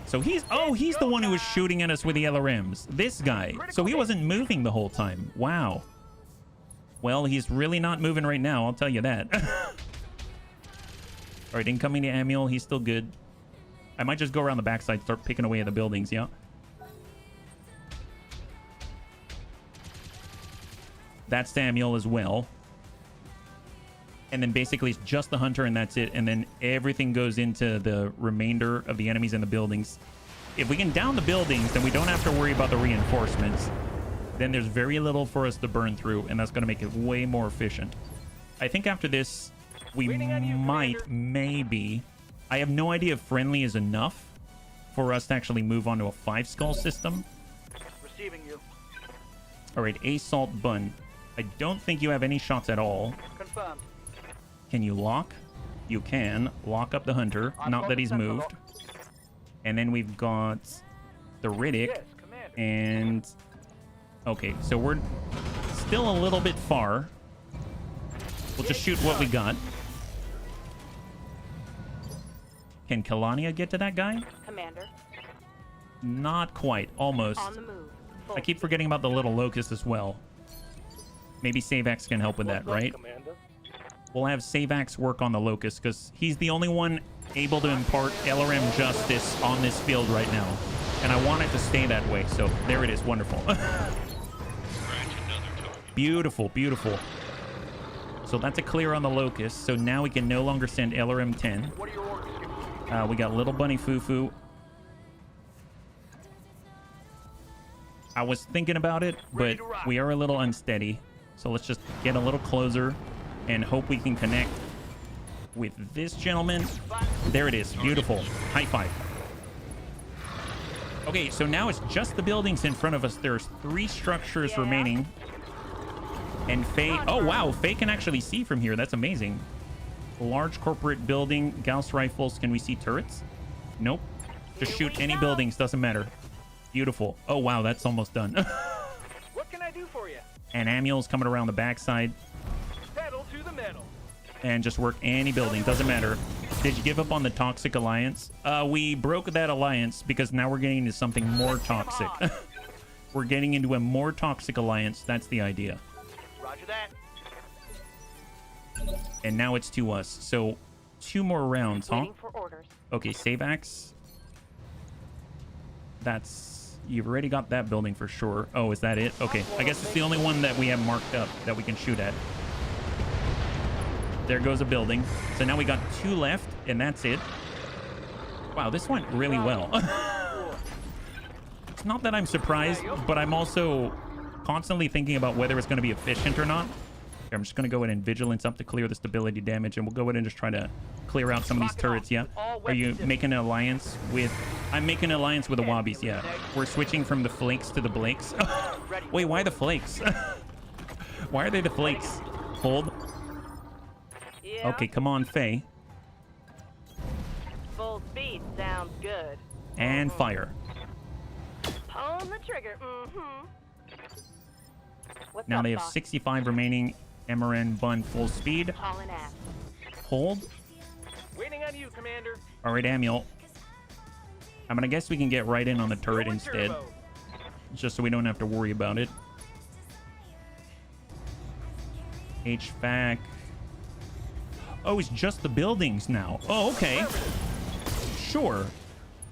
Speaker 1: So he's the one who was shooting at us with the LRMs. This guy. So he wasn't moving the whole time. Wow. Well, he's really not moving right now. I'll tell you that. All right, incoming to Amiel. He's still good. I might just go around the backside, start picking away at the buildings. Yeah. That's Samuel as well. And then basically it's just the hunter and that's it. And then everything goes into the remainder of the enemies in the buildings. If we can down the buildings, then we don't have to worry about the reinforcements. Then there's very little for us to burn through, and that's going to make it way more efficient. I think after this, we might, maybe... I have no idea if friendly is enough for us to actually move on to a 5-skull system.
Speaker 3: Receiving you.
Speaker 1: All right, Assault Bun. I don't think you have any shots at all.
Speaker 3: Confirmed.
Speaker 1: Can you lock? You can. Lock up the hunter. Not that he's moved. And then we've got the Riddick.
Speaker 3: Yes, Commander.
Speaker 1: And... Okay, so we're still a little bit far. We'll just shoot what we got. Can Kalania get to that guy?
Speaker 5: Commander,
Speaker 1: Not quite. Almost.
Speaker 5: on the move. Full
Speaker 1: I keep forgetting about the little locust as well. Maybe Savax can help with that, right? We'll have Savax work on the locust because he's the only one able to impart LRM justice on this field right now. And I want it to stay that way. So there it is. Wonderful.
Speaker 7: Scratch another target.
Speaker 1: Beautiful, beautiful. So that's a clear on the locust. So now we can no longer send LRM 10.
Speaker 3: What are your orders?
Speaker 1: We got Little Bunny Fufu. I was thinking about it, but we are a little unsteady. So let's just get a little closer and hope we can connect with this gentleman. There it is. Beautiful. High five. Okay, so now it's just the buildings in front of us. There's 3 structures remaining. And Faye... Oh, wow. Faye can actually see from here. That's amazing. Large corporate building. Gauss rifles. Can we see turrets? Nope. Just shoot any buildings. Doesn't matter. Beautiful. Oh, wow. That's almost done.
Speaker 3: What can I do for you?
Speaker 1: And Amiel's coming around the backside.
Speaker 3: Pedal to the metal.
Speaker 1: And just work any building. Doesn't matter. Did you give up on the Toxic Alliance? We broke that alliance because now we're getting into something more toxic. We're getting into a more toxic alliance. That's the idea.
Speaker 3: Roger that.
Speaker 1: And now it's to us. So 2 more rounds, huh?
Speaker 5: Waiting for orders.
Speaker 1: Okay, Savax. That's... You've already got that building for sure. Oh, is that it? Okay, I guess it's the only one that we have marked up that we can shoot at. There goes a building. So now we got 2 left, and that's it. Wow, this went really well. It's not that I'm surprised, but I'm also constantly thinking about whether it's going to be efficient or not. Here, I'm just going to go ahead and Vigilance up to clear the stability damage, and we'll go ahead and just try to clear out some of these turrets, yeah? Are you making an alliance with... I'm making an alliance with the Wobbies, yeah. We're switching from the Flakes to the Blakes. Wait, why the Flakes? Why are they the Flakes? Hold.
Speaker 5: Yeah.
Speaker 1: Okay, come on, Faye.
Speaker 5: Full speed sounds good.
Speaker 1: And fire.
Speaker 5: Pull the trigger. What's
Speaker 1: Now
Speaker 5: up,
Speaker 1: they have
Speaker 5: boss?
Speaker 1: 65 remaining. MRN Bun full speed.
Speaker 5: Hauling ass.
Speaker 1: Hold.
Speaker 3: Waiting on you, Commander.
Speaker 1: All right, Amiel. I'm gonna guess we can get right in on the turret
Speaker 3: Going
Speaker 1: instead,
Speaker 3: turbo.
Speaker 1: just so we don't have to worry about it. HVAC. Oh, it's just the buildings now. Oh, okay. Sure.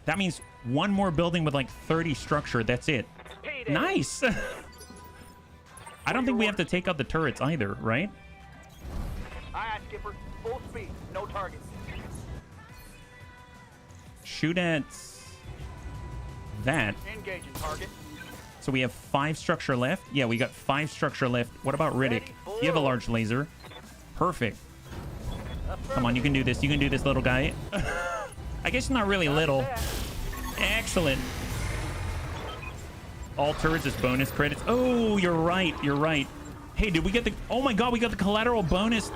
Speaker 1: That means 1 more building with like 30 structure. That's it.
Speaker 3: Payday.
Speaker 1: Nice. I don't think we have to take out the turrets either, right?
Speaker 3: Aye, aye, Skipper. Full speed. No target.
Speaker 1: Shoot at that.
Speaker 3: Engaging target.
Speaker 1: So we have 5 structure left. Yeah, we got 5 structure left. What about Riddick? You have a large laser. Perfect. Come on, you can do this. You can do this, little guy. I guess not really little. Excellent. All turrets is bonus credits. Oh, you're right. You're right. Hey, did we get the... Oh my god, we got the collateral bonus.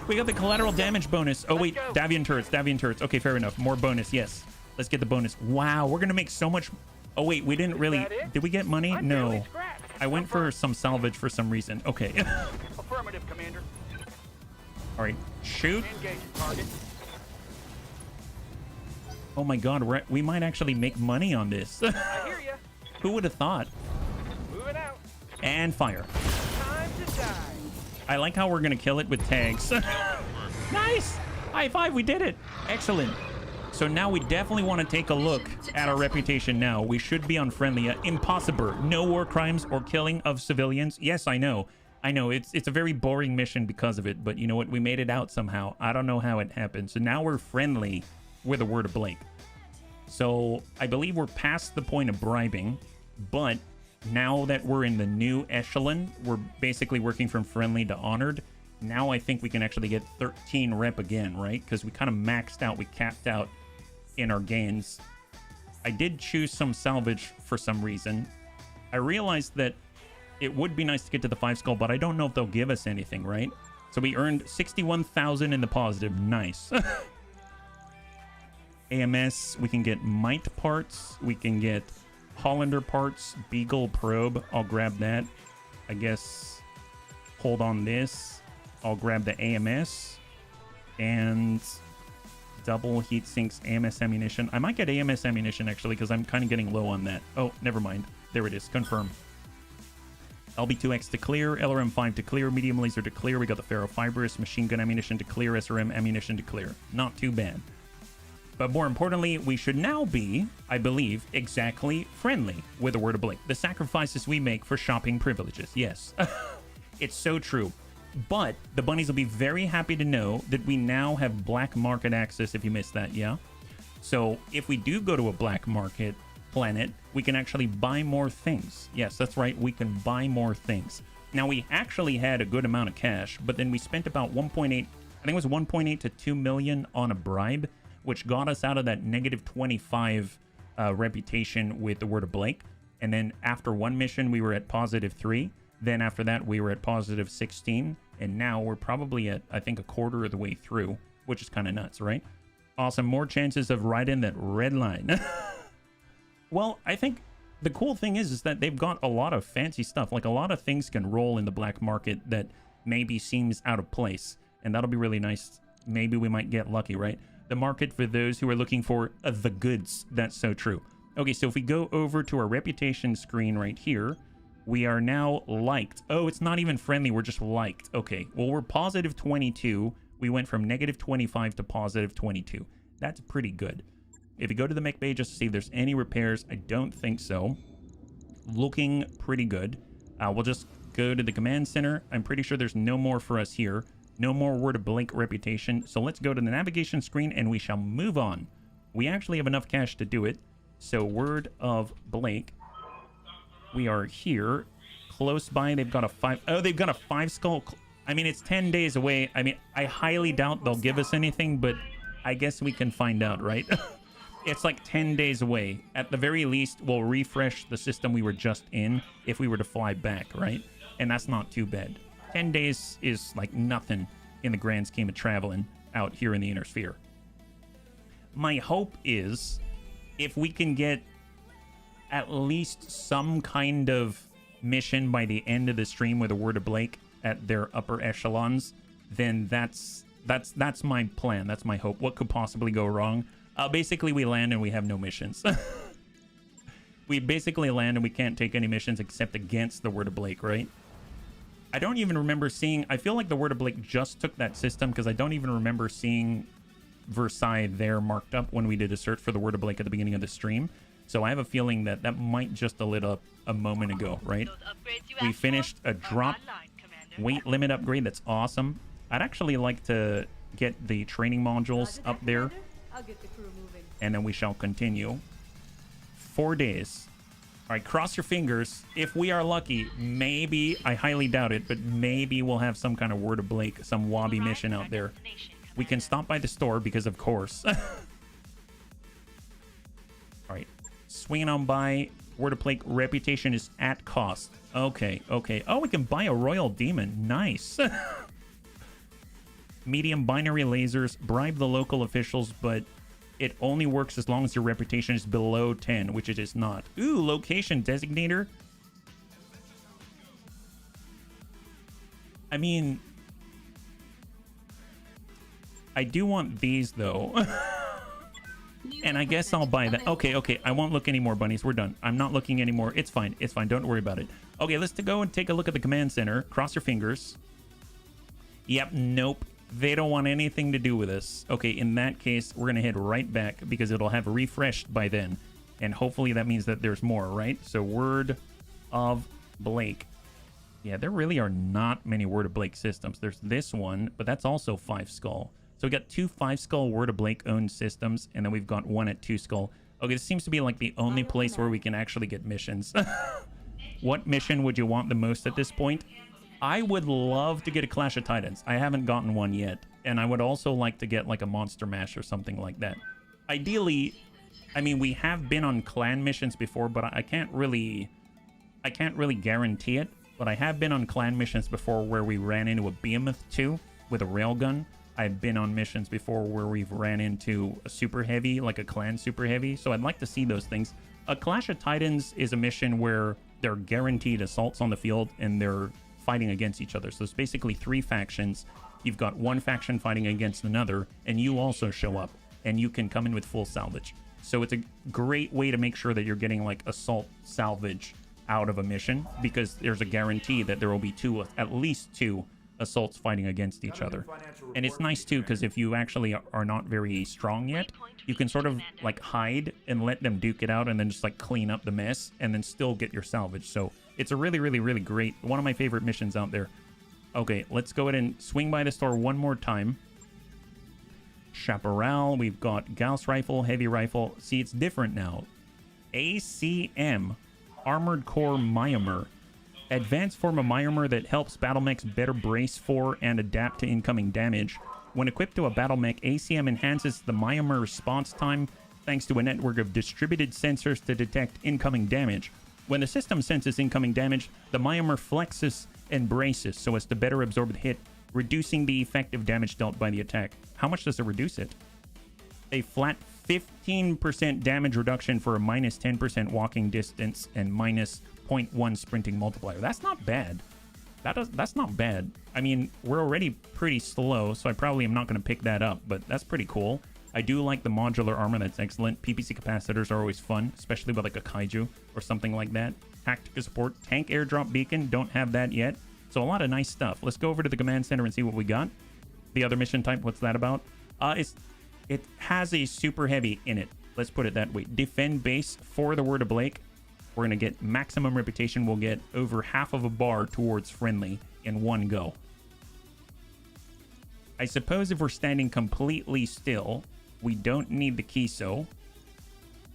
Speaker 1: We got the collateral damage bonus. Oh wait, Davian turrets. Davian turrets. Okay, fair enough. More bonus. Yes. Let's get the bonus. Wow, we're gonna make so much... Oh wait, we didn't really... Did we get money? No. I went for some salvage for some reason. Okay.
Speaker 3: Affirmative, Commander.
Speaker 1: All right, shoot.
Speaker 3: Engage target.
Speaker 1: Oh my god, we might actually make money on this.
Speaker 3: I hear ya.
Speaker 1: Who would have thought?
Speaker 3: Moving out.
Speaker 1: And fire.
Speaker 3: Time to die.
Speaker 1: I like how we're gonna kill it with tags. Nice! High five, we did it. Excellent. So now we definitely want to take a look at our reputation now. We should be on friendly. Impossible. No war crimes or killing of civilians. Yes, I know. I know. It's a very boring mission because of it. But you know what? We made it out somehow. I don't know how it happened. So now we're friendly with a word of Blake. So I believe we're past the point of bribing. But now that we're in the new echelon, we're basically working from friendly to honored. Now I think we can actually get 13 rep again, right? Because we kind of maxed out. We capped out in our gains. I did choose some salvage for some reason. I realized that it would be nice to get to the 5 skull, but I don't know if they'll give us anything, right? So we earned 61,000 in the positive. Nice. AMS, we can get Might parts. We can get Hollander parts. Beagle probe. I'll grab that. I guess hold on this. I'll grab the AMS. And double heat sinks AMS ammunition. I might get AMS ammunition actually because I'm kind of getting low on that. Oh, never mind. There it is. Confirm. LB2X to clear. LRM5 to clear. Medium laser to clear. We got the ferrofibrous. Machine gun ammunition to clear. SRM ammunition to clear. Not too bad. But more importantly, we should now be, I believe, exactly friendly with a word of Blake. The sacrifices we make for shopping privileges. Yes. It's so true. But the bunnies will be very happy to know that we now have black market access if you missed that, yeah? So if we do go to a black market planet, we can actually buy more things. Yes, that's right. We can buy more things. Now, we actually had a good amount of cash, but then we spent about 1.8, I think it was 1.8 to 2 million on a bribe, which got us out of that negative 25 reputation with the word of Blake. And then after one mission, we were at positive 3. Then after that, we were at positive 16. And now we're probably at, I think, a quarter of the way through, which is kind of nuts, right? Awesome. More chances of riding that red line. Well, I think the cool thing is that they've got a lot of fancy stuff. Like a lot of things can roll in the black market that maybe seems out of place. And that'll be really nice. Maybe we might get lucky, right? The market for those who are looking for the goods. That's so true. Okay, so if we go over to our reputation screen right here, we are now liked. Oh, it's not even friendly. We're just liked. Okay, well, we're positive 22. We went from negative 25 to positive 22. That's pretty good. If you go to the mech bay just to see if there's any repairs, I don't think so. Looking pretty good. We'll just go to the command center. I'm pretty sure there's no more for us here. No more word of Blake reputation. So let's go to the navigation screen and we shall move on. We actually have enough cash to do it. So word of Blake. We are here. Close by. They've got a 5. Oh, they've got a 5 skull. I mean, it's 10 days away. I mean, I highly doubt they'll give us anything, but I guess we can find out, right? It's like 10 days away. At the very least, we'll refresh the system we were just in if we were to fly back, right? And that's not too bad. 10 days is like nothing in the grand scheme of traveling out here in the inner sphere. My hope is if we can get at least some kind of mission by the end of the stream with a word of Blake at their upper echelons, then that's my plan. That's my hope. What could possibly go wrong? Basically, we land and we have no missions. We basically land and we can't take any missions except against the word of Blake, right? I don't even remember seeing... I feel like the word of Blake just took that system because I don't even remember seeing Versailles there marked up when we did a search for the word of Blake at the beginning of the stream. So I have a feeling that that might just have lit up a moment ago, right? We finished a drop weight limit upgrade. That's awesome. I'd actually like to get the training modules up there. And then we shall continue. 4 days. right, cross your fingers. If we are lucky, maybe, I highly doubt it, but maybe we'll have some kind of Word of Blake, some wobby mission out there. We can stop by the store because, of course. All right, swinging on by. Word of Blake, reputation is at cost. Okay, okay. Oh, we can buy a Royal Demon. Nice. Medium binary lasers, bribe the local officials, but it only works as long as your reputation is below 10, which it is not. Ooh, location designator. I mean, I do want these though. And I guess I'll buy that. Okay, okay. I won't look anymore, bunnies. We're done. I'm not looking anymore. It's fine. It's fine. Don't worry about it. Okay, let's go and take a look at the command center. Cross your fingers. Yep, nope. They don't want anything to do with us. Okay, in that case, we're going to head right back because it'll have refreshed by then. And hopefully that means that there's more, right? So Word of Blake. Yeah, there really are not many Word of Blake systems. There's this one, but that's also 5 Skull. So we got 2 5 Skull Word of Blake owned systems, and then we've got 1 at 2 Skull. Okay, this seems to be like the only place where we can actually get missions. What mission would you want the most at this point? I would love to get a Clash of Titans. I haven't gotten one yet, and I would also like to get like a Monster Mash or something like that. Ideally, I mean, we have been on clan missions before, but I can't really guarantee it. But I have been on clan missions before where we ran into a Behemoth 2 with a railgun. I've been on missions before where we've ran into a super heavy, like a clan super heavy. So I'd like to see those things. A Clash of Titans is a mission where they're guaranteed assaults on the field and they're fighting against each other. So it's basically 3 factions. You've got one faction fighting against another, and you also show up, and you can come in with full salvage. So it's a great way to make sure that you're getting like assault salvage out of a mission, because there's a guarantee that there will be at least two assaults fighting against each other. And it's nice too, because if you actually are not very strong yet, you can sort of like hide and let them duke it out and then just like clean up the mess and then still get your salvage. So it's a really, really, really great, one of my favorite missions out there. Okay, let's go ahead and swing by the store one more time. Chaparral, we've got Gauss rifle, heavy rifle. See, it's different now. ACM, Armored Core Myomer. Advanced form of Myomer that helps battle mechs better brace for and adapt to incoming damage. When equipped to a battle mech, ACM enhances the Myomer response time thanks to a network of distributed sensors to detect incoming damage. When the system senses incoming damage, the Myomer flexes and braces so as to better absorb the hit, reducing the effective damage dealt by the attack. How much does it reduce it? A flat 15% damage reduction for a minus 10% walking distance and minus 0.1 sprinting multiplier. That's not bad. That's not bad. I mean, we're already pretty slow, so I probably am not going to pick that up, but that's pretty cool. I do like the modular armor. That's excellent. PPC capacitors are always fun, especially with like a kaiju or something like that. Tactical support, tank airdrop beacon. Don't have that yet. So a lot of nice stuff. Let's go over to the command center and see what we got. The other mission type, what's that about? It has a super heavy in it. Let's put it that way. Defend base for the Word of Blake. We're going to get maximum reputation. We'll get over half of a bar towards friendly in one go. I suppose if we're standing completely still, we don't need the Kiso.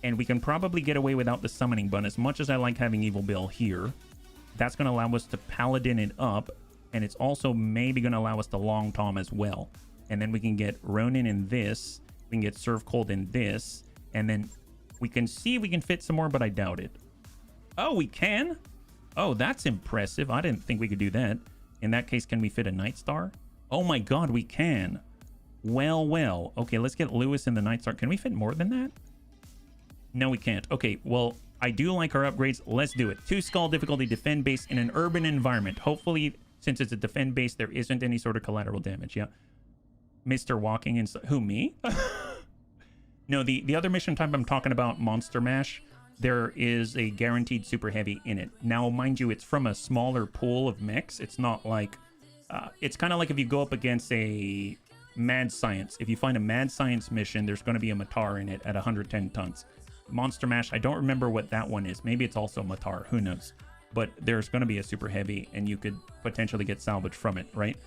Speaker 1: And we can probably get away without the summoning button. As much as I like having Evil Bill here, that's going to allow us to paladin it up. And it's also maybe going to allow us to Long Tom as well. And then we can get Ronin in this. We can get Serve Cold in this. And then we can see if we can fit some more, but I doubt it. Oh, we can? Oh, that's impressive. I didn't think we could do that. In that case, can we fit a Night Star? Oh my god, we can. Well, well. Okay, let's get Lewis in the Night Star. Can we fit more than that? No, we can't. Okay, well, I do like our upgrades. Let's do it. 2 skull difficulty, defend base in an urban environment. Hopefully, since it's a defend base, there isn't any sort of collateral damage. Yeah. Mr. Walking inside. Who, me? No, the other mission type I'm talking about, Monster Mash, there is a guaranteed super heavy in it. Now, mind you, it's from a smaller pool of mechs. It's not like... it's kind of like if you go up against a Mad Science. If you find a Mad Science mission, there's going to be a Matar in it at 110 tons. Monster Mash, I don't remember what that one is. Maybe it's also Matar. Who knows? But there's going to be a super heavy, and you could potentially get salvage from it, right?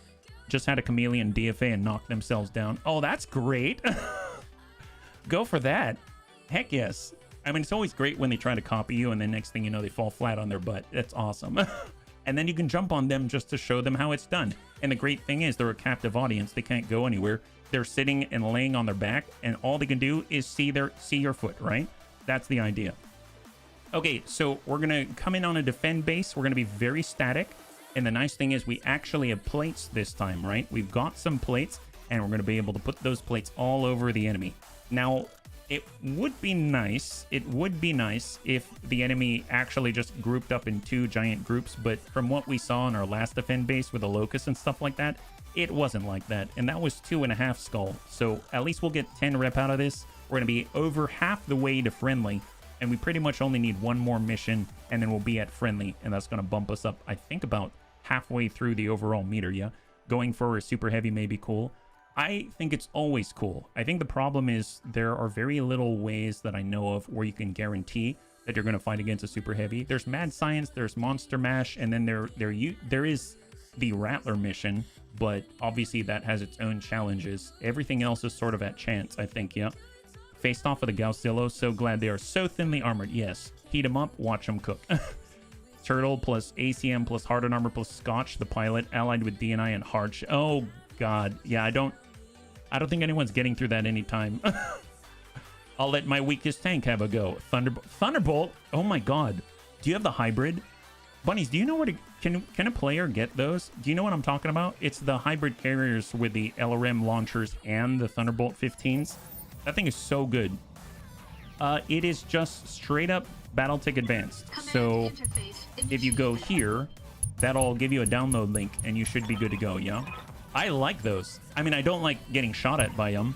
Speaker 1: Just had a Chameleon DFA and knock themselves down. Oh, that's great. Go for that. Heck yes. I mean, it's always great when they try to copy you and then next thing you know, they fall flat on their butt. That's awesome. And then you can jump on them just to show them how it's done. And the great thing is they're a captive audience. They can't go anywhere. They're sitting and laying on their back, and all they can do is see your foot, right? That's the idea. Okay, so we're going to come in on a defend base. We're going to be very static. And the nice thing is we actually have plates this time, right? We've got some plates, and we're going to be able to put those plates all over the enemy. Now, it would be nice if the enemy actually just grouped up in 2 giant groups, but from what we saw in our last defend base with the locust and stuff like that, it wasn't like that, and that was 2.5 skull. So at least we'll get 10 rep out of this. We're going to be over half the way to friendly, and we pretty much only need 1 more mission, and then we'll be at friendly, and that's going to bump us up, I think, about halfway through the overall meter. Yeah, going for a super heavy may be cool. I think it's always cool. I think the problem is there are very little ways that I know of where you can guarantee that you're going to fight against a super heavy. There's mad science, there's monster mash, and then there is the Rattler mission, but obviously that has its own challenges. Everything else is sort of at chance, I think. Yeah, faced off of the Gausillo. So glad they are so thinly armored. Yes, heat them up, watch them cook. Turtle plus ACM plus hardened armor plus Scotch, the pilot, allied with DNI and hard. Oh God, yeah, I don't think anyone's getting through that anytime. I'll let my weakest tank have a go. Thunderbolt. Oh my God, do you have the hybrid? Bunnies, do you know where to can a player get those? Do you know what I'm talking about? It's the hybrid carriers with the LRM launchers and the Thunderbolt 15s. That thing is so good. It is just straight up Battletech Advanced. So if you go here, that'll give you a download link and you should be good to go. Yeah, I like those. I mean, I don't like getting shot at by them.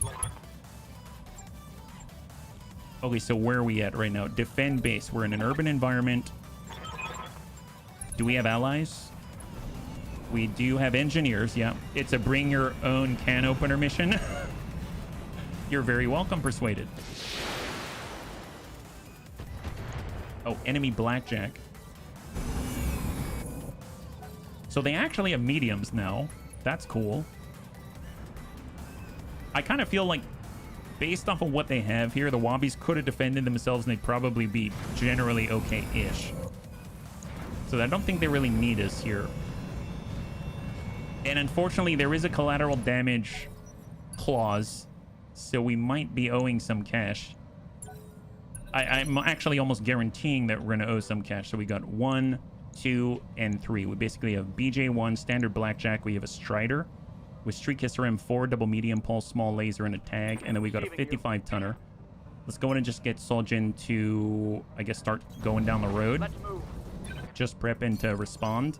Speaker 1: Okay, so where are we at right now? Defend base. We're in an urban environment. Do we have allies? We do have engineers. Yeah, it's a bring your own can opener mission. You're very welcome, Persuaded. Oh, enemy blackjack. So they actually have mediums now. That's cool. I kind of feel like based off of what they have here, the Wobbies could have defended themselves and they'd probably be generally okay-ish. So I don't think they really need us here. And unfortunately, there is a collateral damage clause, so we might be owing some cash. I'm actually almost guaranteeing that we're going to owe some cash. So we got 1, 2, and 3. We basically have BJ1, standard blackjack. We have a Strider with Street Kisser M4, double medium pulse, small laser, and a tag. And then we got a 55 tonner. Let's go in and just get Soljin to, I guess, start going down the road.
Speaker 3: Let's move.
Speaker 1: Just prepping to respond.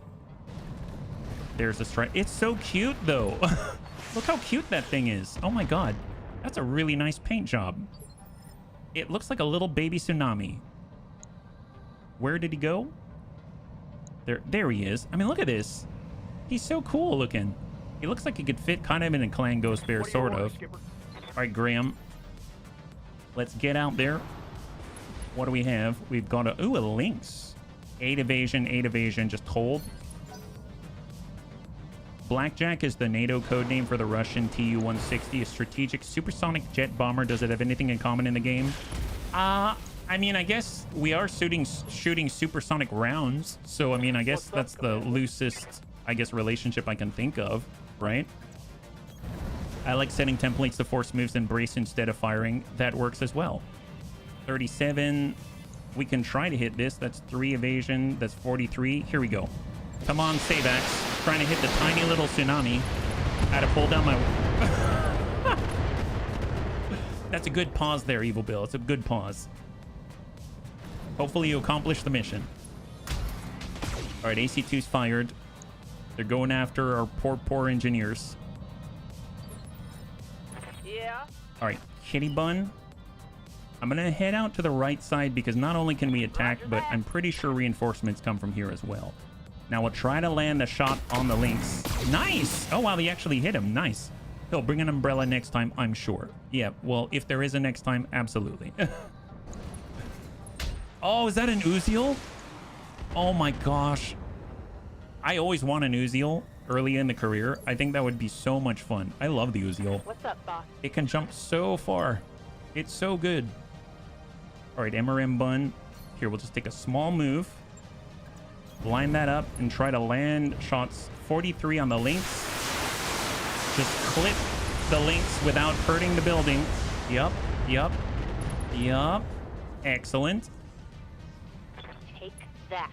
Speaker 1: There's a Strider. It's so cute, though. Look how cute that thing is. Oh my God. That's a really nice paint job. It looks like a little baby tsunami. Where did he go? There he is. I mean, look at this. He's so cool looking. He looks like he could fit kind of in a Clan Ghost Bear, sort of. All right, Graham. Let's get out there. What do we have? We've got a Lynx. 8 evasion, just hold. Blackjack is the NATO codename for the Russian Tu-160, a strategic supersonic jet bomber. Does it have anything in common in the game? I mean, I guess we are shooting supersonic rounds. So, I mean, I guess that's the loosest, I guess, relationship I can think of, right? I like setting templates to force moves and brace instead of firing. That works as well. 37. We can try to hit this. That's 3 evasion. That's 43. Here we go. Come on, Savax. Trying to hit the tiny little tsunami. I had to pull down my... That's a good pause there, Evil Bill. It's a good pause. Hopefully you accomplish the mission. All right, AC-2's fired. They're going after our poor engineers.
Speaker 3: Yeah.
Speaker 1: All right, Kitty Bun. I'm going to head out to the right side because not only can we attack, but I'm pretty sure reinforcements come from here as well. Now we'll try to land a shot on the Lynx. Nice! Oh, wow, they actually hit him. Nice. He'll bring an umbrella next time, I'm sure. Yeah, well, if there is a next time, absolutely. Oh, is that an Uziel? Oh my gosh. I always want an Uziel early in the career. I think that would be so much fun. I love the Uziel.
Speaker 5: What's up, boss?
Speaker 1: It can jump so far. It's so good. All right, MRM bun. Here, we'll just take a small move. Line that up and try to land shots 43 on the links. Just clip the links without hurting the building. Yup. Excellent.
Speaker 5: Take that.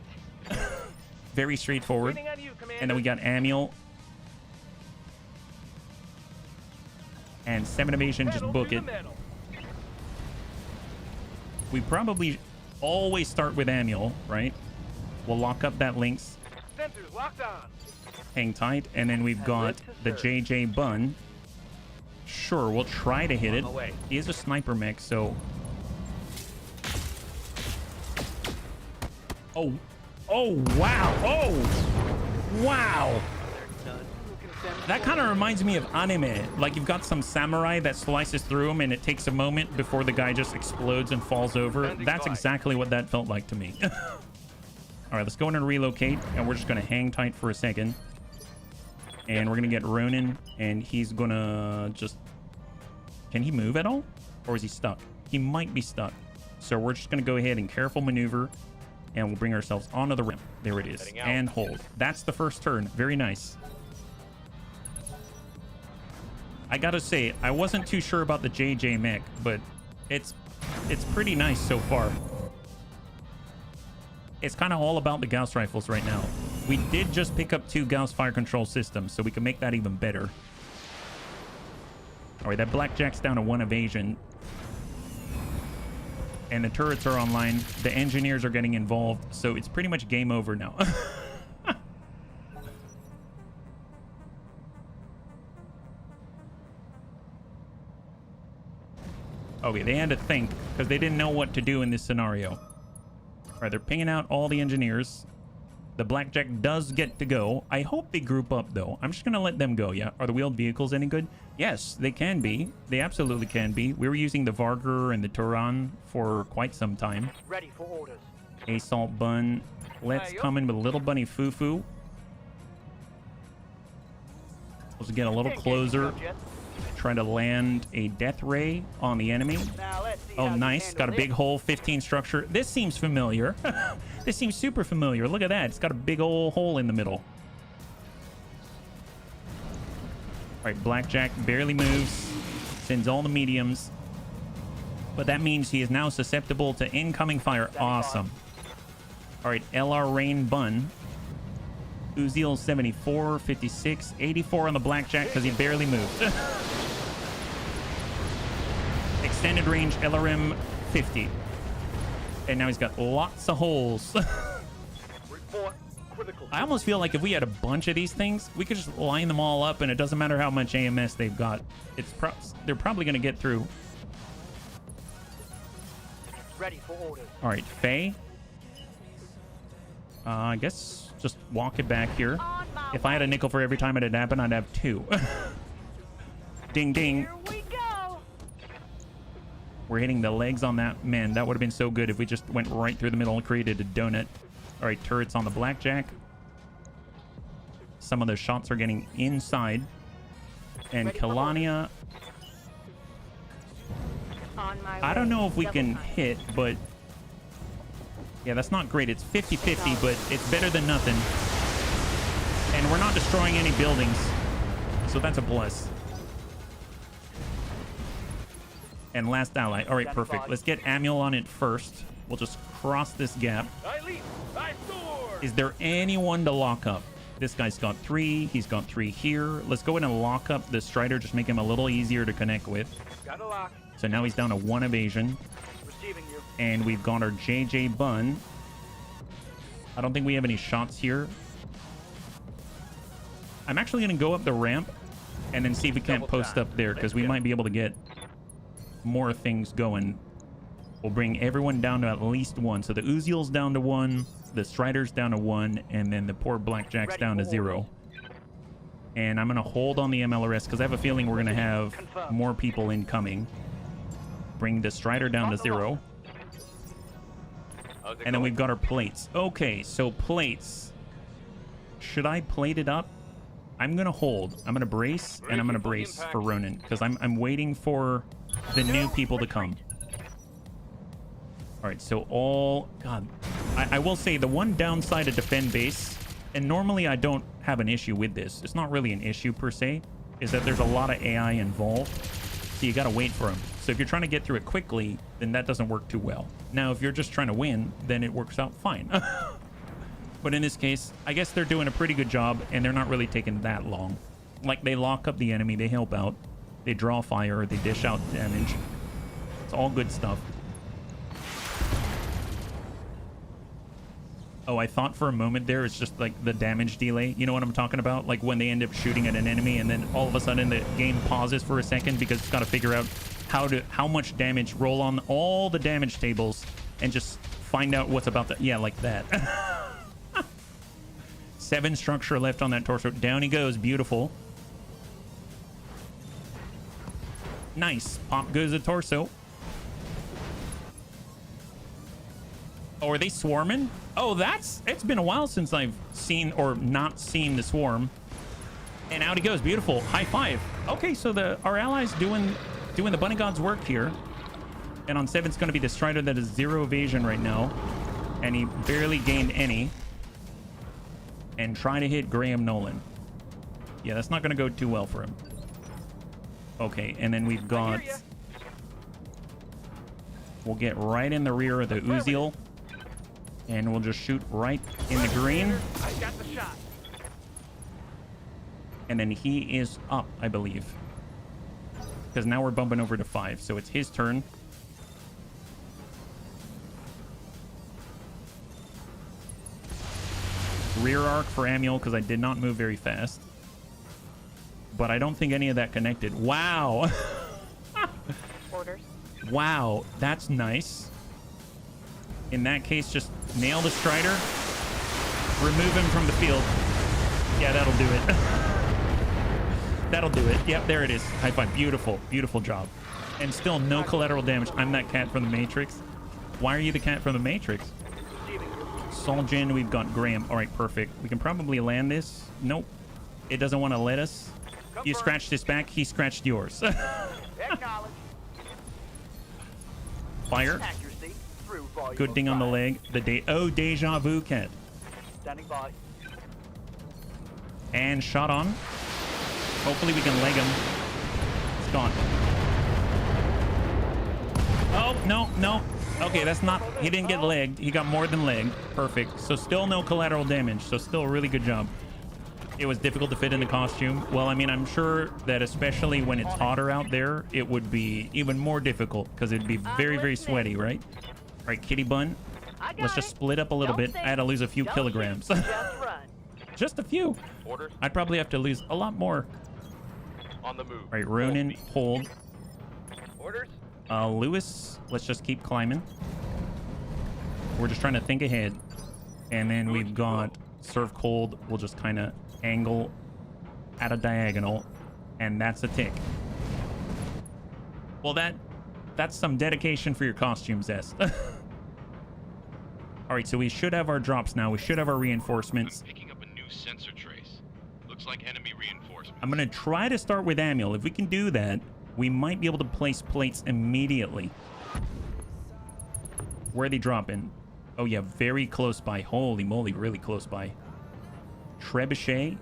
Speaker 1: Very straightforward.
Speaker 3: Waiting on you, Commander.
Speaker 1: And then we got Manuel. And 7 evasion, just
Speaker 3: Pedal
Speaker 1: book
Speaker 3: to
Speaker 1: it.
Speaker 3: the metal.
Speaker 1: We probably always start with Manuel, right? We'll lock up that links.
Speaker 3: Sensors locked on.
Speaker 1: Hang tight. And then we've got the JJ bun. Sure, we'll try to hit it. He is a sniper mech, so... Oh, wow. Oh, wow. That kind of reminds me of anime. Like, you've got some samurai that slices through him and it takes a moment before the guy just explodes and falls over. That's exactly what that felt like to me. All right, let's go in and relocate, and we're just going to hang tight for a second. And we're going to get Ronin, and he's going to just... Can he move at all? Or is he stuck? He might be stuck. So we're just going to go ahead and careful maneuver, and we'll bring ourselves onto the rim. There it is. And hold. That's the first turn. Very nice. I gotta say, I wasn't too sure about the JJ mech, but it's pretty nice so far. It's kind of all about the Gauss rifles right now. We did just pick up 2 Gauss fire control systems, so we can make that even better. All right, that Blackjack's down to 1 evasion. And the turrets are online. The engineers are getting involved, so it's pretty much game over now. Okay, they had to think, because they didn't know what to do in this scenario. All right, they're pinging out all the engineers. The Blackjack does get to go. I hope they group up, though. I'm just going to let them go, yeah? Are the wheeled vehicles any good? Yes, they can be. They absolutely can be. We were using the Varger and the Turan for quite some time.
Speaker 3: Ready for orders.
Speaker 1: Assault Bun. Let's come in with a little bunny Fufu. Let's get a little closer. Try to land a death ray on the enemy.
Speaker 3: Now let's see
Speaker 1: Oh,
Speaker 3: how you
Speaker 1: nice.
Speaker 3: handle
Speaker 1: Got a
Speaker 3: this.
Speaker 1: big hole, 15 structure. This seems familiar. This seems super familiar. Look at that. It's got a big old hole in the middle. All right, Blackjack barely moves. Sends all the mediums. But that means he is now susceptible to incoming fire. Awesome. All right, LR Rain Bun. Uziel 74, 56, 84 on the Blackjack because he barely moved. Extended range LRM 50. And now he's got lots of holes. I almost feel like if we had a bunch of these things, we could just line them all up and it doesn't matter how much AMS they've got. They're probably going to get through.
Speaker 3: Ready for orders.
Speaker 1: All right, Faye. I guess just walk it back here. If I had a nickel for every time it had happened, I'd have 2. Ding, ding.
Speaker 5: Here we go.
Speaker 1: We're hitting the legs on that. Man, that would have been so good if we just went right through the middle and created a donut. All right, turrets on the Blackjack. Some of the shots are getting inside. And Kalania,
Speaker 5: On my
Speaker 1: I don't
Speaker 5: way.
Speaker 1: know if we
Speaker 5: Double
Speaker 1: can
Speaker 5: time.
Speaker 1: hit, but... Yeah, that's not great. It's 50-50, but it's better than nothing. And we're not destroying any buildings. So that's a plus. And last ally. All right, perfect. Let's get Amul on it first. We'll just cross this gap.
Speaker 3: I leap. I soar.
Speaker 1: Is there anyone to lock up? This guy's got 3. He's got 3 here. Let's go in and lock up the Strider. Just make him a little easier to connect with.
Speaker 3: Got a lock.
Speaker 1: So now he's down to 1 evasion.
Speaker 3: Receiving you.
Speaker 1: And we've got our JJ Bun. I don't think we have any shots here. I'm actually going to go up the ramp and then see if we can't post up there, because we might be able to get more things going. We'll bring everyone down to at least 1. So the Uziel's down to 1, the Strider's down to 1, and then the poor Blackjack's down to 0. And I'm going to hold on the MLRS because I have a feeling we're going to have more people incoming. Bring the Strider down to 0. And then we've got our plates. Okay, so plates. Should I plate it up? I'm going to hold. I'm going to brace, and I'm going to brace for Ronin, because I'm waiting for the new people to come. All All right, so God, I will say the one downside of defend base, and normally I don't have an issue with this. It's not really an issue per se, is that there's a lot of AI involved. So you got to wait for them. So if you're trying to get through it quickly, then that doesn't work too well. Now, if you're just trying to win, then it works out fine. But in this case, I guess they're doing a pretty good job, and they're not really taking that long. Like, they lock up the enemy, they help out, they draw fire, they dish out damage. It's all good stuff. Oh, I thought for a moment there it's just like the damage delay. You know what I'm talking about? Like when they end up shooting at an enemy and then all of a sudden the game pauses for a second because it's got to figure out how much damage, roll on all the damage tables and just find out what's about to... Yeah, like that. 7 structure left on that torso. Down he goes. Beautiful. Nice. Pop goes the torso. Oh, are they swarming? Oh, it's been a while since I've seen or not seen the swarm. And out he goes. Beautiful. High five. Okay, so our allies doing the bunny god's work here. And on 7 it's going to be the Strider that is 0 evasion right now. And he barely gained any. And try to hit Graham Nolan. Yeah, that's not going to go too well for him. Okay, and then we've got... We'll get right in the rear of the Uziel. And we'll just shoot right in the green.
Speaker 3: I got the shot.
Speaker 1: And then he is up, I believe. Because now we're bumping over to 5. So it's his turn. Rear arc for Amiel because I did not move very fast. But I don't think any of that connected. Wow.
Speaker 5: Orders.
Speaker 1: Wow, that's nice. In that case, just nail the Strider. Remove him from the field. Yeah, that'll do it. That'll do it. Yep, there it is. High five. Beautiful. Beautiful job. And still no collateral damage. I'm that cat from the Matrix. Why are you the cat from the Matrix? Soljan, we've got Graham. All right, perfect. We can probably land this. Nope. It doesn't want to let us. You scratched his back. He scratched yours.
Speaker 3: Acknowledge.
Speaker 1: Fire.
Speaker 3: Accuracy through volume
Speaker 1: Good ding
Speaker 3: of
Speaker 1: on the
Speaker 3: fire.
Speaker 1: leg. Oh, deja vu, cat.
Speaker 3: Standing by.
Speaker 1: And shot on. Hopefully we can leg him. It's gone. Oh, no, no. Okay, that's not... He didn't get legged. He got more than legged. Perfect. So still no collateral damage. So still a really good job. It was difficult to fit in the costume. Well, I mean, I'm sure that especially when it's hotter out there, it would be even more difficult because it'd be very, very sweaty, right? All right, Kitty Bun. Let's just split up a little bit. I had to lose a few kilograms.
Speaker 3: Just run.
Speaker 1: Just a few.
Speaker 4: Orders.
Speaker 1: I'd probably have to lose a lot more.
Speaker 4: On the move.
Speaker 1: All right, Ronin, hold.
Speaker 3: Orders.
Speaker 1: Lewis, let's just keep climbing. We're just trying to think ahead. And then we've got Serve Cold. We'll just kind of angle at a diagonal. And that's a tick. Well, that's some dedication for your costume, Zest. All right, so we should have our drops now. We should have our reinforcements.
Speaker 7: I'm picking up a new sensor trace. Looks like enemy reinforcements.
Speaker 1: I'm going to try to start with Amiel. If we can do that, we might be able to place plates immediately. Where are they dropping? Oh, yeah, very close by. Holy moly, really close by. Trebuchet.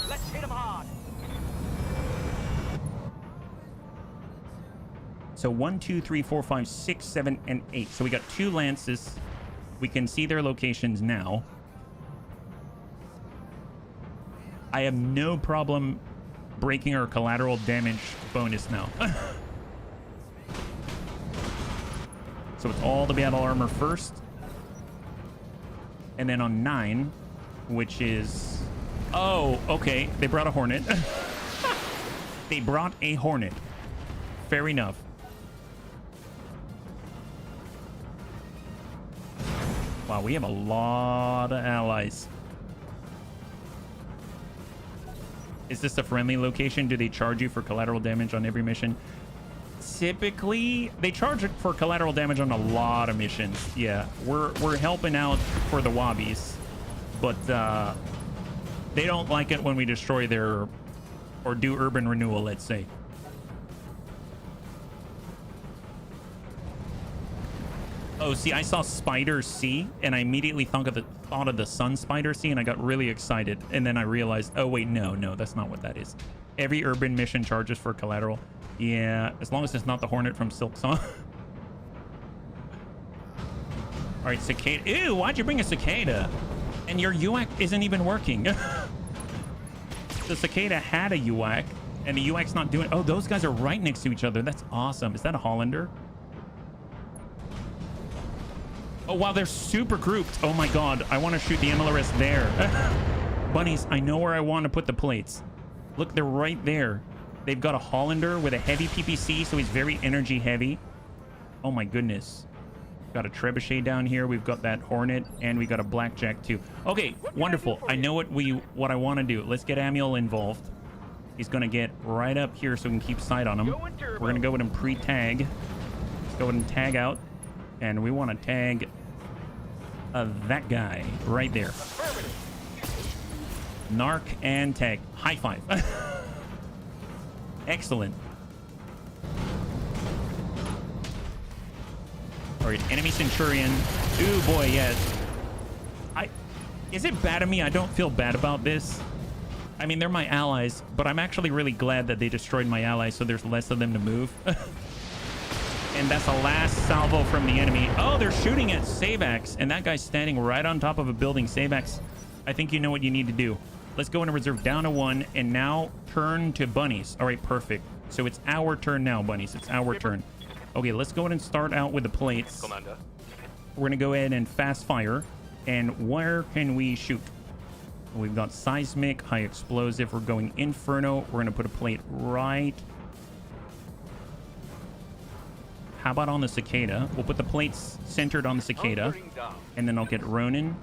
Speaker 3: Let's hit him hard.
Speaker 1: So 1, 2, 3, 4, 5, 6, 7, and 8. So we got 2 lances. We can see their locations now. I have no problem breaking our collateral damage bonus now. So it's all the battle armor first. And then on 9, which is... Oh, okay. They brought a Hornet. They brought a Hornet. Fair enough. Wow, we have a lot of allies. Is this a friendly location? Do they charge you for collateral damage on every mission? Typically, they charge it for collateral damage on a lot of missions. Yeah, we're helping out for the Wobbies, but they don't like it when we destroy their or do urban renewal, let's say. Oh, see, I saw Spider C, and I immediately thought of the Sun Spider C, and I got really excited. And then I realized, oh, wait, no, that's not what that is. Every urban mission charges for collateral. Yeah, as long as it's not the Hornet from Silk Song. All right, cicada. Ew, why'd you bring a cicada? And your UAC isn't even working. The cicada had a UAC, and the UAC's not doing... Oh, those guys are right next to each other. That's awesome. Is that a Hollander? Oh, wow, they're super grouped. Oh, my God. I want to shoot the MLRS there. Bunnies, I know where I want to put the plates. Look, they're right there. They've got a Hollander with a heavy PPC, so he's very energy heavy. Oh, my goodness. Got a Trebuchet down here. We've got that Hornet, and we got a Blackjack too. Okay, wonderful. I know what I want to do. Let's get Manuel involved. He's going to get right up here so we can keep sight on him. We're going to go with him pre-tag. Let's go ahead and tag out. And we want to tag that guy right there. Narc and tag. High five. Excellent. All right, enemy Centurion. Ooh, boy, yes. Is it bad of me? I don't feel bad about this. I mean, they're my allies, but I'm actually really glad that they destroyed my allies, so there's less of them to move. And that's the last salvo from the enemy. Oh, they're shooting at Savax, and that guy's standing right on top of a building. Savax, I think you know what you need to do. Let's go into reserve down to 1, and now turn to bunnies. All right, perfect. So it's our turn now, bunnies. It's our turn. Okay, let's go ahead and start out with the plates.
Speaker 4: Commander.
Speaker 1: We're going to go ahead and fast fire. And where can we shoot? We've got seismic, high explosive. We're going inferno. We're going to put a plate right. How about on the cicada? We'll put the plates centered on the cicada. And then I'll get Ronin.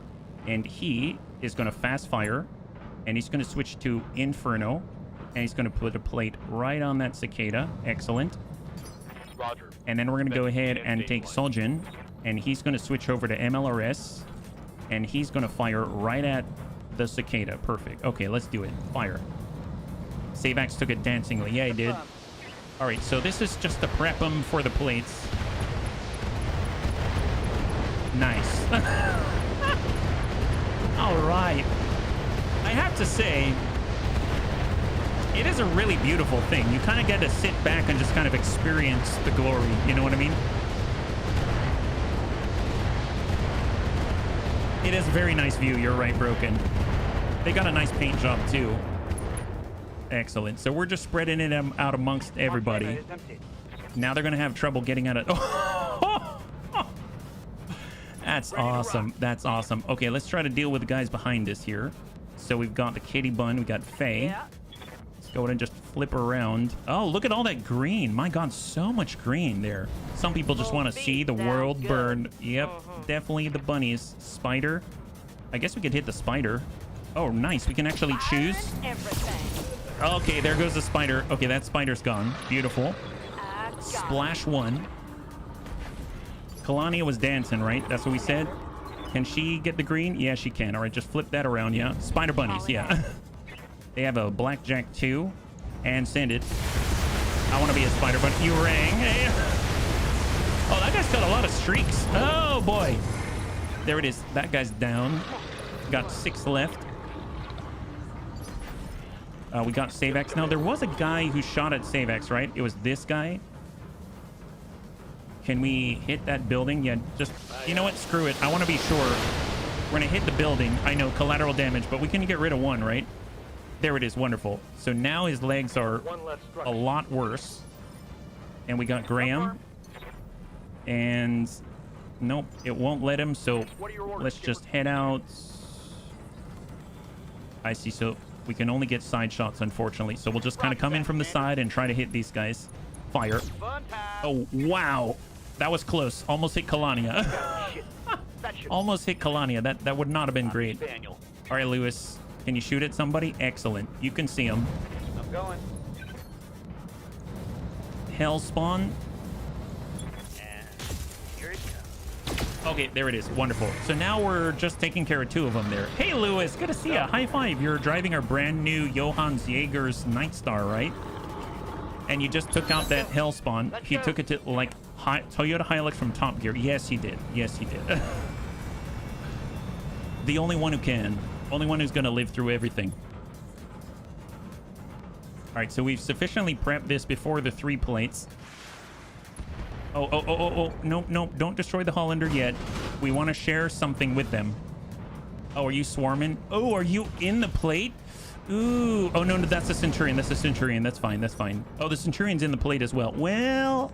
Speaker 1: And he is going to fast fire. And he's going to switch to inferno. And he's going to put a plate right on that cicada. Excellent.
Speaker 4: Roger.
Speaker 1: And then we're going to go ahead and take Soljin, and he's going to switch over to MLRS, and he's going to fire right at the cicada. Perfect. Okay, let's do it. Fire. Savax took it dancingly. Yeah, he did. All right, so this is just to prep him for the plates. Nice. All right. I have to say, it is a really beautiful thing. You kind of get to sit back and just kind of experience the glory. You know what I mean? It is a very nice view. You're right, Broken. They got a nice paint job, too. Excellent. So we're just spreading it out amongst everybody. Now they're going to have trouble getting out of... Oh! That's awesome. That's awesome. Okay, let's try to deal with the guys behind us here. So we've got the Kitty Bun. We got Faye.
Speaker 5: Yeah.
Speaker 1: Go ahead and just flip around. Oh, look at all that green. My God, so much green there. Some people just want to see the world burn. Yep, definitely the bunnies. Spider. I guess we could hit the spider. Oh, nice. We can actually choose. Okay, there goes the spider. Okay, that spider's gone. Beautiful. Splash 1. Kalania was dancing, right? That's what we said. Can she get the green? Yeah, she can. All right, just flip that around. Yeah, spider bunnies. Yeah. They have a Blackjack 2 and send it. I want to be a spider, but you rang. Hey. Oh, that guy's got a lot of streaks. Oh, boy. There it is. That guy's down. Got 6 left. We got Savax. Now, there was a guy who shot at Savax, right? It was this guy. Can we hit that building? Yeah, just... You know what? Screw it. I want to be sure. We're going to hit the building. I know, collateral damage, but we can get rid of 1, right? There it is. Wonderful. So now his legs are a lot worse. And we got Graham. And nope, it won't let him. So let's just head out. I see. So we can only get side shots, unfortunately. So we'll just kind of come in from the side and try to hit these guys. Fire. Oh, wow. That was close. Almost hit Kalania. Almost hit Kalania. That would not have been great. All right, Lewis. Can you shoot at somebody? Excellent. You can see him.
Speaker 3: I'm going.
Speaker 1: Hellspawn.
Speaker 3: And here it comes.
Speaker 1: Okay, there it is. Wonderful. So now we're just taking care of 2 of them there. Hey, Lewis. Good to see you. High five. You're driving our brand new Johann Jaeger's Night Star, right? And you just took out that hell spawn. He took it to like Toyota Hilux from Top Gear. Yes, he did. Yes, he did. The only one who can. Only one who's going to live through everything. All right, so we've sufficiently prepped this before the 3 plates. Oh. No, don't destroy the Hollander yet. We want to share something with them. Oh, are you swarming? Oh, are you in the plate? Ooh. Oh, no, that's the Centurion. That's the Centurion. That's fine. That's fine. Oh, the Centurion's in the plate as well. Well,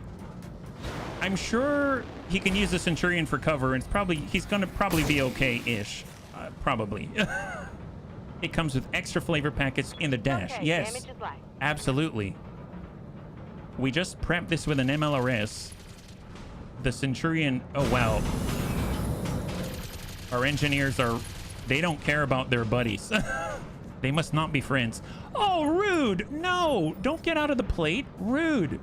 Speaker 1: I'm sure he can use the Centurion for cover, and he's going to probably be okay-ish. Probably. It comes with extra flavor packets in the dash.
Speaker 5: Okay,
Speaker 1: yes.
Speaker 5: damage is light.
Speaker 1: Absolutely. We just prepped this with an MLRS. The Centurion... Oh, wow. Our engineers they don't care about their buddies. They must not be friends. Oh, rude. No, don't get out of the plate. Rude.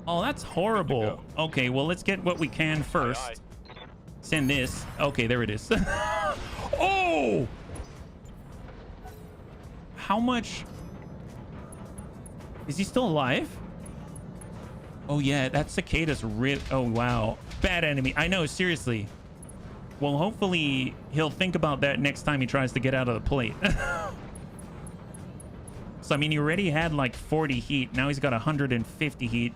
Speaker 1: Oh, that's horrible. Okay, well, let's get what we can first.
Speaker 4: Aye.
Speaker 1: Send this. Okay, there it is. Oh! How much... Is he still alive? Oh, yeah, that cicada's oh, wow. Bad enemy. I know, seriously. Well, hopefully he'll think about that next time he tries to get out of the plate. So, I mean, he already had like 40 heat. Now he's got 150 heat.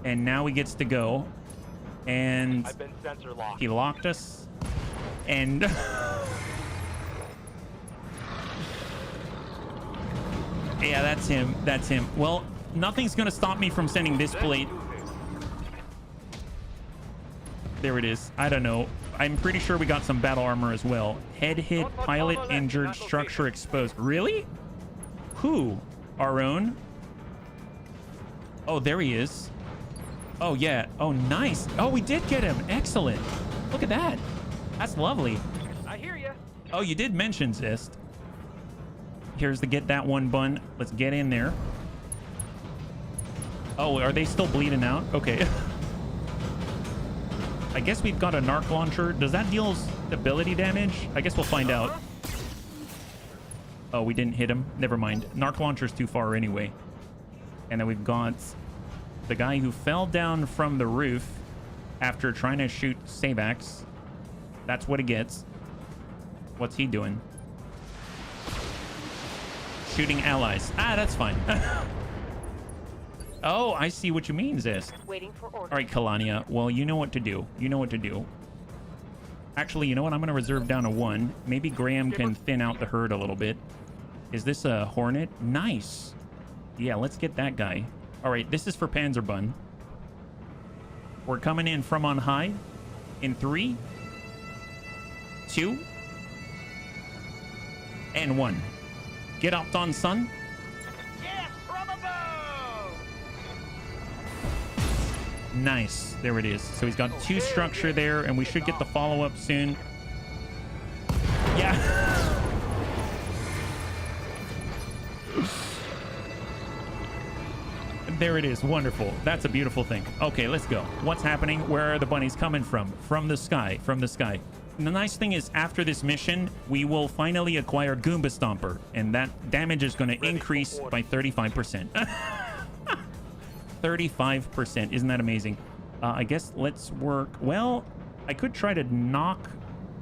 Speaker 1: And now he gets to go. And
Speaker 4: I've been sensor locked.
Speaker 1: he locked us. And... Yeah, that's him. That's him. Well, nothing's going to stop me from sending this plate. There it is. I don't know. I'm pretty sure we got some battle armor as well. Head hit, pilot injured, structure exposed. Really? Who? Our own? Oh, there he is. Oh, yeah. Oh, nice. Oh, we did get him. Excellent. Look at that. That's lovely.
Speaker 3: I hear you.
Speaker 1: Oh, you did mention Zest. Here's the get that one bun. Let's get in there. Oh, are they still bleeding out? Okay. I guess we've got a narc launcher. Does that deal stability damage? I guess we'll find out. Oh, we didn't hit him. Never mind. Narc launcher's too far anyway. And then we've got the guy who fell down from the roof after trying to shoot Sabax. That's what he gets. What's he doing? Shooting allies. Ah, that's fine. Oh, I see what you mean, Zest.
Speaker 5: Waiting for orders.
Speaker 1: All right, Kalania. Well, you know what to do. You know what to do. Actually, you know what? I'm going to reserve down to 1. Maybe Graham can thin out the herd a little bit. Is this a Hornet? Nice. Yeah, let's get that guy. All right, this is for Panzerbun. We're coming in from on high in 3, 2, and 1. Get up, on son.
Speaker 3: Yes, from above.
Speaker 1: Nice. There it is. So he's got 2 structure there, and we should get the follow-up soon. Yeah. There it is. Wonderful. That's a beautiful thing. Okay, let's go. What's happening? Where are the bunnies coming from? From the sky. From the sky. And the nice thing is, after this mission, we will finally acquire Goomba Stomper, and that damage is going to increase by 35%. 35%. Isn't that amazing? I guess let's work... Well, I could try to knock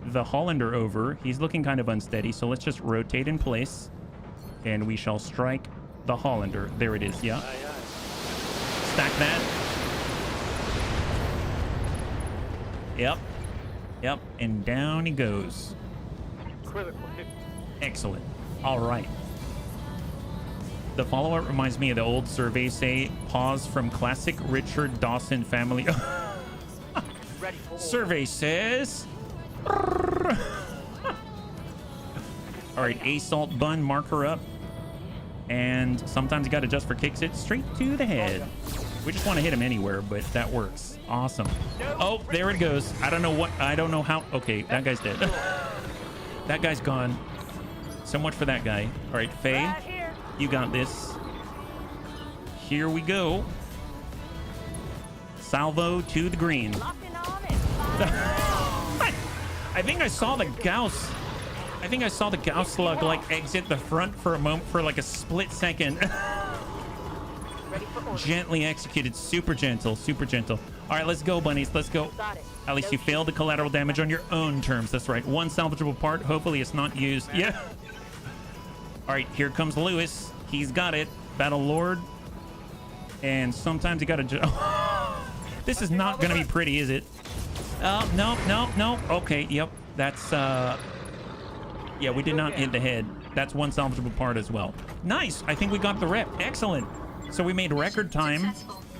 Speaker 1: the Hollander over. He's looking kind of unsteady, so let's just rotate in place, and we shall strike the Hollander. There it is, yeah. Stack that. Yep. Yep, and down he goes.
Speaker 3: Critical hit.
Speaker 1: Excellent. All right. The follow-up reminds me of the old survey say, pause from classic Richard Dawson family.
Speaker 3: Ready for orders.
Speaker 1: Survey says... All right, assault bun, marker up. And sometimes you got to adjust for kicks it straight to the head. We just want to hit him anywhere, but that works. Awesome. Oh, there it goes. I don't know how. Okay, that guy's dead. That guy's gone. So much for that guy. All right, Faye,
Speaker 5: Right here.
Speaker 1: you got this. Here we go. Salvo to the green.
Speaker 5: Locking on and firing.
Speaker 1: I think I saw the Gauss. I think I saw the Gauss slug like exit the front for a moment, for like a split second.
Speaker 5: Ready for orders.
Speaker 1: Gently executed. Super gentle. Super gentle. All right, let's go, bunnies. Let's go.
Speaker 5: Got it.
Speaker 1: At least you failed the collateral damage on your own terms. That's right. One salvageable part. Hopefully it's not used. Yeah. All right, here comes Lewis. He's got it. Battle Lord. And sometimes you got to... This is not going to be pretty, is it? Oh, no, no, no. Okay, yep. That's... Yeah, we did not hit the head. That's one salvageable part as well. Nice. I think we got the rep. Excellent. So we made record time.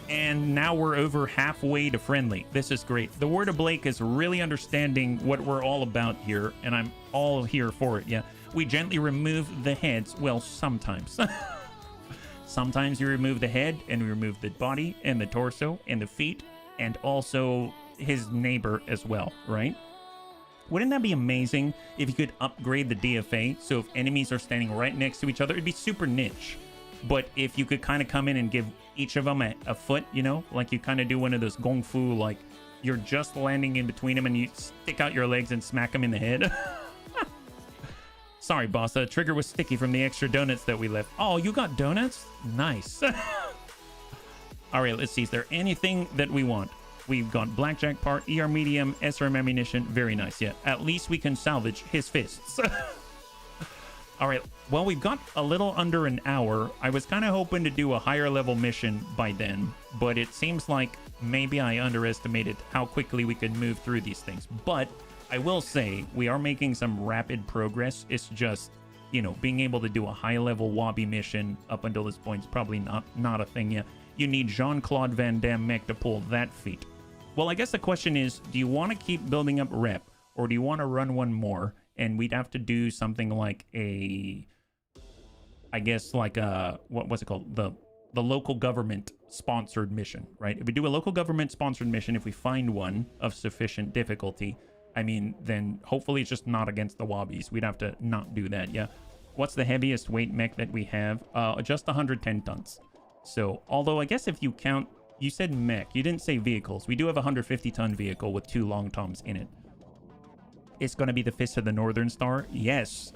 Speaker 1: And now we're over halfway to friendly. This is great. The Word of Blake is really understanding what we're all about here, and I'm all here for it. Yeah, we gently remove the heads. Well, sometimes. Sometimes you remove the head, and we remove the body, and the torso, and the feet, and also his neighbor as well, right? Wouldn't that be amazing if you could upgrade the DFA, so if enemies are standing right next to each other, it'd be super niche. But if you could kind of come in and give each of them a foot, you know, like you kind of do one of those Gong Fu, like you're just landing in between them and you stick out your legs and smack them in the head. Sorry, boss. The trigger was sticky from the extra donuts that we left. Oh, you got donuts? Nice. All right, let's see. Is there anything that we want? We've got blackjack part, ER medium, SRM ammunition. Very nice. Yeah, at least we can salvage his fists. All right, well, we've got a little under an hour. I was kind of hoping to do a higher level mission by then, but it seems like maybe I underestimated how quickly we could move through these things. But I will say we are making some rapid progress. It's just, you know, being able to do a high level Wobby mission up until this point is probably not a thing yet. You need Jean-Claude Van Damme mech to pull that feat. Well, I guess the question is, do you want to keep building up rep, or do you want to run one more? And we'd have to do something like a, I guess like a, what's it called? The local government sponsored mission, right? If we do a local government sponsored mission, if we find one of sufficient difficulty, I mean, then hopefully it's just not against the Wobbies. We'd have to not do that, yeah. What's the heaviest weight mech that we have? Just 110 tons. So, although I guess if you count, you said mech, you didn't say vehicles. We do have a 150-ton vehicle with 2 long toms in it. It's going to be the Fist of the Northern Star? Yes.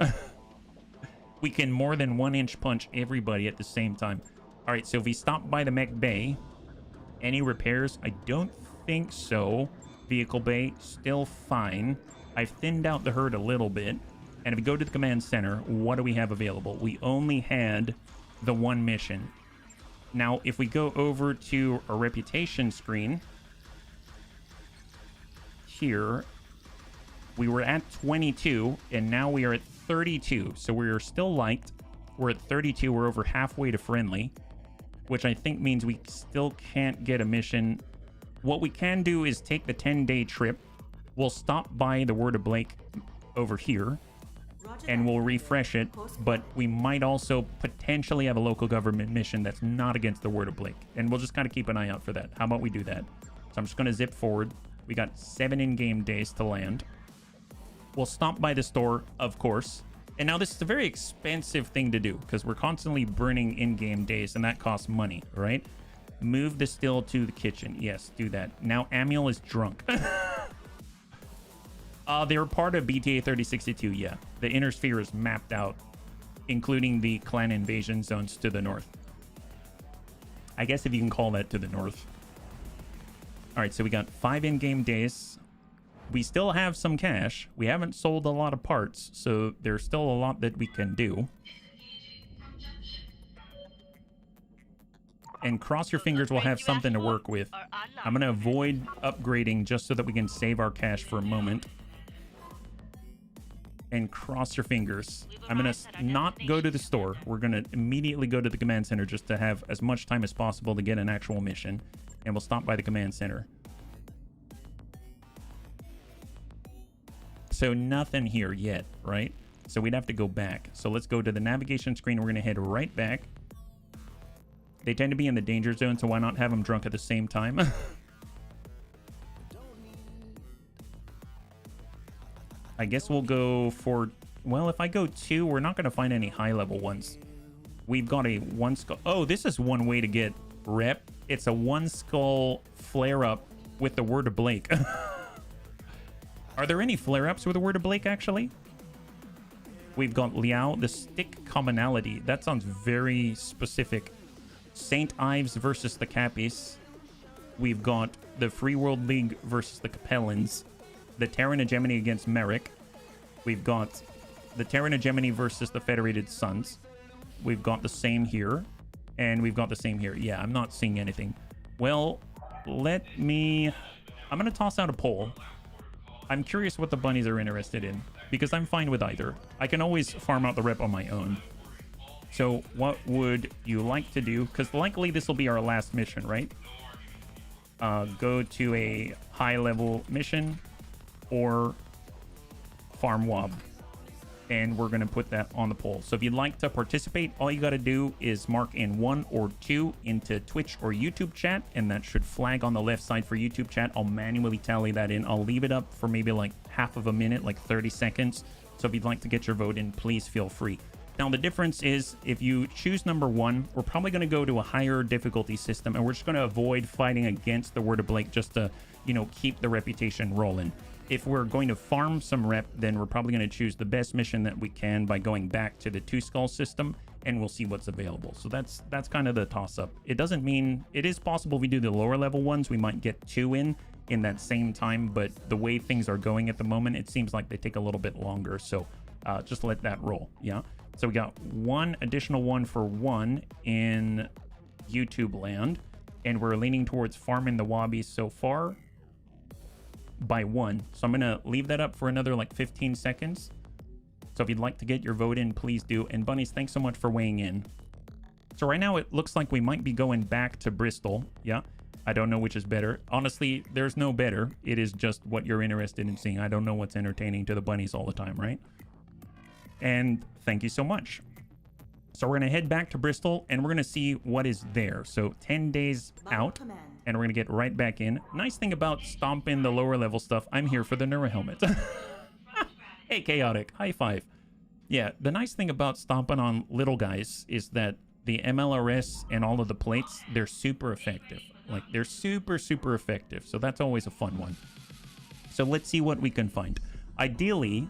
Speaker 1: We can more than 1-inch punch everybody at the same time. All right, so if we stop by the mech bay, any repairs? I don't think so. Vehicle bay, still fine. I've thinned out the herd a little bit. And if we go to the command center, what do we have available? We only had the one mission. Now, if we go over to a reputation screen, here, we were at 22, and now we are at 32. So we are still liked. We're at 32. We're over halfway to friendly, which I think means we still can't get a mission. What we can do is take the 10-day trip. We'll stop by the Word of Blake over here, and we'll refresh it. But we might also potentially have a local government mission that's not against the Word of Blake, and we'll just kind of keep an eye out for that. How about we do that? So I'm just going to zip forward. We got 7 in-game days to land. We'll stop by the store, of course. And now this is a very expensive thing to do because we're constantly burning in-game days, and that costs money, right? Move the still to the kitchen. Yes, do that. Now Amiel is drunk. They were part of BTA 3062, yeah. The inner sphere is mapped out, including the clan invasion zones to the north. I guess if you can call that to the north. All right, so we got 5 in-game days. We still have some cash. We haven't sold a lot of parts, so there's still a lot that we can do. And cross your fingers, we'll have something to work with. I'm going to avoid upgrading just so that we can save our cash for a moment. And cross your fingers. I'm going to not go to the store. We're going to immediately go to the command center just to have as much time as possible to get an actual mission. And we'll stop by the command center. So nothing here yet, right? So we'd have to go back. So let's go to the navigation screen. We're going to head right back. They tend to be in the danger zone, so why not have them drunk at the same time? I guess we'll go for... Well, if I go 2, we're not going to find any high-level ones. We've got a 1 skull... Oh, this is one way to get rep. It's a 1 skull flare-up with the Word of Blake. Are there any flare-ups with the Word of Blake, actually? We've got Liao, the stick commonality. That sounds very specific. St. Ives versus the Cappies. We've got the Free World League versus the Capellans. The Terran Hegemony against Merrick. We've got the Terran Hegemony versus the Federated Suns. We've got the same here. And we've got the same here. Yeah, I'm not seeing anything. Well, I'm going to toss out a poll. I'm curious what the bunnies are interested in, because I'm fine with either. I can always farm out the rep on my own. So what would you like to do? Because likely this will be our last mission, right? Go to a high-level mission or farm WOB. And we're going to put that on the poll. So if you'd like to participate, all you got to do is mark in 1 or 2 into Twitch or YouTube chat, and that should flag on the left side for YouTube chat. I'll manually tally that in. I'll leave it up for maybe like half of a minute, like 30 seconds. So if you'd like to get your vote in, please feel free. Now, the difference is if you choose number 1, we're probably going to go to a higher difficulty system, and we're just going to avoid fighting against the Word of Blake just to, you know, keep the reputation rolling. If we're going to farm some rep, then we're probably going to choose the best mission that we can by going back to the 2 skull system, and we'll see what's available. So that's kind of the toss-up. It doesn't mean... It is possible we do the lower level ones. We might get 2 in that same time, but the way things are going at the moment, it seems like they take a little bit longer. So just let that roll, yeah? So we got 1 additional 1 for 1 in YouTube land, and we're leaning towards farming the Wobbies so far by 1. So I'm gonna leave that up for another like 15 seconds. So if you'd like to get your vote in, please do. And bunnies, thanks so much for weighing in. So right now it looks like we might be going back to Bristol. Yeah, I don't know which is better. Honestly, there's no better. It is just what you're interested in seeing. I don't know what's entertaining to the bunnies all the time, right? And thank you so much. So we're gonna head back to Bristol and we're gonna see what is there. So 10 days out, and we're gonna get right back in. Nice thing about stomping the lower level stuff, I'm here for the Neuro helmet. Hey, Chaotic, high five. Yeah, the nice thing about stomping on little guys is that the MLRS and all of the plates, they're super effective. Like, they're super, super effective. So that's always a fun one. So let's see what we can find. Ideally,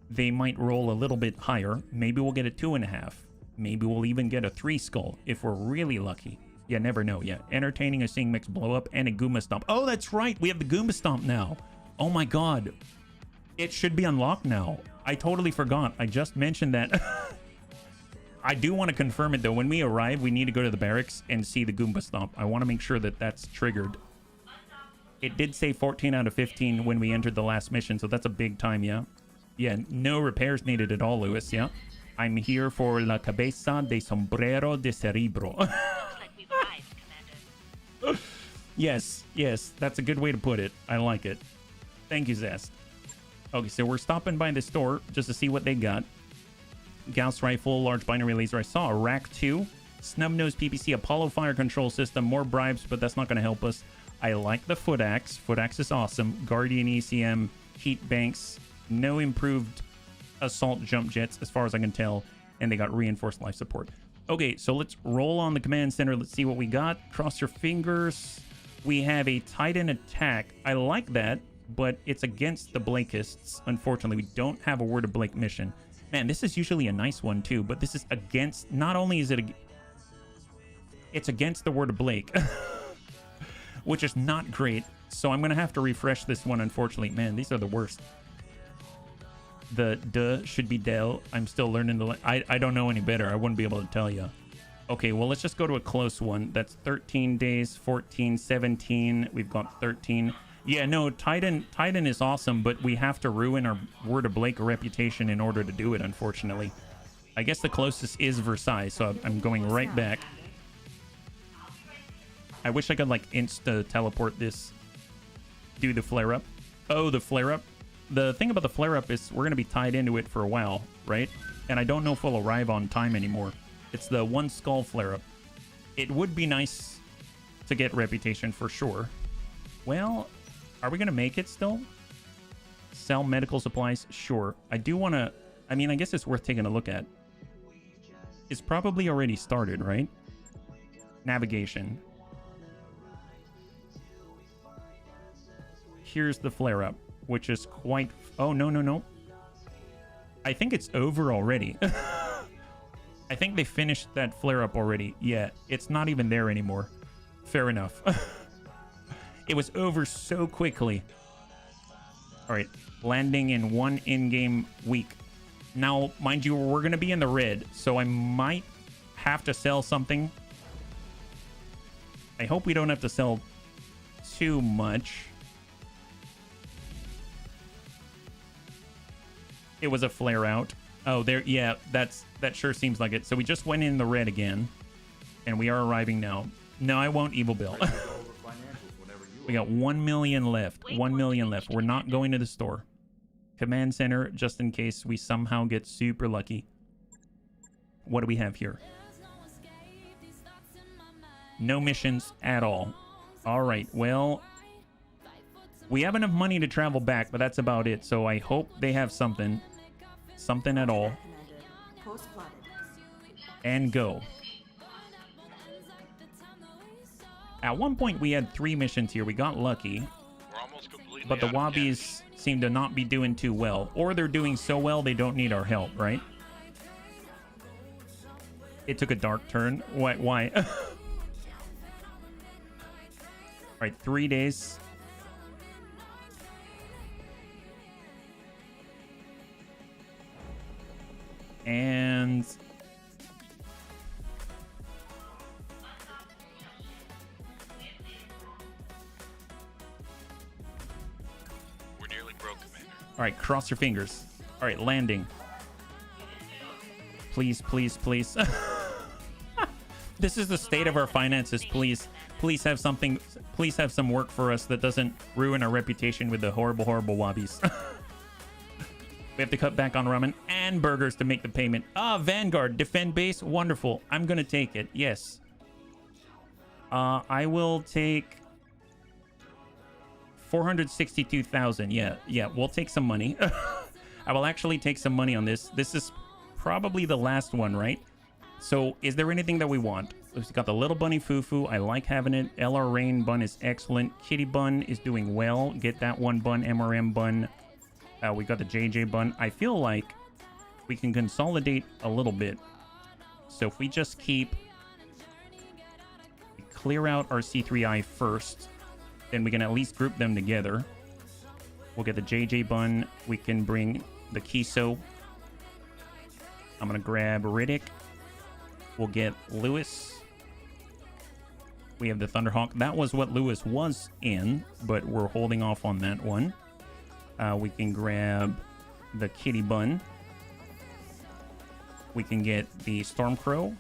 Speaker 1: they might roll a little bit higher. Maybe we'll get a 2.5. Maybe we'll even get a 3 skull if we're really lucky. Yeah, never know. Yeah, entertaining a Sing Mix blow up and a Goomba Stomp. Oh, that's right. We have the Goomba Stomp now. Oh my god. It should be unlocked now. I totally forgot. I just mentioned that. I do want to confirm it though. When we arrive, we need to go to the barracks and see the Goomba Stomp. I want to make sure that that's triggered. It did say 14 out of 15 when we entered the last mission, so that's a big time, yeah? Yeah, no repairs needed at all, Lewis, yeah? I'm here for la cabeza de sombrero de cerebro.
Speaker 5: Looks like we've arrived, Commander.
Speaker 1: Yes, that's a good way to put it. I like it. Thank you, Zest. Okay, so we're stopping by the store just to see what they got. Gauss rifle, large binary laser. I saw a Rack 2, snub-nose PPC, Apollo fire control system, more bribes, but that's not going to help us. I like the foot axe. Foot axe is awesome. Guardian ECM, heat banks, no improved assault jump jets as far as I can tell, and they got reinforced life support. Okay, so let's roll on the command center. Let's see what we got. Cross your fingers. We have a Titan attack. I like that, but it's against the Blakists. Unfortunately, we don't have a Word of Blake mission. Man, this is usually a nice one too, but this is against, not only is it it's against the Word of Blake, which is not great. So I'm gonna have to refresh this one, unfortunately. Man, these are the worst. The duh should be Del. I'm still learning the... I don't know any better. I wouldn't be able to tell you. Okay, well, let's just go to a close one. That's 13 days, 14, 17. We've got 13. Yeah, no, Titan is awesome, but we have to ruin our Word of Blake reputation in order to do it, unfortunately. I guess the closest is Versailles, so I'm going right back. I wish I could, like, insta-teleport this. Do the flare-up. Oh, the flare-up. The thing about the flare-up is we're going to be tied into it for a while, right? And I don't know if we'll arrive on time anymore. It's the 1 skull flare-up. It would be nice to get reputation for sure. Well, are we going to make it still? Sell medical supplies? Sure. I do want to... I mean, I guess it's worth taking a look at. It's probably already started, right? Navigation. Here's the flare-up, which is quite... Oh, no. I think it's over already. I think they finished that flare up already. Yeah, it's not even there anymore. Fair enough. It was over so quickly. All right, landing in 1 in-game week. Now, mind you, we're going to be in the red, so I might have to sell something. I hope we don't have to sell too much. It was a flare out. Oh, there. Yeah, that sure seems like it. So we just went in the red again, and we are arriving now. No, I won't, Evil Bill. We got 1 million left. 1 million left. We're not going to the store. Command center, just in case we somehow get super lucky. What do we have here? No missions at all. All right, well, we have enough money to travel back, but that's about it. So I hope they have something. Something at all. And go. At one point, we had 3 missions here. We got lucky.
Speaker 7: We're almost completely
Speaker 1: But the
Speaker 7: out of
Speaker 1: Wobbies seem to not be doing too well. Or they're doing so well, they don't need our help, right? It took a dark turn. Why? All right, 3 days. And
Speaker 7: We're nearly broke, Commander.
Speaker 1: all right, cross your fingers. All right, landing. Please, please, please. This is the state of our finances. Please, please have something. Please have some work for us that doesn't ruin our reputation with the horrible, horrible Wobbies. We have to cut back on ramen and burgers to make the payment. Ah, Vanguard, defend base, wonderful. I'm gonna take it. Yes. I will take 462,000. Yeah, we'll take some money. I will actually take some money on this. This is probably the last one, right? So, is there anything that we want? We've got the little bunny fufu. I like having it. LR Rain bun is excellent. Kitty bun is doing well. Get that one bun. MRM bun. We got the JJ bun. I feel like we can consolidate a little bit. So if we just clear out our C3I first, then we can at least group them together. We'll get the JJ bun. We can bring the Kiso. I'm going to grab Riddick. We'll get Lewis. We have the Thunderhawk. That was what Lewis was in, but we're holding off on that one. We can grab the Kitty Bun. We can get the Stormcrow.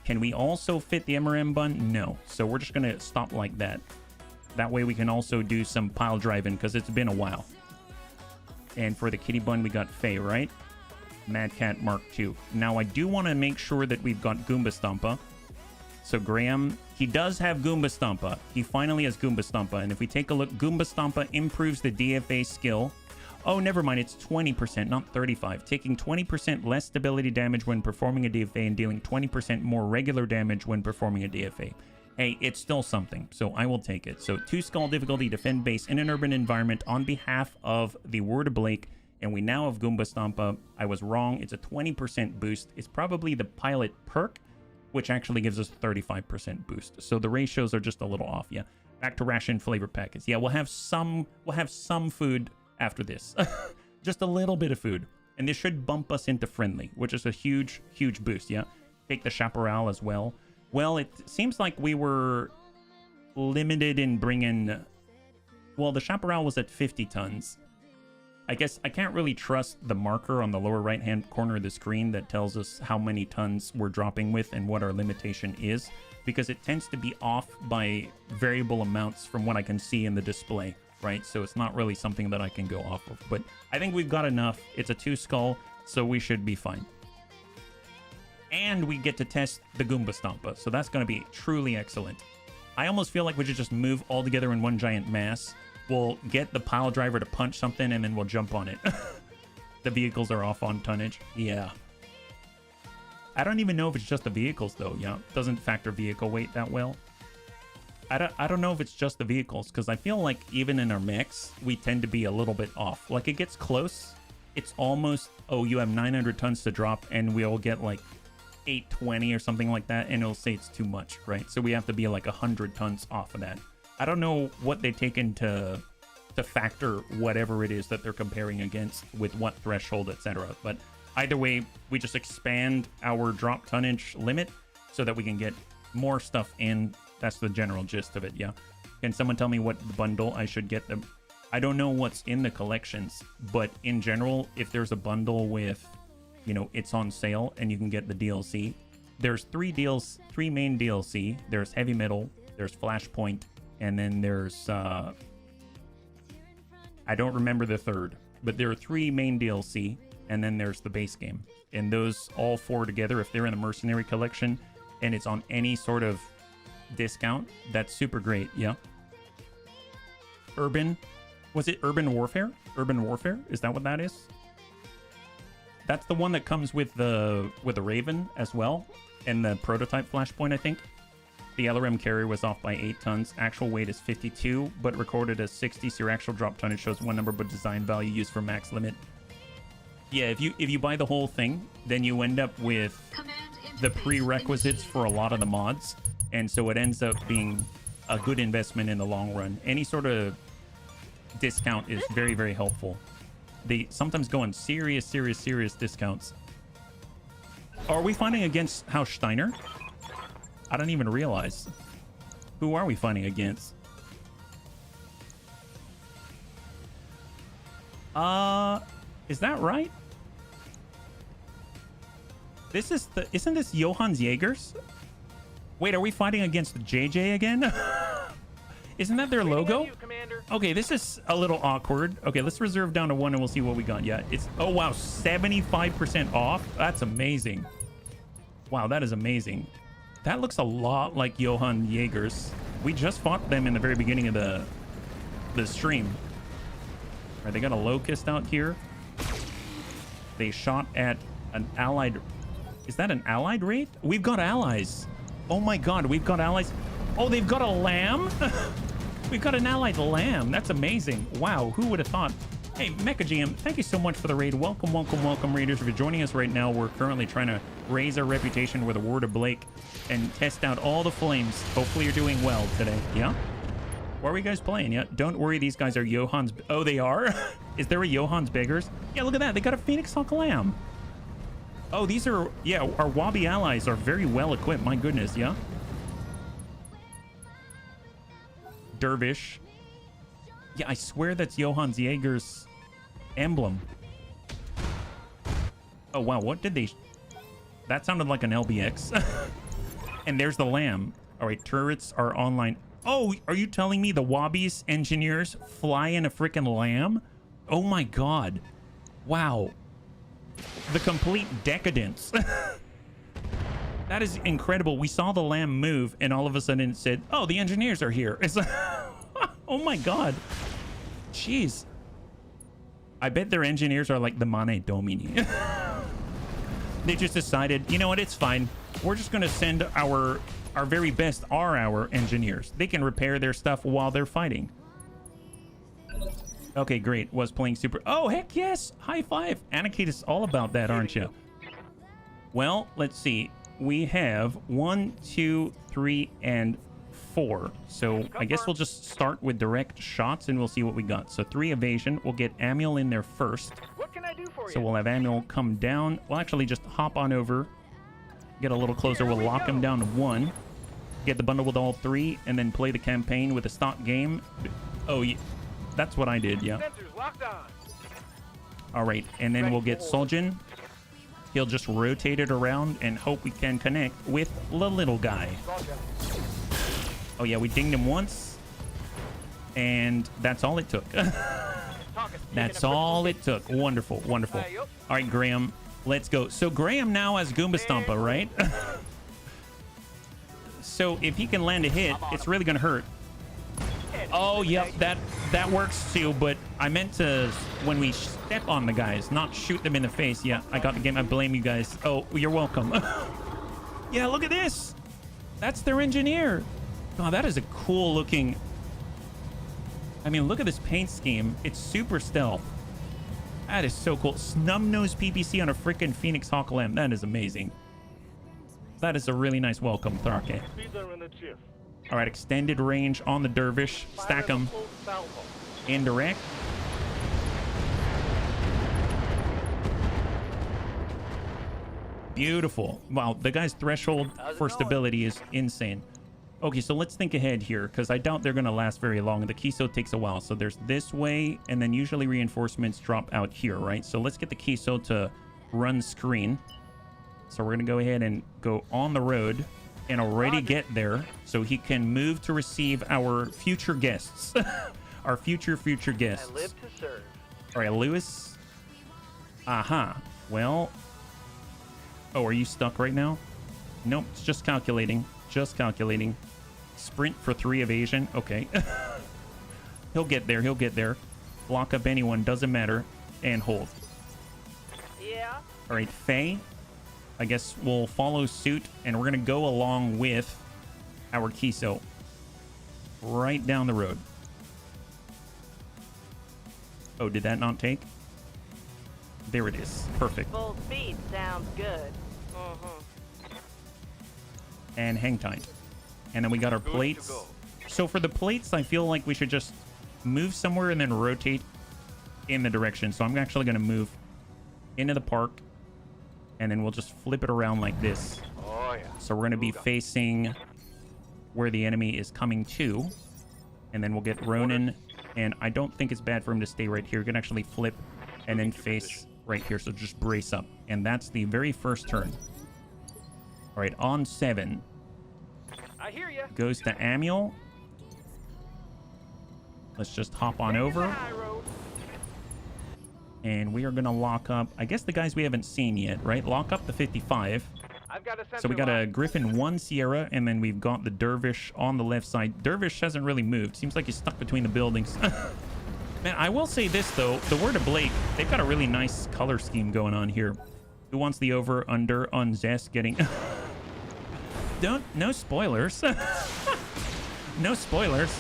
Speaker 1: Can we also fit the MRM Bun? No. So we're just going to stop like that. That way we can also do some pile driving because it's been a while. And for the Kitty Bun, we got Faye, right? Mad Cat Mark II. Now, I do want to make sure that we've got Goomba Stompa. So Graham, he does have Goomba Stompa. He finally has Goomba Stompa. And if we take a look, Goomba Stompa improves the DFA skill. Oh, never mind. It's 20%, not 35. Taking 20% less stability damage when performing a DFA and dealing 20% more regular damage when performing a DFA. Hey, it's still something, so I will take it. So 2 skull difficulty, defend base in an urban environment on behalf of the Word of Blake. And we now have Goomba Stompa. I was wrong. It's a 20% boost. It's probably the pilot perk, which actually gives us 35% boost. So the ratios are just a little off. Yeah. Back to ration flavor packets. Yeah, we'll have some food after this. Just a little bit of food. And this should bump us into friendly, which is a huge, huge boost. Yeah. Take the chaparral as well. Well, it seems like we were limited in bringing... Well, the chaparral was at 50 tons. I guess I can't really trust the marker on the lower right-hand corner of the screen that tells us how many tons we're dropping with and what our limitation is, because it tends to be off by variable amounts from what I can see in the display, right? So it's not really something that I can go off of, but I think we've got enough. It's a 2 skull, so we should be fine. And we get to test the Goomba Stompa, so that's going to be truly excellent. I almost feel like we should just move all together in one giant mass. We'll get the pile driver to punch something, and then we'll jump on it. The vehicles are off on tonnage. Yeah. I don't even know if it's just the vehicles, though. Yeah, it doesn't factor vehicle weight that well. I don't know if it's just the vehicles, because I feel like even in our mix, we tend to be a little bit off. Like, it gets close, it's almost, oh, you have 900 tons to drop, and we'll get like 820 or something like that, and it'll say it's too much, right? So we have to be like 100 tons off of that. I don't know what they take into to factor whatever it is that they're comparing against with what threshold, etc. But either way, we just expand our drop tonnage limit so that we can get more stuff in. That's the general gist of it. Yeah. Can someone tell me what bundle I should get them? I don't know what's in the collections, but in general, if there's a bundle with, you know, it's on sale and you can get the DLC, there's three main DLC. There's Heavy Metal, there's Flashpoint, and then there's I don't remember the third, but there are 3 main DLC, and then there's the base game. And those all 4 together, if they're in the Mercenary collection and it's on any sort of discount, that's super great. Yeah. Was it Urban Warfare? Urban Warfare? Is that what that is? That's the one that comes with the Raven as well, and the prototype Flashpoint, I think. The LRM carrier was off by 8 tons. Actual weight is 52, but recorded as 60. So your actual drop tonnage shows one number, but design value used for max limit. Yeah, if you buy the whole thing, then you end up with the prerequisites for a lot of the mods, and so it ends up being a good investment in the long run. Any sort of discount is very, very helpful. They sometimes go on serious discounts. Are we fighting against House Steiner? I don't even realize. Who are we fighting against? Is that right? Isn't this Johan's Jaegers? Wait, are we fighting against the JJ again? Isn't that their logo? Okay, this is a little awkward. Okay, let's reserve down to 1 and we'll see what we got. Yeah, it's, oh wow, 75% off. That's amazing. Wow, that is amazing. That looks a lot like Johan Jaegers. We just fought them in the very beginning of the stream. All right, they got a Locust out here. They shot at an allied. Is that an allied raid? We've got allies. Oh my god, we've got allies. Oh, they've got a lamb. We've got an allied lamb. That's amazing. Wow, who would have thought? Hey, Mecha GM, thank you so much for the raid. Welcome, raiders. If you're joining us right now, we're currently trying to raise our reputation with a word of Blake and test out all the flames. Hopefully you're doing well today. Yeah? What are you guys playing? Yeah, don't worry, these guys are Johan's. Oh, they are? Is there a Johan's Beggars? Yeah, look at that. They got a Phoenix Hawk lamb. Oh, these are, yeah, our Wabi allies are very well equipped. My goodness, yeah? Dervish. Yeah, I swear that's Johan's Jaeger's emblem. Oh, wow. What did they... That sounded like an LBX. And there's the lamb. All right, turrets are online. Oh, are you telling me the Wabi's engineers fly in a freaking lamb? Oh, my God. Wow. The complete decadence. That is incredible. We saw the lamb move, and all of a sudden it said, oh, the engineers are here. It's like, oh my god. Jeez. I bet their engineers are like the Mane Domini. They just decided, you know what, it's fine. We're just going to send our very best our engineers. They can repair their stuff while they're fighting. Okay, great. Was playing super... Oh, heck yes. High five. Anarchy is all about that, aren't you? Well, let's see. We have 1, 2, 3, and 4. So I guess we'll just start with direct shots and we'll see what we got. So 3 evasion. We'll get Amiel in there first.
Speaker 3: What can I do for you?
Speaker 1: So we'll have Amiel come down. We'll actually just hop on over. Get a little closer. We'll lock him down to 1. Get the bundle with all 3 and then play the campaign with a stock game. Oh, yeah. That's what I did, yeah.
Speaker 3: Sensors locked on.
Speaker 1: All right, and then we'll get Soljin. He'll just rotate it around and hope we can connect with the little guy. Oh, yeah, we dinged him once. And that's all it took. That's all it took. Wonderful, wonderful. All right, Graham, let's go. So Graham now has Goomba Stompa, right? So if he can land a hit, it's really going to hurt. Oh, yep, that works too, but I meant to, when we step on the guys, not shoot them in the face. Yeah, I got the game. I blame you guys. Oh, you're welcome. Yeah, look at this. That's their engineer. Oh, that is a cool looking... I mean, look at this paint scheme. It's super stealth. That is so cool. Snub-nosed PPC on a freaking Phoenix Hawk Lamb. That is amazing. That is a really nice welcome, Thrake. All right, extended range on the Dervish. Stack them. Indirect. Beautiful. Wow, the guy's threshold for stability is insane. Okay, so let's think ahead here, because I doubt they're going to last very long. The Kiso takes a while. So there's this way, and then usually reinforcements drop out here, right? So let's get the Kiso to run screen. So we're going to go ahead and go on the road and already get there so he can move to receive our future guests. Our future guests.
Speaker 3: I live to serve.
Speaker 1: All right, Lewis. Aha. Well. Oh, are you stuck right now? Nope, it's just calculating. Just calculating. Sprint for 3 evasion. Okay. He'll get there. He'll get there. Block up anyone. Doesn't matter. And hold.
Speaker 3: Yeah.
Speaker 1: All right, Faye. I guess we'll follow suit. And we're going to go along with our Kiso. Right down the road. Oh, did that not take? There it is. Perfect.
Speaker 5: Full speed sounds good.
Speaker 1: And hang tight. And then we got our plates. So for the plates, I feel like we should just move somewhere and then rotate in the direction. So I'm actually going to move into the park. And then we'll just flip it around like this.
Speaker 3: Oh, yeah.
Speaker 1: So we're going to be facing where the enemy is coming to. And then we'll get Ronin. And I don't think it's bad for him to stay right here. You can actually flip and then face right here. So just brace up. And that's the very first turn. All right, on 7.
Speaker 3: I hear you.
Speaker 1: Goes to Amiel. Let's just hop on over. And we are going to lock up, I guess the guys we haven't seen yet, right? Lock up the 55.
Speaker 3: I've got a
Speaker 1: So we got a Griffin 1 Sierra, and then we've got the Dervish on the left side. Dervish hasn't really moved. Seems like he's stuck between the buildings. Man, I will say this, though. The word of Blake, they've got a really nice color scheme going on here. Who wants the over, under on Zest getting... No spoilers. No spoilers.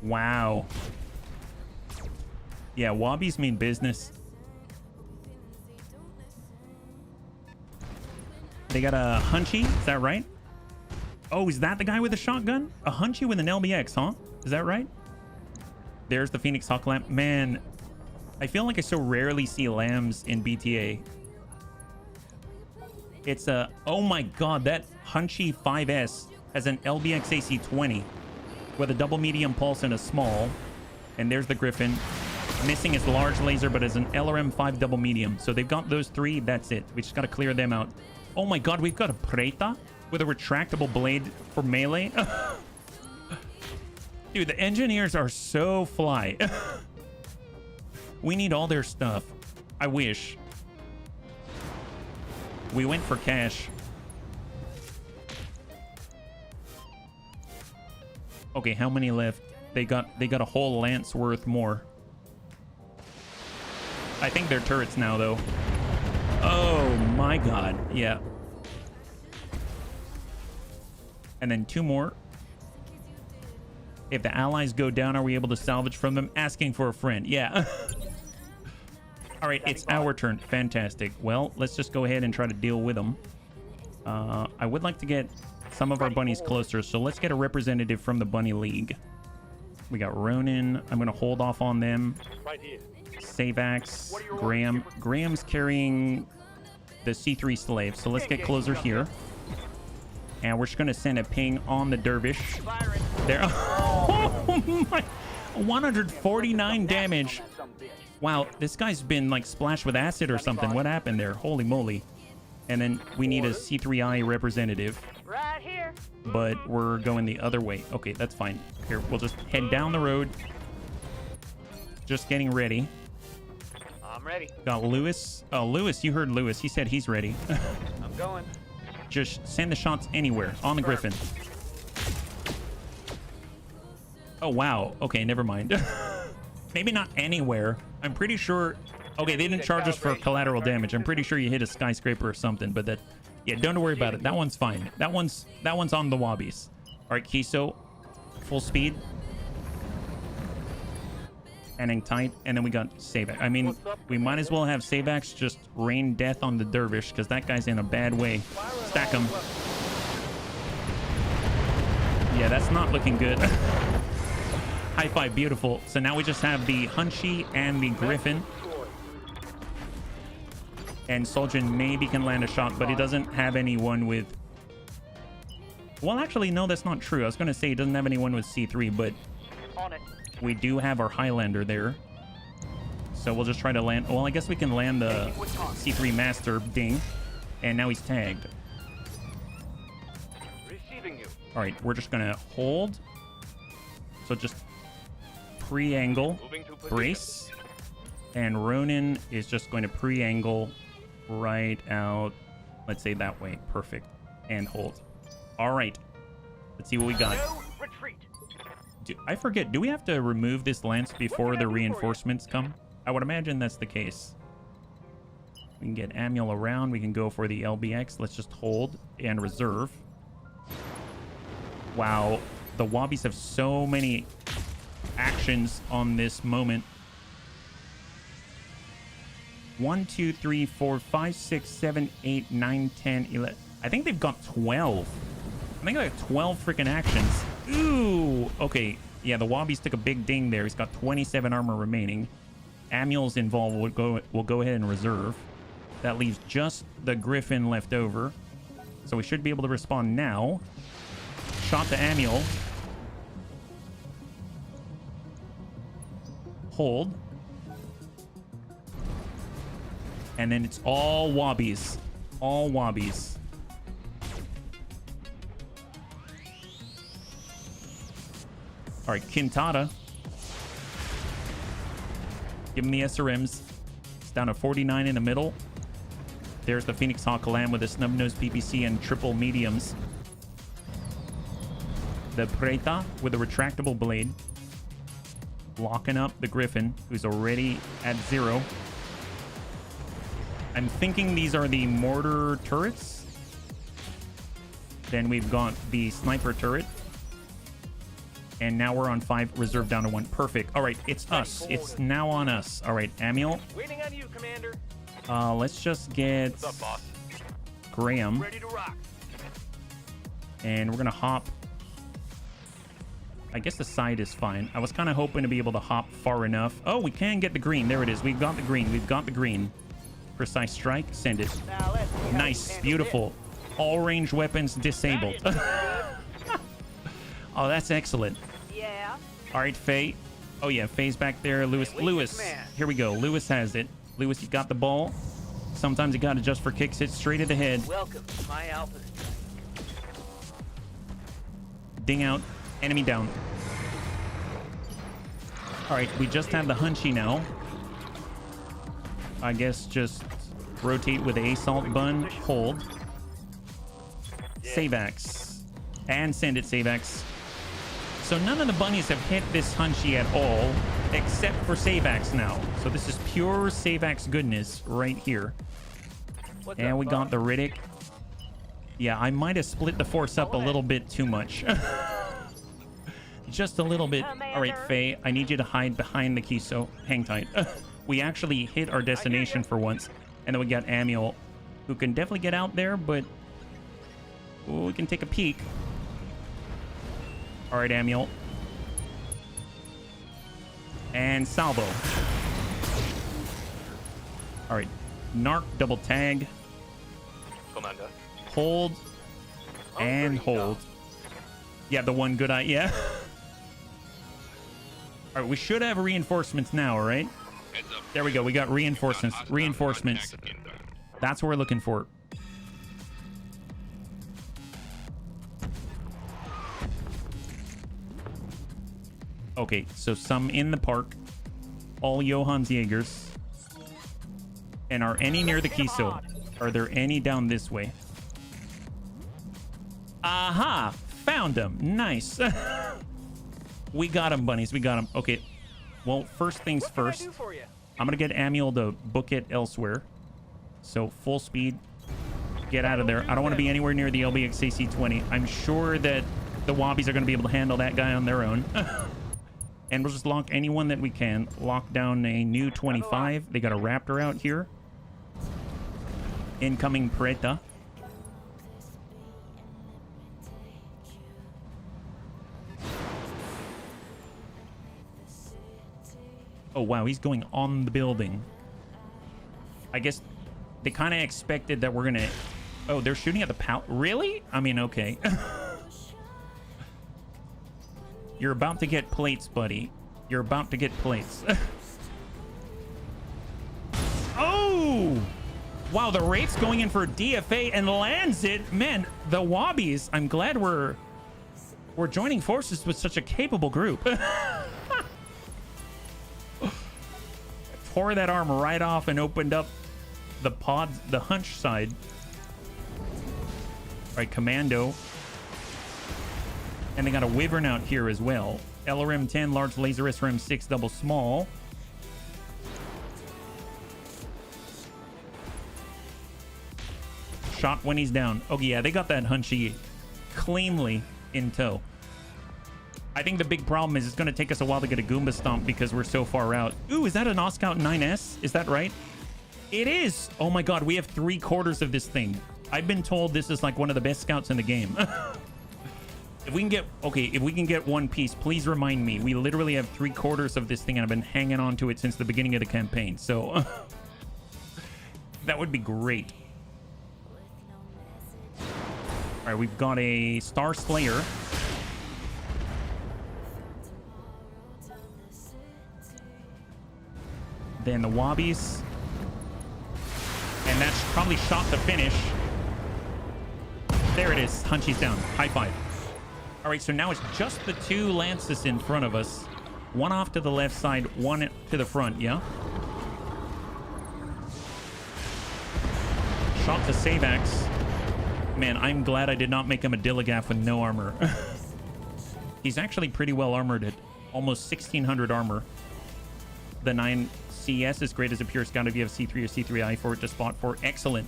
Speaker 1: Wow. Yeah, Wobbies mean business. They got a Hunchy, is that right? Oh, is that the guy with the shotgun? A Hunchy with an LBX, huh? Is that right? There's the Phoenix Hawk Lamp. Man, I feel like I so rarely see lambs in BTA. It's a... Oh my god, that Hunchy 5S has an LBX AC20 with a double medium pulse and a small. And there's the Griffin. Missing his large laser, but as an LRM 5 double medium. So they've got those 3. That's it. We just got to clear them out. Oh my god, we've got a Prieto with a retractable blade for melee. Dude, the engineers are so fly. We need all their stuff. I wish. We went for cash. Okay, how many left? They got a whole lance worth more. I think they're turrets now, though. Oh my god. Yeah. And then 2 more. If the allies go down, are we able to salvage from them? Asking for a friend. Yeah. All right, it's our turn. Fantastic. Well, let's just go ahead and try to deal with them. I would like to get some of our bunnies closer, so let's get a representative from the Bunny League. We got Ronin. I'm going to hold off on them.
Speaker 3: Right here.
Speaker 1: Savax, Graham. Graham's carrying the C3 slave, so let's get closer here. And we're just going to send a ping on the Dervish. There. Oh my. 149 damage. Wow, this guy's been like splashed with acid or something. What happened there? Holy moly. And then we need a C3I representative.
Speaker 5: Right here.
Speaker 1: But we're going the other way. Okay, that's fine. Here, we'll just head down the road. Just getting ready.
Speaker 3: I'm ready.
Speaker 1: Got Lewis. Oh, Lewis, you heard Lewis. He said he's ready.
Speaker 3: I'm going.
Speaker 1: Just send the shots anywhere on the Griffin. Oh, wow. Okay, never mind. Maybe not anywhere. I'm pretty sure... Okay, they didn't charge us for collateral damage. I'm pretty sure you hit a skyscraper or something, but Yeah, don't worry about it. That one's fine. That one's on the wobbies. All right, Kiso, full speed. And hang tight, and then we got Savax. I mean, we might as well have Savax just rain death on the dervish, because that guy's in a bad way. Stack him. Yeah, that's not looking good. High five, beautiful. So now we just have the Hunchy and the Griffin. And Soldier maybe can land a shot, but he doesn't have anyone with... Well, actually, no, that's not true. I was going to say he doesn't have anyone with C3, but...
Speaker 3: On it.
Speaker 1: We do have our Highlander there. So we'll just try to land... Well, I guess we can land the C3 Master ding. And now he's tagged.
Speaker 3: Receiving you.
Speaker 1: All right, we're just going to hold. So just pre-angle, brace. And Ronin is just going to pre-angle right out. Let's say that way. Perfect. And hold. All right. Let's see what we got.
Speaker 3: No retreat.
Speaker 1: I forget, do we have to remove this lance before the reinforcements come? I would imagine that's the case. We can get Amul around. We can go for the LBX. Let's just hold and reserve. Wow. The Wobbies have so many actions on this moment. 1, 2, 3, 4, 5, 6, 7, 8, 9, 10, 11. I think they've got 12. I think I got 12 freaking actions. Ooh, okay. Yeah, the Wobbies took a big ding there. He's got 27 armor remaining. Amul's involved. We'll go ahead and reserve. That leaves just the Griffin left over. So we should be able to respond now. Shot to Amul. Hold. And then it's all Wobbies. All Wobbies. All right, Kintata. Give him the SRMs. It's down to 49 in the middle. There's the Phoenix Hawk Lamb with a snub-nosed PPC and triple mediums. The Prieto with a retractable blade. Locking up the Griffin, who's already at 0. I'm thinking these are the mortar turrets. Then we've got the sniper turret. And now we're on 5, reserve down to 1. Perfect. All right, it's us. It's now on us. All right, Amul.
Speaker 3: Waiting on you, Commander.
Speaker 1: Let's just get
Speaker 3: What's up, boss?
Speaker 1: Graham.
Speaker 3: Ready to rock.
Speaker 1: And we're going to hop. I guess the side is fine. I was kind of hoping to be able to hop far enough. Oh, we can get the green. There it is. We've got the green. We've got the green. Precise strike. Send it.
Speaker 3: Now let's see how
Speaker 1: Nice.
Speaker 3: you handle
Speaker 1: Beautiful. All range weapons disabled. Oh, that's excellent.
Speaker 5: Yeah.
Speaker 1: All right, Faye. Oh, yeah, Faye's back there. Lewis. Here we go. Lewis has it. Lewis, you got the ball. Sometimes you got to just for kicks hit straight at the head.
Speaker 3: this. Welcome to my alpha.
Speaker 1: Ding out. Enemy down. All right, we just have the Hunchy now. I guess just rotate with the assault bun. Hold. Savax. And send it, Savax. So none of the bunnies have hit this Hunchy at all, except for Savax now. So this is pure Savax goodness right here. And we got the Riddick. Yeah, I might have split the force up a little bit too much. Just a little bit. All right, Faye, I need you to hide behind the Kiso. Hang tight. We actually hit our destination for once. And then we got Amul, who can definitely get out there, but we can take a peek. All right, Amul. And Salvo. All right. Narc double tag.
Speaker 4: Commander.
Speaker 1: Hold. And hold. Yeah, the one good eye. Yeah. All right, we should have reinforcements now, all right? There we go. We got reinforcements. Reinforcements. That's what we're looking for. Okay, so some in the park. All Johann's Jaegers. And are any near the Kiso? Are there any down this way? Aha! Found them. Nice. We got him, bunnies. We got him. Okay. Well, first things first. I'm going to get Amul to book it elsewhere. So, full speed. Get out of there. I don't want to be anywhere near the LBXAC-20. I'm sure that the Wobbies are going to be able to handle that guy on their own. And we'll just lock anyone that we can. Lock down a new 25. They got a Raptor out here. Incoming Prieto. Oh, wow. He's going on the building. I guess they kind of expected that we're going to... Oh, they're shooting at the pal... Really? I mean, okay. You're about to get plates, buddy. You're about to get plates. Oh! Wow, the Wraith's going in for DFA and lands it. Man, the Wobbies. I'm glad we're joining forces with such a capable group. Tore that arm right off and opened up the pods, the hunch side. All right, Commando. And they got a Wyvern out here as well. LRM 10, large laser, SRM 6, double small. Shot when he's down. Oh, yeah, they got that Hunchy cleanly in tow. I think the big problem is it's going to take us a while to get a Goomba Stomp because we're so far out. Ooh, is that an Oscout 9S? Is that right? It is. Oh, my God. We have 3/4 of this thing. I've been told this is like one of the best scouts in the game. If we can get... Okay, if we can get one piece, please remind me. We literally have 3/4 of this thing, and I've been hanging on to it since the beginning of the campaign. So that would be great. All right, we've got a Star Slayer. Then the Wobbies. And that's probably shot to finish. There it is. Hunchy's down. High five. All right, so now it's just the 2 Lances in front of us. One off to the left side, one to the front, yeah? Shot to Savax. Man, I'm glad I did not make him a Dilligaff with no armor. He's actually pretty well armored at almost 1600 armor. The 9 CS is great as a pure scout if you have C3 or C3I for it to spot for. Excellent.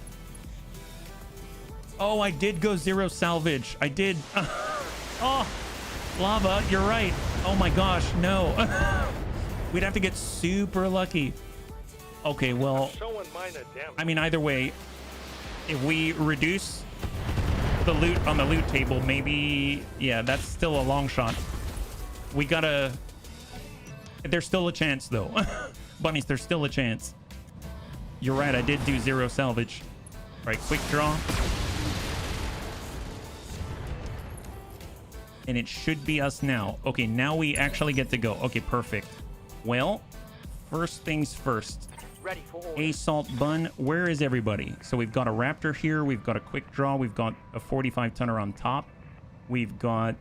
Speaker 1: Oh, I did go 0 salvage. I did. Oh, Lava, you're right. Oh my gosh, no. We'd have to get super lucky. Okay, well, I mean, either way, if we reduce the loot on the loot table, maybe, yeah, that's still a long shot. We gotta... There's still a chance, though. Bunnies, there's still a chance. You're right, I did do 0 salvage. All right, quick draw. And it should be us now. Okay, now we actually get to go. Okay, perfect. Well, first things first.
Speaker 3: Ready for order.
Speaker 1: Assault Bun, where is everybody? So we've got a Raptor here. We've got a quick draw. We've got a 45-tonner on top. We've got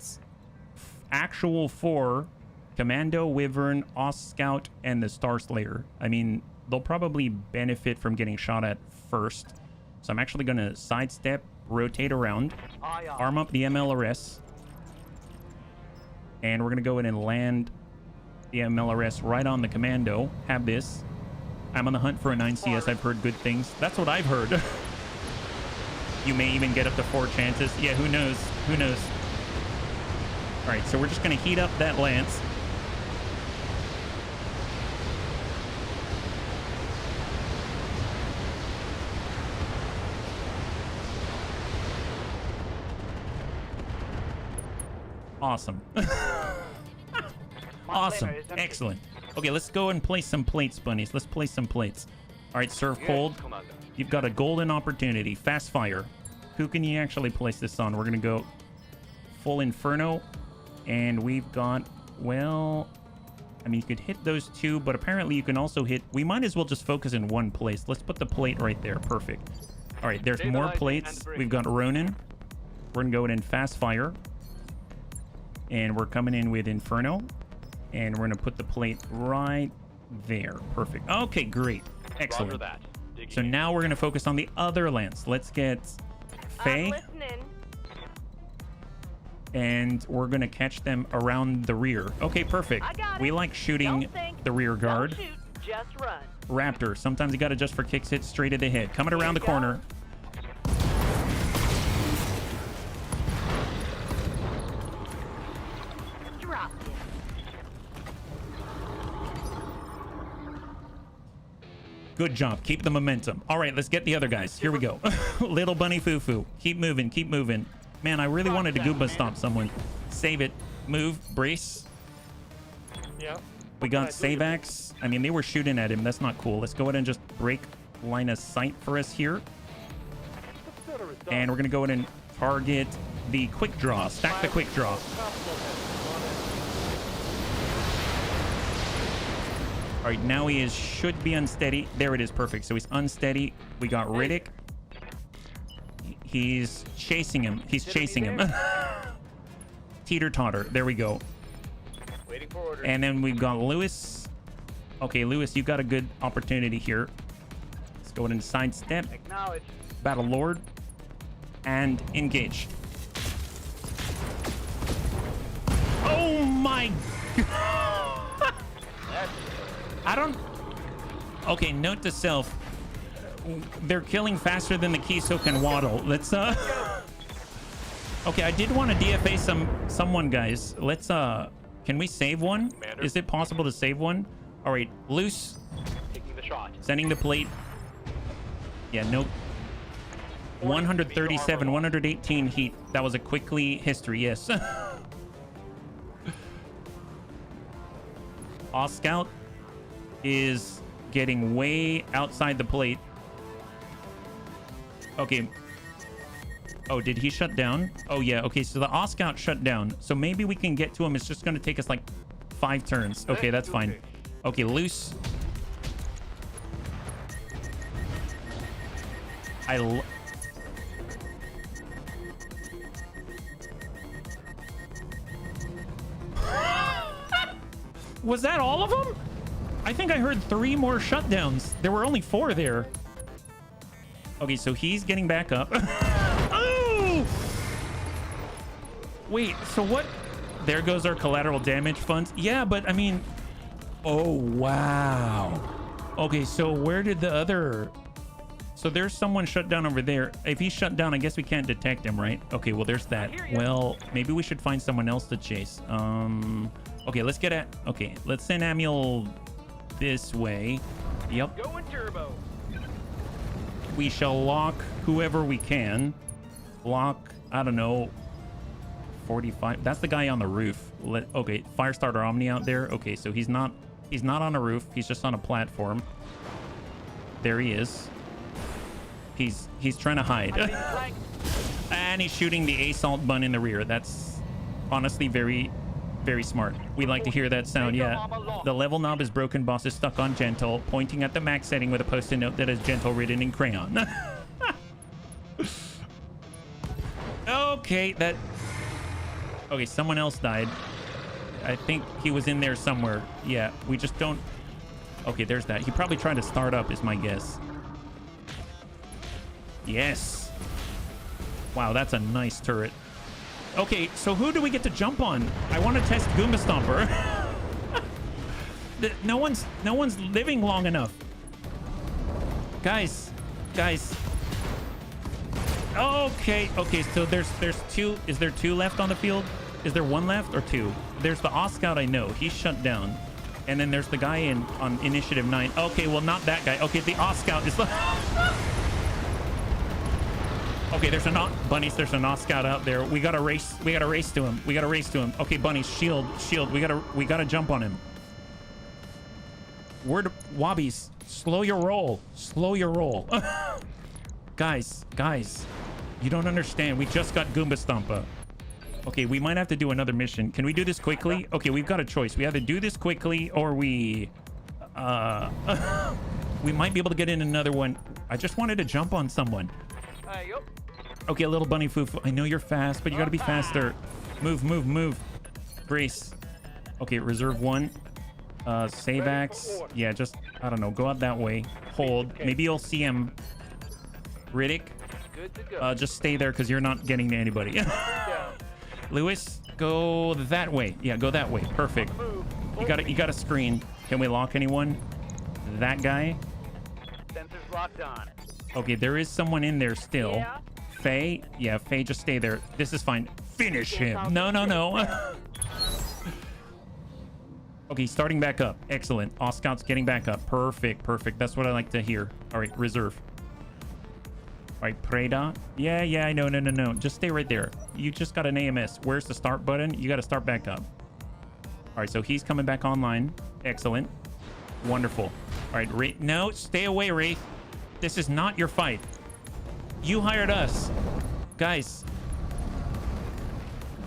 Speaker 1: actual 4. Commando, Wyvern, Os Scout, and the Star Slayer. I mean, they'll probably benefit from getting shot at first. So I'm actually going to sidestep, rotate around, arm up the MLRS. And we're going to go in and land the MLRS right on the Commando. Have this. I'm on the hunt for a 9CS. I've heard good things. That's what I've heard. You may even get up to 4 chances. Yeah, who knows? Who knows? All right, so we're just going to heat up that Lance. Awesome. Awesome. Excellent. Okay, let's go and place some plates, bunnies. Let's place some plates. All right, serve cold. You've got a golden opportunity. Fast fire. Who can you actually place this on? We're going to go full Inferno. And we've got, well, I mean, you could hit those 2, but apparently you can also hit, we might as well just focus in one place. Let's put the plate right there. Perfect. All right, there's more plates. We've got Ronin. We're going to go in fast fire. And we're coming in with Inferno. And we're going to put the plate right there. Perfect. Okay, great. Excellent. So now we're going to focus on the other Lance. Let's get Faye. And we're going to catch them around the rear. Okay, perfect. We like shooting the rear guard.
Speaker 5: Don't shoot, just run.
Speaker 1: Raptor. Sometimes you got to just for kicks hit straight at the head. Coming around the corner. Good job. Keep the momentum. All right, let's get the other guys. Here we go. Little bunny foo-foo. Keep moving. Keep moving. Man, I really wanted to Goomba stomp someone. Save it. Move. Brace.
Speaker 4: Yeah.
Speaker 1: We got Savax. I mean, they were shooting at him. That's not cool. Let's go ahead and just break line of sight for us here. And we're going to go ahead and target the quick draw. Stack the quick draw. All right, now he should be unsteady. There it is. Perfect. So he's unsteady. We got Riddick. He's chasing him. He's chasing him. Teeter-totter. There we go.
Speaker 3: Waiting for orders.
Speaker 1: And then we've got Lewis. Okay, Lewis, you've got a good opportunity here. Let's go ahead and sidestep.
Speaker 3: Acknowledge.
Speaker 1: Battle Lord. And engage. Oh my God. I don't... Okay, note to self. They're killing faster than the Kiso can waddle. Let's, Okay, I did want to DFA someone, guys. Let's, Can we save one?
Speaker 4: Commander.
Speaker 1: Is it possible to save one? All right, loose.
Speaker 4: Taking the shot.
Speaker 1: Sending the plate. Yeah, nope. 137, 118 heat. That was a quickly history, yes. Scout is getting way outside the plate. Okay. Oh, did he shut down? Oh, yeah. Okay, so the Scout shut down. So maybe we can get to him. It's just going to take us like 5 turns. Okay, that's fine. Okay, loose. Was that all of them? I think I heard 3 more shutdowns. There were only 4 there. Okay, so he's getting back up. Oh! Wait, so what? There goes our collateral damage funds. Yeah, but I mean... Oh, wow. Okay, so where did the other... So there's someone shut down over there. If he's shut down, I guess we can't detect him, right? Okay, well, there's that. Well, maybe we should find someone else to chase. Okay, let's get at... Okay, let's send Amiel this way. Yep.
Speaker 3: Going turbo.
Speaker 1: We shall lock whoever we can. Lock, I don't know, 45. That's the guy on the roof. Okay, Firestarter Omni out there. Okay, so he's not on a roof. He's just on a platform. There he is. He's trying to hide. And he's shooting the assault bun in the rear. That's honestly very, very smart. We like to hear that sound, yeah. The level knob is broken. Boss is stuck on gentle, pointing at the max setting with a post-it note that is gentle written in crayon. Okay, okay, someone else died. I think he was in there somewhere. Yeah, we just don't... Okay, there's that. He probably tried to start up, is my guess. Yes. Wow, that's a nice turret. Okay, so who do we get to jump on? I want to test Goomba Stomper. No one's living long enough. Guys. Okay, so there's 2. Is there 2 left on the field? Is there 1 left or 2? There's the Scout, I know. He's shut down. And then there's the guy on Initiative 9. Okay, well, not that guy. Okay, the Scout is... Okay, there's Bunnies, there's an Scout out there. We gotta race to him. Okay, Bunnies, shield. We gotta jump on him. Wobbies, slow your roll. Guys, you don't understand. We just got Goomba Stompa. Okay, we might have to do another mission. Can we do this quickly? Okay, we've got a choice. We either do this quickly or we might be able to get in another one. I just wanted to jump on someone.
Speaker 3: Yep.
Speaker 1: Okay, a little bunny foo-foo. I know you're fast, but you gotta be faster. Move. Brace. Okay, reserve 1. Save axe. Yeah, just, I don't know, go out that way. Hold. Maybe you'll see him. Riddick.
Speaker 3: Good to go.
Speaker 1: Just stay there because you're not getting to anybody. Lewis, go that way. Yeah, go that way. Perfect. You got a screen. Can we lock anyone? That guy.
Speaker 3: Sensors locked on.
Speaker 1: Okay, there is someone in there still.
Speaker 3: Yeah.
Speaker 1: Faye? Yeah, Faye, just stay there. This is fine. Finish him. No. Okay, starting back up. Excellent. Oscout's getting back up. Perfect, perfect. That's what I like to hear. All right, reserve. All right, Prieto. Yeah, I know. No. Just stay right there. You just got an AMS. Where's the start button? You got to start back up. All right, so he's coming back online. Excellent. Wonderful. All right, Wraith. No, stay away, Wraith. This is not your fight. You hired us. Guys.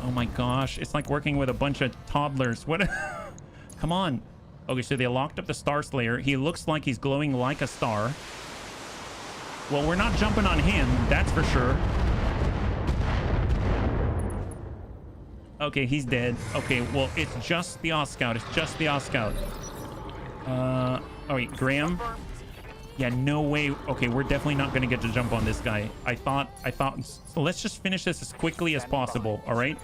Speaker 1: Oh my gosh. It's like working with a bunch of toddlers. What? Come on. Okay, so they locked up the Star Slayer. He looks like he's glowing like a star. Well, we're not jumping on him. That's for sure. Okay, he's dead. Okay, well, it's just the Oscout. It's just the Oscout. Oh, wait, Graham? Yeah, no way. Okay, we're definitely not going to get to jump on this guy. I thought, so let's just finish this as quickly as possible, all right?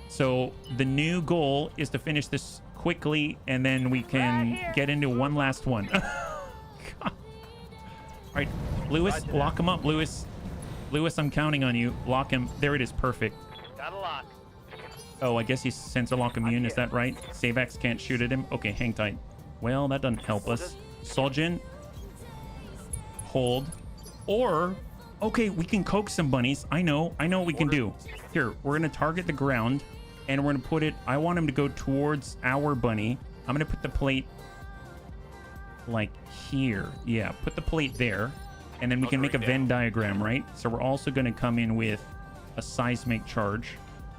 Speaker 1: So the new goal is to finish this quickly, and then we can get into one last one. All right, Lewis, lock him up, Lewis. Lewis, I'm counting on you. Lock him. There it is. Perfect.
Speaker 3: Got a lock.
Speaker 1: Oh, I guess he's sensor lock immune. Is that right? Savax can't shoot at him. Okay, hang tight. Well, that doesn't help us. Soljin. Hold. Or, okay, we can coax some bunnies. I know what we can do. Here, we're going to target the ground, and we're going to put it... I want him to go towards our bunny. I'm going to put the plate like here. Yeah, put the plate there, and then we can make a Venn diagram, right? So we're also going to come in with a seismic charge,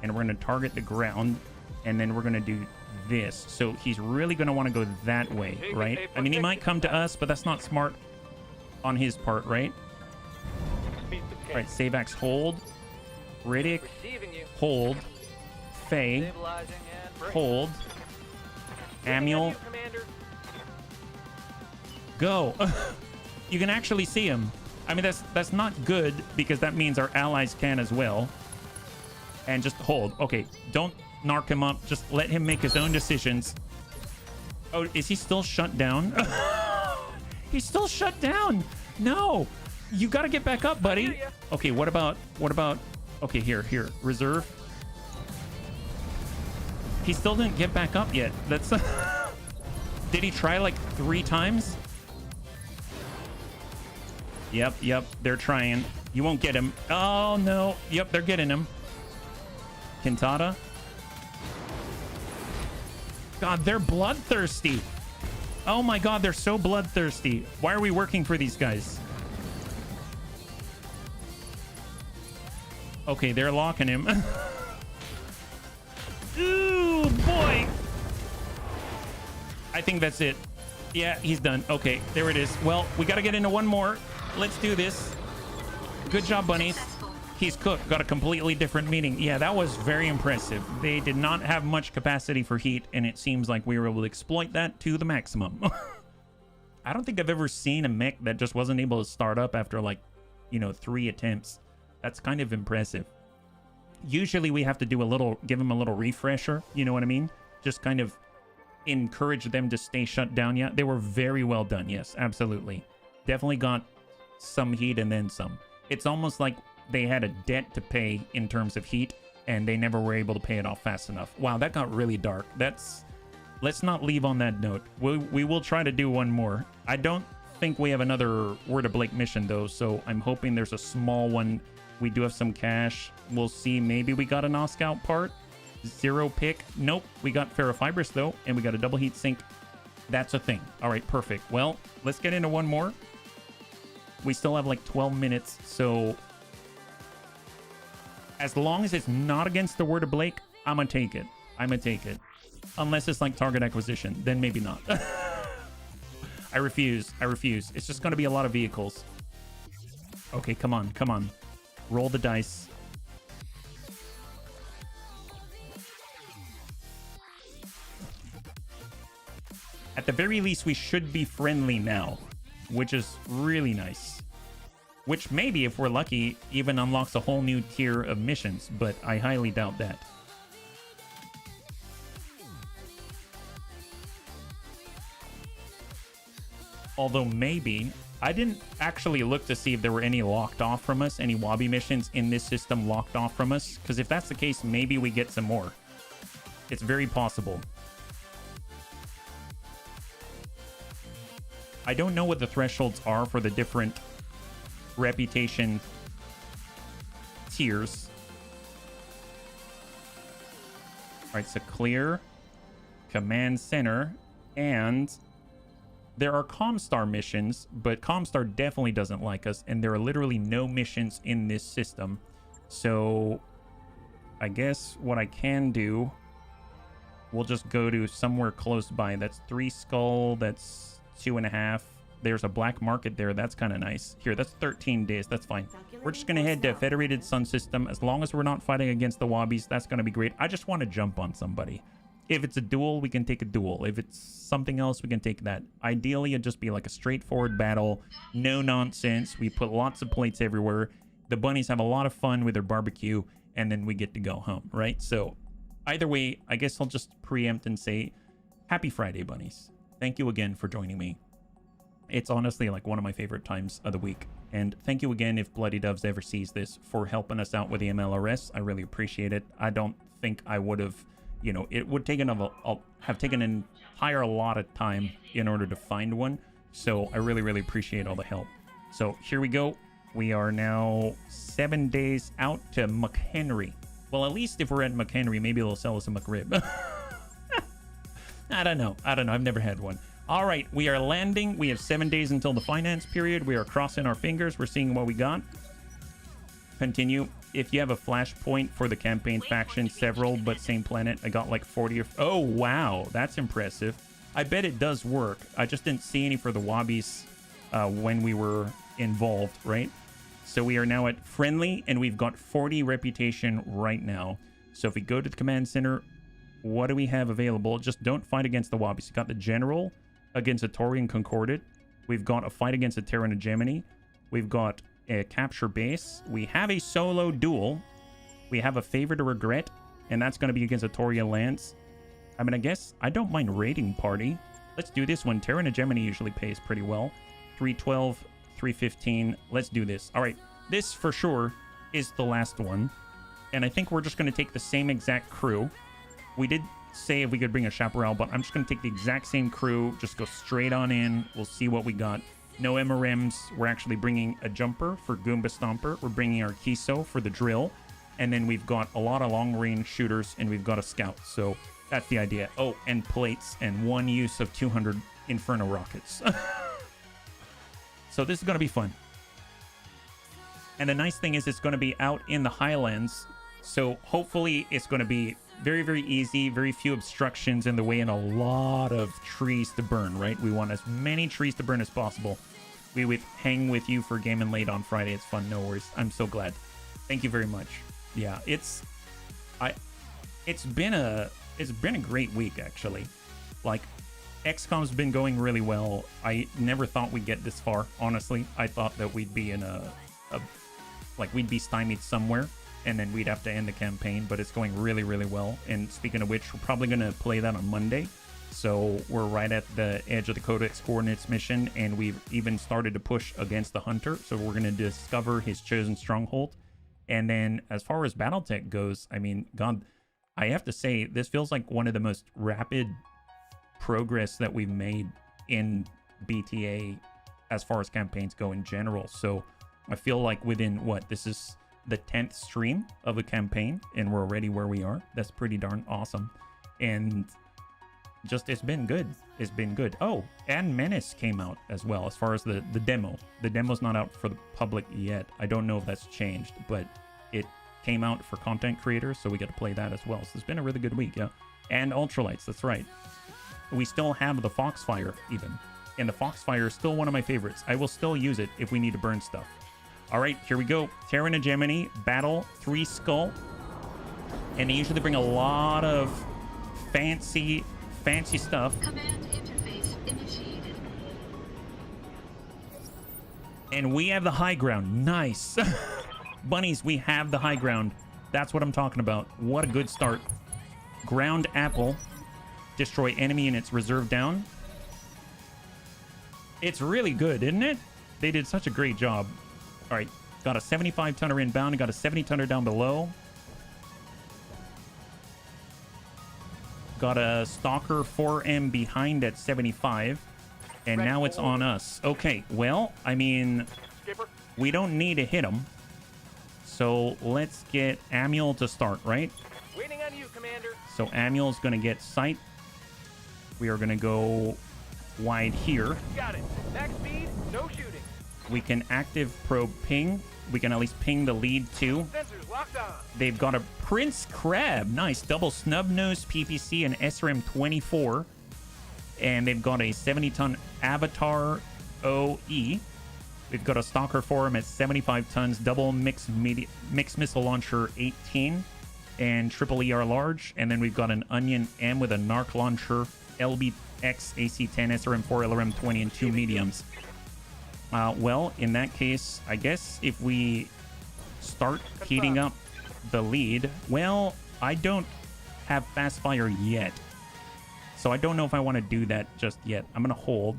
Speaker 1: and we're going to target the ground, and then we're going to do this. So he's really going to want to go that way, right? I mean, he might come to us, but that's not smart on his part, right? All right, Savax, hold. Riddick, hold. Faye, hold. Amiel, go. You can actually see him. I mean, that's not good, because that means our allies can as well. And just hold. Okay, don't narc him up. Just let him make his own decisions. Oh, is he still shut down? He's still shut down. No, you got to get back up, buddy. Okay, what about, okay, here, reserve. He still didn't get back up yet. That's, did he try like 3 times? Yep, they're trying. You won't get him. Oh, no. Yep, they're getting him. Kintata. God, they're bloodthirsty. Oh my God, they're so bloodthirsty. Why are we working for these guys? Okay, they're locking him. Ooh, boy. I think that's it. Yeah, he's done. Okay, there it is. Well, we got to get into one more. Let's do this. Good job, bunnies. He's cooked. Got a completely different meaning. Yeah, that was very impressive. They did not have much capacity for heat, and it seems like we were able to exploit that to the maximum. I don't think I've ever seen a mech that just wasn't able to start up after, like, 3 attempts. That's kind of impressive. Usually we have to do give them a little refresher. You know what I mean? Just kind of encourage them to stay shut down. Yeah, they were very well done. Yes, absolutely. Definitely got some heat and then some. It's almost like they had a debt to pay in terms of heat, and they never were able to pay it off fast enough. Wow, that got really dark. Let's not leave on that note. We will try to do one more. I don't think we have another Word of Blake mission, though, so I'm hoping there's a small one. We do have some cash. We'll see. Maybe we got an Oscout part. 0 pick. Nope. We got ferrofibrous, though, and we got a double heat sink. That's a thing. All right, perfect. Well, let's get into one more. We still have like 12 minutes, so as long as it's not against the Word of Blake, I'm gonna take it. Unless it's like target acquisition, then maybe not. I refuse. It's just gonna be a lot of vehicles. Okay, come on. Roll the dice. At the very least, we should be friendly now, which is really nice. Which maybe, if we're lucky, even unlocks a whole new tier of missions, but I highly doubt that. Although maybe, I didn't actually look to see if there were any locked off from us, any Wabi missions in this system locked off from us, because if that's the case, maybe we get some more. It's very possible. I don't know what the thresholds are for the different reputation tiers. All right, so clear, command center, and there are Comstar missions, but Comstar definitely doesn't like us, and there are literally no missions in this system. So I guess what I can do, we'll just go to somewhere close by. That's 3 skull, that's 2.5. There's a black market there. That's kind of nice. Here, that's 13 days. That's fine. We're just going to head to Federated Sun System. As long as we're not fighting against the Wobbies, that's going to be great. I just want to jump on somebody. If it's a duel, we can take a duel. If it's something else, we can take that. Ideally, it'd just be like a straightforward battle. No nonsense. We put lots of plates everywhere. The bunnies have a lot of fun with their barbecue, and then we get to go home, right? So either way, I guess I'll just preempt and say, happy Friday, bunnies. Thank you again for joining me. It's honestly like one of my favorite times of the week. And thank you again, if Bloody Doves ever sees this, for helping us out with the MLRS. I really appreciate it. I don't think I would have, you know, it would have taken an entire lot of time in order to find one. So I really, really appreciate all the help. So here we go. We are now 7 days out to McHenry. Well, at least if we're at McHenry, maybe they'll sell us a McRib. I don't know. I've never had one. All right, we are landing. We have 7 days until the finance period. We are crossing our fingers. We're seeing what we got. Continue. If you have a flashpoint for the campaign faction, several, but same planet. I got like 40 or... Oh, wow. That's impressive. I bet it does work. I just didn't see any for the Wobbies when we were involved, right? So we are now at friendly, and we've got 40 reputation right now. So if we go to the command center, what do we have available? Just don't fight against the Wobbies. You got the general against a Taurian Concordat. We've got a fight against a Terran Gemini. We've got a capture base. We have a solo duel. We have a favor to regret, and that's going to be against a Taurian Lance. I mean, I guess I don't mind raiding party. Let's do this one. Terran Gemini usually pays pretty well. 312, 315. Let's do this. All right, this for sure is the last one, and I think we're just going to take the same exact crew. We did say if we could bring a chaparral, but I'm just going to take the exact same crew, just go straight on in. We'll see what we got. No MRMs. We're actually bringing a jumper for Goomba Stomper. We're bringing our Kiso for the drill, and then we've got a lot of long-range shooters, and we've got a scout. So that's the idea. Oh, and plates, and one use of 200 Inferno rockets. So this is going to be fun. And the nice thing is it's going to be out in the highlands, so hopefully it's going to be very, very easy, very few obstructions in the way, and a lot of trees to burn, right? We want as many trees to burn as possible. We would hang with you for Game and Late on Friday. It's fun, no worries. I'm so glad. Thank you very much. Yeah, it's been a great week, actually. Like, XCOM's been going really well. I never thought we'd get this far, honestly. I thought that we'd be in we'd be stymied somewhere, and then we'd have to end the campaign, but it's going really, really well. And speaking of which, we're probably going to play that on Monday. So we're right at the edge of the Codex Coordinates mission, and we've even started to push against the Hunter. So we're going to discover his chosen stronghold. And then as far as Battletech goes, I mean, God, I have to say, this feels like one of the most rapid progress that we've made in BTA as far as campaigns go in general. So I feel like within this is the 10th stream of a campaign, and we're already where we are. That's pretty darn awesome. And just, it's been good. It's been good. Oh, and Menace came out as well, as far as the demo. The demo's not out for the public yet. I don't know if that's changed, but it came out for content creators, so we get to play that as well. So it's been a really good week, yeah. And Ultralights, that's right. We still have the Foxfire even, and the Foxfire is still one of my favorites. I will still use it if we need to burn stuff. All right, here we go. Terran Gemini, battle, 3 skull. And they usually bring a lot of fancy stuff.
Speaker 8: Command interface initiated.
Speaker 1: And we have the high ground. Nice. Bunnies, we have the high ground. That's what I'm talking about. What a good start. Ground apple. Destroy enemy units reserve down. It's really good, isn't it? They did such a great job. All right, got a 75-tonner inbound and got a 70-tonner down below. Got a Stalker 4M behind at 75. And now it's on us. Okay, well, I mean,
Speaker 3: Skipper.
Speaker 1: we don't need to hit him. So let's get Amiel to start, right?
Speaker 3: Waiting on you, Commander.
Speaker 1: So Amiel's going to get sight. We are going to go wide here.
Speaker 3: Got it. Max speed, no shooting.
Speaker 1: We can active probe ping. We can at least ping the lead too.
Speaker 3: Sensors locked on.
Speaker 1: They've got a Prince Crab. Nice. Double snub nose PPC and SRM 24. And they've got a 70-ton Avatar OE. We've got a Stalker for him at 75 tons. Double mixed missile launcher 18. And triple ER large. And then we've got an Onion M with a Narc launcher. LBX AC-10 SRM 4 LRM 20 and 2 mediums. Well, in that case, I guess if we start heating up the lead, well, I don't have fast fire yet. So I don't know if I want to do that just yet. I'm going to hold.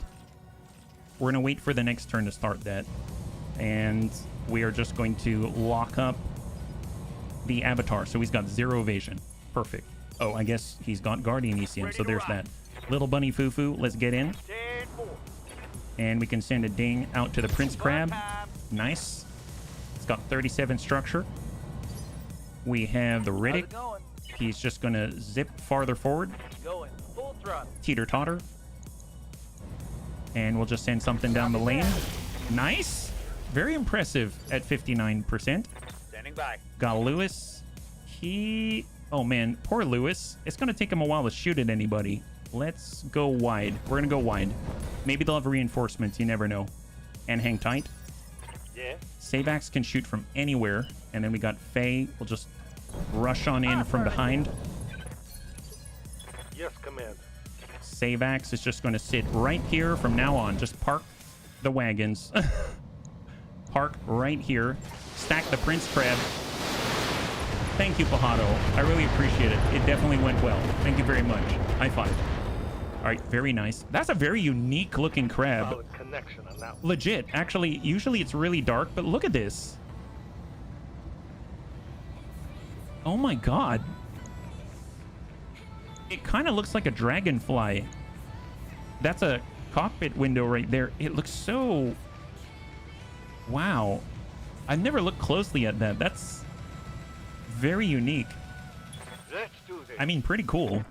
Speaker 1: We're going to wait for the next turn to start that. And we are just going to lock up the Avatar. So he's got 0 evasion. Perfect. Oh, I guess he's got Guardian ECM. So there's that. Little Bunny Fufu, let's get in.
Speaker 3: 10-4.
Speaker 1: And we can send a ding out to the Prince Crab. Nice. It's got 37 structure. We have the
Speaker 3: How's
Speaker 1: Riddick.
Speaker 3: it going?
Speaker 1: He's just going to zip farther forward.
Speaker 3: Going full throttle.
Speaker 1: Teeter-totter. And we'll just send something down the lane. Nice. Very impressive at 59%.
Speaker 3: Standing by.
Speaker 1: Got Lewis. Oh, man. Poor Lewis. It's going to take him a while to shoot at anybody. Let's go wide. We're going to go wide. Maybe they'll have reinforcements. You never know. And hang tight.
Speaker 3: Yeah.
Speaker 1: Savax can shoot from anywhere. And then we got Faye. We'll just rush on in from behind.
Speaker 3: Yes, Commander.
Speaker 1: Savax is just going to sit right here from now on. Just park the wagons. Park right here. Stack the Prince Crab. Thank you, Pajado. I really appreciate it. It definitely went well. Thank you very much. High five. All right, very nice. That's a very unique looking crab.
Speaker 3: Solid connection on that one.
Speaker 1: Legit. Actually, usually it's really dark, but look at this. Oh my god. It kind of looks like a dragonfly. That's a cockpit window right there. It looks so... Wow. I've never looked closely at that. That's very unique.
Speaker 3: Let's do this.
Speaker 1: I mean, pretty cool.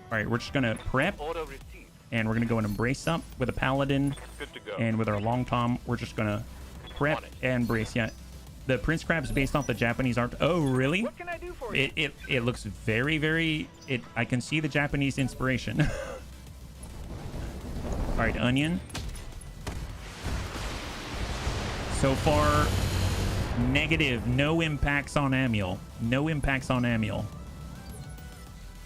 Speaker 1: All right, we're just going to prep.
Speaker 3: Order received.
Speaker 1: And we're going to go and embrace up with a paladin.
Speaker 3: Good to go.
Speaker 1: And with our long tom, we're just going to prep and brace. Yeah. The Prince Crab is based off the Japanese art. Oh, really?
Speaker 3: What can I do for you?
Speaker 1: It looks very, very... I can see the Japanese inspiration. All right, Onion. So far, negative. No impacts on Amiel. No impacts on Amiel.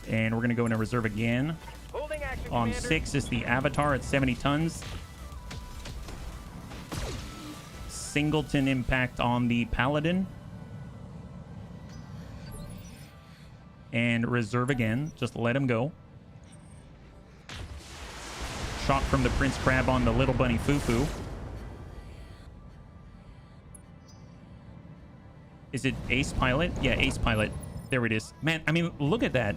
Speaker 1: And we're going to go into reserve again.
Speaker 3: Holding action,
Speaker 1: On
Speaker 3: Commander.
Speaker 1: 6 is the Avatar at 70 tons. Singleton impact on the Paladin. And reserve again. Just let him go. Shot from the Prince Crab on the Little Bunny Fufu. Is it Ace Pilot? Yeah, Ace Pilot. There it is. Man, I mean, look at that.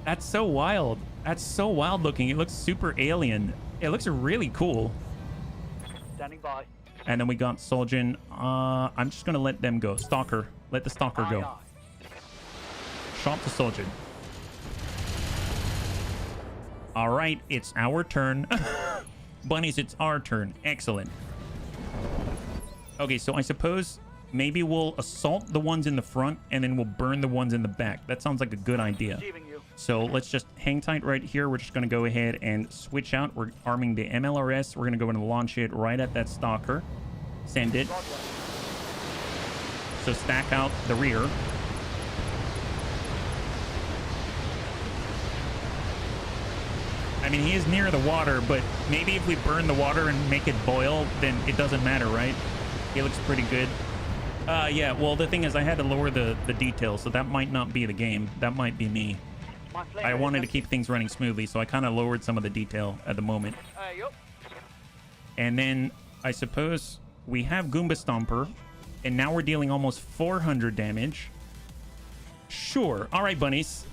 Speaker 1: That's so wild. That's so wild looking. It looks super alien. It looks really cool.
Speaker 3: Standing by.
Speaker 1: And then we got Soljan. I'm just going to let them go. Stalker. Let the Stalker go.
Speaker 3: Aye, aye.
Speaker 1: Shot to Soljan. All right, it's our turn. Bunnies, it's our turn. Excellent. Okay, so I suppose maybe we'll assault the ones in the front and then we'll burn the ones in the back. That sounds like a good idea.
Speaker 3: Receiving you.
Speaker 1: So let's just hang tight right here. We're just going to go ahead and switch out. We're arming the MLRS. We're going to go and launch it right at that Stalker. Send it. So stack out the rear. I mean, he is near the water, but maybe if we burn the water and make it boil, then it doesn't matter, right? He looks pretty good. Yeah, well, the thing is I had to lower the details, so that might not be the game. That might be me.
Speaker 3: My flame
Speaker 1: I wanted to
Speaker 3: is-
Speaker 1: keep things running smoothly, so I kind of lowered some of the detail at the moment.
Speaker 3: Yup.
Speaker 1: And then I suppose we have Goomba Stomper, and now we're dealing almost 400 damage. Sure. All right, bunnies.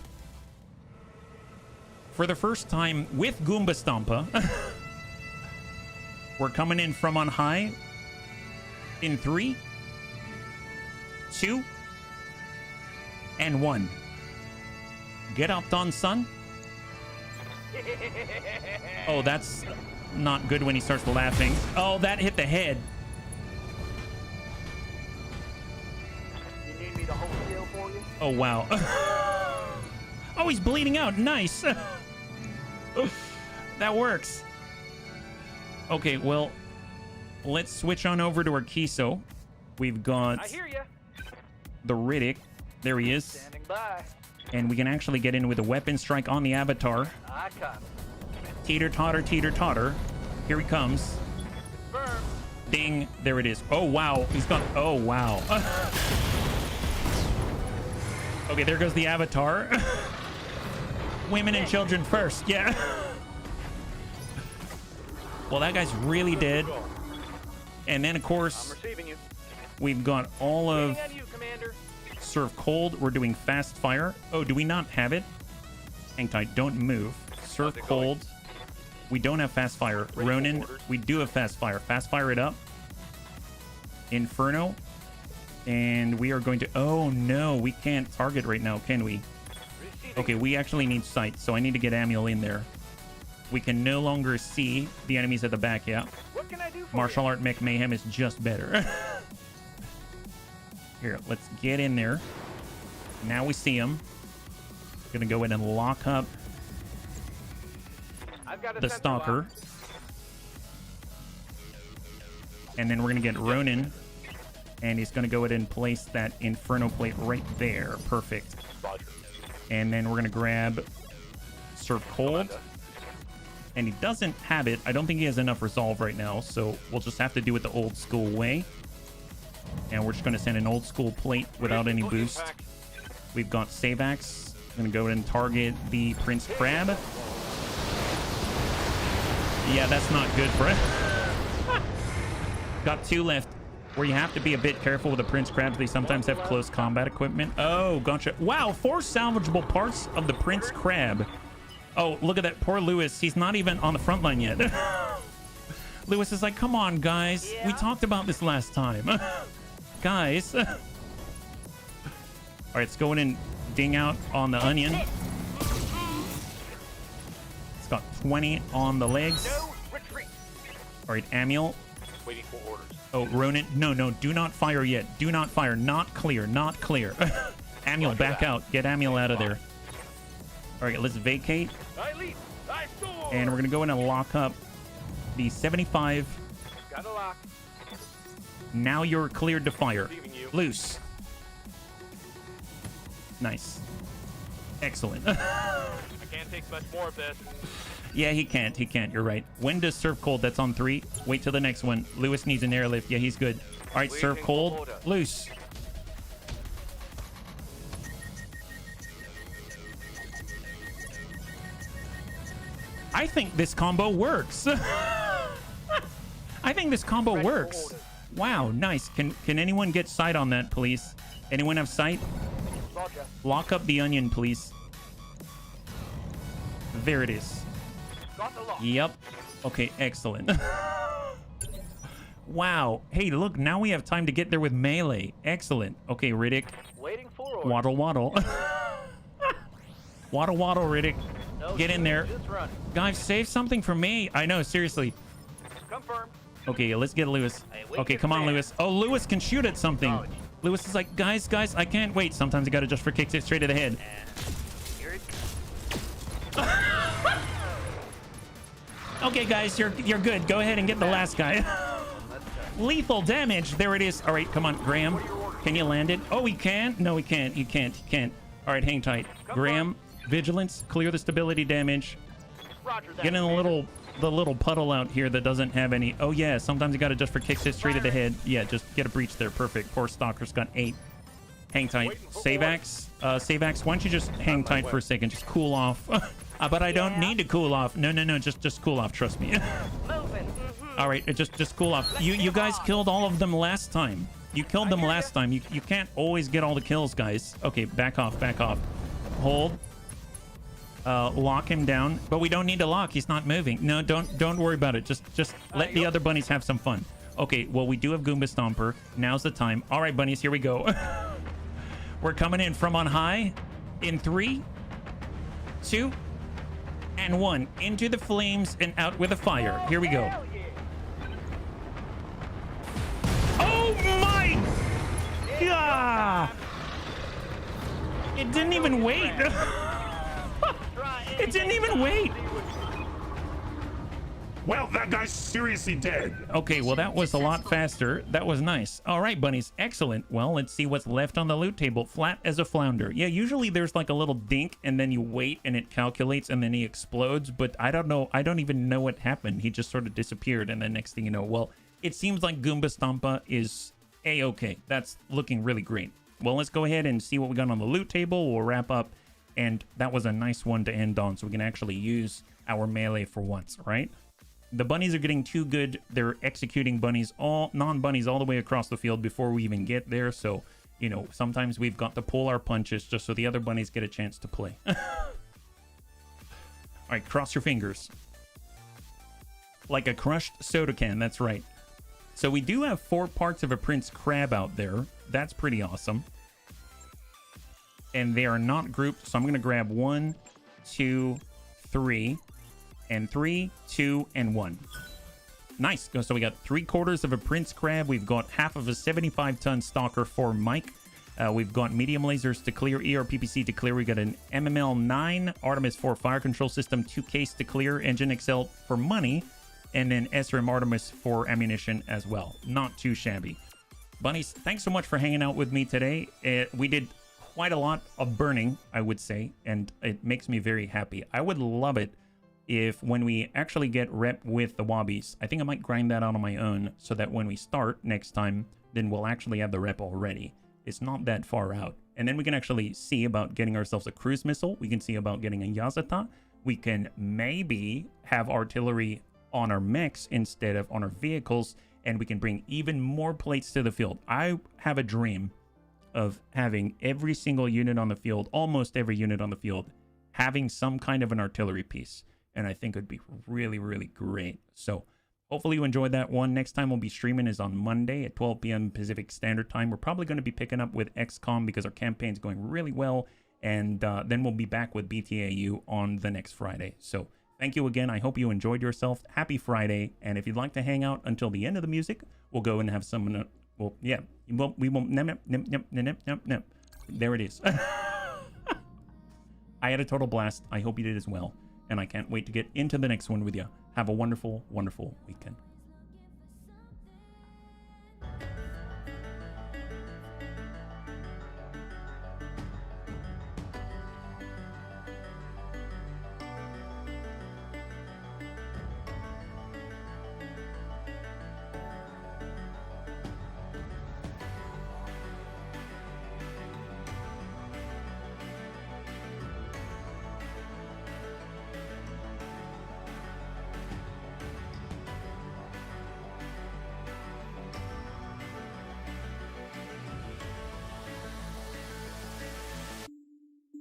Speaker 1: for the first time with Goomba Stompa. We're coming in from on high in 3, 2, and 1. Get up, Don, son. Oh, that's not good when he starts laughing. Oh, that hit the head.
Speaker 3: You need me to hold still for you?
Speaker 1: Oh, wow. Oh, he's bleeding out. Nice. That works. Okay, well, let's switch on over to our Kiso. We've got
Speaker 3: I hear you.
Speaker 1: the Riddick. There he is.
Speaker 3: Standing by.
Speaker 1: And we can actually get in with a weapon strike on the Avatar.
Speaker 3: I caught him.
Speaker 1: Teeter totter, teeter totter. Here he comes.
Speaker 3: Confirmed.
Speaker 1: Ding. There it is. Oh, wow. He's gone. Oh, wow. Okay, there goes the Avatar. Women and children first. Yeah. Well, that guy's really dead. And then, of
Speaker 3: I'm
Speaker 1: course,
Speaker 3: receiving you.
Speaker 1: we've got all of
Speaker 3: Waiting on you, Commander.
Speaker 1: Serve Cold. We're doing Fast Fire. Oh, do we not have it? Hang tight. Don't move. Serve Cold. We don't have Fast Fire. Ronin. We do have Fast Fire. Fast Fire it up. Inferno. And we are going to... Oh, no. We can't target right now, can we?
Speaker 3: Receiving.
Speaker 1: Okay, we actually need sight, so I need to get Amiel in there. We can no longer see the enemies at the back, yeah.
Speaker 3: What can I do for
Speaker 1: Martial Art Mech Mayhem is just better. Here, let's get in there. Now we see him. Gonna go in and lock up
Speaker 3: you? I've got a
Speaker 1: the
Speaker 3: sensor
Speaker 1: Stalker.
Speaker 3: lock.
Speaker 1: And then we're gonna get Ronin. And he's gonna go ahead and place that Inferno plate right there. Perfect.
Speaker 4: Roger.
Speaker 1: And then we're gonna grab Serve Cold. And he doesn't have it. I don't think he has enough resolve right now, so we'll just have to do it the old school way. And we're just going to send an old school plate without any boost. We've got Save Axe. Going to go ahead and target the Prince Crab. Yeah, that's not good for it. Got 2 left. Where you have to be a bit careful with the Prince Crabs. They sometimes have close combat equipment. Oh, gotcha. Wow, 4 salvageable parts of the Prince Crab. Oh, look at that. Poor Lewis. He's not even on the front line yet. Lewis is like, come on, guys. We talked about this last time. Guys. All right, let's go in and ding out on the onion. It's got 20 on the legs.
Speaker 3: No retreat.
Speaker 1: All right, Amiel.
Speaker 4: Waiting for orders.
Speaker 1: Oh, Ronin. No, do not fire yet. Do not fire. Not clear. Not clear. Amiel, back out. Get Amiel out of there. All right, let's vacate.
Speaker 3: I leap. I soar.
Speaker 1: And we're going to go in and lock up the 75.
Speaker 3: Got a lock.
Speaker 1: Now you're cleared to fire.
Speaker 4: Receiving you.
Speaker 1: Loose. Nice. Excellent.
Speaker 4: I can't take much more of this.
Speaker 1: Yeah, he can't. He can't. You're right. When does Serve Cold? That's on 3. Wait till the next one. Lewis needs an airlift. Yeah, he's good. All right, Serve Cold. Loose. I think this combo works. I think this combo works. Wow, nice. Can anyone get sight on that, please? Anyone have sight?
Speaker 3: Roger.
Speaker 1: Lock up the onion, please. There it is.
Speaker 3: Got the lock.
Speaker 1: Yep. Okay, excellent. Wow. Hey, look, now we have time to get there with melee. Excellent. Okay, Riddick.
Speaker 3: Waiting for orders.
Speaker 1: Waddle, waddle. Waddle, waddle, Riddick.
Speaker 3: No
Speaker 1: Get in
Speaker 3: shooting,
Speaker 1: there.
Speaker 3: Just run.
Speaker 1: Guys, save something for me. I know, seriously.
Speaker 3: Confirmed.
Speaker 1: Okay, let's get Lewis.
Speaker 3: Hey, wait
Speaker 1: Okay,
Speaker 3: your
Speaker 1: come on,
Speaker 3: man.
Speaker 1: Lewis. Oh, Lewis can shoot at something.
Speaker 3: Oh,
Speaker 1: Lewis is like, guys, I can't wait. Sometimes you gotta just for kicks it straight to the head.
Speaker 3: Here it
Speaker 1: Okay, guys, you're good. Go ahead and get the last guy. Lethal damage. There it is. All right, come on, Graham. Can you land it? Oh, he can? No, he can't. He can't. He can't. All right, hang tight. Graham, vigilance, clear the stability damage.
Speaker 3: Roger that.
Speaker 1: Get in the little puddle out here that doesn't have any. Oh yeah, sometimes you gotta just for kicks it straight to the head. Yeah, just get a breach there. Perfect. Poor Stalker's got 8. Hang tight. Save axe. Save axe. Why don't you just hang tight for a second? Just cool off. But I don't need to cool off. No. Just cool off. Trust me.
Speaker 5: Moving.
Speaker 1: All right, just cool off. You guys killed all of them last time. You killed them last time. You can't always get all the kills, guys. Okay, back off. Hold. lock him down, but we don't need to lock. He's not moving. No, don't worry about it. Just let the other bunnies have some fun. Okay, well, we do have Goomba Stomper. Now's the time. All right, bunnies, here we go. We're coming in from on high in 3, 2, and 1. Into the flames and out with a fire. Here we go. Oh my God! It didn't even wait. It didn't even wait.
Speaker 2: Well, that guy's seriously dead.
Speaker 1: Okay, well, that was a lot faster. That was nice. All right, bunnies. Excellent. Well, let's see what's left on the loot table. Flat as a flounder. Yeah, usually there's like a little dink, and then you wait, and it calculates, and then he explodes. But I don't know. I don't even know what happened. He just sort of disappeared, and then next thing you know, well, it seems like Goomba Stompa is A-okay. That's looking really great. Well, let's go ahead and see what we got on the loot table. We'll wrap up, and that was a nice one to end on, so we can actually use our melee for once, right? The bunnies are getting too good. They're executing bunnies, all non-bunnies, all the way across the field before we even get there. So, you know, sometimes we've got to pull our punches just so the other bunnies get a chance to play. All right, cross your fingers. Like a crushed soda can, that's right. So we do have 4 parts of a Prince Crab out there. That's pretty awesome. And they are not grouped, so I'm going to grab 1, 2, 3... and 3, 2, and 1. Nice. So we got 3/4 of a Prince Crab. We've got half of a 75-ton Stalker for Mike. We've got medium lasers to clear, ERPPC to clear. We got an MML-9, Artemis 4 fire control system, 2 case to clear, Engine XL for money, and then SRM Artemis for ammunition as well. Not too shabby. Bunnies, thanks so much for hanging out with me today. We did quite a lot of burning, I would say, and it makes me very happy. I would love it if when we actually get rep with the Wobbies, I think I might grind that out on my own so that when we start next time, then we'll actually have the rep already. It's not that far out. And then we can actually see about getting ourselves a cruise missile. We can see about getting a Yazata. We can maybe have artillery on our mechs instead of on our vehicles, and we can bring even more plates to the field. I have a dream of having every single unit on the field, almost every unit on the field, having some kind of an artillery piece. And I think it would be really, really great. So hopefully you enjoyed that one. Next time we'll be streaming is on Monday at 12 p.m. Pacific Standard Time. We're probably going to be picking up with XCOM because our campaign's going really well. And then we'll be back with BTAU on the next Friday. So thank you again. I hope you enjoyed yourself. Happy Friday. And if you'd like to hang out until the end of the music, we'll go and have some... well, yeah. We won't... There it is. I had a total blast. I hope you did as well. And I can't wait to get into the next one with you. Have a wonderful, wonderful weekend.